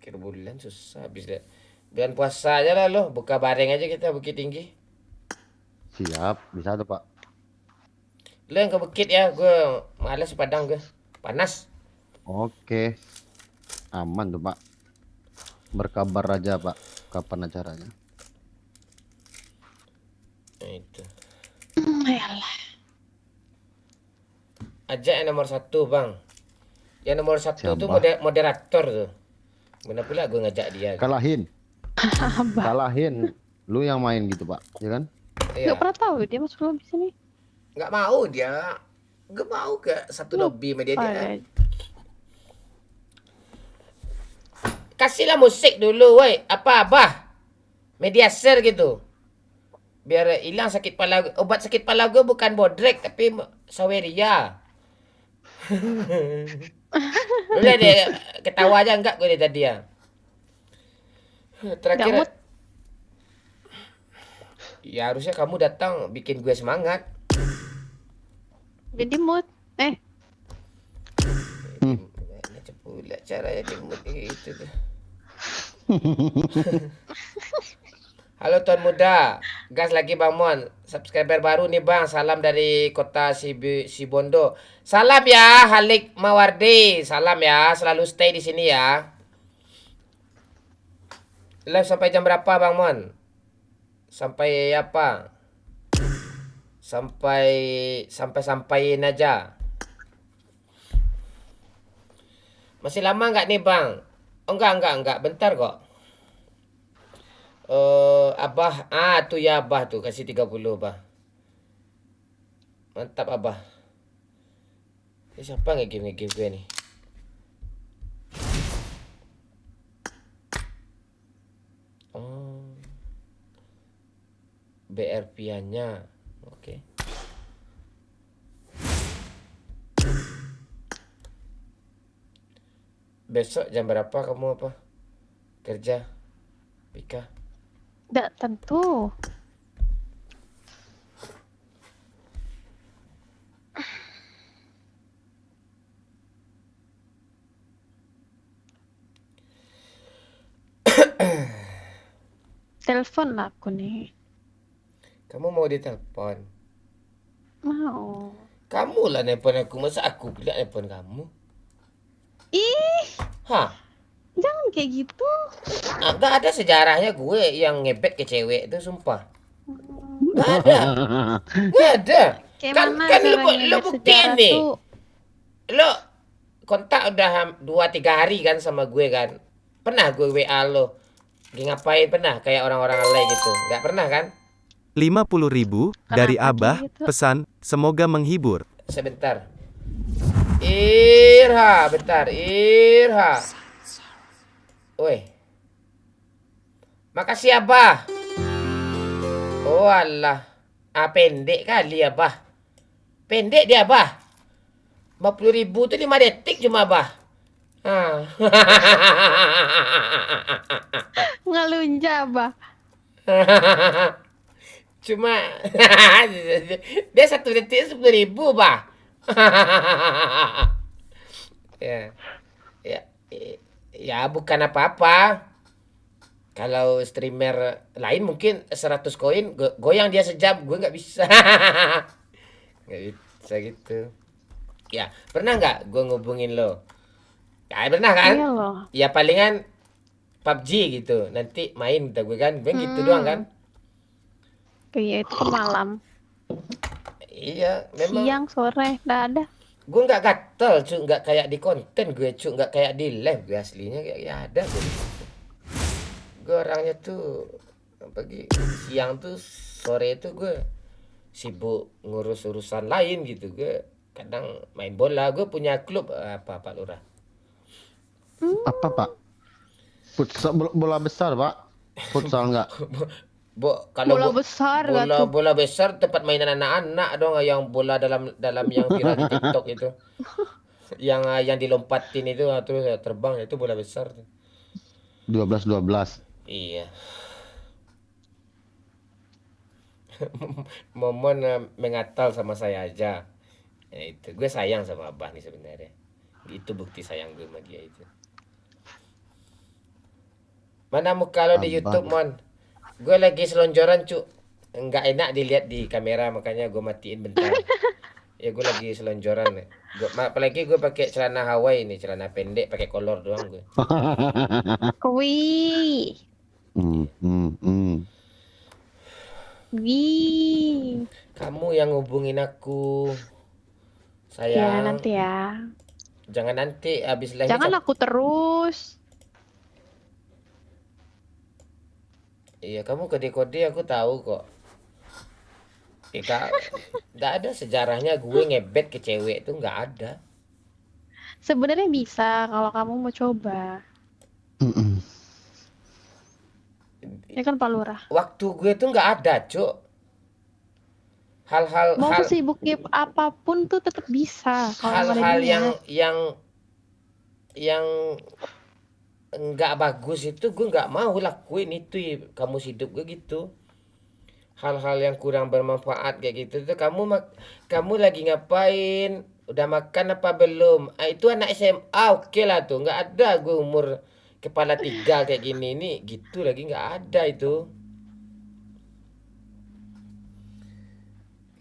Akhir bulan susah habis deh. Bulan puasa aja lah lo, buka bareng aja kita Bukit Tinggi. Siap, bisa tuh, Pak. Lo yang ke Bukit ya, gue males Padang gue. Panas. Oke. Aman tuh, Pak. Berkabar aja, Pak. Kapan acaranya? Nah, itu. Ayolah. Ajak yang nomor 1 bang. Yang nomor 1 Siapa? tuh moderator tuh. Benar pula gue ngajak dia. Kalahin. Kalahin. Lu yang main gitu, Pak. Ya kan? Iya. Gak pernah tahu dia masuk lobby sini. Nggak mau dia. Gak mau ke satu lobby sama dia. Kasihlah musik dulu, woi. Apa, Abah? Media share gitu. Biar hilang sakit kepala. Obat sakit kepala gue bukan Bodrek, tapi Saweria. Udah dia ketawa aja enggak gue dari tadi ya. Terakhir. Gamut. Ya harusnya kamu datang bikin gue semangat. Jadi mood. Macam pula caranya di mood itu tuh. Halo Tuan Muda, gas lagi Bang Mon. Subscriber baru nih Bang, salam dari kota Sibondo. Salam ya Halik Mawardi, salam ya, selalu stay di sini ya. Live sampai jam berapa Bang Mon? Sampai apa? Sampai-sampaiin aja. Masih lama nggak nih Bang? Oh enggak, bentar kok. Abah, tuh ya Abah tuh, kasih 30 Abah. Mantap Abah. Ini siapa nge-game gue nih? Oh. BR-nya. Oke. Besok jam berapa kamu apa? Kerja? Pika? Tidak tentu. Telepon lah aku nih. Kamu mau ditelepon? Mau. Kamu lah nelpon aku, masa aku pula nelpon kamu? Ih, Hah? jangan kayak gitu. Gak ada sejarahnya gue yang ngebet ke cewek itu, sumpah. Gak ada. Gak ada. Kayak Kan mana lo caranya buktiin bersejarah nih. tuh? Lo kontak udah 2-3 hari kan sama gue kan. Pernah gue WA lo. Lagi ngapain pernah kayak orang-orang alay gitu. Gak pernah kan? 50.000 dari Kenapa Abah, gitu? pesan, semoga menghibur. Sebentar. Irha, bentar. Irha. Woi. Makasih Abah. Oh alah. Pendek kali Abah. Pendek dia Abah. 50.000 tu 5 detik cuma Abah. Ngelunja, Bah. Cuma dia 1 detik 10.000 Bah. Ya bukan apa-apa. Kalau streamer lain mungkin 100 koin goyang dia sejam, gue nggak bisa. Nggak bisa gitu. Ya, pernah nggak gue ngubungin lo? Ya, pernah kan? Iya loh. Ya palingan PUBG gitu. Nanti main kita gue kan. Gue gitu doang kan. Iya itu ke malam. Iya, memang. Siang, sore, nggak ada. Gue nggak gatel, cu, nggak kayak di konten gue, cu, nggak kayak di live gue aslinya kayak ya ada gue. Gue orangnya tuh pagi, siang tuh, sore itu gue sibuk ngurus urusan lain gitu. Gue kadang main bola, gue punya klub apa Pak Lurah. Apa Pak? Futsal bola besar Pak? Futsal enggak? Kalau Bola besar gak tuh? bola besar tempat mainan anak-anak dong, yang bola dalam yang viral di TikTok itu. Yang dilompatin itu terus terbang, itu bola besar tuh. 12. Iya. Momon mengatal sama saya aja. Ya, itu gue sayang sama Abah nih sebenarnya. Itu bukti sayang gue sama dia itu. Mana muka lo di Abah. YouTube, Mon? Gue lagi selonjoran, cu. Nggak enak dilihat di kamera, makanya gue matiin bentar. Ya gue lagi selonjoran. Apalagi gue pakai celana Hawaii nih, celana pendek pakai kolor doang gue. Wih. Wih. Kamu yang hubungin aku. Ya Sayang. nanti ya. Jangan nanti habis live. Jangan aku terus. Iya, kamu kode-kode aku tahu kok. Nggak ada sejarahnya gue ngebet ke cewek itu, nggak ada. Sebenarnya bisa kalau kamu mau coba. Ya kan Pak Lurah. Waktu gue tuh nggak ada, Cuk. Mau sibuk apapun tuh tetap bisa. Kalau ada Hal-hal niat. yang nggak bagus itu gue nggak mau lakuin itu. Kamu hidup gue gitu. Hal-hal yang kurang bermanfaat kayak gitu tuh kamu lagi ngapain? Udah makan apa belum? Itu anak SMA, oke lah tuh. Nggak ada gue umur kepala 3 kayak gini nih, gitu lagi nggak ada itu.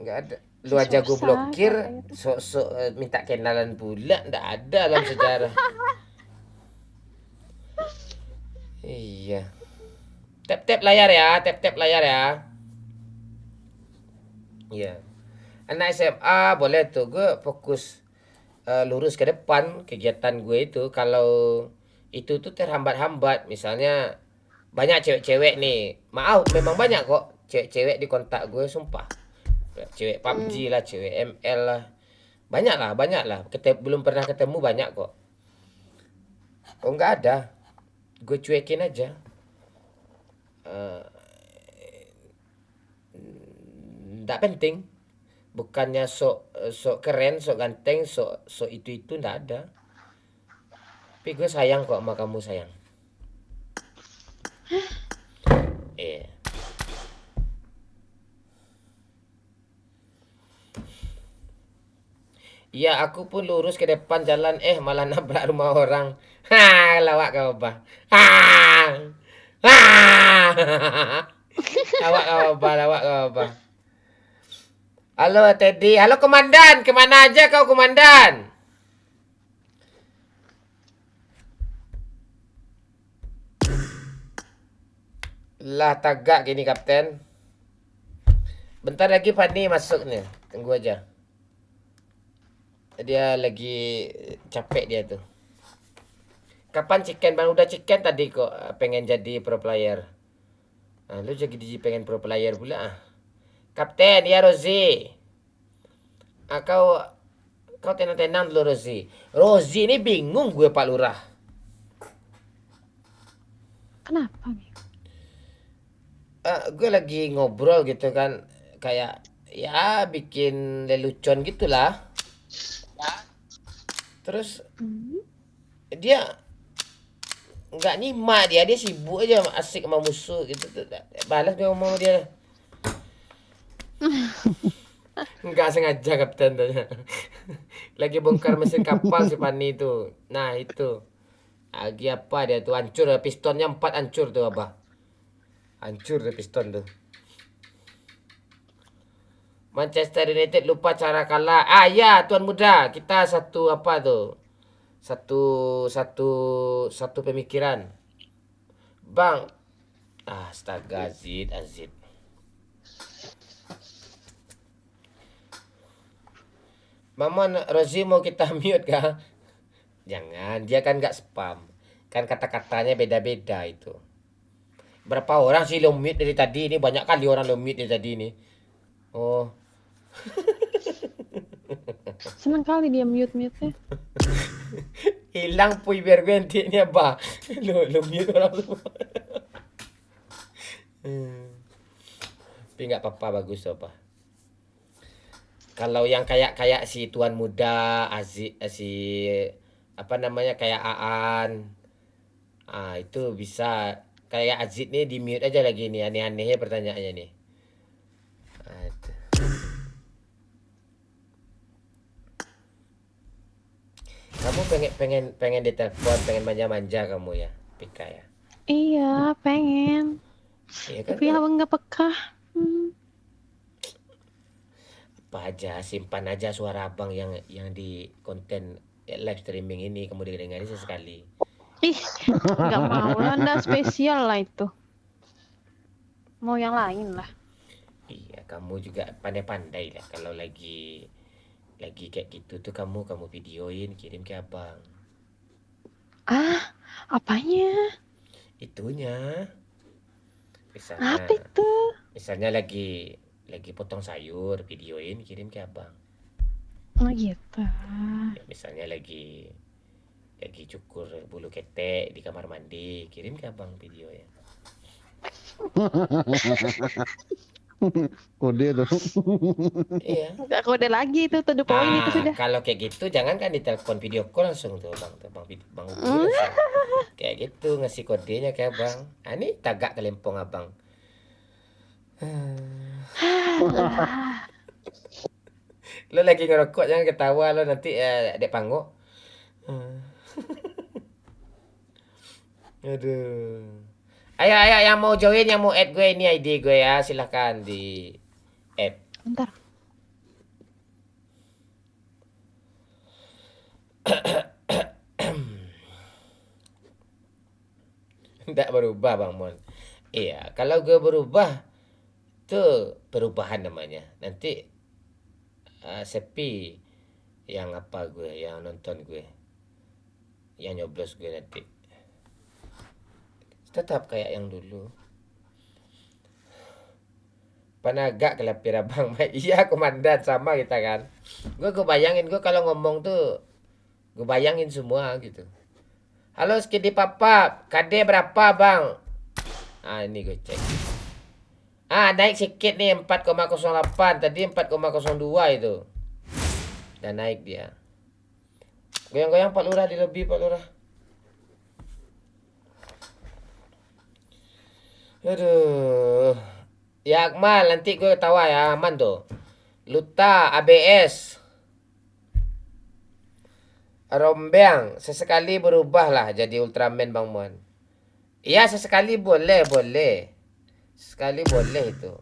Nggak ada. Lu aja gue Susah, blokir, katanya tuh. sok-sok minta kenalan pula, nggak ada dalam sejarah. Iya. Tap-tap layar ya, tap-tap layar ya. Iya. Anak SMA boleh tuh, gue fokus lurus ke depan kegiatan gue itu. Kalau itu tuh terhambat-hambat, misalnya banyak cewek-cewek nih. Maaf, memang banyak kok cewek-cewek di kontak gue, sumpah. Cewek PUBG lah, cewek ML lah. Banyak lah. Belum pernah ketemu banyak kok. Oh nggak ada. Gue cuekin aja. Nggak penting. Bukannya sok keren, sok ganteng, sok itu nggak ada. Tapi gue sayang kok sama kamu, sayang. Iya. Iya, aku pun lurus ke depan jalan, malah nabrak rumah orang. Lawak kau, Bah. Lawak kau, Bah. Halo, Teddy. Halo, Komandan. Kemana aja kau, Komandan? Lah, tagak gini, Kapten. Bentar lagi Fanny masuk nih. Tunggu aja. Dia lagi capek dia tuh. Kapan chicken? Bang udah chicken tadi kok pengen jadi pro player. Nah, lu jadi pengen pro player pula. Kapten, ya Rozi. Kau tenang-tenang dulu Rozi. Rozi ini bingung gue Pak Lurah. Kenapa? Gue lagi ngobrol gitu kan, kayak ya bikin lelucon gitulah. Terus dia nggak nyimak, dia sibuk aja asik sama musuh gitu. Balas gue ngomong dia. Nggak sengaja Kapten tanya. Lagi bongkar mesin kapal si Fanny itu. Nah itu lagi apa dia tuh, hancur pistonnya 4 hancur tuh Abah. Hancur tuh piston tuh. Manchester United lupa cara kalah. Ah ya, tuan muda, kita satu apa tuh? Satu pemikiran. Bang. Astaga, Azid. Mamon, Rozi mau kita mute kah? Jangan, dia kan nggak spam. Kan kata-katanya beda-beda itu. Berapa orang sih lo mute dari tadi ini? Banyak kali orang lo mute dari tadi ini. Oh. Senang kali dia mute-mute-nya. Hilang puy biar gue entinya bah. Lo mute orang semua. Tapi nggak apa-apa, bagus apa. Kalau yang kayak si tuan muda, si apa namanya kayak Aan, itu bisa. Kayak Azid nih di mute aja lagi nih, aneh-anehnya pertanyaannya nih. Itu. Kamu pengen ditelepon, pengen manja-manja kamu ya, Pika ya? Iya, pengen. Iya kan? Tapi abang nggak peka. Apa aja, simpan aja suara abang yang di konten live streaming ini, kamu dengerin sesekali. Ih, nggak mau lah, nggak spesial lah itu. Mau yang lain lah. Iya, kamu juga pandai-pandai lah kalau lagi kayak gitu tuh kamu videoin, kirim ke abang. Apanya? Itunya. Misalnya, Apa itu? Misalnya lagi potong sayur, videoin, kirim ke abang. Oh gitu. Ya, misalnya lagi cukur bulu ketek di kamar mandi, kirim ke abang video ya. Kode tuh. Iya. Nggak kode lagi itu, to the point itu sudah. Kalau kayak gitu jangan kan ditelepon video call langsung tuh bang hubungi langsung. Kayak gitu ngasih kodenya ke abang. Ini tagak kelempong abang. Lo lagi ngerokok jangan ketawa lo nanti dek pangok. Aduh. Ayo yang mau join, yang mau add gue ini ID gue ya, silahkan di add. Bentar. Nggak berubah Bang Mon. Iya, kalau gue berubah tuh perubahan namanya. Nanti sepi yang apa gue, yang nonton gue, yang nyoblos gue nanti. Tetap kayak yang dulu. Panagak kelapir abang. Iya komandan, sama kita kan. Gue bayangin, gue kalau ngomong tuh gue bayangin semua gitu. Halo Skidi Papa, KD berapa bang? Ini gue cek. Naik sedikit nih 4,08. Tadi 4,02 itu. Dan naik dia. Goyang-goyang Pak Lurah di lebih Pak Lurah. Aduh. Ya Akmal, nanti gue tawa ya, aman tuh. Luta, ABS. Rombeng, sesekali berubah lah jadi Ultraman Bang Mon. Iya, sesekali boleh. Sekali boleh itu.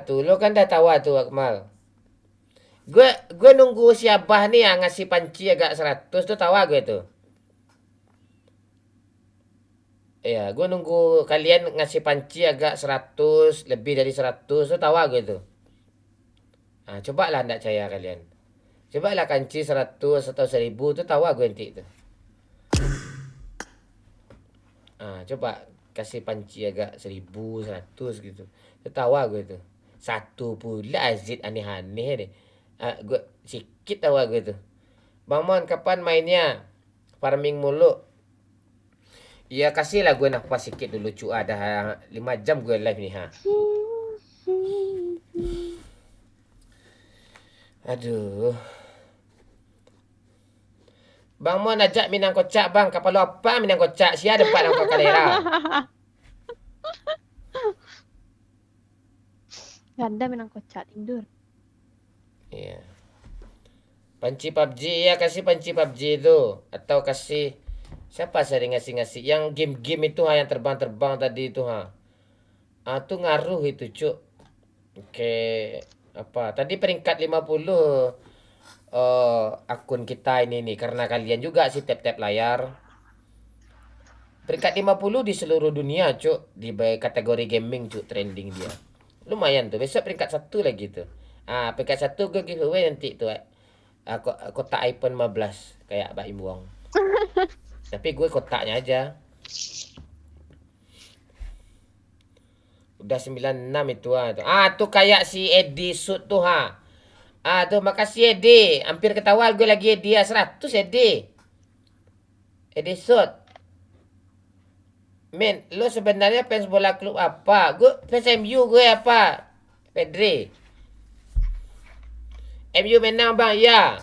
Tuh lo kan dah tawa tuh Akmal. Gue nunggu si Abah nih yang ngasih panci agak 100 tuh tawa gue tuh. Iya, gue nunggu kalian ngasih panci agak 100, lebih dari 100 tuh tawa gue tuh. Cobalah ndak percaya kalian. Cobalah kanci 100 atau 1000 tuh tawa gue nanti tuh. Coba kasih panci agak 1000, 100 gitu. Tuh tawa gue tuh. Satu pula Azid aneh-aneh deh. Gue sikit tawa gue tuh. Bang Mon kapan mainnya? Farming mulu. Ya kasihlah gue nafas sikit dulu cuy. Dah 5 jam gue live nih Aduh. Bang Mon ajak minang kocak bang. Kapal apa minang kocak? Sia depan angkot kalera. Gak ada minang kocak tidur. Iya. Panci PUBG ya, kasih panci PUBG itu atau kasih Siapa sering ngasih-ngasih? Yang game-game itu yang terbang-terbang tadi itu tuh ngaruh itu, Cuk. Oke, apa? Tadi peringkat 50 akun kita ini nih karena kalian juga sih tap-tap layar. Peringkat 50 di seluruh dunia, Cuk, di kategori gaming, Cuk, trending dia. Lumayan tuh. Besok peringkat 1 lagi tuh. Peringkat 1 gue giveaway nanti tuh. Kotak iPhone 15 kayak Mbak Imbuang. Tapi gue kotaknya aja. Udah 96 itu tuh kayak si Edi Sud tuh tuh makasih Edi. Hampir ketawa gue lagi Edi 100 Edi. Edi Sud. Men, lo sebenarnya fans bola klub apa? Gue fans MU gue apa? Pedri. MU menang bang, ya.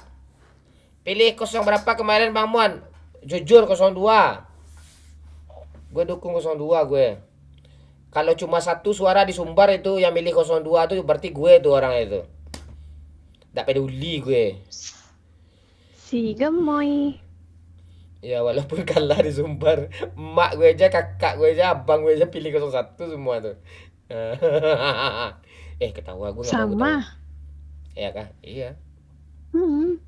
Pilih 0 berapa kemarin Bang Mon? Jujur 02. Gue dukung 02 gue. Kalau cuma 1 suara di Sumbar itu yang milih 02 tuh berarti gue tuh orang itu. Nggak peduli gue. Si gemoy. Ya walaupun kalah di Sumbar, emak gue aja, kakak gue aja, abang gue aja pilih 01 semua tuh. Ketawa gue nggak mau ketawa. Sama. Ya kah? Iya. Hmm.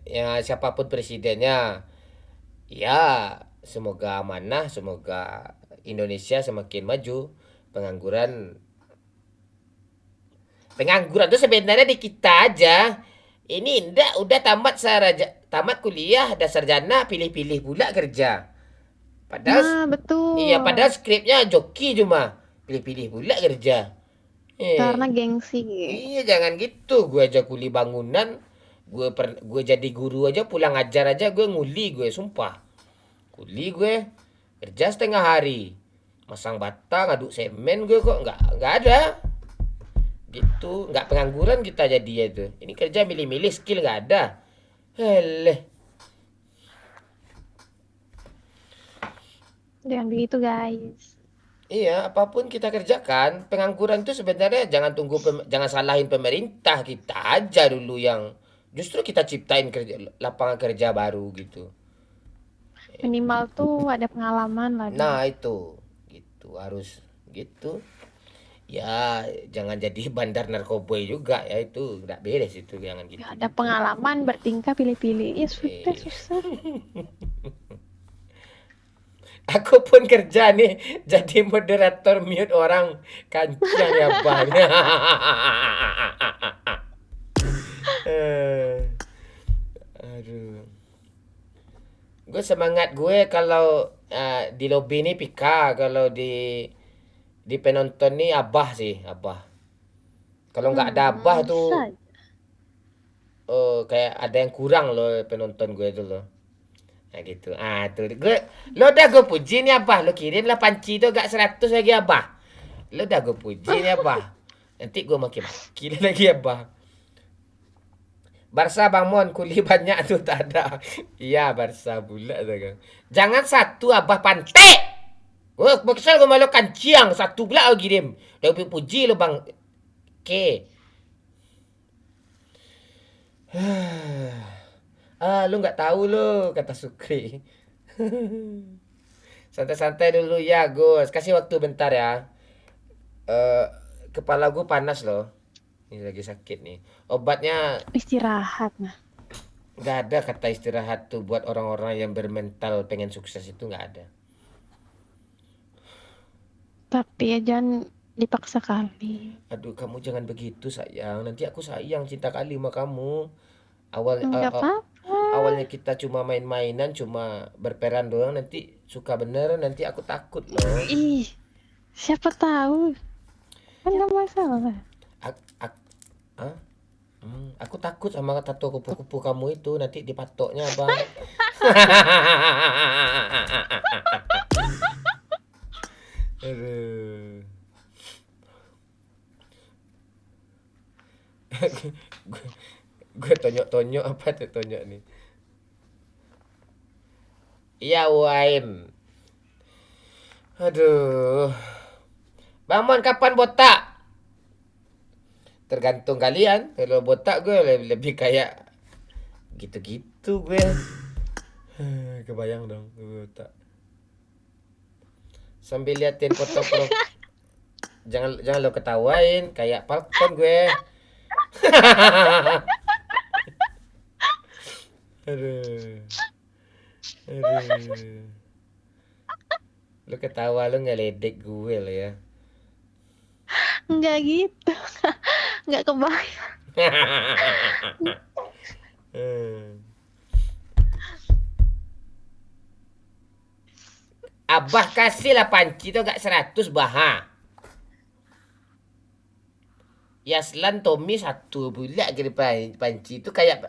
Ya siapapun presidennya, ya semoga amanah, semoga Indonesia semakin maju. Pengangguran tuh sebenarnya di kita aja. Ini udah tamat kuliah, dah sarjana, pilih-pilih pula kerja. Padahal betul. Iya, padahal skripnya joki cuma pilih-pilih pula kerja. Karena gengsi. Iya, jangan gitu. Gue aja kuli bangunan, gue jadi guru aja, pulang ajar aja gue nguli gue, sumpah. Kuli gue kerja setengah hari. Masang bata, ngaduk semen gue kok nggak ada. Gitu, nggak pengangguran kita jadi itu. Ini kerja milih-milih, skill nggak ada. Heleh. Jangan begitu guys. Iya, apapun kita kerjakan, pengangguran itu sebenarnya jangan salahin pemerintah, kita aja dulu yang justru kita ciptain lapangan kerja baru gitu. Minimal tuh ada pengalaman lah. Nah itu, gitu harus gitu. Ya jangan jadi bandar narkoboy juga ya, itu nggak beres itu, jangan gitu. Gak ada pengalaman bertingkah pilih-pilih, ya sudah susah. Aku pun kerja nih jadi moderator mute orang kancang ya bang. Aduh. Gue semangat gue kalau di lobby ini Pika, kalau di penonton nih Abah sih, Abah. Kalau nggak ada Abah tuh kayak ada yang kurang loh penonton gue itu loh. Nah gitu. Tuh lo udah gue puji nih Abah, lo kirimlah panci tuh gak 100 lagi Abah. Lo udah gue puji nih Abah. Nanti gue maki-maki lagi Abah. Barca Bang Mon, kuli banyak tuh tak ada. Iya Barca pula tuh kan. Jangan 1 Abah pantek. Gue kesel gue malu kanciang 1 pula lo kirim. Udah puji lo Bang. Oke. Lu nggak tahu lo, kata Sukri. Santai-santai dulu ya Gus, kasih waktu bentar ya. Kepala gue panas loh, ini lagi sakit nih. Obatnya istirahat nah. Nggak ada kata istirahat tuh buat orang-orang yang bermental pengen sukses, itu nggak ada. Tapi ya jangan dipaksa kali. Aduh kamu jangan begitu sayang, nanti aku sayang cinta kali sama kamu. Awalnya kita cuma main-mainan, cuma berperan doang, nanti suka beneran, nanti aku takut loh. Ih, siapa tahu. Kan gak masalah. Aku takut sama tato kupu-kupu kamu itu, nanti dipatoknya Bang. Aduh. Gue tonyok-tonyok apa tuh tonyok nih. Iya Waim. Aduh. Bang Mon kapan botak? Tergantung kalian. Kalau botak gue lebih kayak gitu-gitu gue. Kebayang dong. Tak. Sambil liatin foto pro. Jangan lo ketawain kayak Falcon gue. Aduh. Aduh. Lo ketawa lo ngeledek gue lo ya. Enggak gitu. Enggak kebayang. Abah kasih lah panci tuh gak 100 baha. Yaslan Tommy 1 pula ke depan panci itu kayak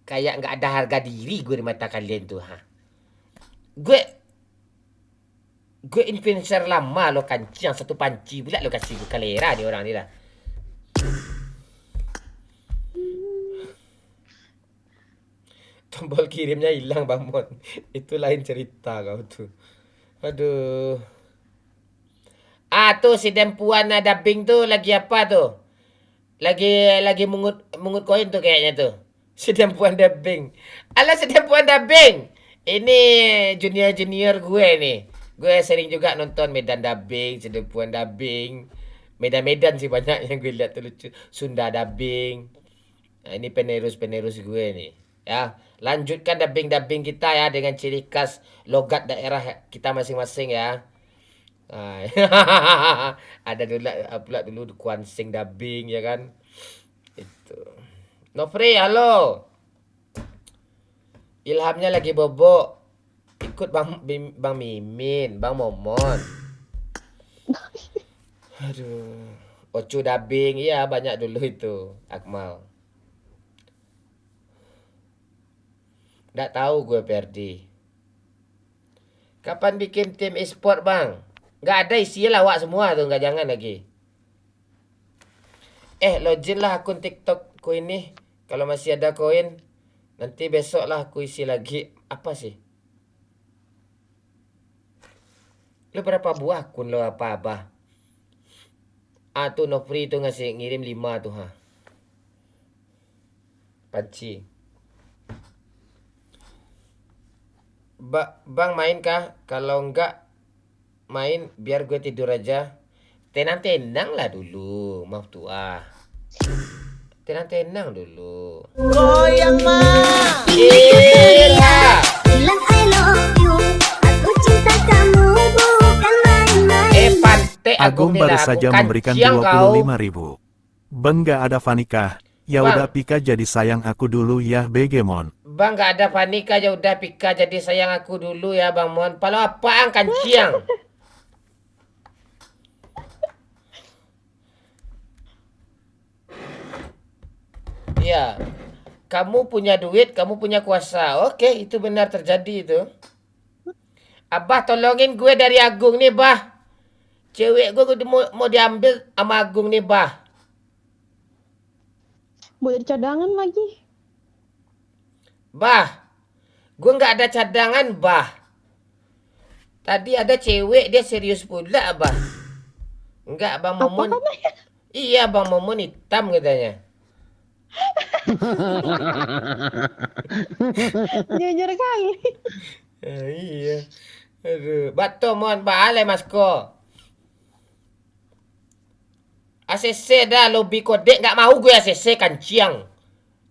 nggak ada harga diri gue di mata kalian tuh ha. Gue influencer lama lo kanci yang 1 panci pula lo kasih gue kalera nih orang ni lah. Tombol kirimnya hilang Bang Mon. Itu lain cerita kau tuh. Aduh. Tuh si Dempuan dubbing tuh lagi apa tuh? Lagi mungut koin tuh kayaknya tuh. Si Dempuan dubbing. Alah si Dempuan dubbing. Ini junior gue nih. Gue sering juga nonton Medan dubbing, si Dempuan dubbing. Medan-Medan sih banyak yang gue lihat tuh lucu. Sunda dubbing. Nah, ini penerus gue nih. Ya, lanjutkan dubbing kita ya dengan ciri khas logat daerah kita masing-masing ya. Ada pula dulu Kuan Sing dubbing ya kan. Itu. Nofri, halo. Ilhamnya lagi bobok. Ikut Bang Mimin, Bang Momon. Aduh. Ocu dubbing, iya banyak dulu itu, Akmal. Nggak tahu gue Perdi. Kapan bikin tim e-sport bang? Nggak ada isi lawak semua tuh, nggak jangan lagi. Login lah akun TikTokku ini. Kalau masih ada koin, nanti besok lah aku isi lagi. Apa sih? Lo berapa buah akun lo apa? Tuh Nofri tuh ngasih ngirim 5 tuh ha. Panci. Bang main kah? Kalau enggak main biar gue tidur aja. Tenang-tenang lah dulu, maaf tua. Tenang-tenang dulu. Goyang mah. Bilang I love you. Aku cinta kamu bukan main-main. Pante Agung baru saja memberikan 25.000. Bang gak ada Fanika. Ya Bang. udah Pika jadi sayang aku dulu ya Begemon. Bang gak ada panika ya udah Pika jadi sayang aku dulu ya Bang Mon. Palo apaan kanciang? Ya. Kamu punya duit, kamu punya kuasa. Oke, itu benar terjadi itu. Abah tolongin gue dari Agung nih, Bah. Cewek gue mau diambil sama Agung nih, Bah. Mau jadi cadangan lagi. Bah, gue nggak ada cadangan, Bah. Tadi ada cewek, dia serius pula, Bah. Enggak, Bang Momon. Iya, Bang Momon hitam katanya. Jujur kali. Iya. Aduh, bato mon baalai masko. ACC dah lobby kodek nggak mau gue ACC kanciang.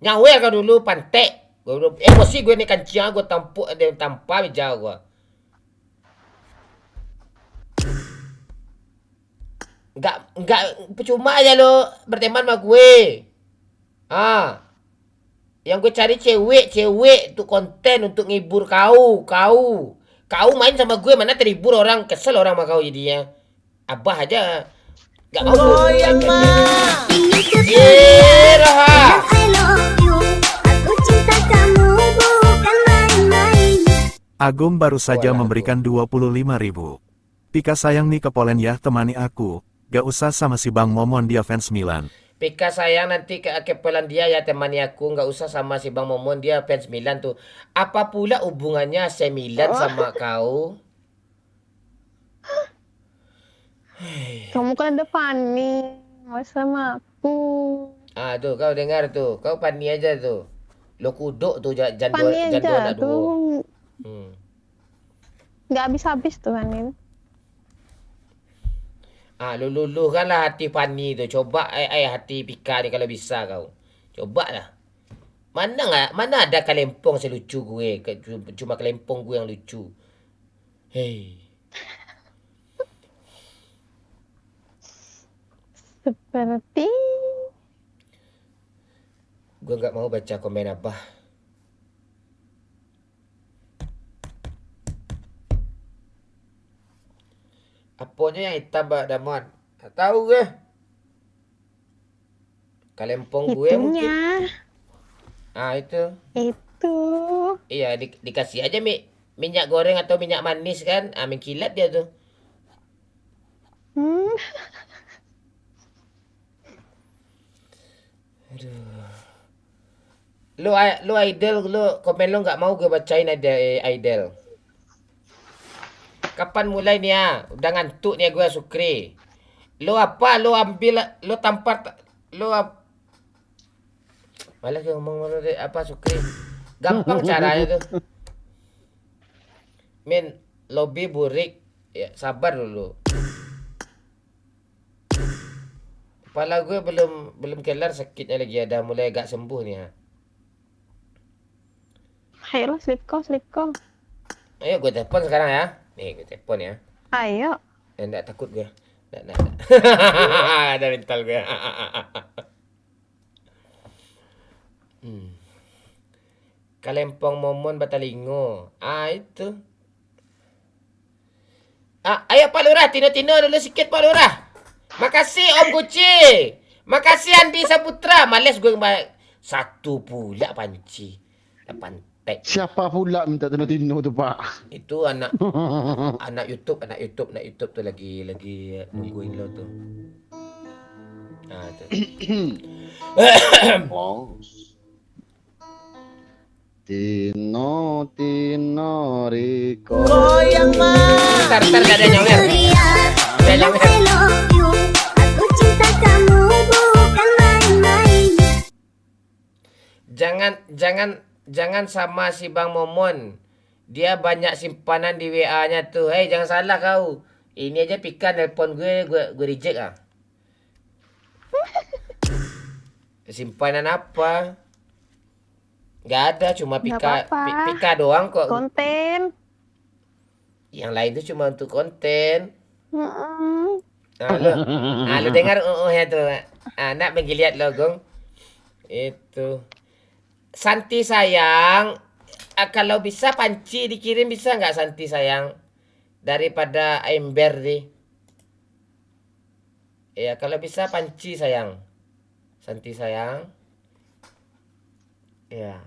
Nyawer kau dulu pantek. Emosi gue nih kanciang gue tampuk ada tanpa meja gue. Enggak percuma aja lo berteman sama gue. Yang gue cari cewek untuk konten untuk ngibur kau main sama gue mana terhibur orang, kesel orang sama kau jadinya. Abah aja gak mau. Goyang mah. Agung baru saja memberikan 25.000. Pika sayang nih ke Polen ya temani aku. Gak usah sama si Bang Momon dia fans Milan. Pika sayang nanti ke Polandia ya temani aku, nggak usah sama si Bang Momon dia fans Milan tuh. Apa pula hubungannya AC Milan sama kau? Kamu kan ada Fanny, mau sama aku. Tuh kau dengar tuh, kau Fanny aja tuh. Lo kuduk tuh jangan Fanny aja anak dulu. tuh. Nggak habis-habis tuh kan ini. Luluhkanlah hati Fanny tu. Coba hati Pika ni kalau bisa kau. Coba lah. Mana ada kalempong selucu gue. Cuma kalempong gue yang lucu. Hei. Seperti gue nggak mau baca komen Abah. Apanya yang hitam Mbak Damon? Tak tahu gue. Kalempong gue mungkin. Itu. Iya, dikasih aja minyak goreng atau minyak manis kan. Mengkilat dia tuh. Aduh. Lu idol, komen lu nggak mau gue bacain ada idol. Kapan mulai nih ya? Udah ngantuk nih gue Sukri. Lu ambil, lu tampar, malah gue ngomong apa Sukri. Gampang caranya tuh. Lobby burik. Ya, sabar dulu. Kepala gue belum kelar sakitnya lagi, ada mulai agak sembuh nih ya. Ayolah sleep call. Ayo gue telepon sekarang ya. Nih gue telepon ya. Ayo. Nggak takut gue. Nggak. Ada mental gue. Kalempong Momon Batalingo. Itu. Ayo Pak Lurah, Tino dulu sikit Pak Lurah. Makasih Om Guci. Makasih Andi Saputra. Males gue satu pula panci. Pantek. Siapa pula minta Tino tu Pak? Itu anak YouTube tuh lagi nungguin lo tuh. Tuh. Tino Rico. Goyang mah. Bentar gak ada nyawer. I love you. Aku cinta kamu bukan main-main. Jangan sama si Bang Momon. Dia banyak simpanan di WA-nya tuh. Hei, jangan salah kau. Ini aja Pika nelpon gue reject ah. Simpanan apa? Gak ada, cuma Pika doang kok. Konten. Yang lain tuh cuma untuk konten. Lu dengar ya tuh. Nak pergi lihat logong. Itu. Santi sayang, kalau bisa panci dikirim bisa nggak Santi sayang? Daripada ember nih. Ya kalau bisa panci sayang. Santi sayang. Ya.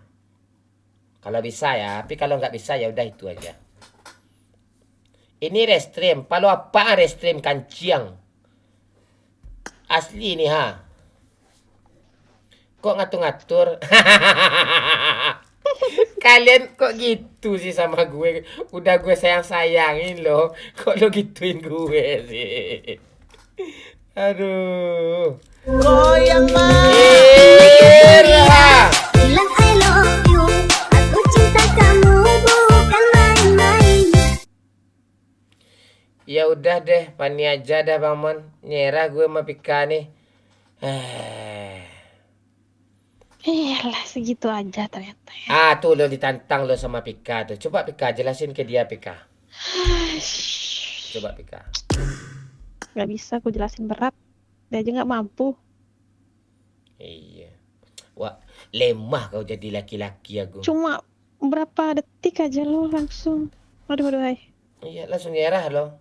Kalau bisa ya, tapi kalau nggak bisa ya udah itu aja. Ini restream, kalau apa restream kanciang? Asli nih ha. Kok ngatur-ngatur? Kalian kok gitu sih sama gue? Udah gue sayang-sayangin loh. Kok lo gituin gue sih? Aduh. Goyang mah. Bilang I love you. Aku cinta kamu bukan main-main. Ya udah deh, Pani aja dah Bang Mon. Nyerah gue sama Pika nih. Lah segitu aja ternyata ya. Tuh lo ditantang lo sama Pika tuh. Coba Pika jelasin ke dia Pika. Coba Pika. Gak bisa aku jelasin, berat. Dia aja gak mampu. Iya. Wah, lemah kau jadi laki-laki aku. Cuma berapa detik aja lo langsung. Aduh. Iya, langsung nyerah lo.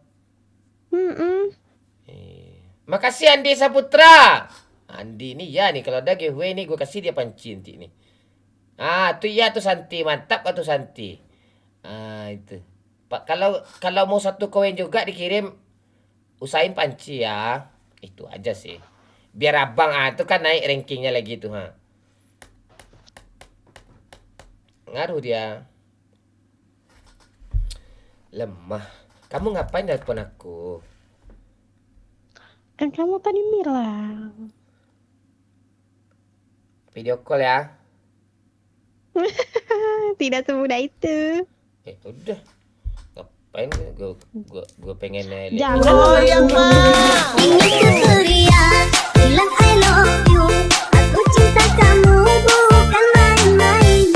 Makasih Andi Saputra. Andi nih ya nih kalau ada giveaway nih gue kasih dia panci nanti nih. Tuh ya tuh Santi, mantap tuh Santi. Itu. Pak kalau mau satu koin juga dikirim, usahain panci ya. Itu aja sih. Biar abang itu kan naik rankingnya lagi tuh ha. Ngaruh dia. Lemah. Kamu ngapain telepon aku? Kan kamu tadi bilang. Video call ya. Tidak semudah itu. Udah. Ngapain gue pengen Jangan Ini kecurian, bilang I love you. Aku cinta kamu bukan main-main.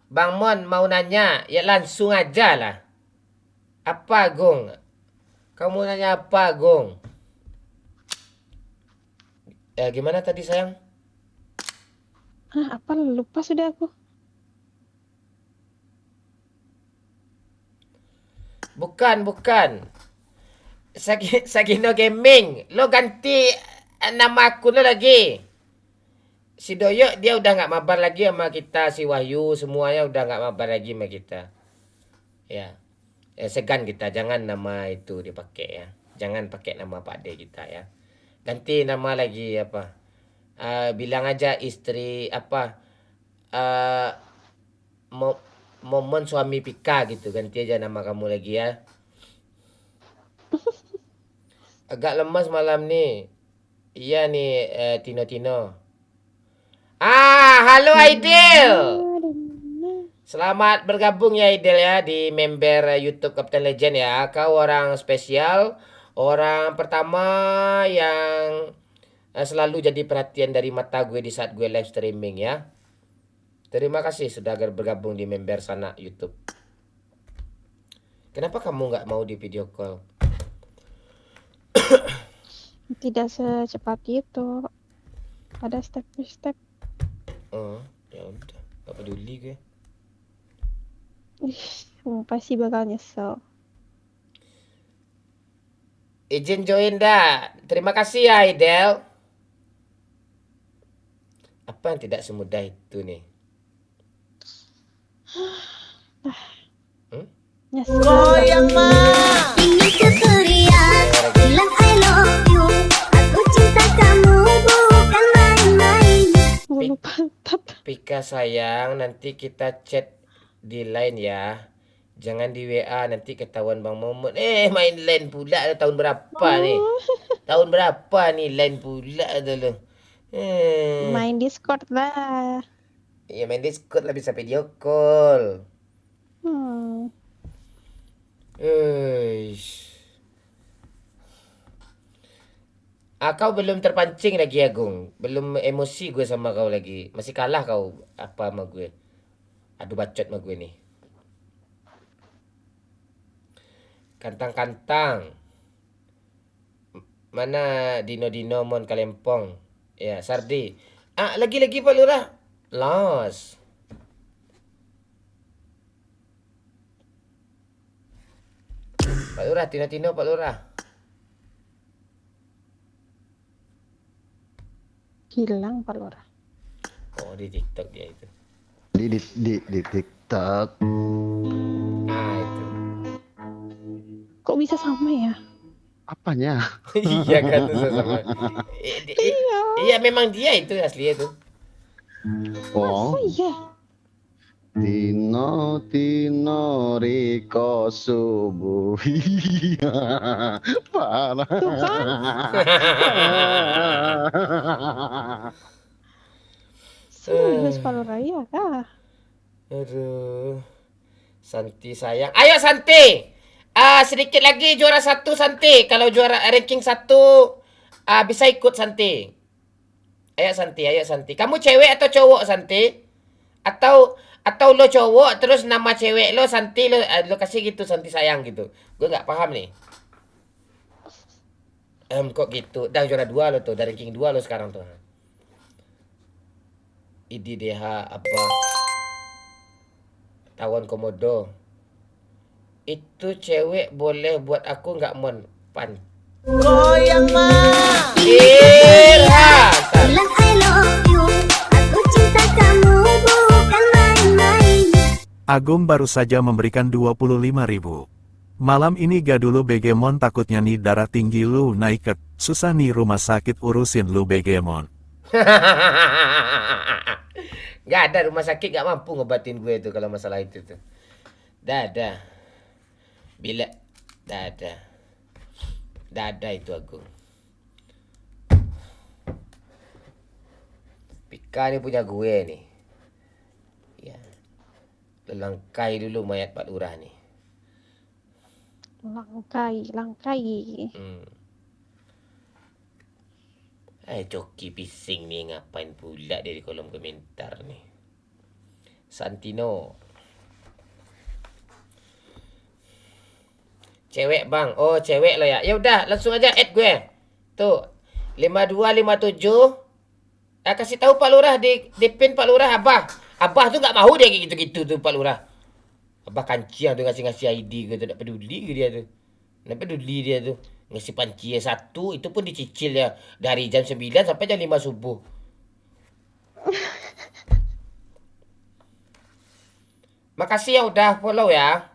Bang Mon mau nanya, ya langsung aja lah. Apa Gong? Kamu nanya apa Gong? Gimana tadi sayang? Apa lupa sudah aku. Bukan. Sagino Gaming. Lo ganti nama aku lo lagi. Si Doyok dia udah nggak mabar lagi sama kita. Si Wahyu semuanya udah nggak mabar lagi sama kita. Ya. Segan kita. Jangan nama itu dipakai ya. Jangan pakai nama Pak D kita ya. Ganti nama lagi apa. Bilang aja istri apa. Momon suami Pika gitu. Ganti aja nama kamu lagi ya. Agak lemas malam nih. Iya nih Tino. Halo Aidil. Selamat bergabung ya Aidil ya di member YouTube Captain Legend ya. Kau orang spesial, orang pertama yang selalu jadi perhatian dari mata gue di saat gue live streaming ya. Terima kasih sudah bergabung di member sana YouTube. Kenapa kamu nggak mau di video call? Tidak secepat itu. Ada step by step. Oh, ya udah, nggak peduli gue. Pasti bakal nyesel. Izin join dah. Terima kasih ya Aidil. Apa yang tidak semudah itu nih? Nyesel. Goyang mah. Ini kecurian, bilang I love you. Aku cinta kamu bukan main-main. Bulu pantat. Pika sayang, nanti kita chat di line ya. Jangan di WA, nanti ketahuan Bang Momon. Main line pula tahun berapa nih? Tahun berapa nih line pula dulu? Main Discord lah. Ya main Discord lah bisa video call. Kau belum terpancing lagi Agung. Belum emosi gue sama kau lagi. Masih kalah kau apa sama gue. Aduh bacot sama gue nih. Kantang-kantang. Mana Dino Mon Kalempong. Ya Sardi. Lagi Pak Lurah. Los. Pak Lurah, Tino Pak Lurah. Hilang Pak Lurah. Oh di TikTok dia itu. Di TikTok. Itu. Kok bisa sama ya? Apanya? Iya kan sama. Iya memang dia itu asli itu. Oh. Iya. Tino Riko subuh. Parah. Serius Pak Lurah ya kah? Aduh. Santi sayang. Ayo Santi. Sedikit lagi juara 1 Santi. Kalau juara ranking 1 bisa ikut Santi. Ayo Santi. Kamu cewek atau cowok Santi? Atau lo cowok terus nama cewek lo Santi lo kasih gitu Santi sayang gitu. Gue nggak paham nih. Kok gitu. Dah juara 2 lo tuh. Dari ranking 2 lo sekarang tuh. IDDH apa? Tawon Komodo. Itu cewek boleh buat aku nggak Mon? Pan. Goyang mah. Irha. Bilang I love you. Aku cinta kamu bukan main-main. Agung baru saja memberikan 25.000. Malam ini gak dulu Begemon takutnya nih darah tinggi lu naik ke susah nih rumah sakit urusin lu Begemon. Gak ada rumah sakit gak mampu ngobatin gue tuh kalau masalah itu tuh. Dah. Bila dah itu Agung. Pika ini punya gue nih. Ya. Langkai dulu mayat Pak Lurah nih. Langkai, langkai. Coki pising nih, ngapain pula dia di kolom komentar nih. Santino. Cewek bang, oh cewek lo ya. Ya udah langsung aja add gue. Tuh 5257. Kasih tahu Pak Lurah di pin Pak Lurah Abah. Abah tuh nggak mau dia kayak gitu-gitu tuh Pak Lurah. Abah kancian tuh ngasih ID gitu, tidak peduli dia tuh. Tidak peduli dia tuh. Ngasih panci satu itu pun dicicil ya dari jam 9 sampai jam 5 subuh. Makasih ya udah follow ya.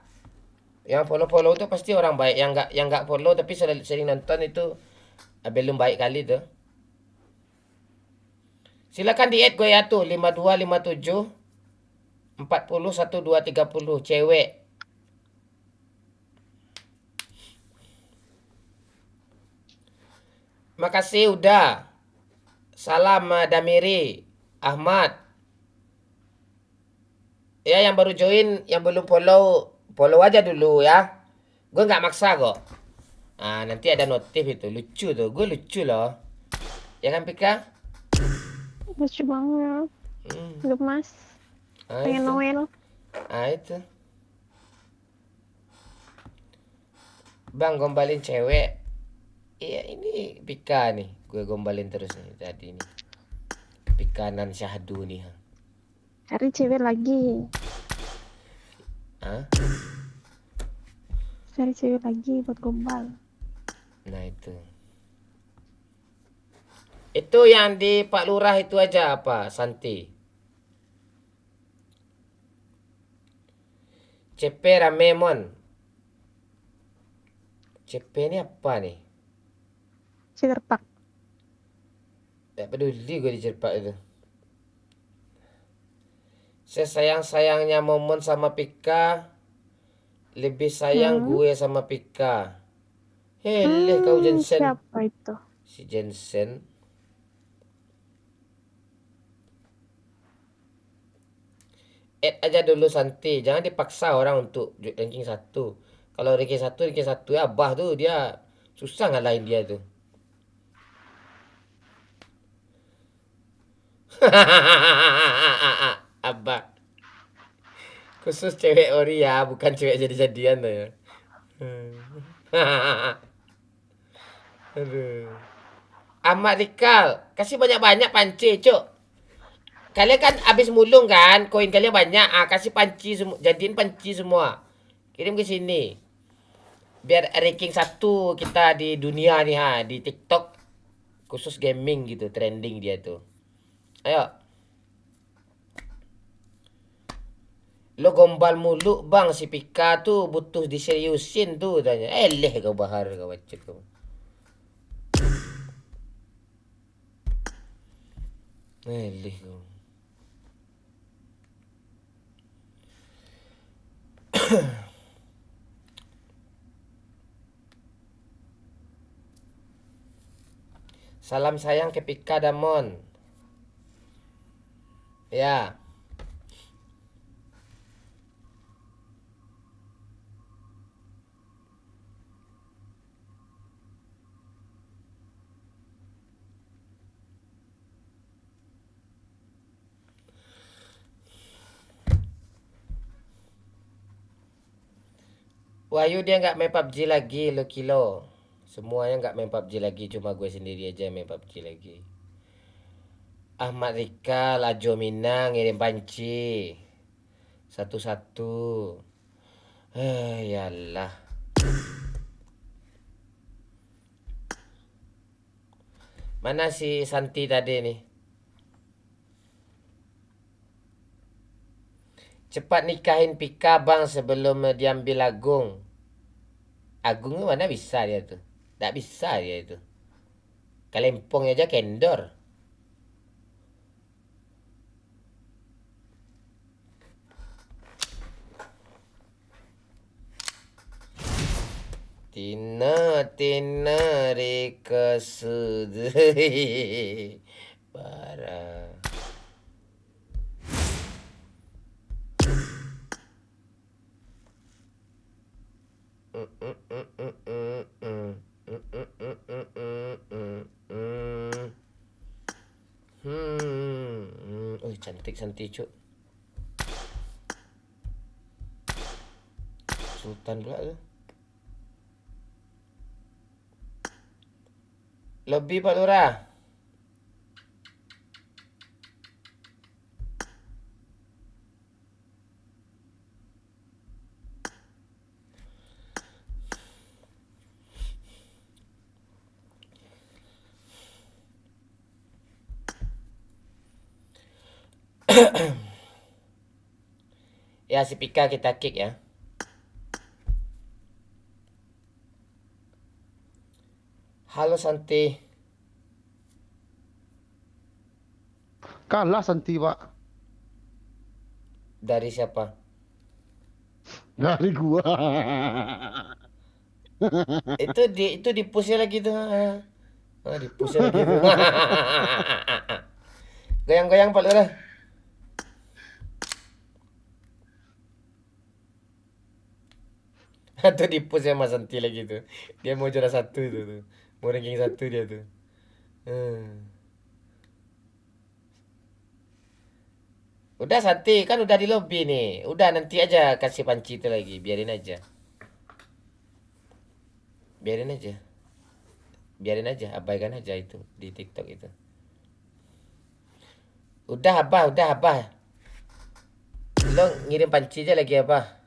Yang follow tuh pasti orang baik. Yang nggak follow tapi sering nonton itu belum baik kali tuh. Silakan di add gue ya tuh 5257 401230 cewek. Makasih udah. Salam Damiri Ahmad. Ya yang baru join, yang belum follow aja dulu ya. Gue nggak maksa kok. Nanti ada notif itu lucu tuh, gue lucu loh. Ya kan Pika? Lucu banget. Gemas. Pengen Itu. Noel. Itu. Bang gombalin cewek. Iya ini Pika nih, gue gombalin terus nih tadi nih. Pikanan syahdu nih. Cari cewek lagi. Cari cewek lagi buat gombal. Nah itu. Itu yang di Pak Lurah itu aja apa? Santi. CP Ramemon. CP ini apa nih? Cigerpak. Tak peduli gue di Cerpak itu. Sesayang-sayangnya Momon sama Pika, lebih sayang gue sama Pika. Hele kau Jensen. Siapa itu? Si Jensen. Add aja dulu Santi. Jangan dipaksa orang untuk ranking 1. Kalau ranking 1 ya Abah tuh dia susah ngalahin dia tuh. Abah. Khusus cewek ori ya, bukan cewek jadi-jadian tuh ya. Aduh. Ahmad Rikal, kasih banyak-banyak panci, Cuk. Kalian kan habis mulung kan, koin kalian banyak. Kasih panci semua, jadiin panci semua. Kirim ke sini. Biar ranking 1 kita di dunia nih di TikTok khusus gaming gitu, trending dia tuh. Ayo. Lo gombal mulu bang, si Pika tuh butuh diseriusin tuh tanya. Leh kau bahar kau baca kau. Leh kau. Salam sayang ke Pika Damon. Ya. Wahyu dia nggak main PUBG lagi lo kilo. Semuanya nggak main PUBG lagi, cuma gue sendiri aja main PUBG lagi. Ahmad Rika, Lajo Minang ngirim panci. Satu-satu. Yalah. Mana si Santi tadi nih? Cepat nikahin Pika bang sebelum diambil Agung. Agung mana bisa dia tuh? Tak bisa dia itu. Kalempong aja kendor. Tina reka sudhi para. Cantik cuk. Sultan pula tu. Lebih Pak Lurah. Ya, si Pika kita kick ya. Halo Santi. Kalah Santi, Pak. Dari siapa? Dari gua. Itu di push lagi tuh. Di push lagi tuh. Goyang-goyang Pak Lurah. Atau di push sama Santi lagi tuh. Dia mau juara 1 tuh. Mau ranking 1 dia tuh. Udah Santi, kan udah di lobby nih. Udah nanti aja kasih panci itu lagi. Biarin aja. Biarin aja, abaikan aja itu di TikTok itu. Udah Abah. Lo ngirim panci aja lagi Abah.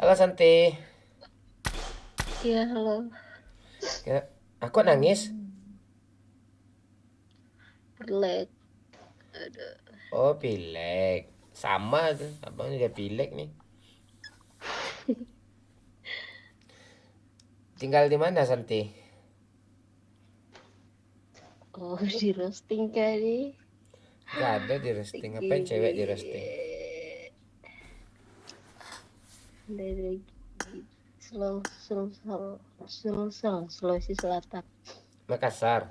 Halo Santi. Iya, halo. Ya, aku nangis. Pilek. Aduh. Oh, pilek. Sama tuh, abang juga pilek nih. Tinggal di mana Santi? Oh, di roasting kali. Gak ada di roasting. Ngapain cewek di roasting? Dari Sulawesi Selatan. Makassar.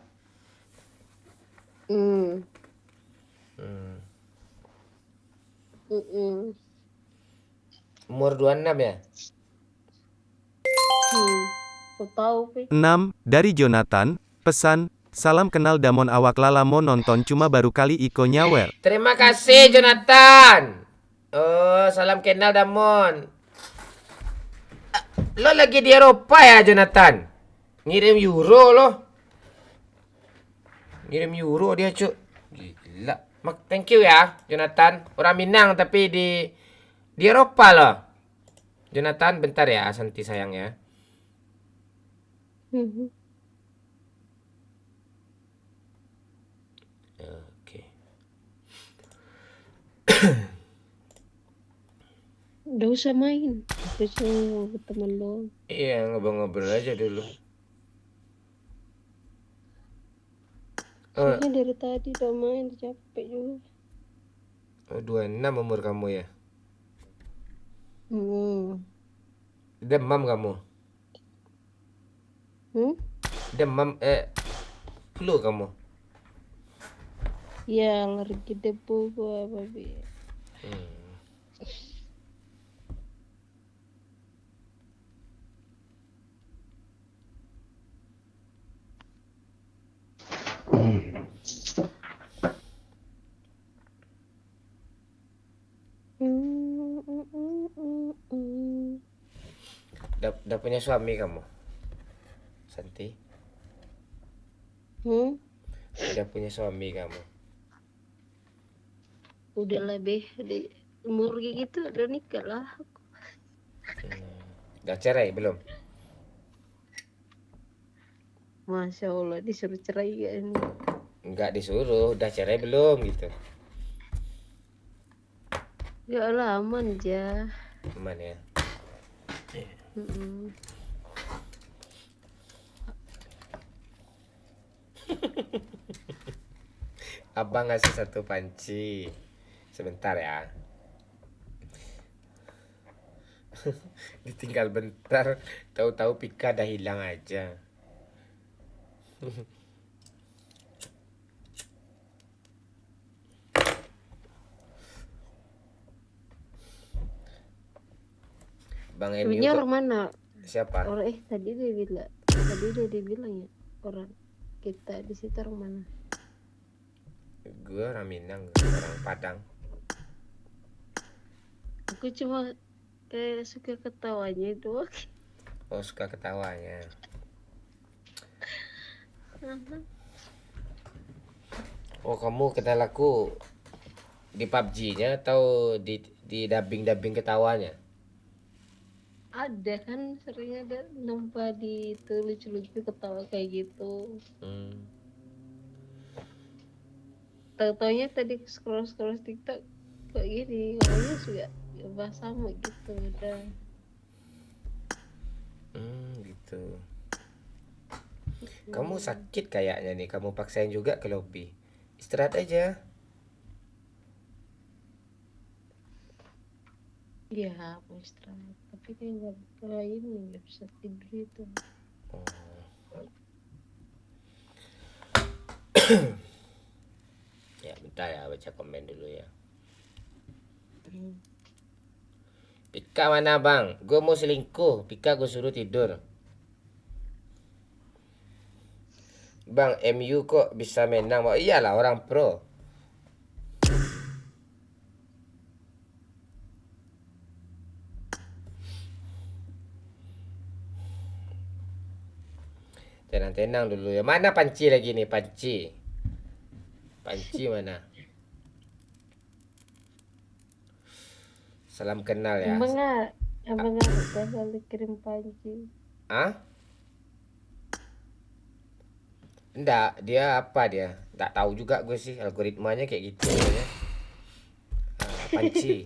Umur 26 ya? Aku tahu, Pi. 6. Dari Jonathan, pesan, salam kenal Damon awak lala mau nonton cuma baru kali Iko nyawer. Terima kasih Jonathan. Oh, salam kenal Damon. Lo lagi di Eropa ya Jonathan? Ngirim euro lo. Ngirim euro dia cuk. Gila. Thank you ya Jonathan. Orang Minang tapi di Eropa loh. Jonathan bentar ya Santi sayang ya. Oke. Udah usah main. Aku cuma temen doang. Iya, ngobrol-ngobrol aja dulu. Soalnya dari tadi udah main, capek juga. 26 umur kamu ya? Hmm. Demam kamu? Demam, flu kamu? Ya, alergi debu gua, babi. Udah punya suami kamu? Santi? Udah punya suami kamu? Udah lebih di umur kayak gitu udah nikah lah. Udah cerai belum? Masya Allah disuruh cerai gak ini? Enggak disuruh, udah cerai belum gitu? Ya lah aman aja. Aman ya? Abang ngasih satu panci. Sebentar ya. Ditinggal bentar, tahu-tahu Pika dah hilang aja. Bang MU Dulunya kok orang mana? siapa? Orang tadi dia bilang ya orang kita di situ orang mana? Gue orang Minang, orang Padang. Aku cuma kayak suka ketawanya doang. Oh, suka ketawanya. Oh, kamu kenal aku di PUBG-nya atau di dubbing ketawanya? Ada kan sering ada nampak di itu lucu-lucu ketawa kayak gitu. Tahu-taunya tadi scroll TikTok kok gini, orangnya juga ya sama gitu udah. Gitu. Kamu sakit kayaknya nih, kamu paksain juga ke lobby. Istirahat aja. Ya mau istirahat, tapi kayak nggak bisa tidur itu. Ya bentar ya, baca komen dulu ya. Pika mana bang? Gue mau selingkuh. Pika gue suruh tidur. Bang MU kok bisa menang? Oh, iyalah orang pro. Tenang-tenang dulu ya. Mana panci lagi nih, panci? Panci mana? Salam kenal ya. Abang nggak kali kirim panci. Hah? Enggak, dia apa dia? Enggak tahu juga gue sih algoritmanya kayak gitu ya. Panci.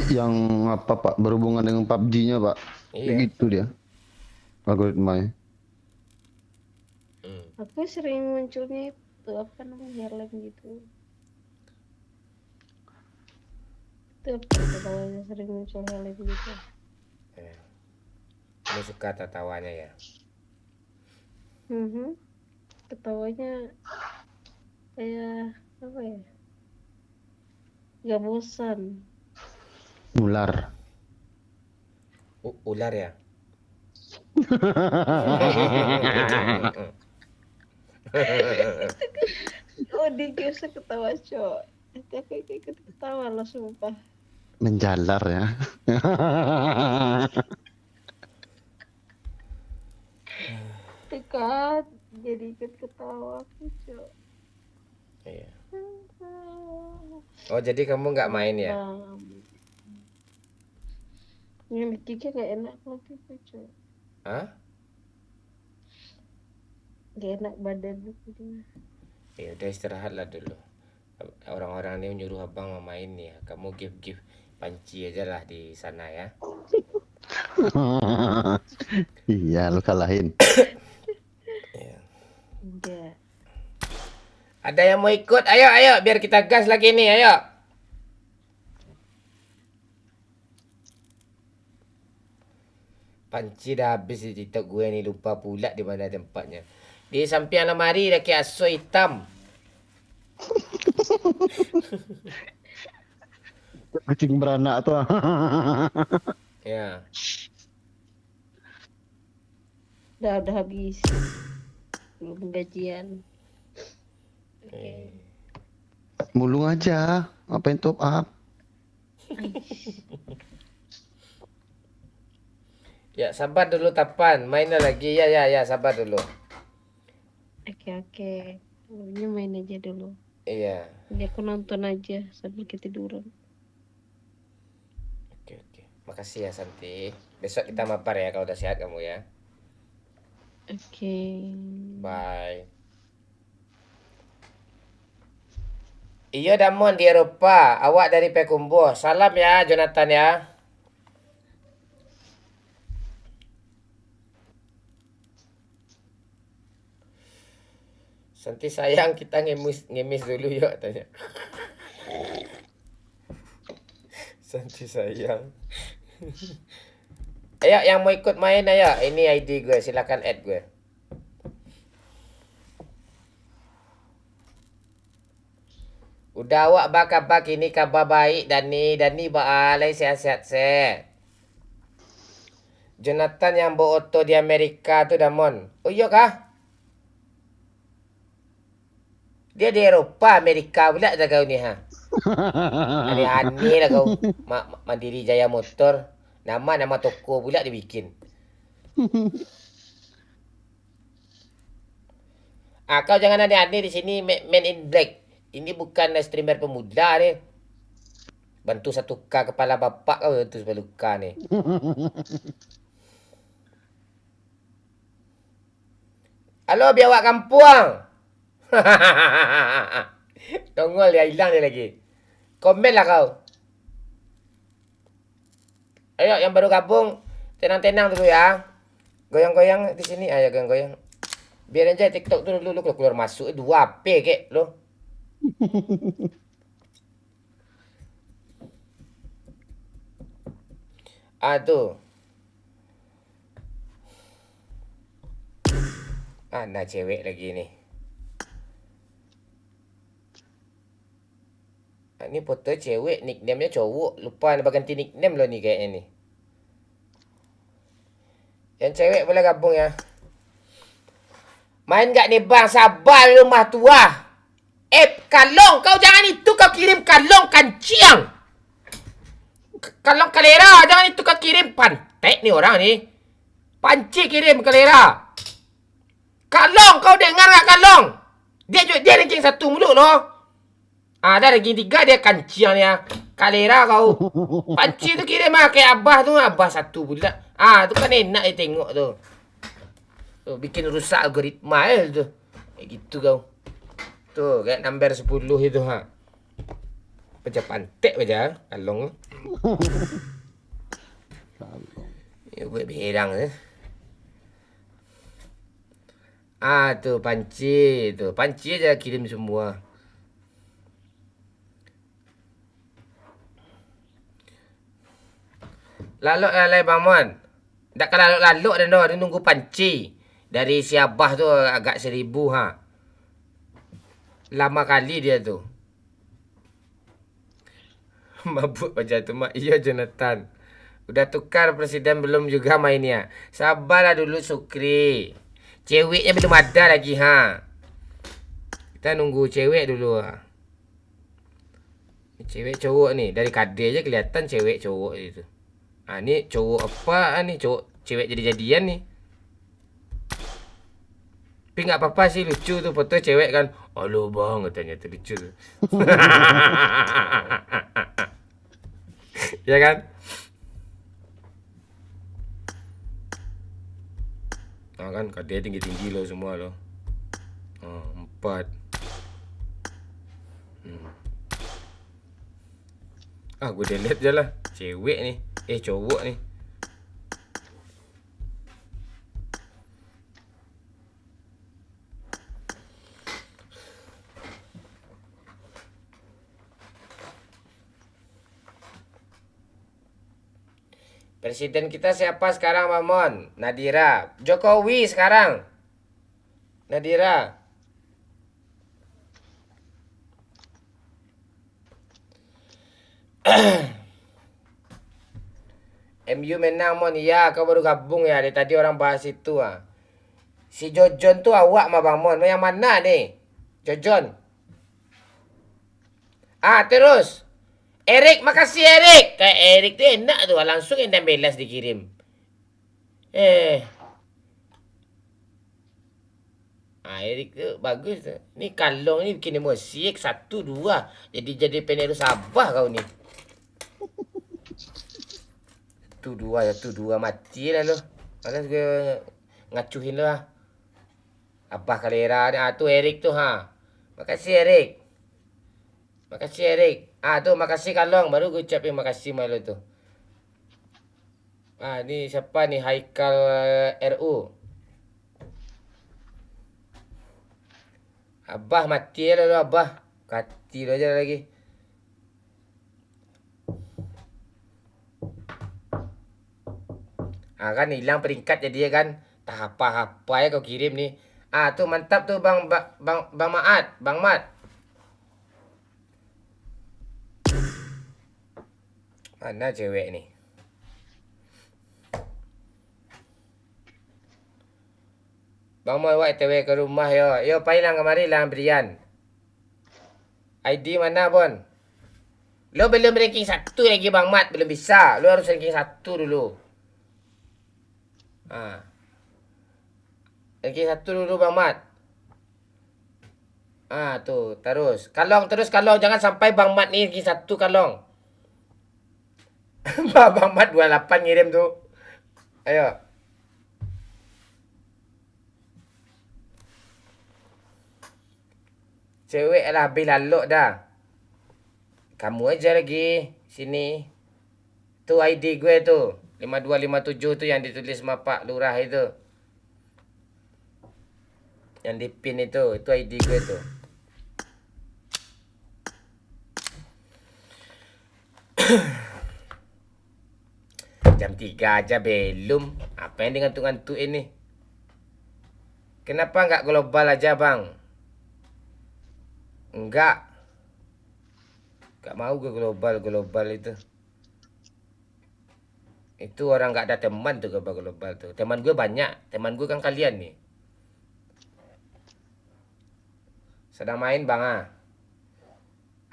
Yang apa Pak? Berhubungan dengan PUBG-nya Pak? Iya. Kayak gitu dia. Algoritmanya. Aku sering munculnya itu apa namanya helm gitu. Itu apa ketawanya sering muncul helm gitu. Kamu suka tatawanya ya? Ketawanya kayak apa ya? Gak bosan. Ular. Ular ya? Oh dia ketawa cok. Aku ikut ketawa lah sumpah. Menjalar ya. Dekat jadi ikut ketawa aku cok. Iya. Oh jadi kamu nggak main ya? Yang bikin gak enak lagi cok. Hah? Gak enak badan gitu. Ya udah istirahatlah dulu. Orang-orang ini nyuruh abang mau main ya. Kamu give panci aja lah di sana ya. Iya, lu kalahin. Enggak. Ada yang mau ikut? Ayo, biar kita gas lagi nih, ayo. Panci dah habis di TikTok gue nih, lupa pula di mana tempatnya. Di samping lemari ada kayak aso hitam. Kucing beranak tuh. Ya. Udah habis. Belum gajian. Mulung aja. Apain top up? Ya, sabar dulu Tapan. Mainnya lagi. Ya, sabar dulu. Oke. Lalunya main aja dulu. Iya. Jadi aku nonton aja sambil ketiduran. Oke. Makasih ya Santi. Besok kita mabar ya kalau udah sehat kamu ya. Oke. Bye. Iya Damon di Eropa. Awak dari Pekumbo. Salam ya Jonathan ya. Santi sayang kita ngemis dulu yuk tanya. Santi sayang. Ayo yang mau ikut main ayo. Ini ID gue, silakan add gue. Udah awak kabar kini kabar baik Dani baalai sehat-sehat se. Jonathan yang bawa oto di Amerika tu Damon. Oh iya kah? Dia di Eropa, Amerika pula dah kau ni ha. Aneh-aneh lah kau. Mandiri Jaya Motor. Nama toko pula dia bikin. Kau jangan aneh-aneh di sini Man in Black. Ini bukan streamer pemuda ni. Bantu 1K kepala bapak kau tu sebab luka ni. Halo biawak kampung. Tongol dia hilang dia lagi. Komen lah kau. Ayo yang baru gabung tenang-tenang dulu ya. Goyang-goyang di sini ayo goyang-goyang. Biar aja TikTok tu dulu keluar masuk 2 HP kek lo. Tuh. Mana cewek lagi ni? Ni foto cewek, nickname-nya cowok. Lupa nak ganti nickname lo ni kayaknya ni. Yang cewek boleh gabung ya. Main gak nih bang, sabar rumah tua. Kalong, kau jangan itu kau kirim kalong kanciang. Kalong kalera, jangan itu kau kirim. Pantek nih orang nih. Panci kirim kalera. Kalong, kau dengar gak kalong? Dia ranking 1 mulu loh. Ada ranking 3 dia kanciang ya. Kalera kau. Panci tu kirim lah kayak abah tu. Abah 1 pula. Tu kan enak dia tengok tu. Tuh, bikin rusak algoritma tu. Kayak gitu kau. Tuh, kayak number 10 itu ha. Baca pantek baca kalong. Ya buat berang tuh panci tuh. Panci aja kirim semua. Lalu alai Bang Mon. Tak kalau lalu dan dia nunggu panci. Dari si Abah tu agak 1000 ha. Lama kali dia tu. Mabuk macam tu mak. Iya Jonathan. Udah tukar presiden belum juga mainnya. Sabarlah dulu Sukri. Ceweknya belum ada lagi ha. Kita nunggu cewek dulu ha. Cewek cowok ni. Dari kader je kelihatan cewek cowok itu. Ni cowok apa ni? Cowok cewek jadi-jadian ni. Tapi nggak apa-apa sih, lucu tuh foto cewek kan. Halo bang, katanya tuh lucu tuh. Ya kan? Kan kadang tinggi-tinggi loh semua loh. 4. Gue delete je lah. Cewek nih. Cowok nih. Presiden kita siapa sekarang, Mamon? Nadira. Jokowi sekarang. Nadira. MU menang, Mon. Iya, kau baru gabung ya. Dari tadi orang bahas itu. Si Jojon tuh awak, mah Bang Mon. Yang mana nih? Jojon. Terus. Erik, makasih Erik. Kayak Erik tuh enak tuh, langsung Endam Belas dikirim. Erik tuh bagus tuh. Nih kalong ini bikin emosi 1, 2. Jadi penerus Sabah kau nih. 1, 2 mati lah lo. Malas gue ngacuhin lo lah. Abah Kalera tuh Erik tuh ha. Makasih Erik. Makasih Erik. Tuh makasih kalong. Baru gue ucapin makasih malu tuh. Ni siapa nih? Haikal RU. Abah mati lah lo Abah. Kati lo aja lagi. Kan hilang peringkat jadi kan. Tak apa-apa ya kau kirim nih. Tuh mantap tuh Bang Maat. Bang Mat. Mana cewek ni? Bang Moy buat TW ke rumah yo. Yo pailang kemari lah Brian. ID mana Bon? Lo belum ranking 1 lagi Bang Mat, belum bisa. Lo harus ranking 1 dulu. Ranking 1 dulu Bang Mat. Tuh, terus. Kalong, jangan sampai Bang Mat ni ranking 1 kalong. Bang Mat 28 ngirim tu. Ayo. Cewek lah habis laluk dah. Kamu aja lagi sini. Tu ID gue tu. 5257 tu yang ditulis sama Pak Lurah itu. Yang di pin itu ID gue tu. Jam 3 aja belum. Apa yang ngantuk-ngantuk ini? Kenapa enggak global aja bang? Enggak mau gue global itu. Itu orang enggak ada teman tuh global tuh. Teman gue banyak. Teman gue kan kalian nih. Sedang main bang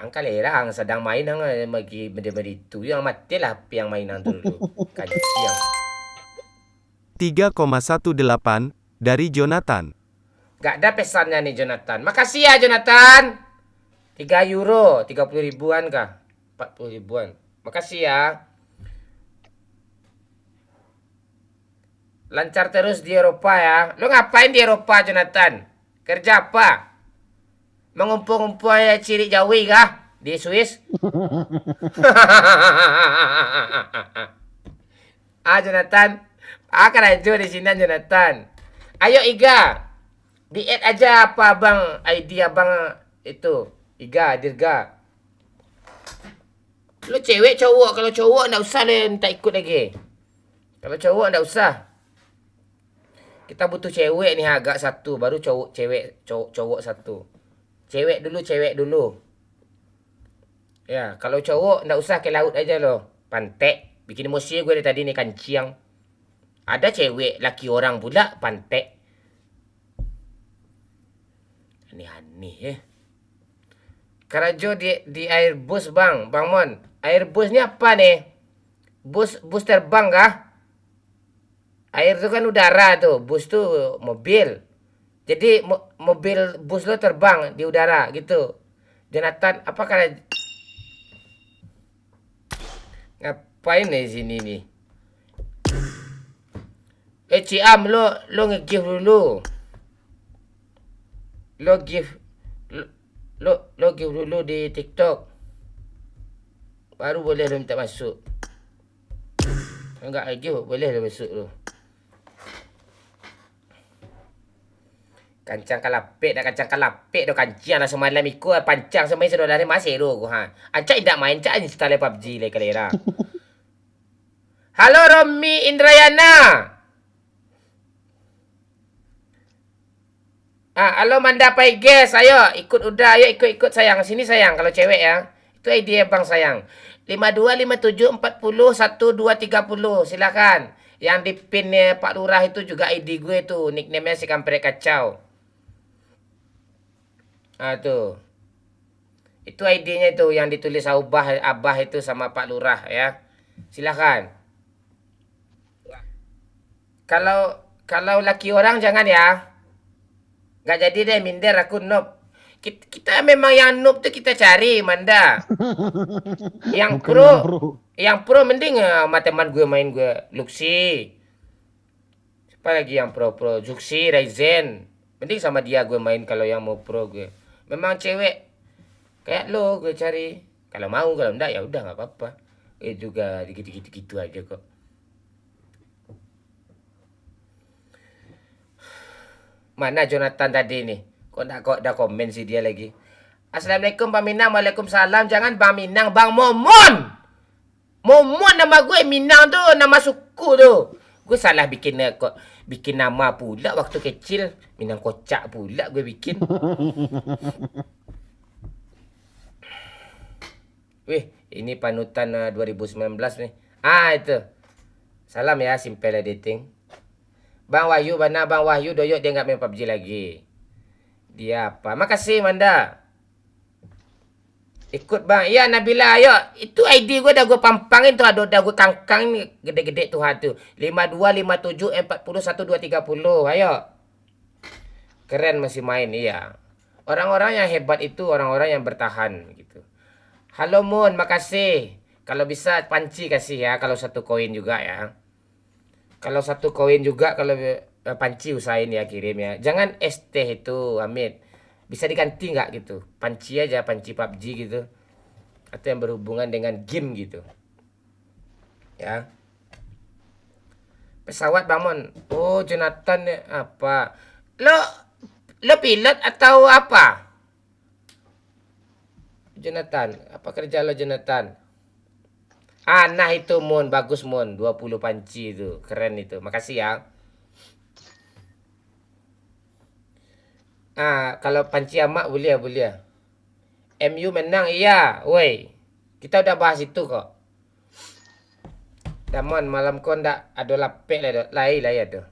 Angka lerang sedang main bagi benda-benda itu. Yang matilah api yang mainan tu dulu. Kajian. 3,18 dari Jonathan. Gak ada pesannya nih Jonathan. Makasih ya Jonathan. 3 euro, 30 ribuan kah? 40 ribuan. Makasih ya. Lancar terus di Eropa ya. Lo ngapain di Eropa Jonathan? Kerja apa? Mengumpul-ngumpul ciri Jawi kah? Di Swiss? Jonathan. Kerajo di sini Jonathan. Ayo Iga. Di-add aja apa abang ID abang itu. Iga, Dirga. Lu cewek cowok. Kalau cowok nggak usah lu minta ikut lagi. Kalau cowok nggak usah. Kita butuh cewek nih agak satu. Baru cowok cowok satu. Cewek dulu. Ya, kalau cowok nggak usah ke laut aja loh. Pantek. Bikin emosi gue dari tadi nih kanciang. Ada cewek laki orang pula pantek. Aneh-aneh ya. Kerajo di Airbus bang Mon. Airbus ni apa nih? Bus terbang kah? Air tu kan udara tu. Bus tu mobil. Jadi mobil bus lo terbang di udara gitu. Jonathan, apa kalian ngapain di sini nih? Ciam lo nge-give dulu. Lo give dulu di TikTok. Baru boleh lo minta masuk. Enggak give boleh lo masuk lo. Kancang kalapik do kancang lah semalam ikut pancang semain sudah dari masih lo Ancak tidak main cak install PUBG le kalera. Halo Romi Indrayana. Halo Manda Paiges, ayo ikut udah, ayo ikut sayang. Sini sayang kalau cewek ya. Itu ID bang sayang. 5257401230. Silakan. Yang di pinnya Pak Lurah itu juga ID gue tuh, nickname-nya si Kampret Kacau. Tuh. Itu ID-nya itu yang ditulis Abah itu sama Pak Lurah ya. Silakan. Kalau laki orang jangan ya. Gak jadi deh minder aku noob. Kita memang yang noob tuh kita cari Manda. Yang pro mending sama teman gue main gue Luxi. Siapa lagi yang pro Juxi, Ryzen. Mending sama dia gue main kalau yang mau pro gue. Memang cewek kayak lo gue cari. Kalau mau, kalau enggak ya udah nggak apa-apa. Juga gitu aja kok. Mana Jonathan tadi nih? Kok dah komen sih dia lagi. Assalamualaikum Bang Minang. Waalaikumsalam. Jangan Bang Minang, Bang Momon. Momon nama gue, Minang tuh nama suku tuh. Gue salah bikin nama pula waktu kecil. Minang kocak pula gue bikin. Weh, Ini panutan 2019 nih. Ah itu. Salam ya Simple Editing. Bang Wahyu mana Bang Wahyu doyok dia nggak main PUBG lagi. Dia apa? Makasih Manda. Ikut bang. Ya Nabila ayo. Itu ID gue dah gue pampangin tuh. Udah gue kangkang nih. Gede-gede tuh hatu. 5257412230. Ayo. Keren masih main. Iya. Orang-orang yang hebat itu orang-orang yang bertahan gitu. Halo Moon. Makasih. Kalau bisa panci kasih ya. Kalau 1 koin juga ya. Kalau 1 koin juga. Kalau panci usahain ya kirim ya. Jangan ST itu Hamid. Bisa diganti nggak gitu? Panci aja, panci PUBG gitu. Atau yang berhubungan dengan game gitu. Ya. Pesawat Bang. Oh, Jonathan apa? Lo pilot atau apa? Jonathan, apa kerja lo Jonathan? Ah, nah itu Moon, bagus Moon. 20 panci itu, keren itu. Makasih ya. Ah, kalau panci amak boleh ya. MU menang iya, woi. Kita udah bahas itu kok. Damon malam kau ndak ada lapek lah ya tuh.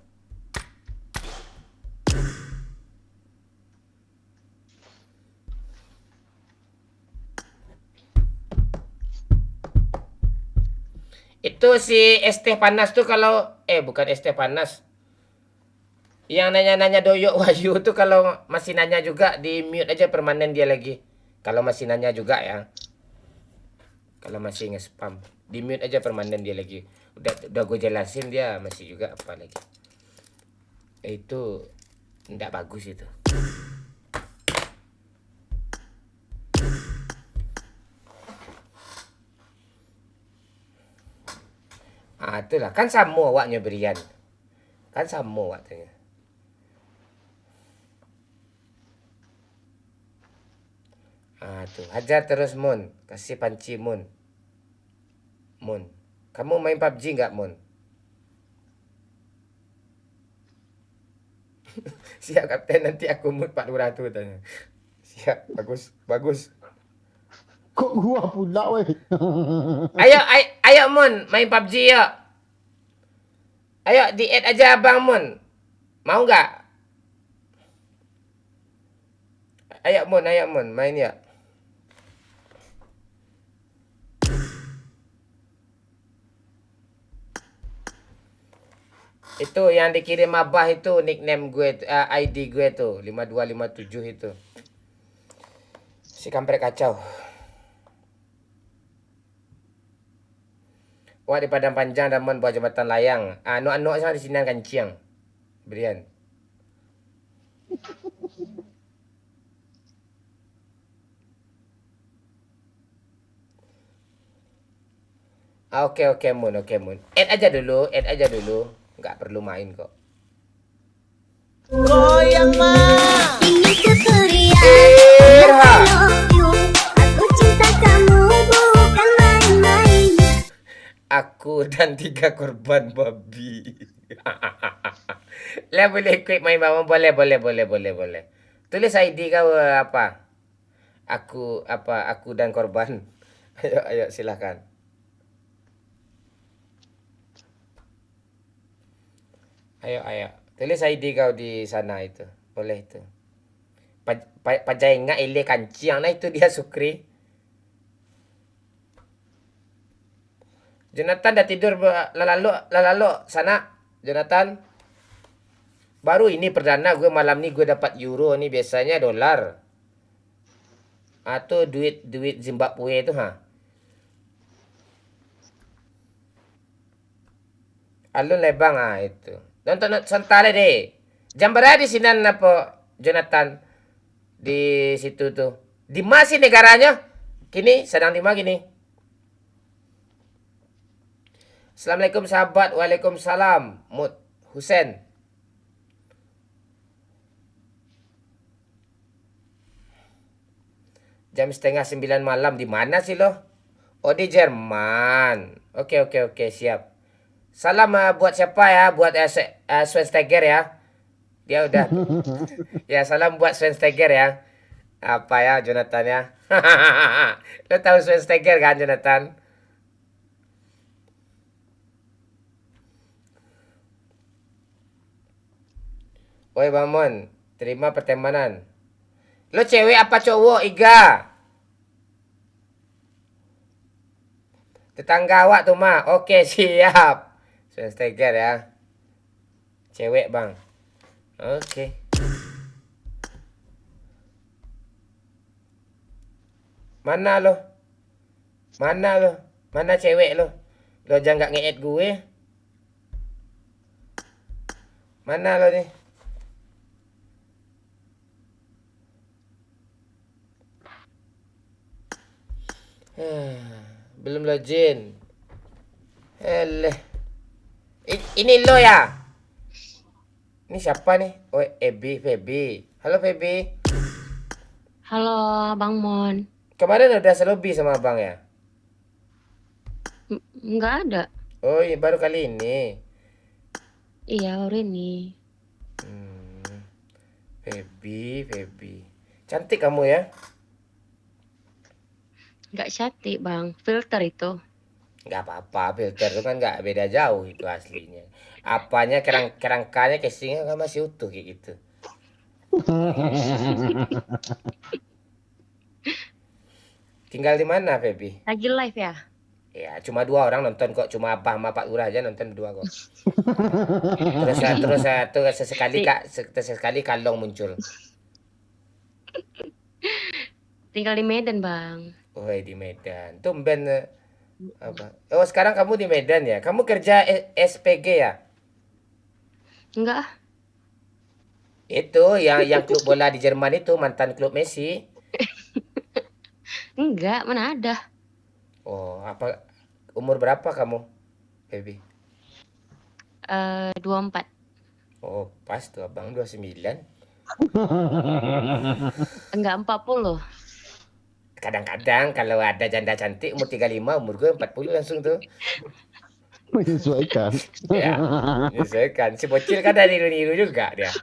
Itu si ST panas tuh kalau bukan ST panas. Yang nanya-nanya doyok Wahyu tuh kalau masih nanya juga di mute aja permanen dia lagi. Kalau masih nanya juga ya. Kalau masih nge-spam, di mute aja permanen dia lagi. Udah gue jelasin dia masih juga apa lagi. Itu enggak bagus itu. Ah, itulah kan sama awaknya berian. Kan sama waktunya. Ah, tuh. Hajar terus, Mun. Kasih panci, Mun. Mun. Kamu main PUBG nggak, Mun? Siap, Kapten. Nanti aku mood 400 tanya. Siap. Bagus. Kok gua pula, weh? Ayo, Mun. Main PUBG, yuk. Ayo, di-add aja Abang, Mun. Mau nggak? Ayo, Mun. Main ya. Itu yang dikirim Abah itu nickname gue, ID gue tuh 5257 itu. Si kampret kacau. Wah di Padang Panjang Damon buat jembatan layang. Anu sama di sini kanciang. Berian. Oke Mun. Add aja dulu. Nggak perlu main kok. Goyang mah. Ingin ku teriak. Irha. I love you. Aku cinta kamu bukan main-main. Aku dan 3 korban babi. Lah boleh quick main bang, boleh. Tulis ID kau apa? Aku dan korban. Ayo silakan. Ayo. Tulis ID kau di sana itu. Boleh itu. Pajainga ile kanciang nah itu dia Sukri. Jonathan dah tidur lalu sana. Jonathan. Baru ini perdana gue malam ni gue dapat euro ni biasanya dolar. Atau duit Zimbabwe itu ha. Alun lebang itu. Nonton santale deh. Jam berapa di sini apa Jonathan di situ tuh? Di masih negaranya? Kini sedang di mana gini? Assalamualaikum sahabat. Waalaikumsalam. Mut Husen. Jam 8:30 malam di mana sih lo? Oh di Jerman. Oke siap. Salam buat siapa ya? Buat Schweinsteiger ya. Dia udah. Ya salam buat Schweinsteiger ya. Apa ya Jonathan ya? Lo tahu Schwarzenegger kan, Jonathan? Woi Bang Mon, terima pertemanan. Lo cewek apa cowok, Iga? Tetangga awak tuh, mah. Oke, siap. Schwarzenegger ya. Cewek, Bang. Oke. Mana lo? Mana lo? Mana cewek lo? Lo jangan nggak nge-add gue. Mana lo nih? Belum login. Eleh. Ini lo ya? Ini siapa nih? Oh, Feby. Halo Feby. Halo Bang Mon. Kemarin udah selobby sama Abang ya? Nggak ada. Oh, iya baru kali ini. Iya, baru ini. Feby. Cantik kamu ya? Nggak cantik Bang, filter itu. Nggak apa-apa, filter itu kan nggak beda jauh itu aslinya. Apanya kerangkanya casingnya kan masih utuh kayak gitu. Tinggal di mana Feby? Lagi live ya? Ya cuma 2 orang nonton kok, cuma Abah sama Pak Lurah aja nonton 2 kok. terus sesekali kalong muncul. Tinggal di Medan Bang. Oh di Medan. Tumben apa? Oh sekarang kamu di Medan ya? Kamu kerja SPG ya? Enggak. Itu yang klub bola di Jerman itu, mantan klub Messi. Enggak, mana ada. Oh, apa umur berapa kamu, Baby? 24. Oh, pas tuh Abang 29. Enggak 40. Kadang-kadang kalau ada janda cantik umur 35, umur gue 40 langsung tuh. Menyesuaikan. Ya, menyesuaikan. Si bocil kan dari niru-niru juga dia.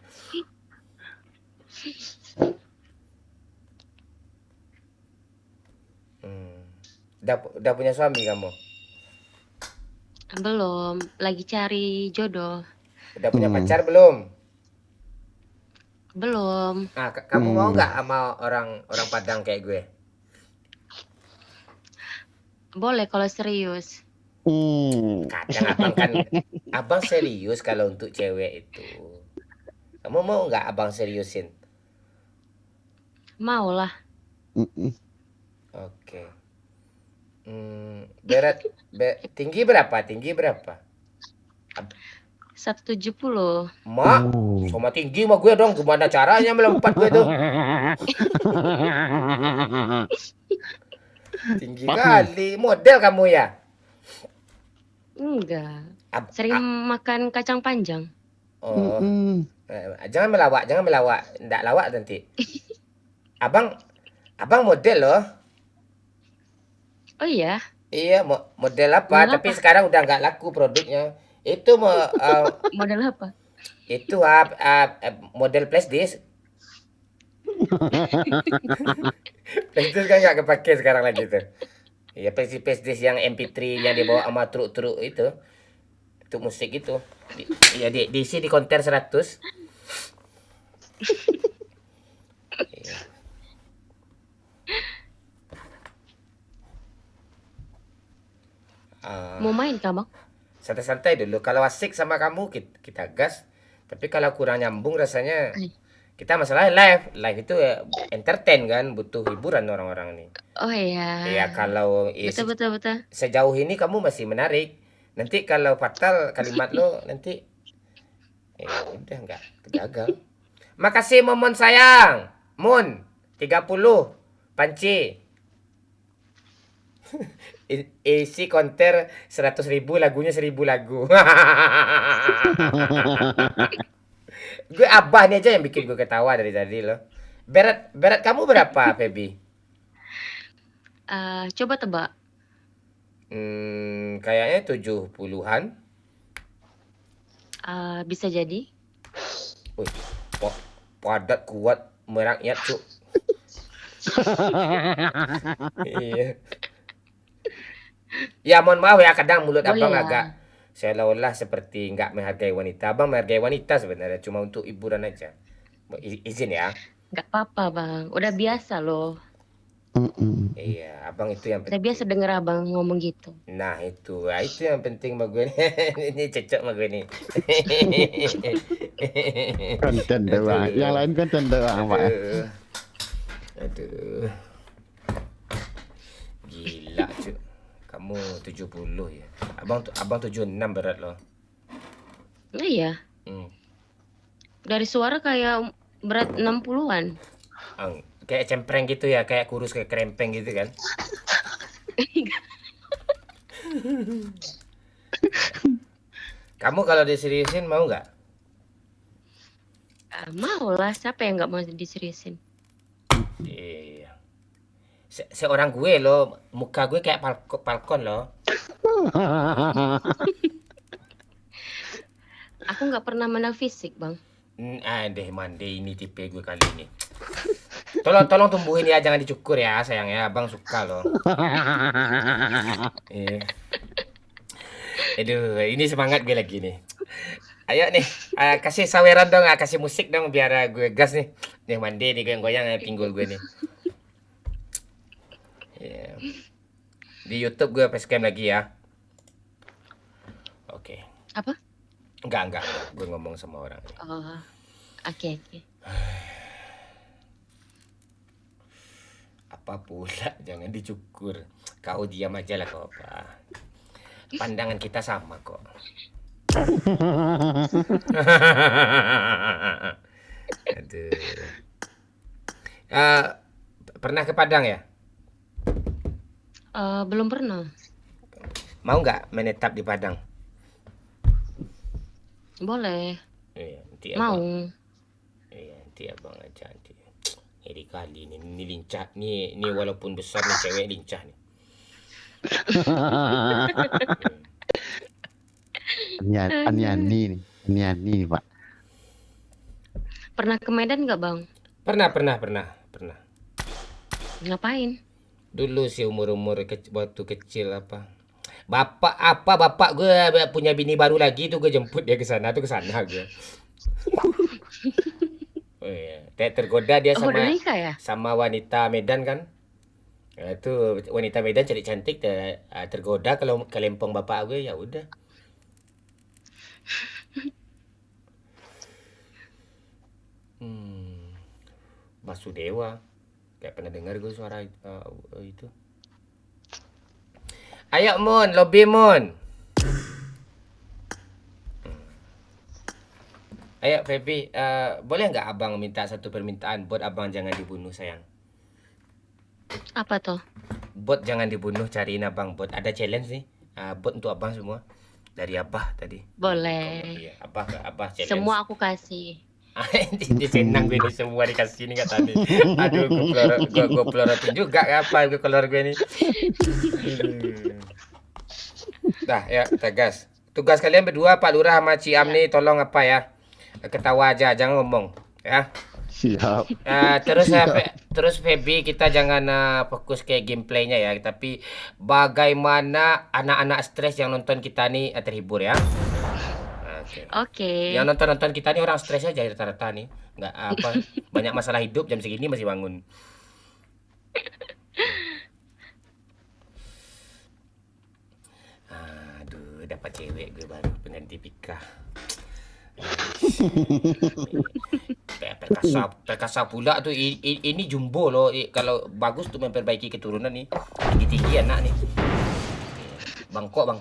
Udah punya suami kamu? Belum, lagi cari jodoh. Udah punya pacar belum? Belum. Ah, kamu mau nggak sama orang Padang kayak gue? Boleh kalau serius. Kadang abang serius kalau untuk cewek itu. Kamu mau nggak abang seriusin? Mau lah. Oke. Tinggi berapa? 170. Mak, sama tinggi mah gue dong. Gimana caranya melompat gue tuh? Tinggi kali. Model kamu ya? Enggak. Sering makan kacang panjang. Oh. Jangan melawak. Nggak lawak nanti. Abang model loh. Oh iya? Iya, model apa? Tapi sekarang udah nggak laku produknya. Itu model apa? Itu model flash disk. Flash disk kan nggak kepake sekarang lagi tuh. Iya, flash disk yang MP3 yang dibawa sama truk-truk itu. Itu musik itu. Iya, diisi di konter 100. Iya. Mau main kah Bang? Santai-santai dulu. Kalau asik sama kamu kita gas. Tapi kalau kurang nyambung rasanya kita masalah live itu ya entertain kan, butuh hiburan orang-orang ini. Oh iya. Iya kalau betul. Sejauh ini kamu masih menarik. Nanti kalau fatal kalimat lo nanti udah nggak gagal. Makasih Momon sayang. Mun 30 panci. Isi konter 100.000, lagunya 1.000 lagu. Gue abah nih aja yang bikin gue ketawa dari tadi loh. Berat kamu berapa, Feby? Coba tebak. Kayaknya 70-an. Bisa jadi. Wih, padat kuat merakyat, Cuk. Iya. Ya mohon maaf ya, kadang mulut Boleh abang lah. agak seolah-olah seperti nggak menghargai wanita. Abang menghargai wanita sebenarnya, cuma untuk hiburan aja. Izin ya. Nggak apa-apa bang, udah biasa loh. Iya, abang itu yang Udah penting. biasa denger abang ngomong gitu. Nah itu yang penting sama gue nih. Ini cocok sama gue nih. Konten doang. Yang lain konten doang, Pak. Aduh. Gila, Cuk. Kamu 70 ya. Abang 76 berat loh. Iya, Hmm. dari suara kayak berat 60-an. Kayak cempreng gitu ya, kayak kurus kayak krempeng gitu kan. Kamu kalau diseriusin mau nggak? Mau lah, siapa yang nggak mau diseriusin? Iya. Seorang gue loh, muka gue kayak Falcon loh. Aku nggak pernah menang fisik bang. Deh mande ini tipe gue kali ini. Tolong tumbuhin ya, jangan dicukur ya sayang ya, abang suka loh. Iya. Aduh, ini semangat gue lagi nih. Ayo nih, kasih saweran dong, kasih musik dong biar gue gas nih. Nih mandi nih goyang-goyang pinggul gue nih. Yeah. Di YouTube gue facecam lagi ya. Oke. Apa? Enggak. Gue ngomong sama orang. Oh, oke. Apa pula, jangan dicukur. Kau diam aja lah kau apa. Pandangan kita sama kok. Aduh. Pernah ke Padang ya? Belum pernah. Mau nggak menetap di Padang? Boleh. Iya, nanti Mau. Iya, nanti abang aja nanti. Ini kali ini lincah nih walaupun besar nih cewek lincah nih. Aniani nih, Pak. Pernah ke Medan nggak bang? Pernah. Ngapain? Dulu sih umur waktu kecil apa. Bapak gue punya bini baru lagi tuh, gue jemput dia ke sana gue. Oh iya, tergoda dia Oh, udah nikah ya? sama wanita Medan kan. Nah, itu wanita Medan cantik tergoda kalau ke lempong bapak gue, ya udah. Basudewa. Kayak pernah dengar gue suara itu. Ayo Mon, lobby Mon. Ayo Feby, boleh nggak abang minta satu permintaan buat abang jangan dibunuh sayang? Apa tuh? Bot jangan dibunuh, cariin abang bot. Ada challenge nih, bot untuk abang semua. Dari Abah tadi. Boleh. Iya, Abah challenge. Semua aku kasih. Dia senang gue nih, semua dikasih nih kata nih. Aduh, gue pelorotin juga apa gue keluar gue nih. Dah ya, tegas. Tugas kalian berdua Pak Lurah sama Ciam nih, tolong apa ya? Ketawa aja, jangan ngomong ya. Siap. Terus Feby, kita jangan fokus ke gameplaynya ya, tapi bagaimana anak-anak stres yang nonton kita nih terhibur ya. Oke. Yang nonton kita nih orang stres aja rata-rata nih, nggak apa banyak masalah hidup, jam segini masih bangun. Aduh, dapat cewek gue baru pengganti Pika. Perkasa pula tuh, ini jumbo loh. Kalau bagus tuh memperbaiki keturunan nih, tinggi anak nih. Bangkok.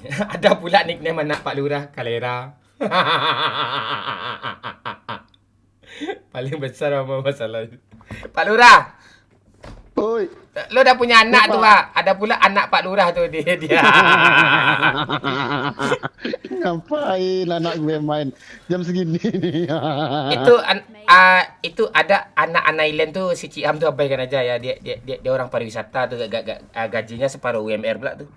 Ada pula nickname anak Pak Lurah, Kalera. Paling besar apa masalah itu? Pak Lurah. Oi. Lo udah punya anak tuh, Pak. Ada pula anak Pak Lurah tuh dia. Ngapain anak gue main jam segini nih? Itu ada anak Island tuh, si Ciam tuh abaikan aja ya. Dia orang pariwisata tuh, gajinya separuh UMR pula tuh.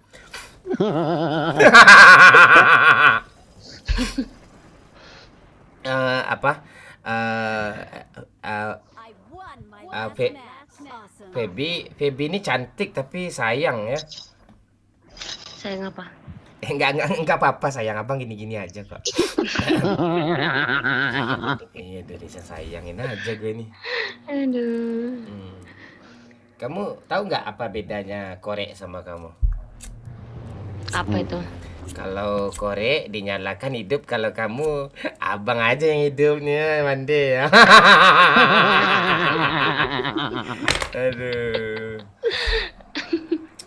Apa? Feby ini cantik tapi sayang ya. Sayang apa? Enggak apa-apa sayang, abang gini-gini aja kok. Iya, dari sayangin aja gue nih. Aduh. Kamu tahu nggak apa bedanya korek sama kamu? Apa itu? Kalau korek dinyalakan hidup, kalau kamu abang aja yang hidupnya mandi ya. Aduh.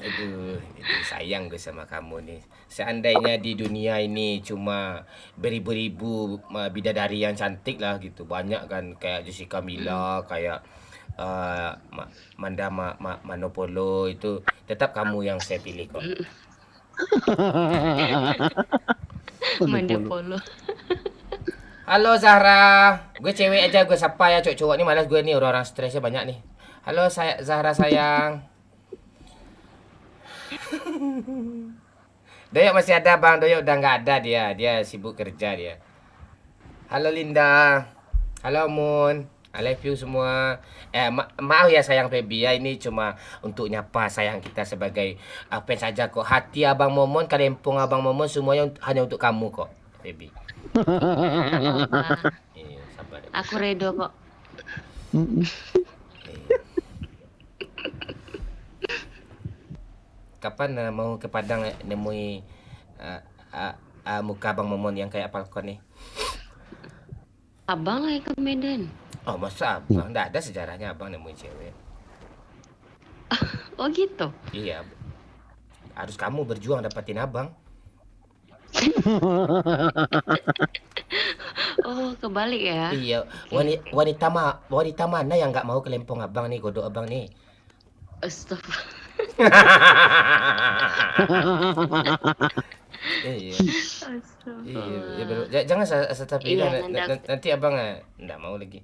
Aduh, itu sayang gue sama kamu nih. Seandainya di dunia ini cuma beribu-ribu bidadari yang cantik lah gitu. Banyak kan kayak Jessica Mila, kayak Manda Manopolo, itu tetap kamu yang saya pilih kok. Manopolo. Halo Zahra, gue cewek aja, gue sapa ya, cowok nih malas gue nih, orang-orang stresnya banyak nih. Halo Zahra sayang. Doyok masih ada bang, Doyok udah nggak ada dia sibuk kerja dia. Halo Linda, halo Moon, I love you semua. Maaf ya sayang Feby ya, ini cuma untuk nyapa sayang kita sebagai fans saja kok. Hati Abang Momon, kalempong Abang Momon semuanya hanya untuk kamu kok, Feby. Iya, sabar. Aku redo kok. Kapan mau ke Padang nemui muka Abang Momon yang kayak Falcon nih? Abang lagi ke Medan. Oh masa abang? Nggak ada sejarahnya abang nemuin cewek. Oh gitu? Iya. Harus kamu berjuang dapatin abang. Oh kebalik ya? Iya. Wanita mana yang nggak mau kelempong abang nih, godok abang nih? Astagfirullah. Iya. Iya, jangan tapi nanti abang nggak mau lagi.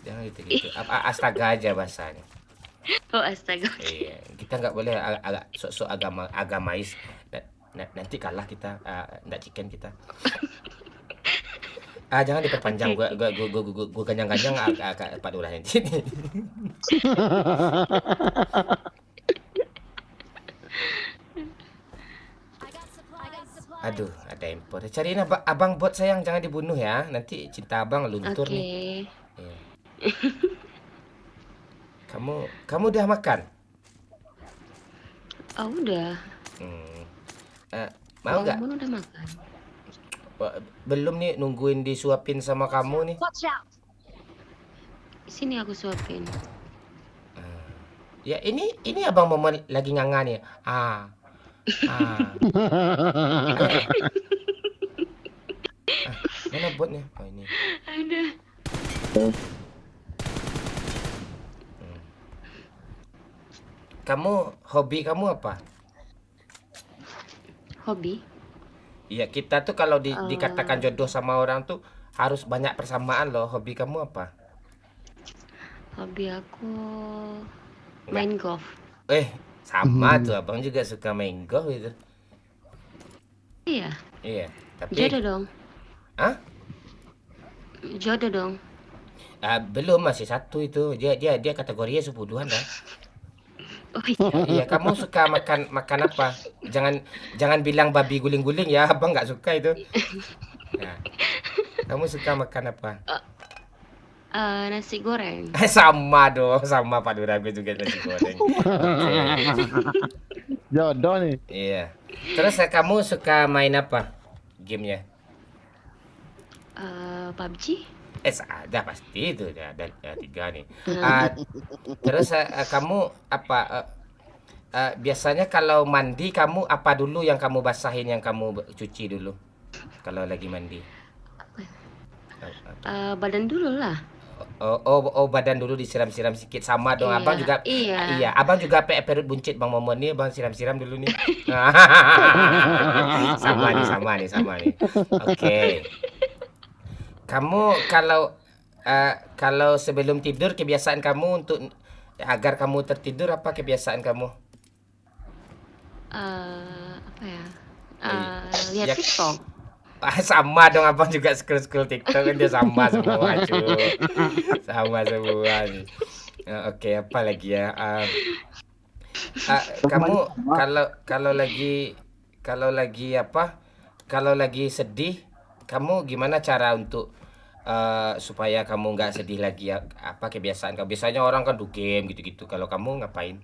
Jangan gitu. Astaga aja bahasanya. Oh astaga. Iya, kita nggak boleh agak sok-sok agamais. Nanti kalah kita, nggak chicken kita. Jangan diperpanjang, gua ganjang-ganjang agak 4 nanti. Aduh, ada impor. Cariin abang bot sayang, jangan dibunuh ya. Nanti cinta abang luntur nih. Iya. Kamu udah makan? Oh udah. Mau nggak? Kamu udah makan? Belum nih, nungguin disuapin sama kamu nih. Sini aku suapin. Ya ini abang Momon lagi nganga nih. Mana botnya? Oh ini. Ada. Hobi kamu apa? Hobi? Iya, kita tuh kalau dikatakan jodoh sama orang tuh harus banyak persamaan loh. Hobi kamu apa? Hobi aku main golf. Sama tuh, abang juga suka main golf itu. Iya. Iya, tapi jodoh dong. Hah? Jodoh dong. Belum, masih satu itu. Dia kategorinya sepuduan kan? Oh iya. Iya, kamu suka makan apa? Jangan bilang babi guling-guling ya, abang nggak suka itu. Nah, kamu suka makan apa? Nasi goreng. Sama dong, sama Pak Dura, gue juga nasi goreng. Jodoh nih. Iya. Terus kamu suka main apa? Gamenya? PUBG. Ada pasti itu ada 3 nih. Terus kamu apa? Biasanya kalau mandi kamu apa dulu yang kamu basahin, yang kamu cuci dulu? Kalau lagi mandi? Badan dulu lah. Oh, badan dulu disiram-siram sedikit, sama dong. Iya, Abang juga. iya. Abang juga perut buncit Bang Momon nih, Bang siram-siram dulu nih. sama nih. Oke. Kamu kalau sebelum tidur, kebiasaan kamu untuk agar kamu tertidur, apa kebiasaan kamu? Apa Lihat Ya, TikTok. sama dong, abang juga scroll TikTok kan, dia sama semua cuy. Sama semua nih. Oke, apa lagi ya? Kamu kalau lagi apa? Kalau lagi sedih, kamu gimana cara untuk supaya kamu nggak sedih lagi ya? Apa kebiasaan kamu? Biasanya orang kan do game gitu-gitu. Kalau kamu ngapain?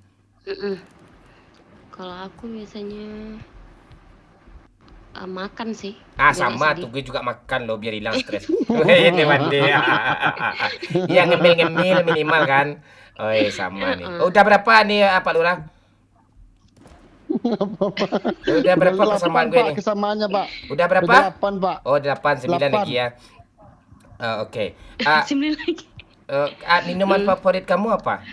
Kalau aku biasanya makan sih. Ah, biar sama sedih. tuh, gue juga makan loh biar hilang stres. Ini mandi. Iya, ngemil-ngemil minimal kan. Oh, sama nih. Udah berapa nih Pak Lurah? Udah berapa persamaan gue nih? Kesamaannya, Pak. Udah berapa? 8, Pak. Oh, 8, 9 lagi ya. Oke. 9 lagi. Minuman favorit kamu apa?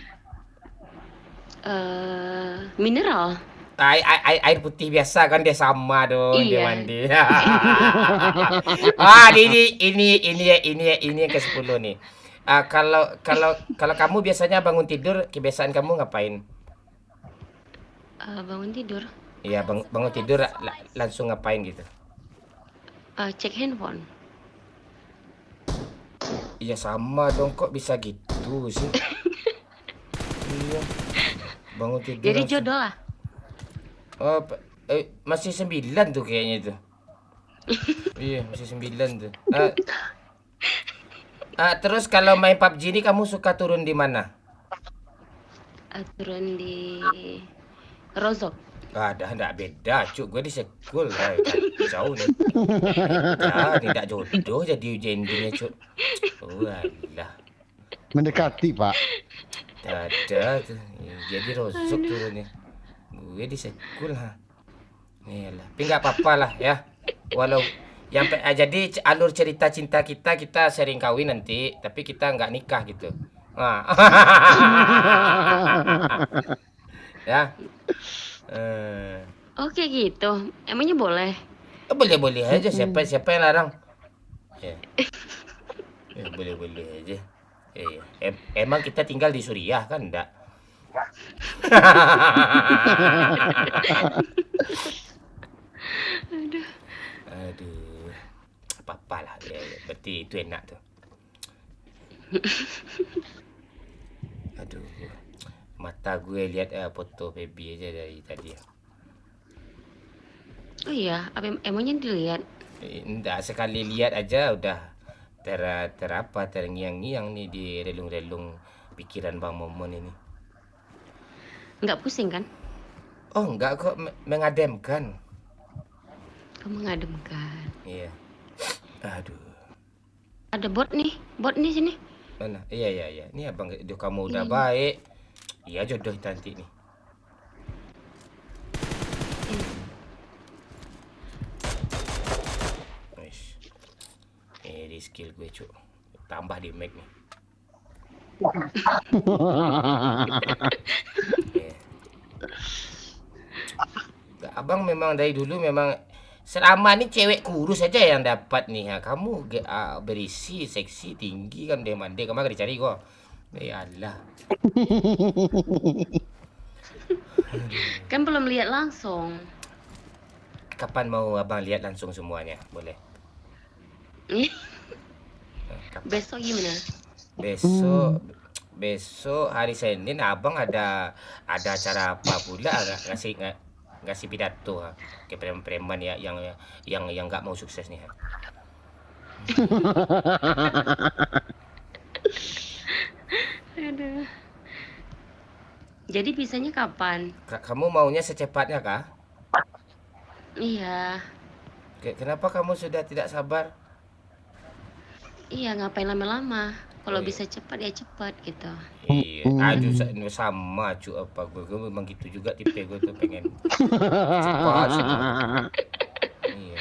Mineral. Air putih biasa kan, dia sama dong, dia Iya. mandi. Ini yang ke-10 nih. Kalau kamu biasanya bangun tidur, kebiasaan kamu ngapain? Bangun tidur. Iya, bangun tidur langsung ngapain gitu? Cek handphone. Iya, sama dong, kok bisa gitu sih? Iya. Bangun tidur Jadi langsung. jodoh lah. Oh, masih 9 tuh kayaknya itu. Iya, masih 9 tuh. Terus kalau main PUBG ini kamu suka turun di mana? Turun di Rozok. Enggak beda, cuk. Gue di sekul lah, jauh nih. Tidak jodoh jadi endingnya, cuk. Walah. Mendekati, Pak. Ada tuh. Jadi Rozok turunnya. Gue di sekul ha. Iyalah. Tapi enggak apa-apa lah ya. Walau jadi alur cerita cinta kita sering kawin nanti, tapi kita nggak nikah gitu. Ya. Oke gitu. Emangnya boleh? Boleh aja, siapa yang larang? Ya. Boleh aja. Iya. Emang kita tinggal di Suriah kan enggak? Aduh. Apa-apa lah. Ya, berarti itu enak tuh. Aduh. Mata gue lihat foto baby aja dari tadi. Oh iya, emangnya dilihat? Enggak, sekali lihat aja udah terngiang-ngiang nih di relung-relung pikiran Bang Momon ini. Nggak pusing kan? Oh, enggak kok, mengademkan. Kamu mengademkan. Iya. Aduh. Ada bot nih sini. Mana? Iya. Ini abang, kamu udah baik. Iya, jodoh nanti nih. Di skill gue, cuk. Tambah di mic nih. Abang memang dari dulu memang selama ini cewek kurus aja yang dapat nih ya. Kamu berisi, seksi, tinggi kan, dia mandi kemarin dicari gua. Ya Allah. Kan belum lihat langsung. Kapan mau abang lihat langsung semuanya? Boleh. Besok gimana? Besok hari Senin abang ada acara apa pula, ngasih pidato ke preman-preman ya yang nggak mau sukses nih. Aduh. Jadi bisanya kapan? Kamu maunya secepatnya kah? Iya. Kenapa kamu sudah tidak sabar? Iya, ngapain lama-lama? Kalau bisa cepat ya cepat gitu. Iya, aduh sama cu apa gue memang gitu juga tipe gue tuh pengen cepat. Iya.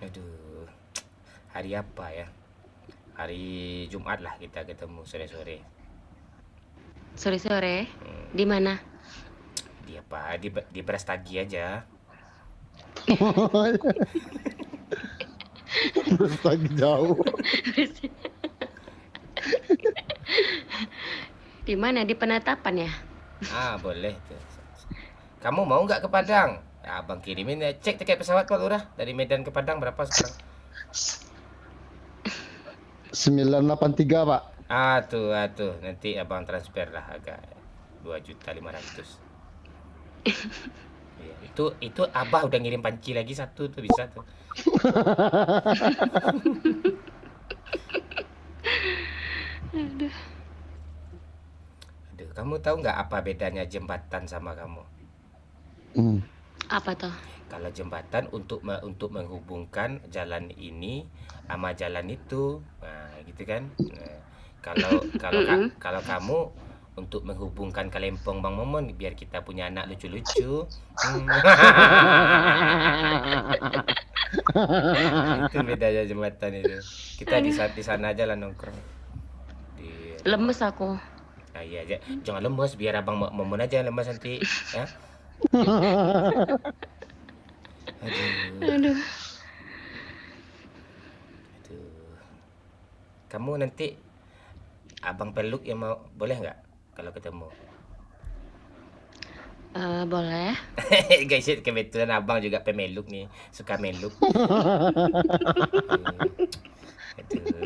Aduh. Hari apa ya? Hari Jumat lah kita ketemu sore-sore. Sore-sore? Di mana? Di apa? Di Brastagi aja. Brastagi jauh. Di mana? Di Penatapan ya? Boleh tuh. Kamu mau nggak ke Padang? Ya, abang kirimin ya. Cek tiket pesawat Pak Lurah dari Medan ke Padang berapa sekarang? 983 Pak. Tuh, nanti abang transfer lah agak 2.500.000. Iya, itu abah udah ngirim panci lagi satu tuh bisa tuh. Aduh. Aduh, kamu tahu nggak apa bedanya jembatan sama kamu? Apa tuh? Kalau jembatan untuk menghubungkan jalan ini sama jalan itu, nah gitu kan. Nah, kalau kamu untuk menghubungkan Kalempong Bang Momon biar kita punya anak lucu-lucu. Itu bedanya jembatan itu. Kita di sana aja lah nongkrong. Lemes aku. Nah, iya aja. Jangan lemes biar abang Momon aja yang lemes nanti, ya. Aduh. Kamu nanti abang peluk yang mau boleh nggak kalau ketemu? Boleh. Guys, kebetulan abang juga pemeluk nih, suka meluk. Aduh.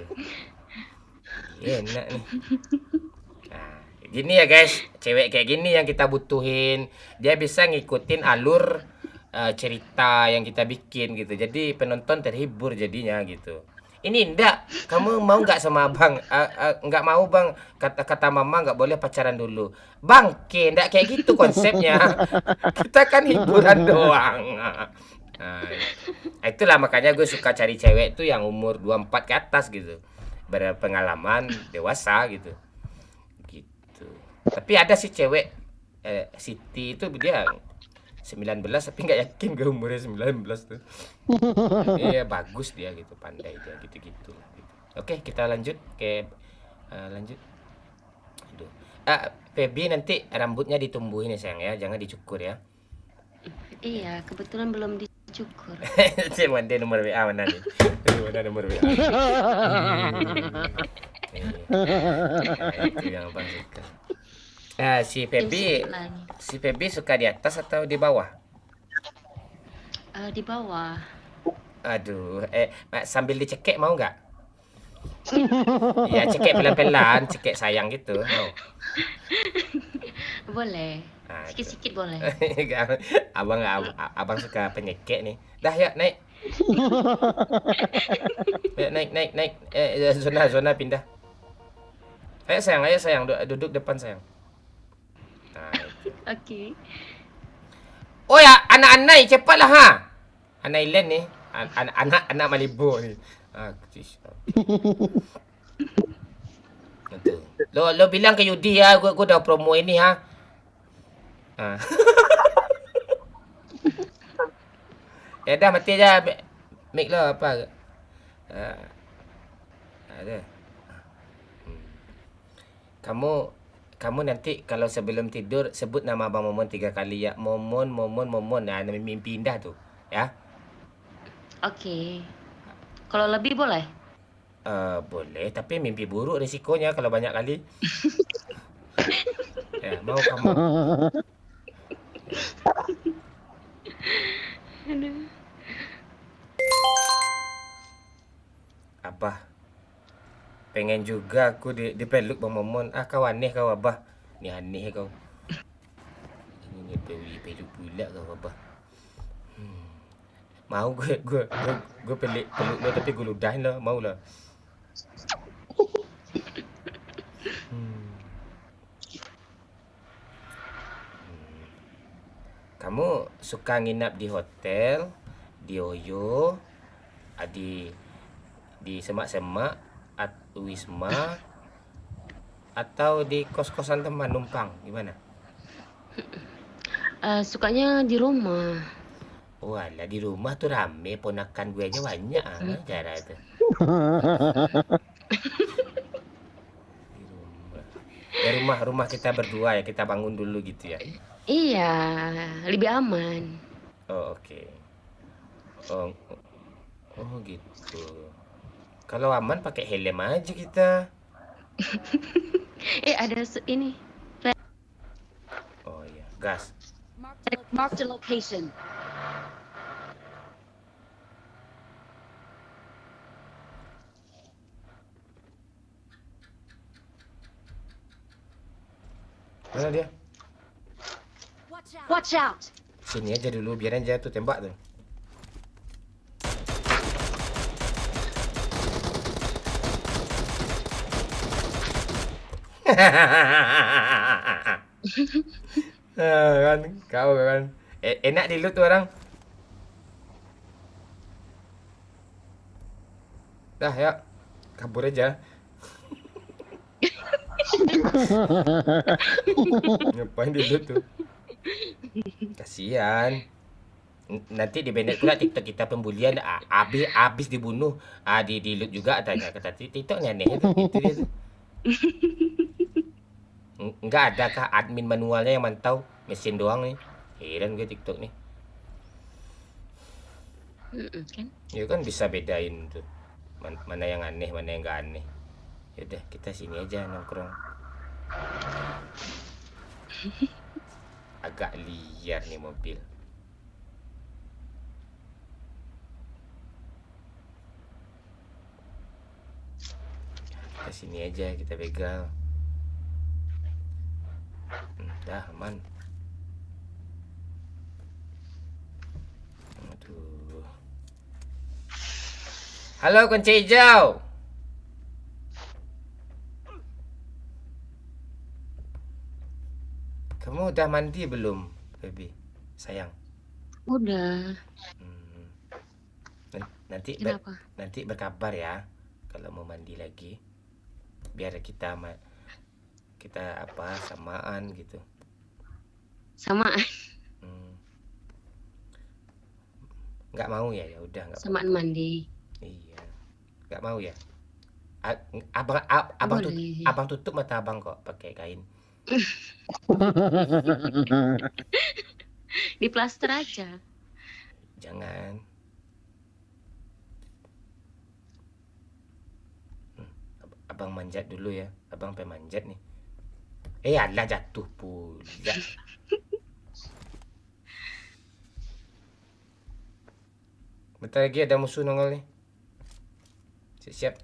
Enak nih. Nah, gini ya guys, cewek kayak gini yang kita butuhin. Dia bisa ngikutin alur cerita yang kita bikin gitu. Jadi penonton terhibur jadinya gitu. Ini ndak, kamu mau nggak sama abang? Nggak mau bang, kata mama nggak boleh pacaran dulu. Bangke, ndak kayak gitu konsepnya. Kita kan hiburan doang. Nah, itulah makanya gue suka cari cewek tuh yang umur 24 ke atas gitu. Berpengalaman, dewasa gitu. Gitu. Tapi ada sih cewek, Siti itu dia 19 tapi nggak yakin gue umurnya 19 tuh. Iya bagus dia gitu, pandai dia gitu-gitu. Oke, kita lanjut ke lanjut. Aduh. Feby nanti rambutnya ditumbuhin ya sayang ya, jangan dicukur ya. Iya, kebetulan belum dicukur. Cuman dia nomor WA mana nih? Mana nomor WA? Itu yang abang suka. Si Feby suka di atas atau di bawah? Di bawah. Aduh, sambil dicekek mau nggak? Ya cekek pelan-pelan, cekek sayang gitu. Mau? Boleh. Sikit-sikit boleh. Abang suka penyekek nih. Dah ya naik. naik. Zona pindah. Ayo sayang, duduk depan sayang. Nah, Oke. Oh ya, anak-anak cepatlah ha. Anak Ilen nih, anak Malibu nih. Lo bilang ke Yudi ya, gua udah promo ini ha. Ya dah mati aja. Mic lo apa? Ada. Kamu nanti kalau sebelum tidur sebut nama Abang Momon 3 kali ya. Momon. Nah, mimpi indah tuh, ya. Oke. Kalau lebih boleh? Boleh, tapi mimpi buruk risikonya kalau banyak kali. Ya, mau kamu. Aduh. Abah pengen juga aku dipeluk Bang Momon. Kau aneh kau abah. Ni aneh kau. Ini peluk pula kau abah. Mau gue peluk lo tapi gue ludahin lah, mau lah. Kamu suka nginap di hotel, di Oyo, di semak-semak, Wisma, atau di kos-kosan teman numpang, gimana? Sukanya di rumah. Walah, di rumah tuh rame, ponakan gue aja banyak cara itu. Di rumah kita berdua ya, kita bangun dulu gitu ya. Iya, lebih aman. Oh, oke. Oh gitu. Kalau aman pakai helm aja kita. Ada ini. Oh iya, gas. Marked a location. Mana dia? Watch out. Sini aja dulu, biar aja tuh tembak tuh. Kan, kau kan. Enak di loot tuh orang. Dah ya, kabur aja. Ngapain di loot tuh? Kasihan. Nanti di banned pula TikTok kita pembulian, habis dibunuh, di loot juga tanya kata TikToknya aneh itu dia tuh. Enggak ada kah admin manualnya yang mantau, mesin doang nih. Heran gue TikTok nih. Kan? Ya kan bisa bedain tuh. Mana yang aneh, mana yang enggak aneh. Yaudah kita sini aja nongkrong. Agak liar nih mobil. Kita sini aja, kita begal. Dah aman. Aduh. Halo kunci hijau. Kamu udah mandi belum, baby? Sayang. Udah. Nanti berkabar ya kalau mau mandi lagi. Biar kita apa samaan gitu. Samaan. Nggak mau ya, ya udah nggak. Samaan mandi. Iya. Nggak mau ya. Abang tutup mata abang kok pakai kain. Di plaster aja. Jangan. Abang manjat dulu ya. Abang pengen manjat nih. Alah jatuh pula. Bentar lagi ada musuh nongol nih. Siap-siap.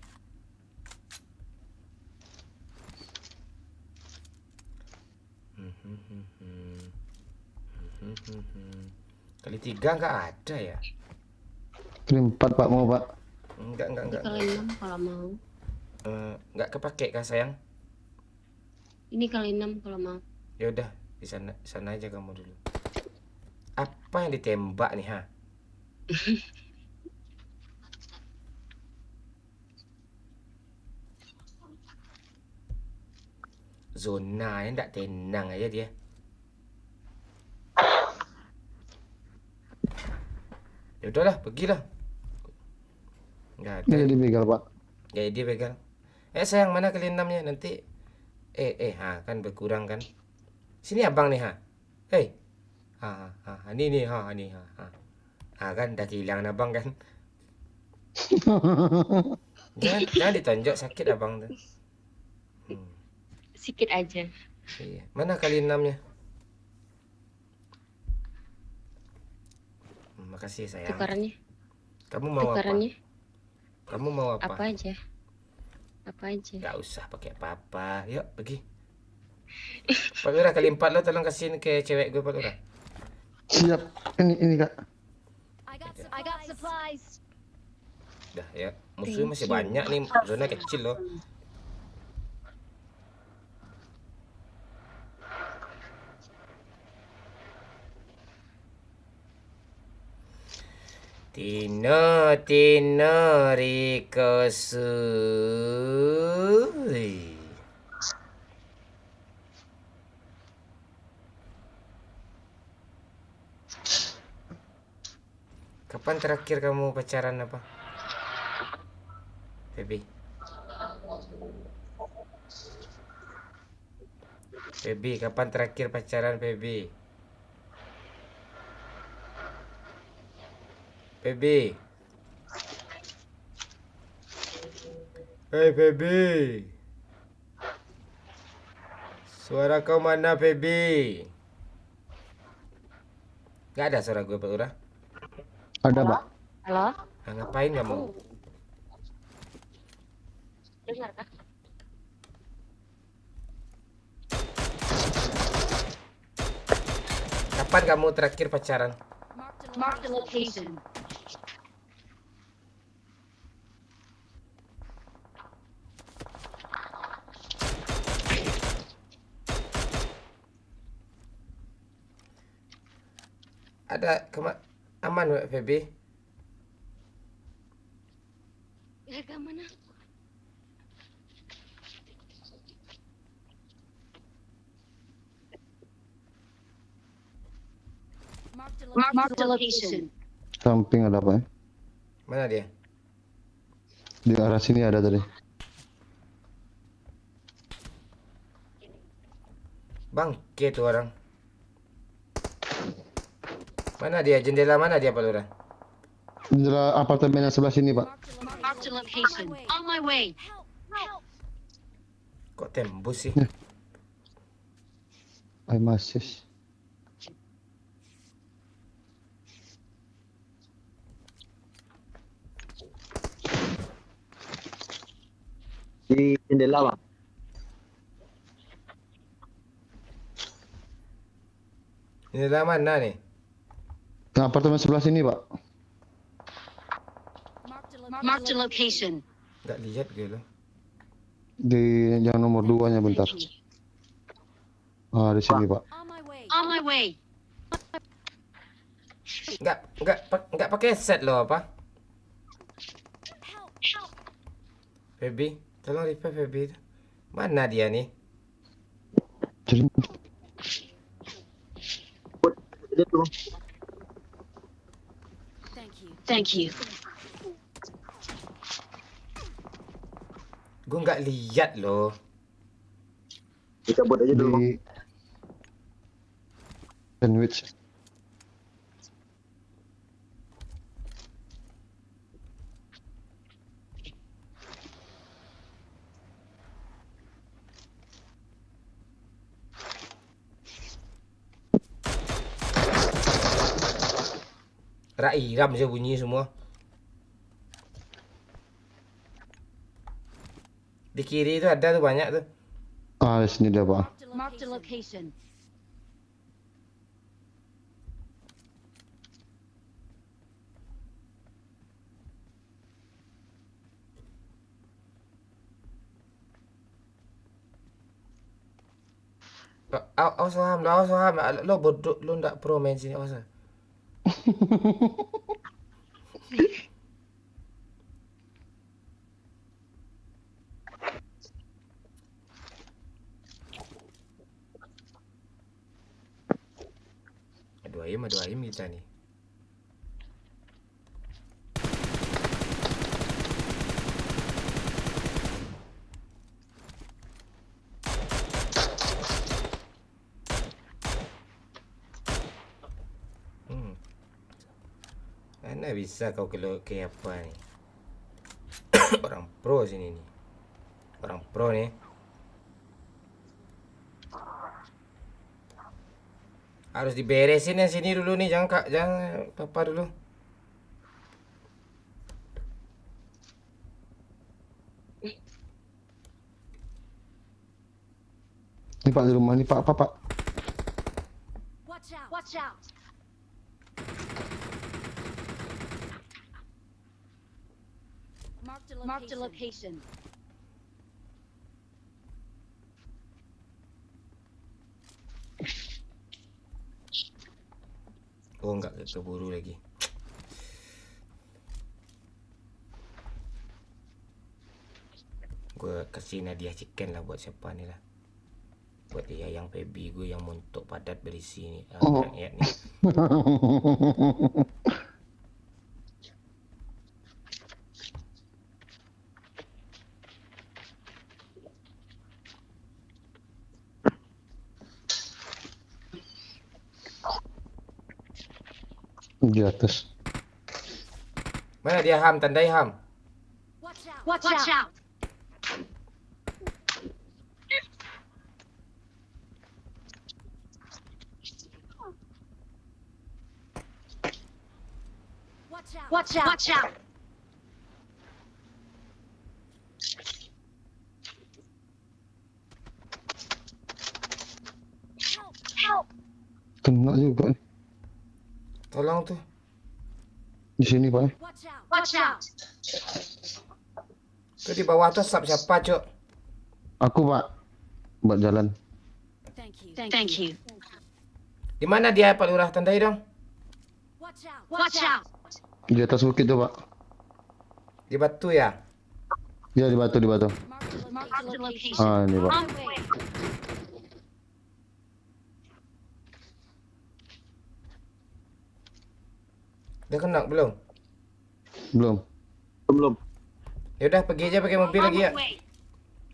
Kali 3 nggak ada ya? Kali 4 Pak mau Pak? Enggak. Kali 6 kalau mau. Nggak kepake kah sayang? Ini kali 6 kalau mau. Ya udah di sana aja kamu dulu. Apa yang ditembak nih ha? Zona yang tak tenang aja dia. Ya udahlah, pergilah. Enggak ada. Jadi begal, Pak. Jadi begal. Sayang, mana kali 6-nya nanti? Kan berkurang kan. Sini abang nih ha. Hei. Ini kan dah hilang abang kan. Jangan ditonjok, sakit abang tuh. Sikit aja. Iya. Mana kali 6-nya? Makasih sayang. Tukarannya. Kamu mau Tukarannya. apa? Kamu mau apa? Apa aja. Gak usah pakai apa-apa. Yuk pergi. Pak Lurah kali 4 lo tolong kasihin ke cewek gue Pak Lurah. Siap. Ini Kak. I got supplies. Dah ya. Musuh masih banyak nih. Zona kecil loh. Tino Riko Sui. Kapan terakhir kamu pacaran apa? Baby. Baby, kapan terakhir pacaran, baby? Baby. Hey baby. Suara kau mana baby? Gak ada suara gue, Pak Lurah. Ada, Pak. Halo? Nah, ngapain kamu? Dengar kah? Kapan kamu terakhir pacaran? Mark the location. Ada aman, Mbak Feby? Jaga mana? Mark the location. Samping ada apa ya? Mana dia? Di arah sini ada tadi. Bangke tuh orang. Mana dia? Jendela mana dia, Pak Lurah? Jendela apartemen yang sebelah sini, Pak. Mark the location. On my way. Kok tembus sih? Ay, masis. Di jendela, Bang. Jendela mana nih? Nah, apartemen sebelah sini, Pak. Mark the location. Gak lihat gue loh. Di yang nomor 2-nya bentar. Ah, di sini, Pak. On my way. Enggak pakai set loh apa? Feby, tolong repair Feby. Mana dia nih? Thank you. Gue nggak lihat loh. Kita buat aja dulu. Di sandwich. Iram aja bunyi semua. Di kiri itu ada tuh banyak tuh. Ah, di sini dia, Pak. Mark the location. Awas Ham, awas Ham. Lo bodoh, lo ndak pro main sini, awas. Adu ayam kita nih. Mana bisa kau kayak apa nih? Orang pro sini nih. Orang pro nih. Harus diberesin yang sini dulu nih, jangan papa dulu. Ini Pak di rumah nih, Pak, Pak. Watch out. Mark the location. Oh, enggak keburu lagi. Gue kasih hadiah chicken lah buat siapa nih lah. Buat dia yang Feby, gue yang montok padat berisi nih. Rakyat nih. Di atas. Mana dia Ham? Tandai Ham. Watch out. Watch out! Watch out! Help! Kena juga nih. Tolong tuh. Di sini Pak. Watch out! Tuh di bawah tuh siapa, Cok? Aku Pak. Buat jalan. Thank you. Di mana dia, Pak Lurah? Tandai dong. Watch out! Di atas bukit tuh Pak. Di batu ya? Ya di batu, di batu. Mark the location. Ah ini Pak. On the way. Udah kena belum? Belum. Belum. Ya udah pergi aja pakai mobil lagi ya.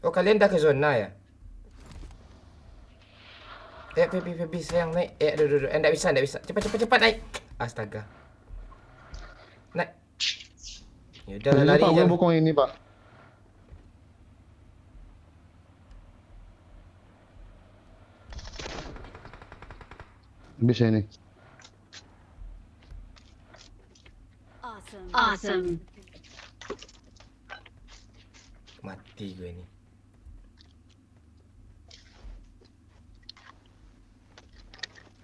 Oh kalian dah ke zona ya? Pipi sayang naik. Aduh. Enggak bisa. Cepat naik. Astaga. Naik. Ya udah Ini lari Pak, aja. gue bokong ini Pak. Bisa ini. Awesome. Mati gue ini.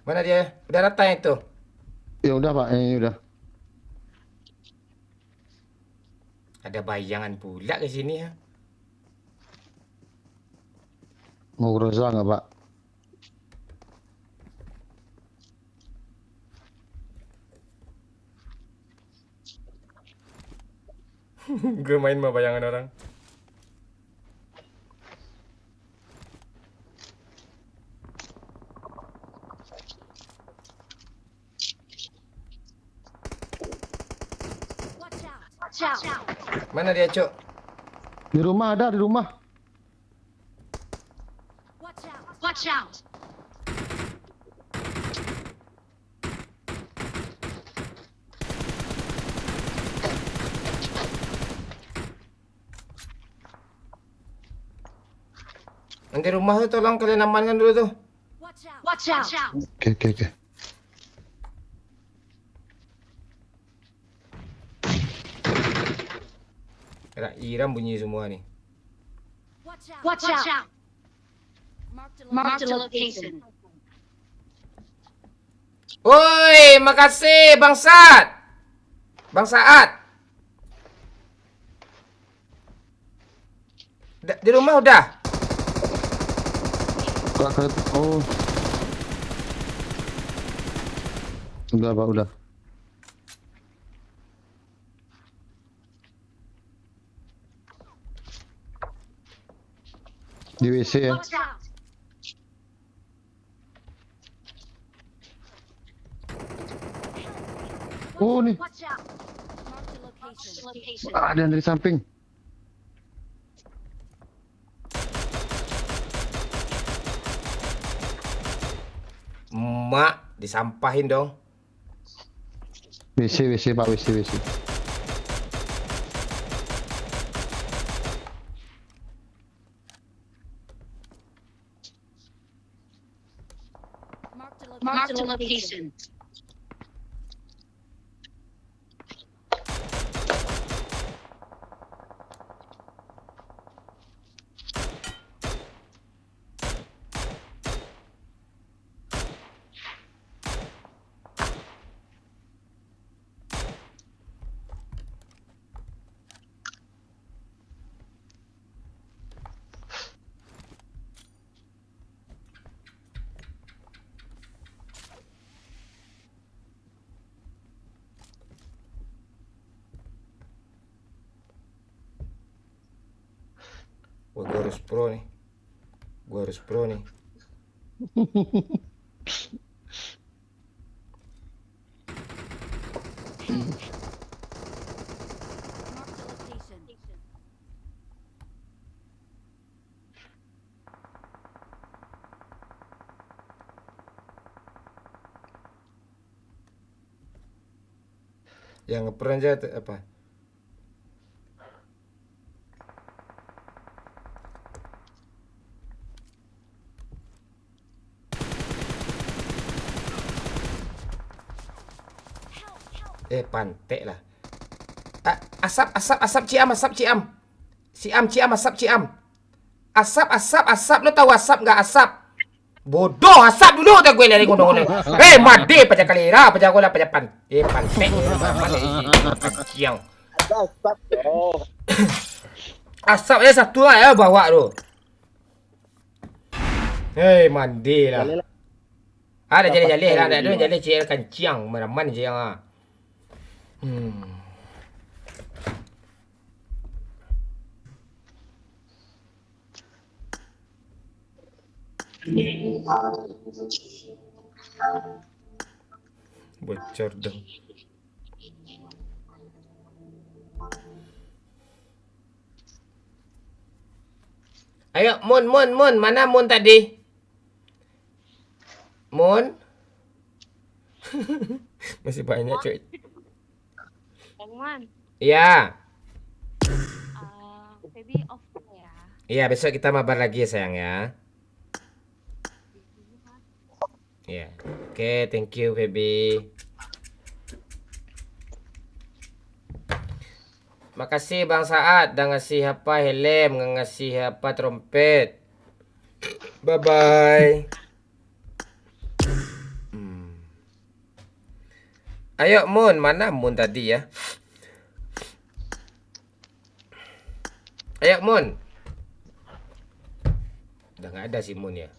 Mana dia? Udah datang itu. Ya udah Pak, ini udah. Ada bayangan pula ke sini ya. Mau berusaha nggak Pak? Gue main sama bayangan orang. Watch out! Mana dia, Cok? Di rumah ada, di rumah. Watch out! Nanti rumah tuh tolong kalian amankan dulu tuh. Watch out! Oke. Iram bunyi semua nih. Watch out! Mark the location. Woi, makasih Bangsat. Bang Saat. Di rumah udah. Kakak, oh. Udah Pak, udah. Di WC ya. Watch out! Oh nih, Watch out! Mark the location. ada yang dari samping. Mak, disampahin dong. WC Pak, WC. Mark the location. Wah, gue harus pro nih. Yang ngeperan aja apa? Pantek lah. Asap ciam. Asap. Lo tahu asap nggak asap? Bodoh, asap dulu tak gue dari gunung-gunung. Mati pecah kalira, pecah gula, pecah pantek. Ciang. Asap ya satu lah ya bawa tu. Mandi lah. Ada jali-jali lah, ada jali cik kencang, meraman je yang ah. Bocor dong. Ayo, Mun, mana Mun tadi? Mun? Masih banyak cuy. Bang Iya. Baby off ya. Iya, besok kita mabar lagi ya sayang ya. Iya. Oke, thank you Feby. Makasih Bang Saat dah ngasih apa helm, ngasih apa trompet. Bye bye. Ayo Mun, mana Mun tadi ya? Ayo Mun. Udah nggak ada si Mun ya.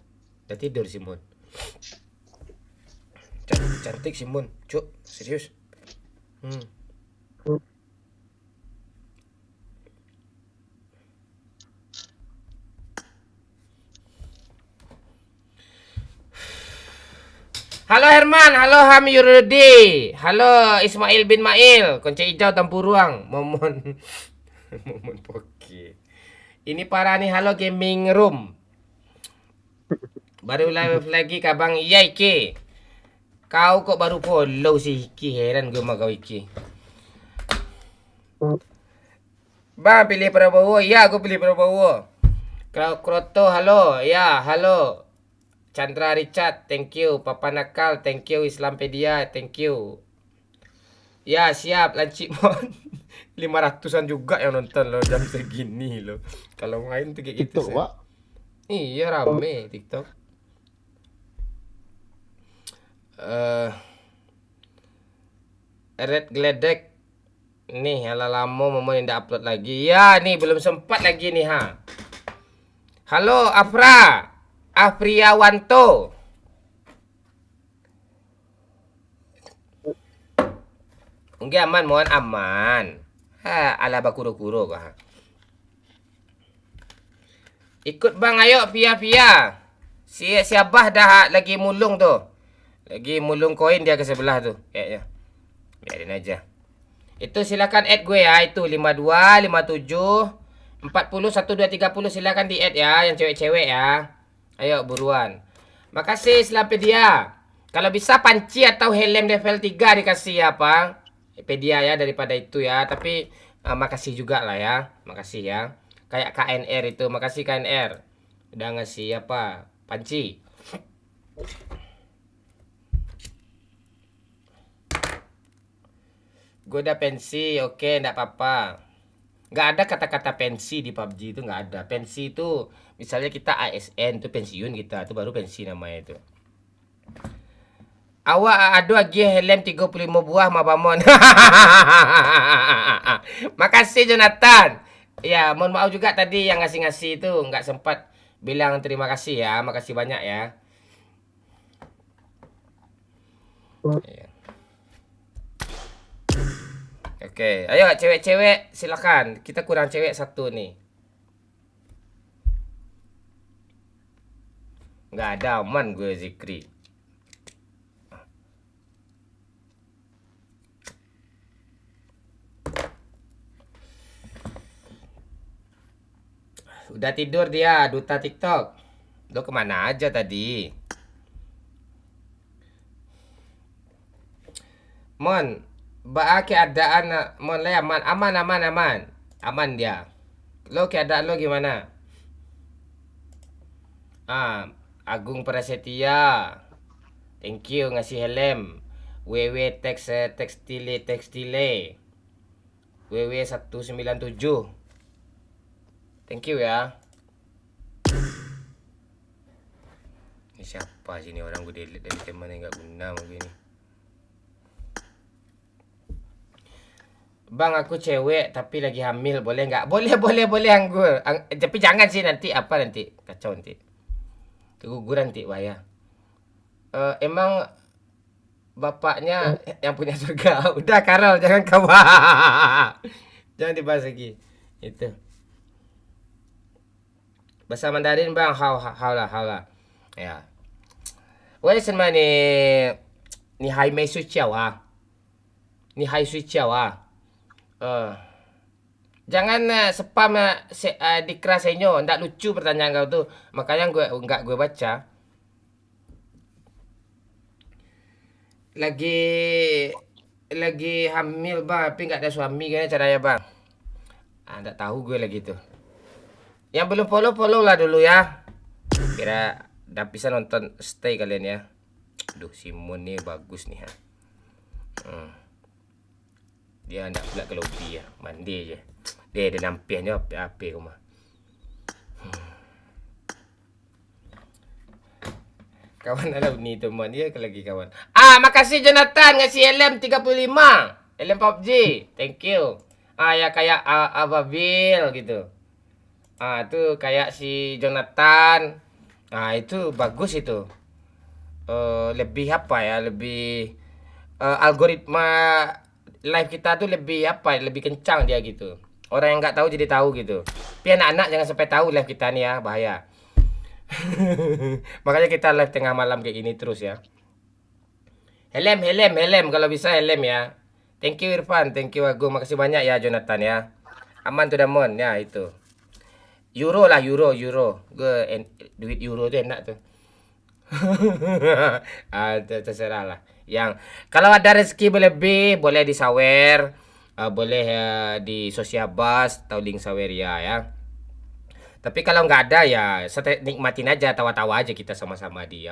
Udah tidur si Mun. Cantik si Mun, cuk, serius. Halo Herman, halo Hamyurudi, halo Ismail bin Mail, kunci hijau Tampuruang, Momon Poki. Ini para nih, halo gaming room. Baru live lagi kabang iya Iki. Kau kok baru follow sih Iki, heran gue sama kau Iki. Bang pilih Prabowo, ya gue pilih Prabowo. Kroto, halo, ya halo. Chandra Richard, thank you. Papa Nakal, thank you. Islampedia, thank you. Ya siap, Lancik Mon. 500-an juga yang nonton loh jam segini loh. Kalau main tuh kayak gitu. TikTok, Pak? Iya rame TikTok. Red Gledek. Nih, ala lama momen tidak upload lagi. Ya, nih belum sempat lagi nih ha. Halo Afra. Afriawanto. Enggak aman, mohon aman. Ala bakuro-kuro kah. Ikut bang, ayo Pia. Si Abah dah lagi mulung tuh. Lagi mulung koin dia ke sebelah tuh kayaknya. Biarin aja. Itu silakan add gue ya, itu 52, 57, 40, 12, 30 silakan di add ya yang cewek-cewek ya. Ayo buruan. Makasih Slapedia. Kalau bisa panci atau helm level 3 dikasih apa? Pedia ya daripada itu ya. Tapi makasih juga lah ya. Makasih ya. Kayak KNR itu. Makasih KNR. Udah ngasih apa? Panci. Gue udah pensi. Oke, enggak apa-apa. Nggak ada kata-kata pensi di PUBG itu, nggak ada. Pensi itu misalnya kita ASN itu pensiun kita, itu baru pensi namanya itu. Awak ada lagi helm 35 buah Mabamon. Makasih Jonathan. Ya, mohon maaf juga tadi yang ngasih-ngasih itu nggak sempat bilang terima kasih ya. Makasih banyak ya. Ya. Oke, ayo cewek-cewek silakan. Kita kurang cewek satu nih. Nggak ada aman gue Zikri. Udah tidur dia, duta TikTok. Lo kemana aja tadi? Mon, keadaan Mon le aman dia. Lo keadaan lo gimana? Agung Prasetya, thank you ngasih helm. WW Tekstile WW 197. Thank you ya. Ini siapa sini orang gue delete dari teman yang gak guna begini. Bang, aku cewek tapi lagi hamil, boleh nggak? Boleh Anggur. Tapi jangan sih nanti kacau nanti. Keguguran nanti bahaya. Emang bapaknya yang punya surga. Udah Karol, jangan kawan. Jangan dibahas lagi. Itu. Bahasa Mandarin bang, hao lah. Ya. Wei senma ni hai mei sui jiao ah. Ni hai sui jiao ah. Jangan spam di Krasenyo, ndak lucu pertanyaan kau tuh. Makanya gue baca. Lagi hamil bang, tapi nggak ada suami gimana caranya bang? Nggak tahu gue lagi tuh. Yang belum follow lah dulu ya. Kira udah bisa nonton stay kalian ya. Aduh, Simon nih bagus nih ha. Dia nak pula ke lobby ya, mandi aja. Dia ada nampiannya apa rumah. Kawan ada ni teman dia lagi kawan. Makasih Jonathan ngasih LM 35. LM PUBG. Thank you. Ya kayak Ababil gitu. Tuh kayak si Jonathan. Itu bagus itu. Lebih apa ya? Lebih algoritma live kita tuh lebih lebih kencang dia gitu. Orang yang nggak tahu jadi tahu gitu. Tapi anak-anak jangan sampai tahu live kita nih ya, bahaya. Makanya kita live tengah malam kayak gini terus ya. Helm kalau bisa helm ya. Thank you Irfan, thank you Agung, makasih banyak ya Jonathan ya. Aman tuh Damon ya itu. Euro. Gue duit euro tuh enak tuh. Terserah lah. Yang kalau ada rezeki lebih boleh di sawer, boleh di Sosiabas atau link Saweria ya. Tapi kalau nggak ada ya nikmatin aja, tawa-tawa aja kita sama-sama di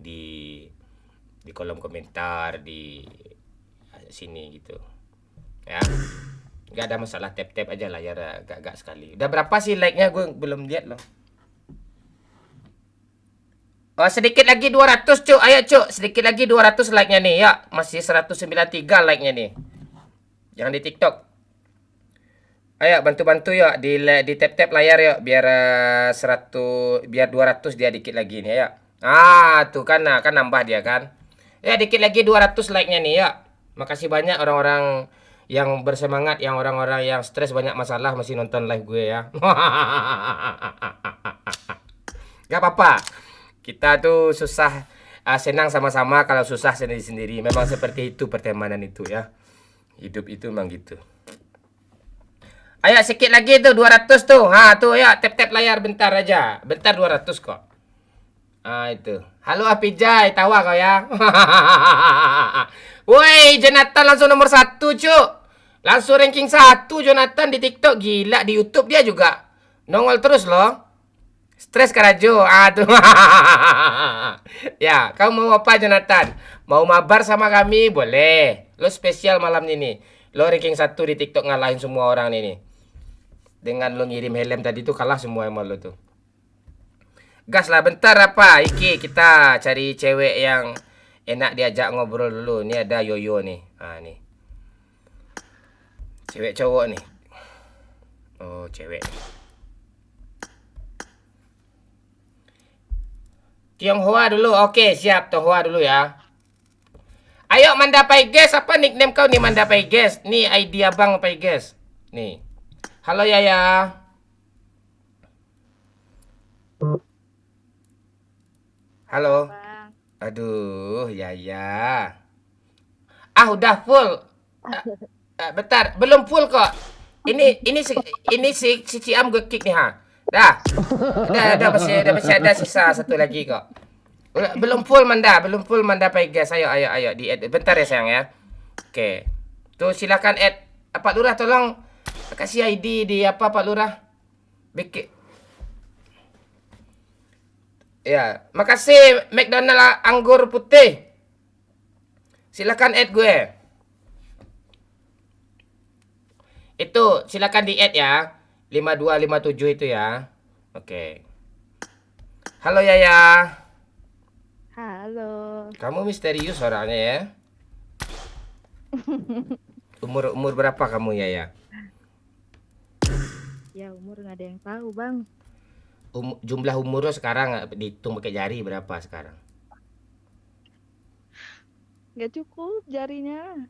di kolom komentar di sini gitu ya. Nggak ada masalah, tap aja layar agak sekali. Udah berapa sih like-nya, gue belum lihat loh. Sedikit lagi 200 cuk, ayo cuk, sedikit lagi 200 like-nya nih ya. Masih 193 like-nya nih. Jangan di TikTok. Ayo bantu-bantu ya di tap layar ya biar 200 dia dikit lagi nih ya. Tuh kan nambah dia kan. Ya dikit lagi 200 like-nya nih ya. Makasih banyak orang-orang yang bersemangat, yang orang-orang yang stres banyak masalah masih nonton live gue ya. Gak apa-apa. Kita tuh susah senang sama-sama, kalau susah sendiri-sendiri. Memang seperti itu pertemanan itu ya. Hidup itu memang gitu. Ayo sedikit lagi tuh 200 tuh. Tuh ya tap layar bentar aja. Bentar 200 kok. Itu. Halo Apijay, tawa kau ya. Woi, Jonathan langsung nomor 1, cuk. Langsung ranking 1 Jonathan di TikTok. Gila, di YouTube dia juga nongol terus loh. Stres Karajo. Aduh. Ya, kamu mau apa Jonathan? Mau mabar sama kami? Boleh. Lo spesial malam ini. Lo ranking 1 di TikTok ngalahin semua orang ini. Dengan lo ngirim helm tadi tuh kalah semua emang lo tuh. Gas lah bentar apa. Iki kita cari cewek yang enak diajak ngobrol dulu. Ini ada Yoyo nih. Nih. Cewek cowok nih. Oh, cewek. Tionghoa dulu. Oke, siap. Tionghoa dulu ya. Ayo Manda Paiges. Apa nickname kau nih Manda Paiges? Nih ID abang Paiges. Nih. Halo Yaya. Halo. Aduh, Yaya. Udah full. Bentar, belum full kok. Ini si Ciam gue kick nih ha. Dah masih ada sisa satu lagi kok. Belum full Manda Paiges. Ayo di add. Bentar ya sayang ya. Oke. Tuh silakan add. Pak Lurah tolong kasih ID di Pak Lurah. Bikin. Ya, makasih McDonald anggur putih. Silakan add gue. Itu silakan di add ya. 5257 itu ya. Oke. Halo Yaya. Halo. Kamu misterius orangnya ya. Umur berapa kamu Yaya? Ya umur nggak ada yang tahu bang. Jumlah umur lo sekarang dihitung pakai jari berapa sekarang? Nggak cukup jarinya.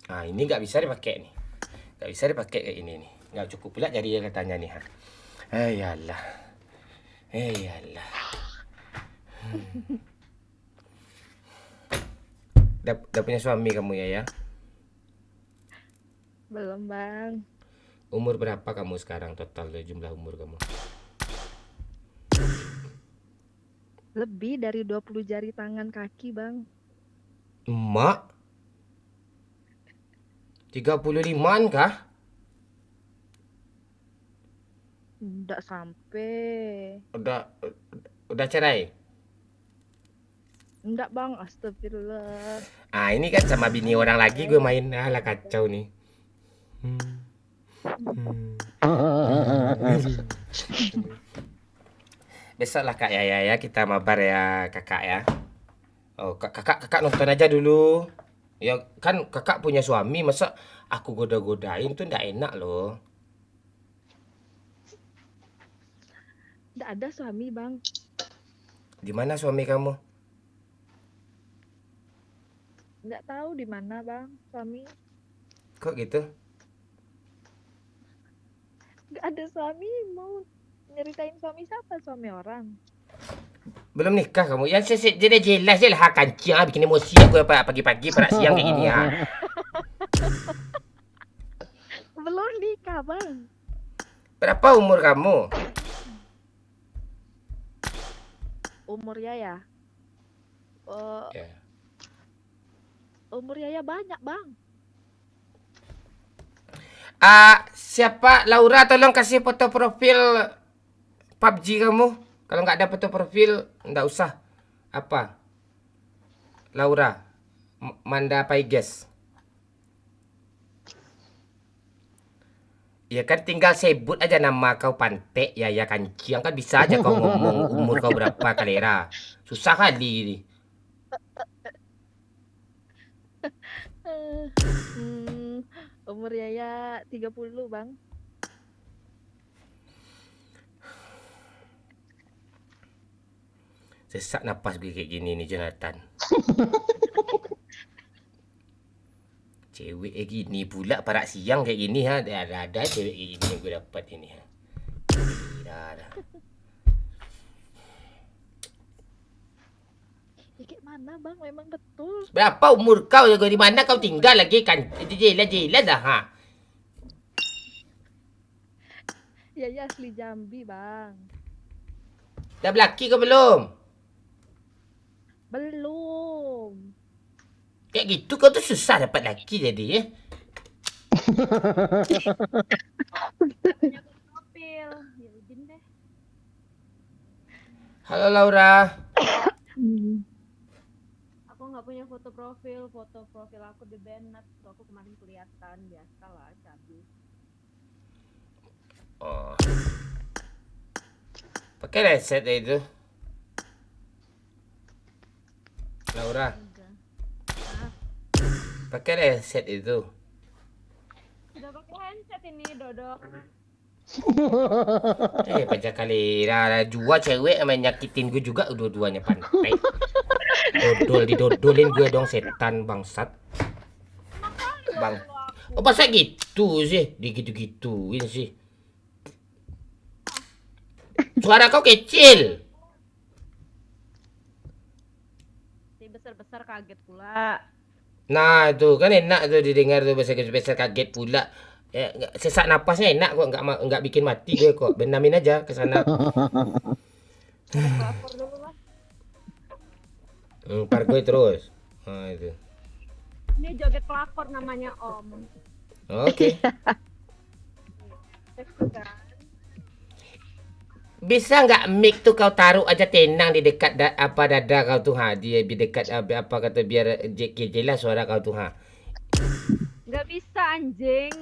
Nah ini nggak bisa dipakai nih. Nggak bisa dipakai kayak ini nih. Nggak cukup pula jari katanya nih. Yalah. Yalah. Udah punya suami kamu ya? Belum bang. Umur berapa kamu sekarang total jumlah umur kamu? Lebih dari 20 jari tangan kaki bang. Emak? 35-an kah? Nggak sampai. Udah cerai? Enggak bang, astagfirullah. Ah ini kan sama bini orang lagi gue main. Alah kacau nih. Besok lah kak ya kita mabar ya kakak ya. Oh kakak nonton aja dulu. Ya kan kakak punya suami, masa aku goda-godain tuh ndak enak loh. Nggak ada suami bang. Di mana suami kamu? Nggak tahu di mana bang suami. Kok gitu? Nggak ada suami, mau nyeritain suami siapa? Suami orang. Belum nikah kamu? Yang jadi jelas je lah kancing bikin emosi aku pagi-pagi pada siang kayak gini ha. Belum nikah bang. Berapa umur kamu? Umur Yaya? Umur Yaya banyak bang. Siapa Laura tolong kasih foto profil PUBG kamu. Kalau nggak ada foto profil nggak usah. Apa? Laura Manda Paiges. Ya kan tinggal sebut aja nama kau Pantek ya kancing kan bisa aja kau ngomong umur kau berapa Kalera. Susah kali ini. Umur Yaya 30 bang. Sesak napas gue kayak gini nih Jonathan. Cewek kayak gini pula parak siang kayak gini ha. Ada cewek kayak gini yang gue dapat ini ha. Dah. Ya kayak mana bang? Memang betul. Berapa umur kau ya? Di mana kau tinggal lagi kan? Jelas dah ha. Yaya asli Jambi bang. Dah berlaki ke belum? Belum. Kayak gitu kau tuh susah dapat laki jadi ya. Profil. Ya izin deh. Halo Laura. Aku nggak punya foto profil aku di banned. Tuh aku kemarin kelihatan biasalah cabi. Oh. Pakai reset itu. Laura. Pakai reset itu. Udah pakai handset ini Dodo. Pajak kali jua cewek main nyakitin gue juga dua-duanya pantai. Didodolin gue dong setan bangsat. Bang. Oh masa gitu sih? Digitu-gituin sih. Suara kau kecil. Si besar-besar kaget pula. Nah itu kan enak tuh didengar tuh besar-besar kaget pula. Sesak napasnya enak kok, nggak bikin mati gue kok. Benamin aja ke sana. Lapor dulu lah. Ntar gue terus. Nah itu. Ini joget pelakor namanya Om. Oke. bisa nggak mic tuh kau taruh aja tenang di dekat dada kau tuh ha. Dia di dekat apa kata biar jelas suara kau tuh ha. Nggak bisa anjing.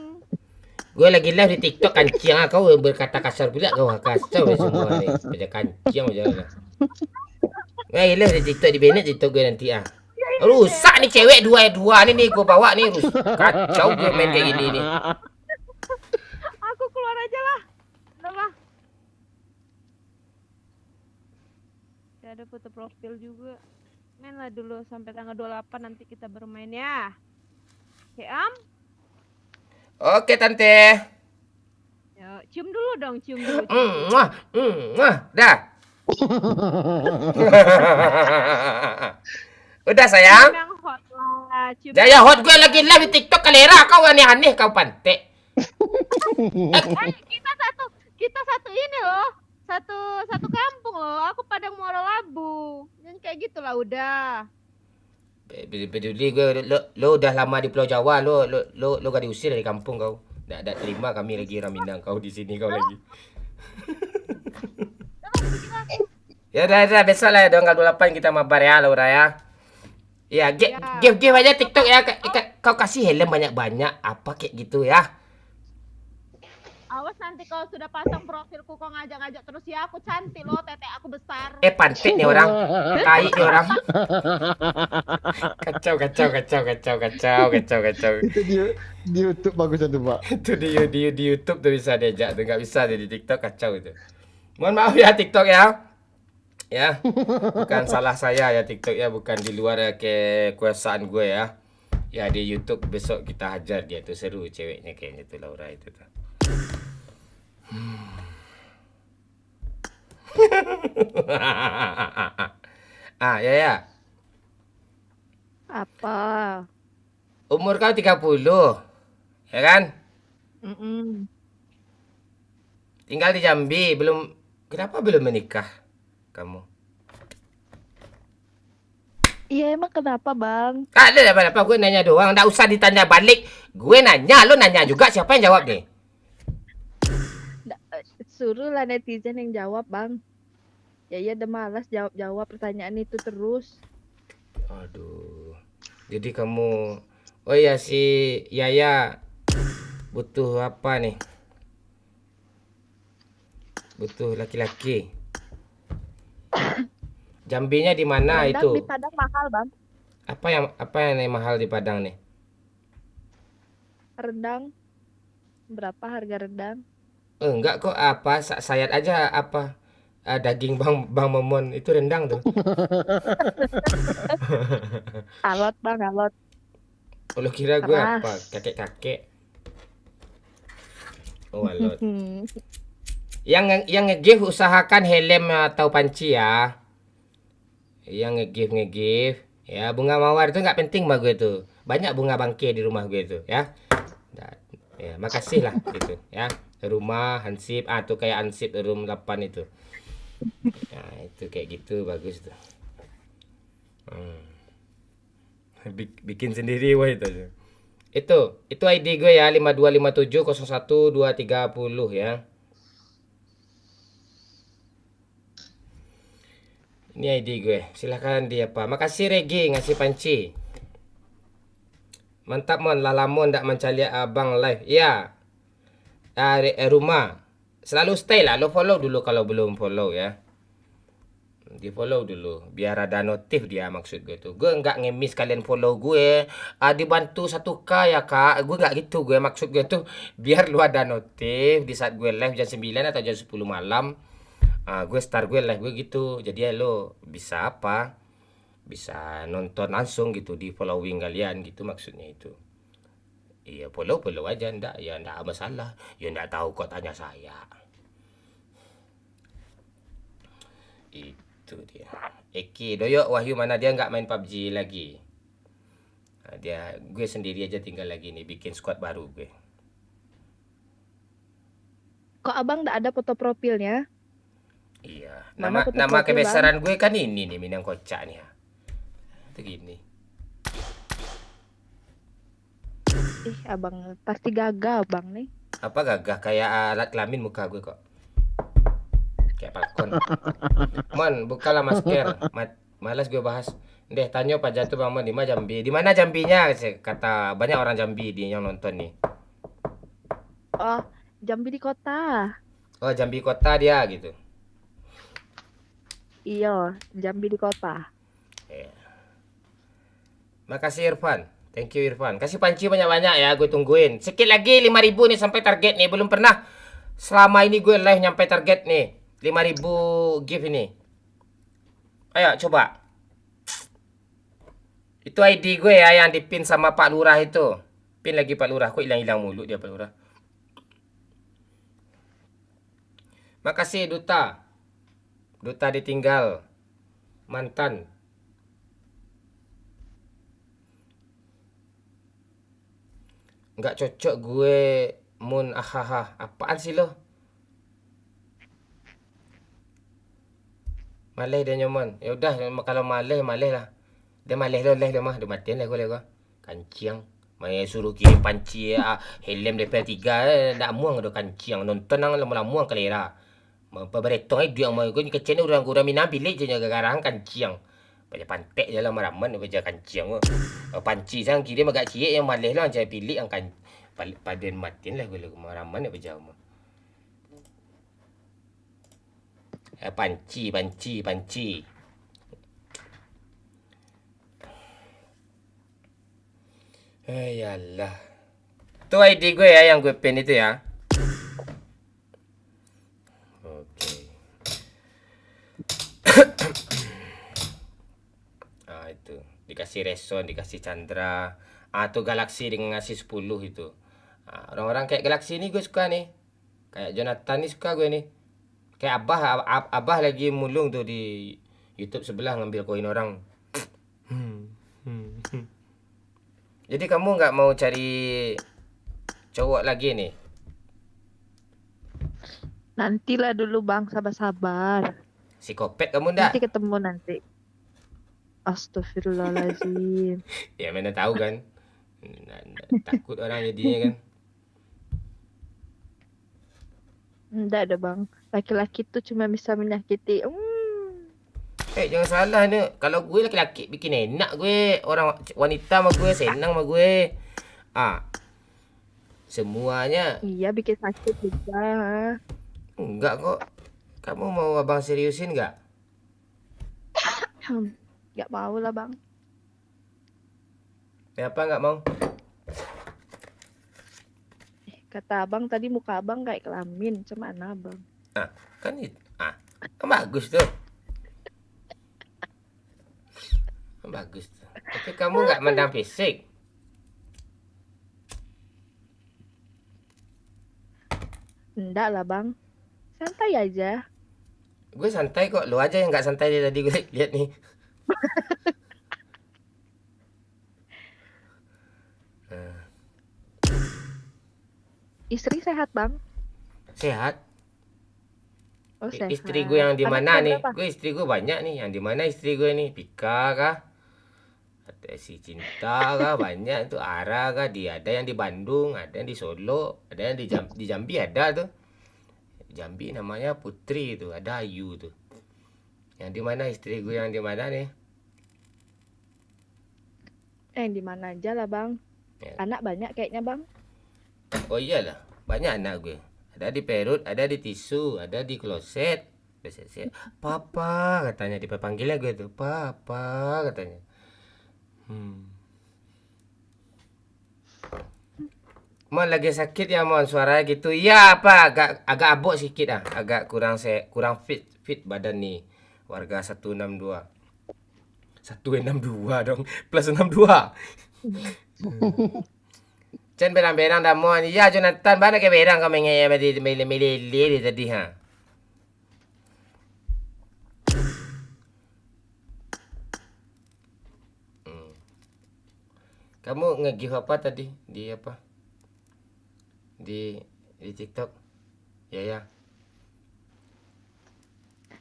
Gue lagi live di TikTok kancing kau berkata kasar pula kau kacau semua nih. Macam kancing aja lah. Lagi live di TikTok di Bennett TikTok gue nanti ah. Rusak nih cewek dua nih gue bawa nih kacau gue main kayak gini nih. Aku keluar aja lah. Udah. Gak ada foto profil juga. Main lah dulu sampai tanggal 28 nanti kita bermain ya. Oke Am? Oke tante. Yo, cium dulu dong, cium dulu. Dah. Udah sayang. Cium yang hot lah. Jaya hot gue lagi live di TikTok kalera kau aneh-aneh kau pantek. Kita satu ini loh. Satu kampung loh. Aku Padang Muara Labu. Yang kayak gitulah udah. Peduli gue lo udah lama di Pulau Jawa lo gak diusir dari kampung kau. Nggak terima kami lagi orang Minang kau di sini kau lagi. Ya udah besok lah tanggal 28 kita mabar ya Laura ya. Ya give aja TikTok ya kau kasih helm banyak-banyak apa kayak gitu ya. Awas nanti kalau sudah pasang profilku kau ngajak-ngajak terus ya aku cantik loh, tete aku besar. Pantik nih orang. Tai nih orang. Kacau. Itu di YouTube bagus itu, Pak. Itu di YouTube tuh bisa diajak tuh, nggak bisa di TikTok kacau itu. Mohon maaf ya TikTok ya. Ya. Bukan salah saya ya TikTok ya, bukan di luar kekuasaan gue ya. Ya di YouTube besok kita hajar dia tuh, seru ceweknya kayaknya tuh Laura itu tuh. Ya. Apa? Umur kau 30, ya kan? Tinggal di Jambi, kenapa belum menikah kamu? Iya emang kenapa bang? Ada apa-apa, gue nanya doang, nggak usah ditanya balik. Gue nanya, lo nanya juga, siapa yang jawab nih? Suruh lah netizen yang jawab bang. Ya udah malas jawab pertanyaan itu terus. Aduh. Jadi kamu, oh ya si Yaya butuh apa nih? Butuh laki-laki. Jambinya di mana Rendang itu? di Padang mahal bang. Apa yang mahal di Padang nih? Rendang. Berapa harga rendang? Enggak kok, apa sayat aja apa daging bang Momon itu rendang tuh. Alot bang, alot. Lo kira gue apa? Kakek. Oh alot. Yang nge-give usahakan helm atau panci ya. Yang nge-give ya, bunga mawar itu nggak penting mah gue tuh. Banyak bunga bangke di rumah gue tuh ya. Ya, makasih lah gitu ya. Rumah hansip tuh kayak hansip room 8 itu. Nah, itu kayak gitu bagus tuh. Bikin sendiri wah itu. Itu ID gue ya 5257011230 ya. Ini ID gue. Silahkan dia apa. Makasih Regi ngasih panci. Mantap mon, lalamon ndak mencari abang live. Ya. Rumah. Selalu stay lah. Lo follow dulu kalau belum follow ya. Di follow dulu. Biar ada notif dia maksud gue tuh. Gue nggak ngemis kalian follow gue. Dibantu 1K ya kak. Gue nggak gitu. Gue maksud gue tuh biar lu ada notif di saat gue live jam 9 atau jam 10 malam. Gue start gue live gue gitu. Jadi ya lo bisa apa? Bisa nonton langsung gitu di following kalian gitu maksudnya itu. Iya follow aja ndak masalah. Ya ndak tahu kok tanya saya. Itu dia. Eki Doyok Wahyu mana dia nggak main PUBG lagi. Dia gue sendiri aja tinggal lagi nih bikin squad baru gue. Kok abang nggak ada foto profilnya? Iya. Nama kebesaran gue kan ini nih Minang Kocak nih ya. Itu gini. Abang pasti gagah bang nih. Apa gagah kayak alat kelamin muka gue kok. Kayak Falcon. Mon, bukalah masker. Malas gue bahas. Deh, tanya Pak Jatuh Bang Mon, di mana Jambi? Di mana Jambinya? Kata banyak orang Jambi yang nonton nih. Oh, Jambi di kota. Oh, Jambi kota dia gitu. Iya, Jambi di kota. Makasih Irfan. Thank you Irfan. Kasih panci banyak-banyak ya, gue tungguin. Sikit lagi 5.000 nih sampai target nih. Belum pernah selama ini gue live nyampe target nih. 5.000 gift ini. Ayo coba. Itu ID gue ya yang dipin sama Pak Lurah itu. Pin lagi Pak Lurah. Kok hilang-hilang mulu dia Pak Lurah. Makasih Duta. Duta ditinggal. Mantan. Nggak cocok gue Mun ahaha. Apaan sih lo? Malih dia nyoman. Ya udah kalau malih lah. Dia malih lo mah. Dia matiin lah gue. Kanciang. Mai suruh kirim panci helm DP3 ndak muang do kanciang. Nonton nang lama-lama kalera. Beretong ai dia mai gue kecen orang mina bilik je garang kanciang. Pada pantek je lah maraman baca kanciang. Panci sang kiri agak ciek yang malih lah saya pilih yang kan paden matiin lah gue maraman baca mah. Panci. Yalah. Itu ID gue ya yang gue pin itu ya. Oke. Itu dikasih Reson, dikasih Chandra. Tuh Galaxy dengan ngasih 10 itu. Orang-orang kayak Galaxy ini gue suka nih. Kayak Jonathan nih suka gue nih. Kayak Abah lagi mulung tuh di YouTube sebelah ngambil koin orang. Jadi kamu nggak mau cari cowok lagi nih? Nantilah dulu Bang, sabar-sabar. Psikopat kamu ndak? Nanti ketemu nanti. Astagfirullahaladzim. Ya mana tahu kan. Takut orang jadinya kan. Enggak ada Bang. Laki-laki tuh cuma bisa menyakiti. Jangan salah ni. Kalau gue laki-laki bikin enak gue. Orang wanita sama gue senang sama gue. Semuanya. Iya bikin sakit juga. Enggak kok. Kamu mau abang seriusin enggak? Enggak mau lah Bang. Kenapa enggak mau? Kata abang tadi muka abang kayak kelamin. Cemana Bang? Kan itu. Kan bagus tuh. Bagus tuh. Tapi kamu nggak mandang fisik. Enggak lah Bang. Santai aja. Gue santai kok. Lu aja yang nggak santai dari tadi gue lihat nih. Istri sehat Bang? Sehat. Oh, sehat. Istri gue yang di mana nih? Berapa? Gue istri gue banyak nih. Yang di mana istri gue nih? Pika kah? Ada si Cinta kah? Banyak tuh. Ara kah? Dia ada yang di Bandung, ada yang di Solo, ada yang di Jambi ada tuh. Jambi namanya Putri itu, ada Ayu tuh. Yang di mana istri gue yang di mana nih? Yang di mana aja lah Bang. Ya. Anak banyak kayaknya Bang. Oh iyalah, banyak anak gue. Ada di perut, ada di tisu, ada di kloset. Biasanya papa katanya dipanggilnya gue tuh, papa katanya. Mon lagi sakit ya Mon, suaranya gitu. Iya apa? Agak abok sedikit agak kurang fit badan nih. Warga 162. 162 dong, plus 62. Cen berang-berang dah Mon. Ya Jonathan, mana ke berang kau mengaya milih tadi ha. Kamu nge-give apa tadi? Di apa? Di TikTok. Ya.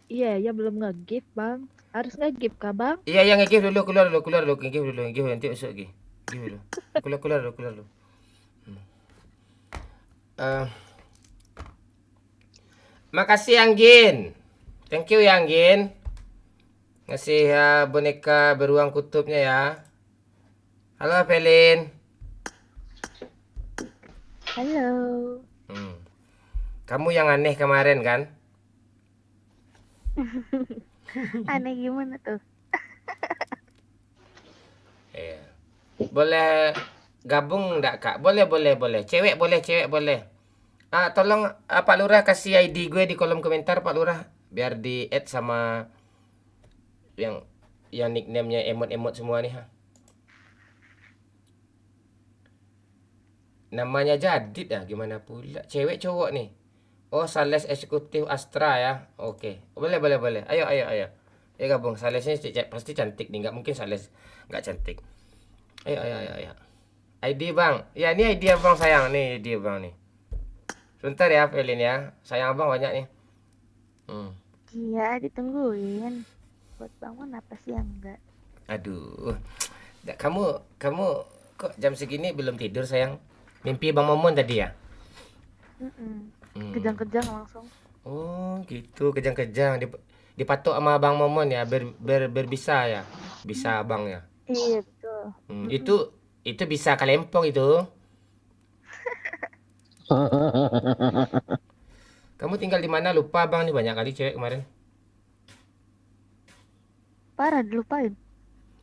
Iya belum nge-give Bang. Harus nge-give kah Bang? Iya nge-give dulu, keluar dulu, nge-give dulu, nanti masuk lagi. Give dulu. Keluar dulu. Makasih Anggin. Thank you ya Anggin. Ngasih boneka beruang kutubnya ya. Halo Pelin. Halo. Kamu yang aneh kemarin kan? Aneh gimana tuh? Iya. Boleh gabung enggak Kak? Boleh. Cewek boleh. Tolong Pak Lurah kasih ID gue di kolom komentar Pak Lurah biar di add sama yang nickname-nya emot-emot semua nih Namanya Jadid gimana pula? Cewek cowok nih. Oh, Sales Eksekutif Astra ya. Oke. Boleh. Ayo. Ya gabung. Salesnya pasti cantik nih. Nggak mungkin Sales nggak cantik. Ayo. ID Bang. Ya, ini ID Abang sayang. Nih ID Abang nih. Sebentar ya, Felin ya. Sayang Abang banyak nih. Iya, ditungguin. Buat bangun apa sih yang enggak? Aduh. Kamu kok jam segini belum tidur sayang? Mimpi Bang Momon tadi ya? Kejang-kejang langsung. Oh gitu, kejang-kejang. Dipatok sama Bang Momon ya, berbisa ya? Bisa Bang ya? Iya betul. Itu bisa kalempong itu. Kamu tinggal di mana? Lupa Bang, nih banyak kali cewek kemarin. Parah dilupain.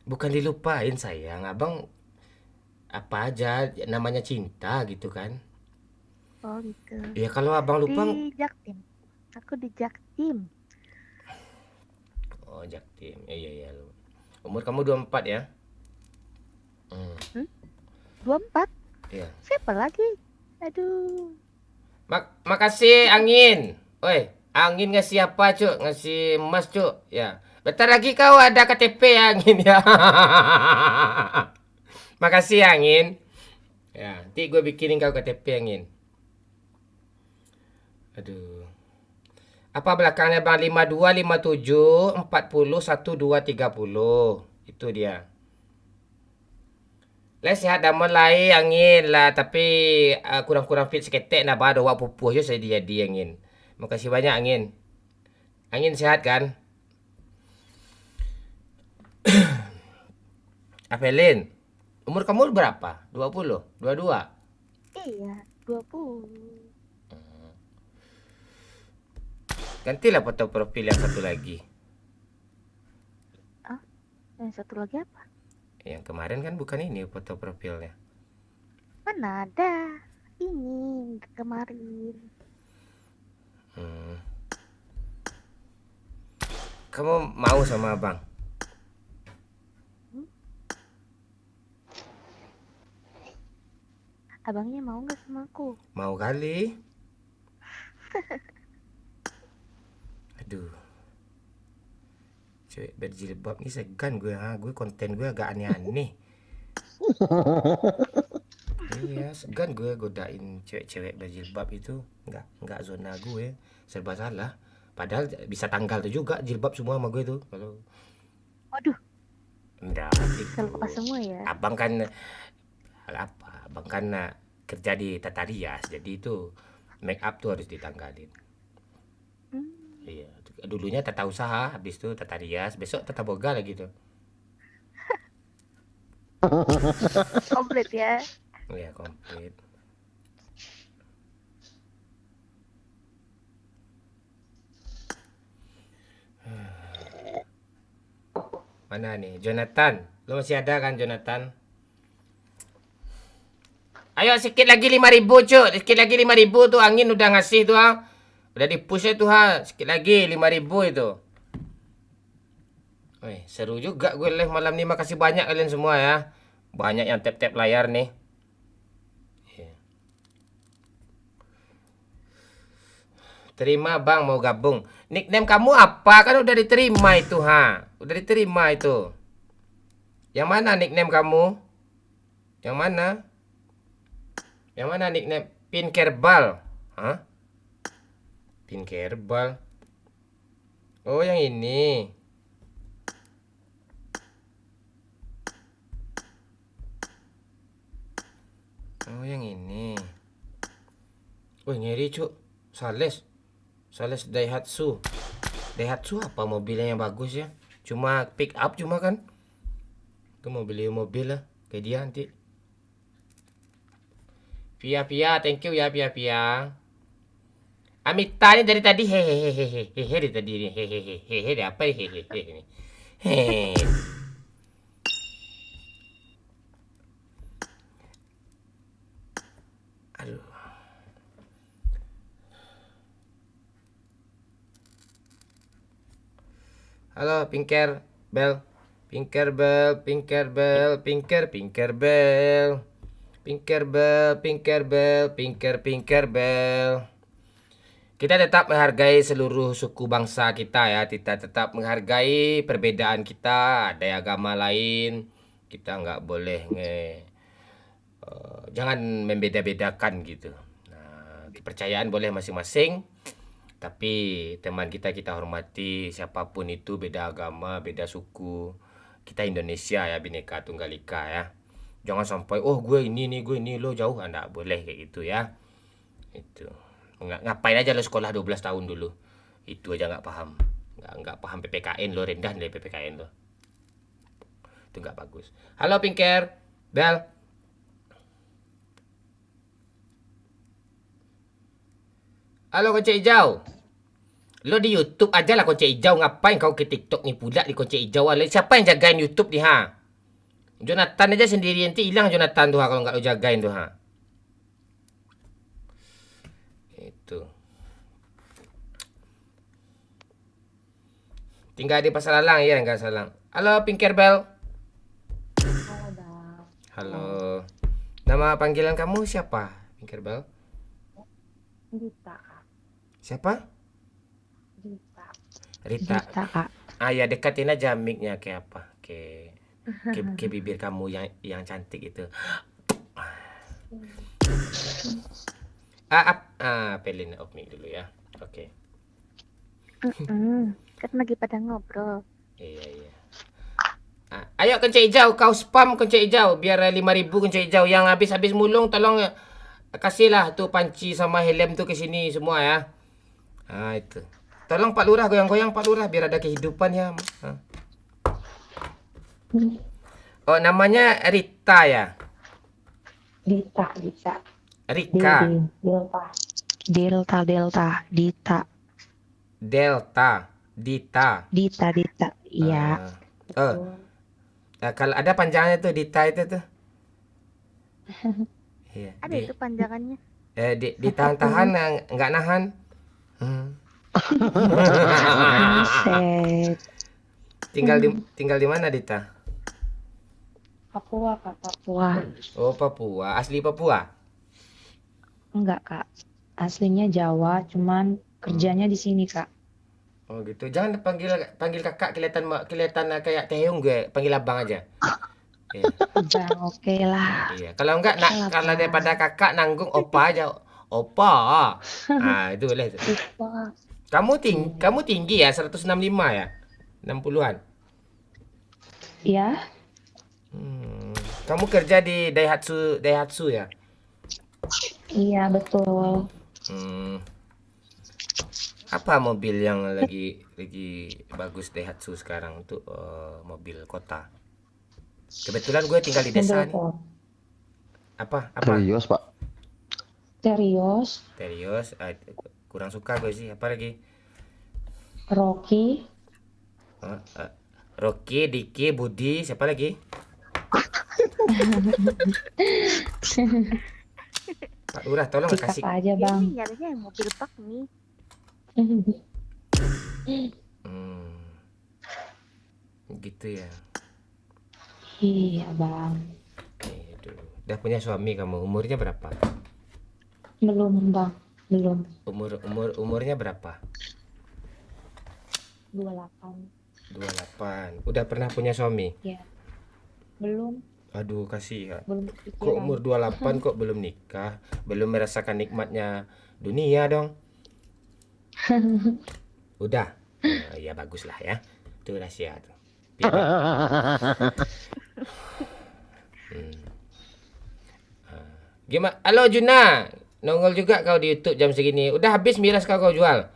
Bukan dilupain sayang, Abang apa aja namanya cinta gitu kan. Oh gitu. Ya kalau Abang lupa. Di Jaktim. Aku di Jaktim. Oh Jaktim. Iya. Umur kamu 24 ya? 24? Iya. Siapa lagi? Aduh. Makasih Angin. Oi, Angin ngasih apa cuk? Ngasih emas cuk. Ya. Bentar lagi kau ada KTP ya Angin ya. Makasih Angin. Ya, nanti gue bikinin kau KTP Angin. Aduh. Apa belakangnya Bang? 52, 57, 40, 12, 30. Itu dia. Lah sihat dah mulai Angin lah. Tapi kurang-kurang fit seketek nah baru wak pupuh je saya jadi Angin. Makasih banyak Angin. Angin sehat kan? Avelin. Umur kamu berapa? 20? 22? Iya, 20. Gantilah foto profil yang satu lagi. Yang satu lagi apa? Yang kemarin kan bukan ini foto profilnya. Mana ada. Ini kemarin. Kamu mau sama Abang? Abangnya mau nggak sama aku? Mau kali. Aduh. Cewek berjilbab nih segan gue gue konten gue agak aneh-aneh. Iya, segan gue godain cewek-cewek berjilbab itu. Enggak zona gue. Serba salah. Padahal bisa tanggal tuh juga jilbab semua sama gue tuh. Kalau Waduh. Enggak. Kalau lepas semua ya. Abang kan Abang kan kerja di Tata Rias, jadi itu make up tuh harus ditanggalin. Iya, dulunya tata usaha, habis itu Tata Rias, besok Tata Boga lagi tuh. Komplit ya. Iya, komplit. Mana nih, Jonathan? Lu masih ada kan Jonathan? Ayo sikit lagi 5.000 cuk. Sikit lagi 5.000 tuh Angin udah ngasih tuh Udah di-push tuh Sikit lagi 5.000 itu. Wih, seru juga gue live malam ini. Makasih banyak kalian semua ya. Banyak yang tap-tap layar nih. Terima Bang mau gabung. Nickname kamu apa? Kan udah diterima itu Udah diterima itu. Yang mana nickname kamu? Yang mana? Yang mana nickname? Pin Kerbal. Pin Kerbal. Oh, yang ini. Oh, yang ini. Oh, ngeri, Cuk. Sales Daihatsu. Daihatsu apa mobilnya yang bagus ya? Cuma pick up cuma kan? Gue mau beli mobil lah kayak dia nanti. Pia, thank you ya Pia. Amita ini dari tadi hehehe dari tadi ini hehehe apa hehehe ini. Hehehe. Aduh. Halo Pinker Bell. Pinker Bell. Kita tetap menghargai seluruh suku bangsa kita ya. Kita tetap menghargai perbedaan kita. Ada agama lain. Kita nggak boleh jangan membeda-bedakan gitu. Nah, kepercayaan boleh masing-masing. Tapi teman kita hormati, siapapun itu, beda agama, beda suku. Kita Indonesia ya, Bhinneka Tunggal Ika ya. Jangan sampai gue ini lo jauh, enggak boleh kayak gitu ya. Itu. Ngapain aja lo sekolah 12 tahun dulu. Itu aja nggak paham. Nggak paham PPKN lo, rendah nilai PPKN lo. Itu nggak bagus. Halo Pinker, Bel. Halo kunci hijau. Lo di YouTube aja lah kunci hijau. Ngapain kau ke TikTok ni pula di kunci hijau? Siapa yang jagain YouTube ni ha? Jonathan aja sendiri nanti hilang Jonathan tuh ha, kalau nggak lo jagain tuh ha. Itu. Tinggal di Pasar Alang ya, nggak salah. Halo Pinker Bell. Halo. Nama panggilan kamu siapa? Pinker Bell? Rita. Siapa? Rita. Kak. Ya dekatin aja mic-nya kayak apa? Ke bibir kamu yang cantik itu. Pelin off mic dulu ya. Oke. Kan lagi pada ngobrol. Iya. Ayo kunci hijau, kau spam kunci hijau biar 5.000 kunci hijau. Yang habis mulung tolong kasihlah tuh panci sama helm tuh ke sini semua ya. Itu. Tolong Pak Lurah goyang-goyang Pak Lurah biar ada kehidupan ya. Oh, namanya Rita ya? Rika. Rika. Delta. Dita. Iya. Kalau ada panjangannya tuh Dita itu tuh. Iya. Ada itu panjangannya. Ditahan-tahan nggak nahan. Tinggal di mana Dita? Papua. Oh Papua, asli Papua? Enggak Kak, aslinya Jawa, cuman kerjanya di sini Kak. Oh gitu, jangan panggil kakak kelihatan kayak Taehyung gue, panggil abang aja. Iya. Bang, oke lah. Iya, kalau enggak kalau daripada kakak nanggung opa aja. Opa. Itu boleh. Opa. Kamu tinggi ya, 165 ya? 60-an. Iya. Kamu kerja di Daihatsu ya? Iya, betul. Apa mobil yang lagi bagus Daihatsu sekarang untuk mobil kota? Kebetulan gue tinggal di desa nih. Apa? Serius, Pak? Serius. Kurang suka gue sih. Apa lagi? Rocky. Rocky, Diki, Budi, siapa lagi? Pak Lurah, tolong kasih. Siapa aja Bang? Ini nyarinya yang mobil bak nih. Gitu ya. Iya Bang. Udah punya suami kamu, umurnya berapa? Belum Bang, belum. Umurnya berapa? 28. Udah pernah punya suami? Iya. Belum. Aduh, kasih ya. Belum Kok umur 28 kok belum nikah? Belum merasakan nikmatnya dunia dong. Udah. Ya bagus lah ya. Itu rahasia tuh. Gimana? Halo Juna. Nongol juga kau di YouTube jam segini. Udah habis miras kau jual?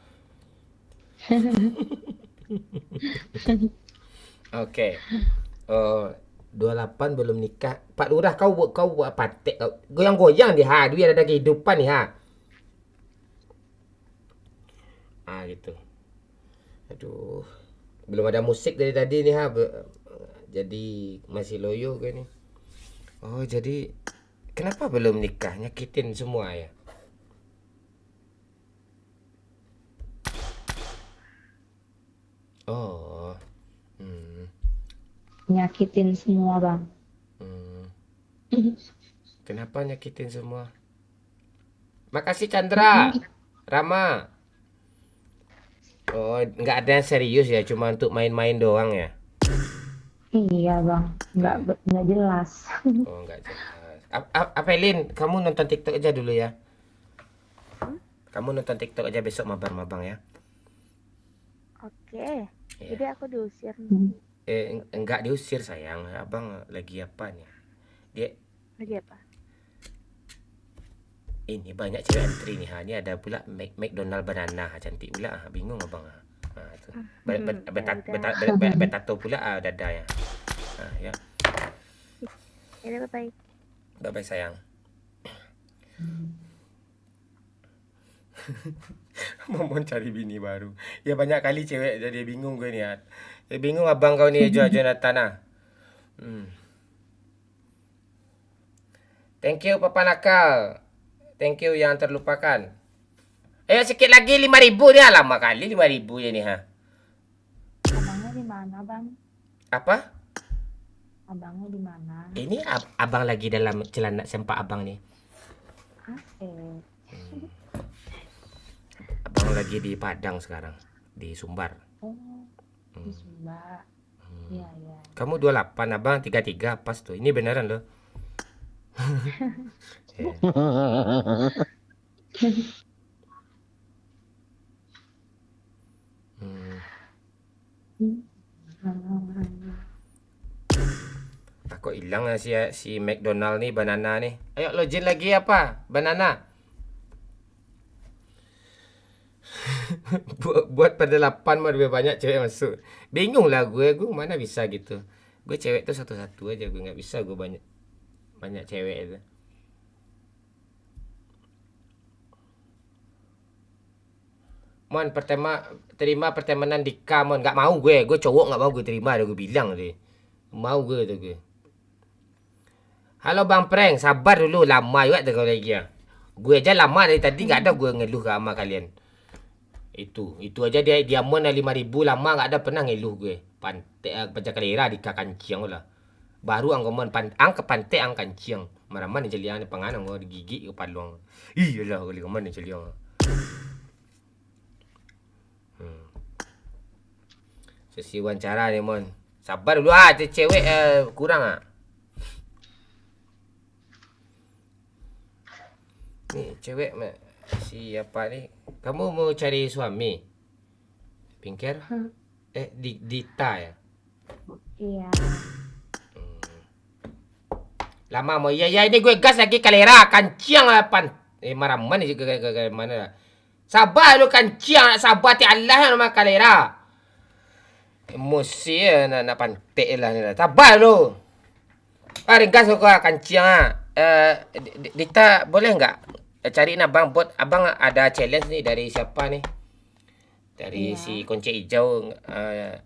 Oke. 28 belum nikah. Pak Lurah, kau buat patek kau. Goyang-goyang dia ha, dia ada kehidupan nih ha. Ah gitu. Aduh. Belum ada musik dari tadi nih ha. Jadi masih loyo gue nih. Oh, jadi kenapa belum nikah? Nyakitin semua ya. Oh. Nyakitin semua, Bang. Kenapa nyakitin semua? Makasih Chandra, Rama. Oh, nggak ada yang serius ya, cuma untuk main-main doang ya? Iya, Bang. Nggak jelas. Oh, nggak jelas. Apelin, kamu nonton TikTok aja dulu ya. Kamu nonton TikTok aja besok mabar-mabang ya. Oke. Iya. Jadi aku diusir. Enggak diusir sayang, abang lagi apa nih? Dia Lagi apa? ini banyak cewek antri nih ha. Ini ada pula McDonald banana ha, cantik pula ha. Bingung abang ha. Tu. Betato pula dada ya. Ya. Ya, bye-bye. Bye-bye sayang. Momon cari bini baru. Ya banyak kali cewek jadi bingung gue nih ya. Bingung abang kau nih Jonathan ah. Thank you Papa Nakal. Thank you yang terlupakan. Ayo sikit lagi 5.000 nih. Lama kali 5.000 ya nih ha. Abangnya di mana, Bang? Apa? Abangnya di mana? Ini abang lagi dalam celana sempak abang nih. Asik. Abang lagi di Padang sekarang. Di Sumbar. Oh, di Sumba. Iya, iya. Kamu 28, abang 33 pas tuh. Ini beneran loh. Aku hilang lah si McDonald nih, banana nih. Ayo login lagi apa? Banana. buat pada 8 mah lebih banyak cewek masuk. Bingung lah gue mana bisa gitu. Gue cewek tuh satu-satu aja, gue nggak bisa gue banyak cewek itu. Mon terima pertemanan Dika mon, nggak mau gue cowok nggak mau gue terima, udah gue bilang deh. Mau gue tuh gue. Halo Bang Prank, sabar dulu, lama juga tuh kau lagi ya. Gue aja lama dari tadi nggak ada gue ngeluh ke sama kalian. Itu aja dia mon 5.000 lama nggak ada pernah ngeluh gue. Pantai pecah kalera di kancing lah. Baru ang mon ang ke pantai ang kancing. Maraman ni jeliang ni panganang gue gigi ke paluang. Iyalah kali kaman ni jeliang. Sesi wawancara ni mon. Sabar dulu cewek kurang ah. Nih cewek siapa nih? Kamu mau cari suami? Pinker? Dita ya? Iya. Lama mau iya ini gue gas lagi kalera kanciang apa? Maraman ni juga ke mana? Sabar lu kanciang sabar ti Allah nama kalera. Emosi nak pantek lah ni lah. Sabar lu. Ringkas kau kanciang Dita boleh enggak cariin abang bot, abang ada challenge nih dari siapa nih? Dari si Kunci Hijau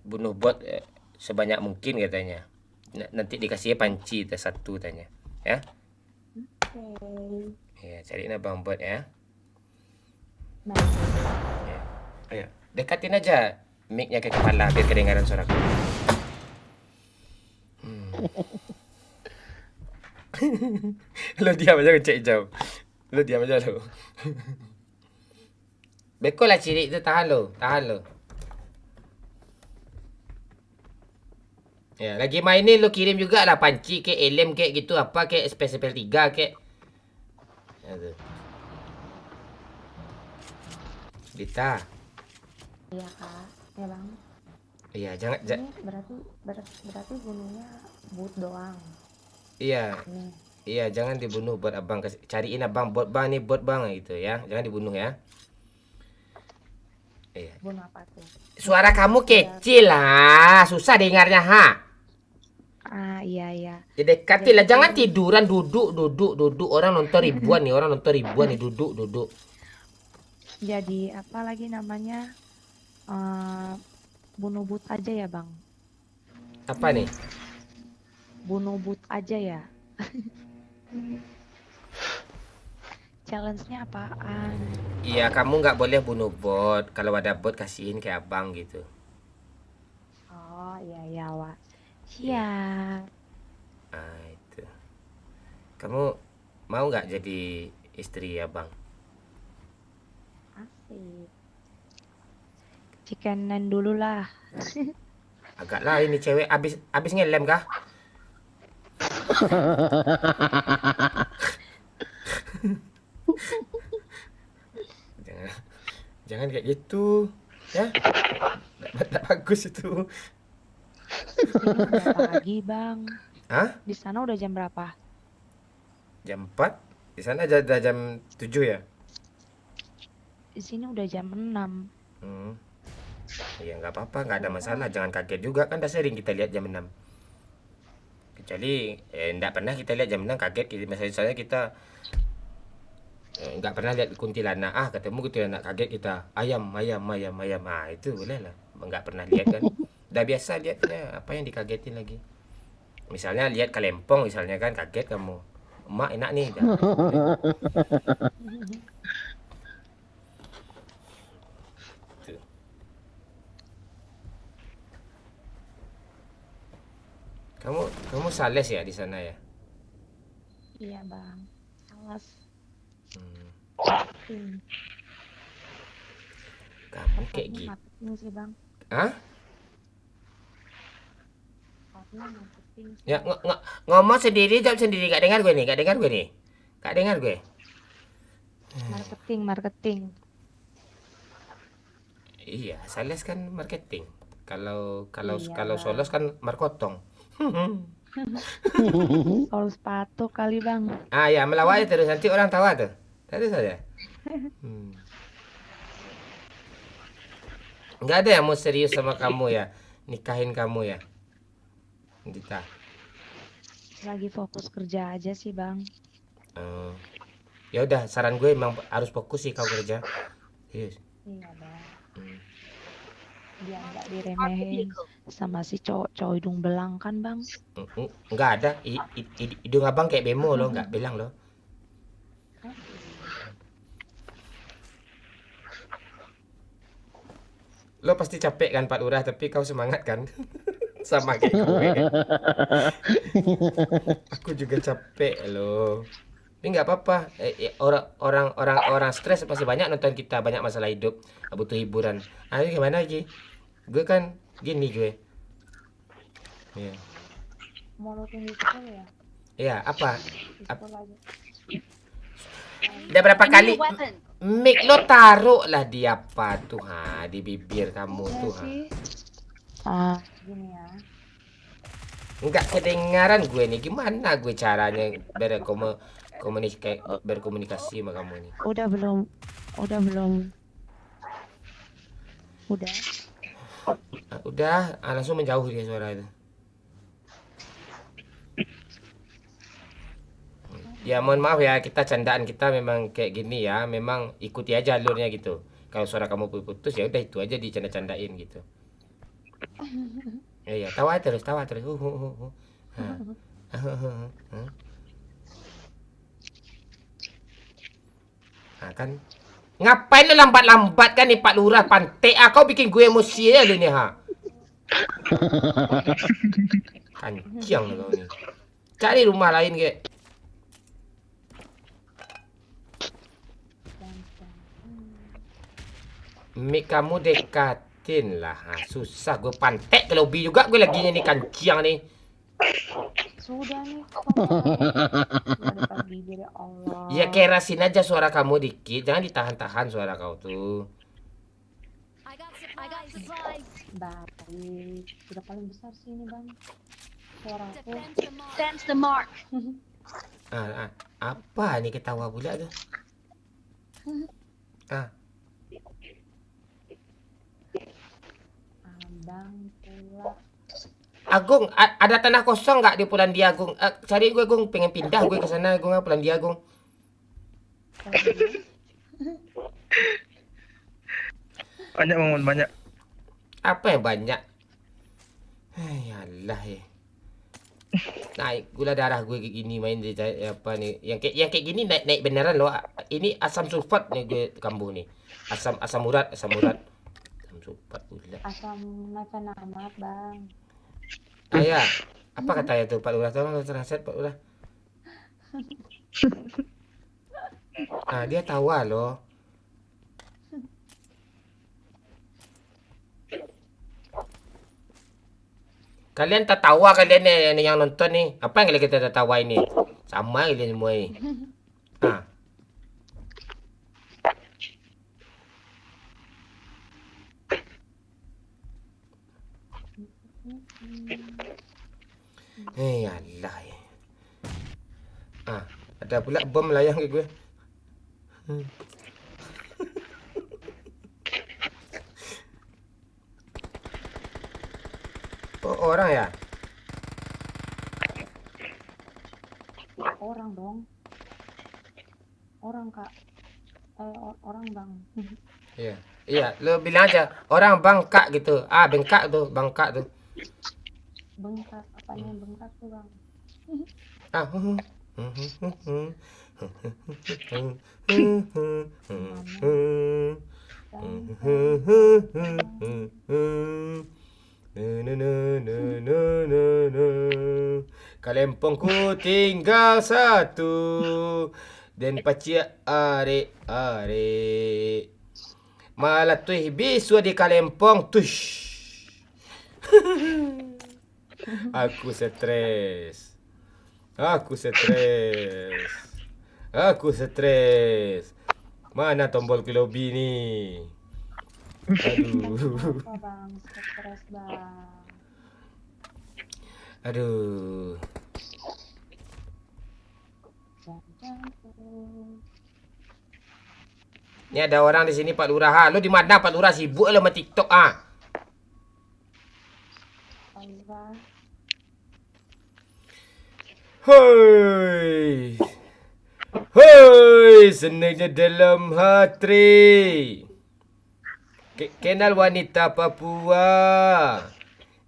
bunuh bot sebanyak mungkin katanya. Nanti dikasih panci satu tanya. Ya. Oke. Ya, cariin abang bot ya. Ya. Ayo, dekatin aja mic-nya ke kepala biar kedengaran suaraku. Lo diam aja Kunci Hijau. Lo diam aja lo. Beko lah cirik tu, tahan lo. Ya, lagi main ni lo kirim juga lah panci ke elem ke gitu apa ke spesial 3 ke. Ya tu. Dita. Iya, Kak. Ya, Bang. Iya, jangan berarti bunuhnya but doang. Iya. Iya, jangan dibunuh buat abang. Cariin abang bot bang ni bot bang gitu ya. Jangan dibunuh ya. Iya, Bunuh apa tuh? Suara kamu kecil lah, susah dengarnya ha. Ah, iya. Ya dekatin lah, jangan tiduran, duduk. Orang nonton ribuan nih, duduk. Jadi apa lagi namanya? Bunuh but aja ya, Bang. Apa nih? Bunuh but aja ya. Challenge-nya apaan? Iya, kamu nggak boleh bunuh bot. Kalau ada bot kasihin ke abang gitu. Oh, iya, Wak. Siap. Ah, itu. Kamu mau nggak jadi istri abang? Asik. Chickenan dulu lah. Agak lah ini cewek abis ngelem kah? Jangan kayak gitu, ya. Nggak bagus itu. Di sini udah pagi, Bang. Hah? Di sana udah jam berapa? Jam 4? Di sana udah jam 7 ya? Di sini udah jam 6. Ya nggak apa-apa, nggak ada masalah. Jangan kaget juga, kan udah sering kita lihat jam 6. Kecuali nggak pernah kita lihat jam 6 kaget. Misalnya kita nggak pernah lihat kuntilanak, ketemu kuntilanak kaget kita ayam. Itu boleh lah. Nggak pernah lihat kan. Udah biasa lihatnya, apa yang dikagetin lagi. Misalnya lihat kalempong misalnya kan, kaget kamu. Emak enak nih. Kamu sales ya di sana ya? Iya, Bang. Alas. Kamu kayak gitu. Marketing sih, Bang. Hah? Karena marketing. Ya ngomong sendiri, jawab sendiri. Gak dengar gue nih. Marketing. Iya, sales kan marketing. Kalau Iya, solos kan markotong. Sol sepatu kali, Bang. Ya melawai terus, nanti orang tawa tuh. Terus saja. Nggak ada yang mau serius sama kamu ya, nikahin kamu ya, Dita. Lagi fokus kerja aja sih, Bang. Ya udah, saran gue emang harus fokus sih kau kerja. Yes. Iya, Bang. Biar nggak diremehin sama si cowok hidung belang kan, Bang? Nggak ada. Hidung abang kayak bemo loh, nggak belang loh. Lo pasti capek kan Pak Lurah, tapi kau semangat kan? Sama kayak gue. Aku juga capek loh. Tapi nggak apa-apa. Orang stres pasti banyak nonton kita, banyak masalah hidup, butuh hiburan. Ini gimana lagi? Gue kan gini gue. Iya. Mau nonton di sekolah ya? Iya, apa? Di sekolah aja. Udah berapa kali? Mic lo taruh lah di apa tuh, di bibir kamu tuh, Gini ya. Enggak kedengaran gue nih. Gimana gue caranya berkomunikasi sama kamu nih? Udah belum? Udah, langsung menjauh dia suara itu. Ya mohon maaf ya, kita candaan kita memang kayak gini ya, memang ikuti aja alurnya gitu. Kalau suara kamu putus ya udah itu aja dicanda-candain gitu. Ya, tawa terus. Kan ngapain lu lambat-lambat kan nih Pak Lurah, pantai kau bikin gue emosi ya lu nih Kancing kau nih. Cari rumah lain kayak. Mik kamu dekatin lah, susah gue pantek ke lobby juga gue lagi nih kancing nih. Sudah nih. Bibir ya Allah. Ya kerasin aja suara kamu dikit, jangan ditahan-tahan suara kau tuh. Baik, sudah paling besar sih ini, Bang. Suaraku. Sense the mark. Apa nih ketawa pula tuh? Bang, pula. Agung, ada tanah kosong nggak di Polandia, Agung? Cari gue, Agung. Pengen pindah gue ke sana, Agung. Polandia, Agung. Banyak bangun, banyak. Apa yang banyak? Yalah ya. Naik gula darah gue kayak gini main di apa nih? Yang kayak gini naik beneran loh. Ini asam sulfat nih gue kambuh nih. Asam urat. Asam sulfat pula. Asam macan amat, Bang. Ayah, apa katanya tuh Pak Lurah? Tolong translate Pak Lurah. Nah, dia tawa loh. Kalian tertawa kalian yang nonton nih. Apa yang kita tertawa ini? Sama kalian semua ini. Ah. Alah ya. Ada pula bom melayang ke gue. Oh, orang ya? Orang dong. Orang, Kak. Orang, Bang. Iya. Iya, lo bilang aja orang bangkak gitu. Bengkak tuh, bangkak tuh. Bengkak, apanya bengkak tuh, Bang? Kalempongku tinggal satu dan pacia are malah tuh bisu di kalempong tush. Aku stres. Mana tombol kilobi nih? Aduh. Apa, Bang? Stres, Bang. Aduh. Ini ada orang di sini Pak Lurah. Lo di mana Pak Lurah? Sibuk lo sama TikTok Hoi, senangnya dalam hati. Kenal wanita Papua.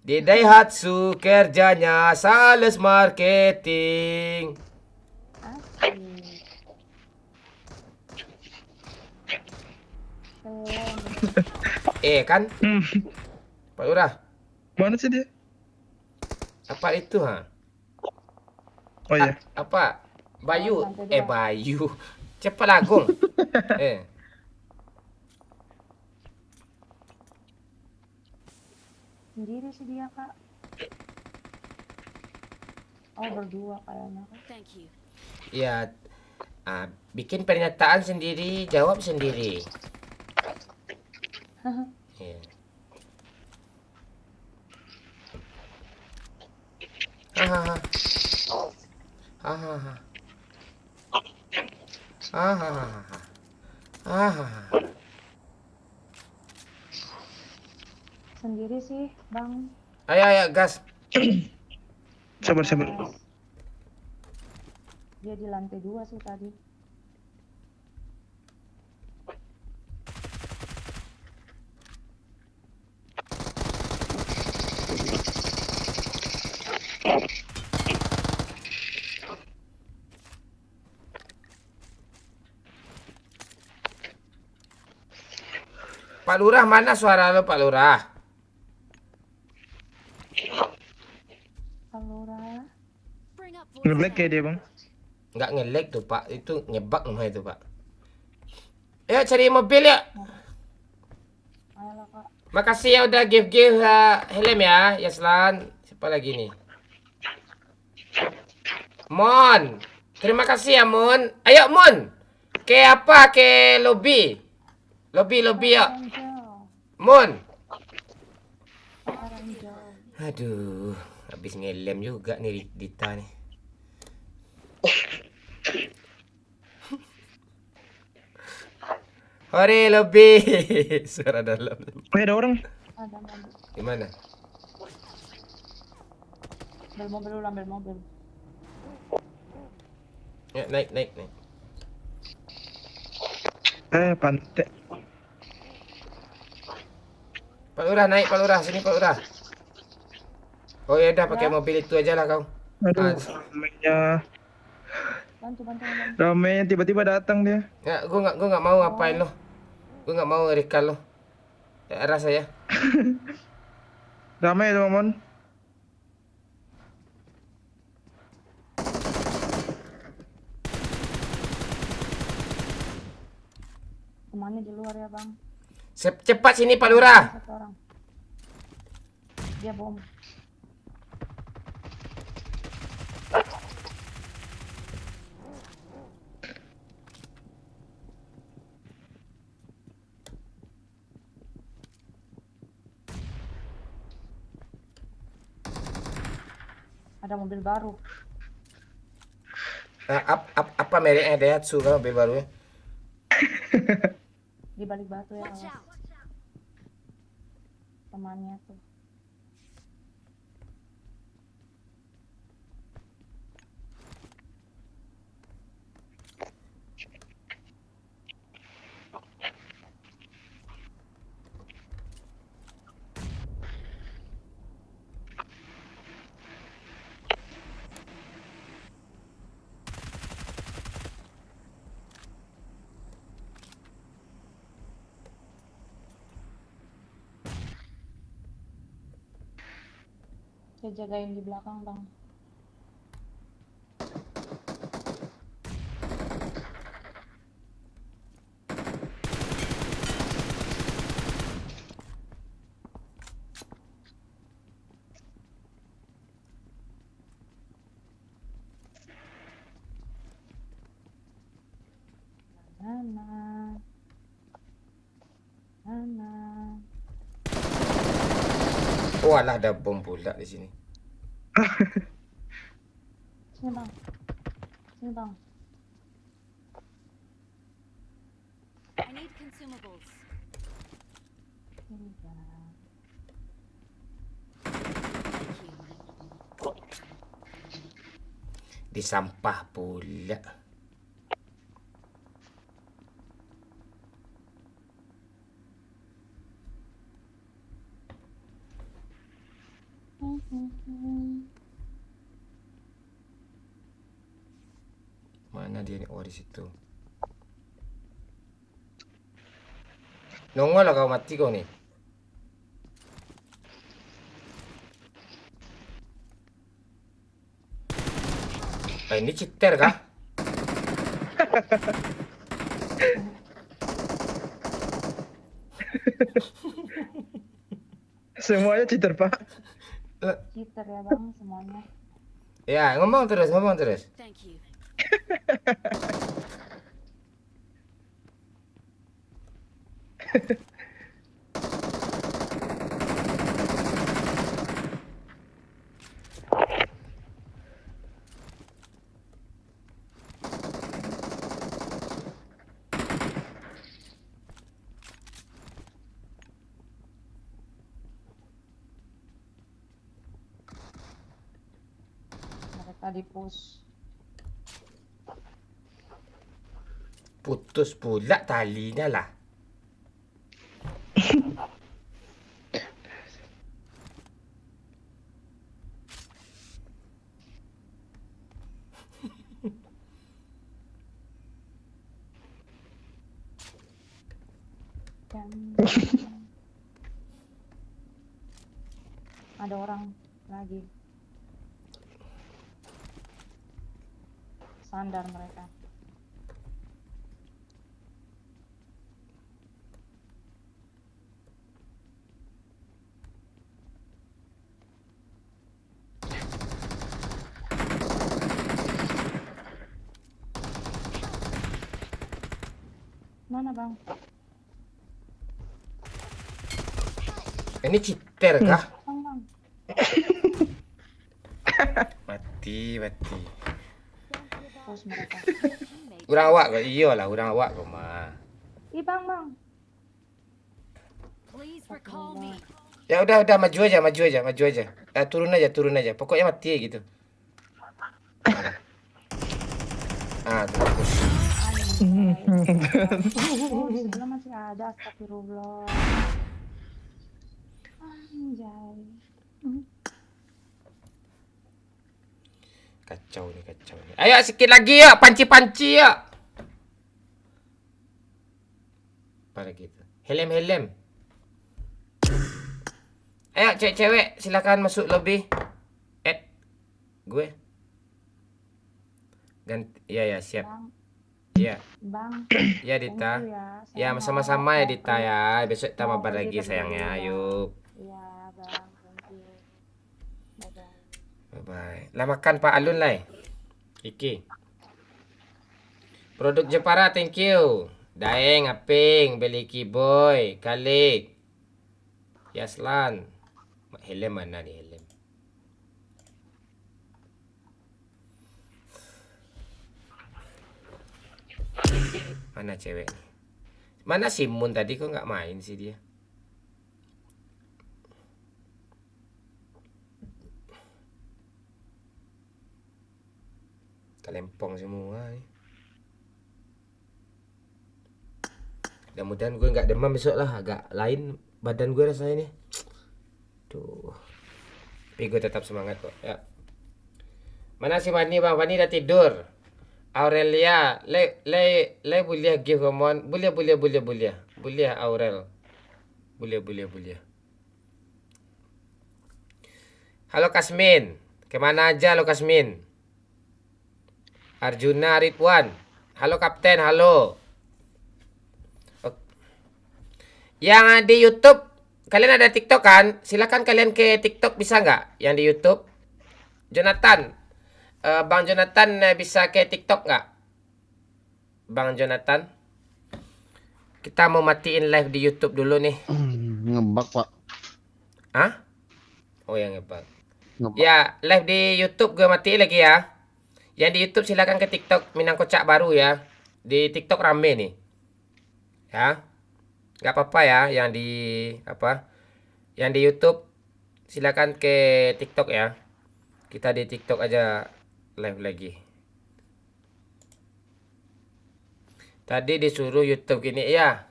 Di Daihatsu kerjanya sales marketing. Kan? Pak Lurah. Mana sih dia? Apa itu Oh iya. Apa? Bayu. Bayu. Cepat Agung. Sendiri sih dia, Kak. Oh, berdua kayaknya, Kak. Ya, bikin pernyataan sendiri, jawab sendiri. Sendiri sih, Bang. Ayo, gas. Sabar. Dia di lantai 2 sih tadi. Pak Lurah, mana suara lo Pak Lurah? Pak Lurah. Nge-lag kayak dia, Bang. Nggak nge-lag tuh Pak, itu nyebak namanya itu Pak. Ya cari mobil ya. Ayolah, Kak. Makasih ya udah give helm ya, Yaslan. Siapa lagi nih? Mon. Terima kasih ya Mon. Ayo Mon. Ke apa? Ke lobby. Lobby ya. Mon. Aduh, habis ngelem juga nih Dita nih. Hore lebih suara dalam. Ada orang. Ada. Di mana? Ambil mobil dulu, ambil mobil. Ya, naik. Pantai. Pak Lurah, naik Pak Lurah, sini Pak Lurah. Oh ya udah pakai mobil itu aja lah kau. Aduh, Bantu. ramainya tiba-tiba datang dia. Ya, gua nggak mau ngapain lo. Gua nggak mau recall lo. Ya, arah saya. Ramai tuh, Mon. Temannya di luar ya, Bang. Cepat sini Pak Lurah. Satu orang. Dia bom. Ada mobil baru. Apa mereknya Daihatsu kan mobil baru ya? Di balik batu ya, awas. Temannya tuh. Saya jagain di belakang, Bang. Nana. Walah, ada bom pula di sini. Sini, Bang. Sini, Bang. I need consumables. Sini, Bang. Di sampah pula. Mana dia nih? Oh, di situ. Nongol lah kau, mati kau nih. Ini cheater kah? Semuanya cheater, Pak. Cheater ya, Bang, semuanya. Ya, ngomong terus. Thank you. Mereka di-push. Putus pula talinya lah. Ada orang lagi. Sandar mereka. Mana, Bang? Ini cheater kah? Bang. Mati. Push mereka. Urang awak kau. Iyalah, urang awak kau mah. Ih, Bang. Please recall me. Ya udah maju aja. Turun aja. Pokoknya mati gitu. Terus. Oh, di sebelah masih ada, astagfirullah. Anjay. Kacau nih. Ayo sikit lagi ya, panci ya. Apa lagi itu? Helm. Ayo cewek-cewek silakan masuk lobby. Add gue. Ganti ya siap. Iya. Bang. Ya Dita. Ya, Ya sama-sama ya Dita ya. Besok kita mabar lagi sayangnya. Yuk. Iya, Bang. Thank you. Bye. Lah makan Pak Alun lah. Iki. Produk Jepara thank you. Daeng, Aping, Beliki Boy, Kalik. Yaslan. Helm mana nih helm? Mana cewek? Mana Simun tadi kok nggak main sih dia? Kelempong semua nih. Mudah-mudahan gue nggak demam besok lah, agak lain badan gue rasanya nih. Tuh. Tapi gue tetap semangat kok ya. Mana si Wani bang? Wani udah tidur. Aurelia, le boleh give komon. Boleh Aurel. Boleh. Halo Kasmin. Kemana aja lo Kasmin? Arjuna Ridwan. Halo Kapten, halo. Yang di YouTube, kalian ada TikTok kan? Silakan kalian ke TikTok bisa nggak? Yang di YouTube, Jonathan, Bang Jonathan bisa ke TikTok nggak? Bang Jonathan, kita mau matiin live di YouTube dulu nih. Ngebak Pak. Hah? Oh yang ngebak. Ya live di YouTube gue matiin lagi ya. Yang di YouTube silakan ke TikTok Minang Kocak baru ya. Di TikTok rame nih. Ya. Gak apa-apa ya yang di Yang di YouTube silakan ke TikTok ya. Kita di TikTok aja live lagi. Tadi disuruh YouTube gini ya.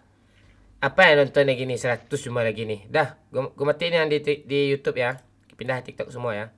Apa yang nontonnya gini 100 cuma lagi nih. Dah, gue matiin yang di YouTube ya. Pindah TikTok semua ya.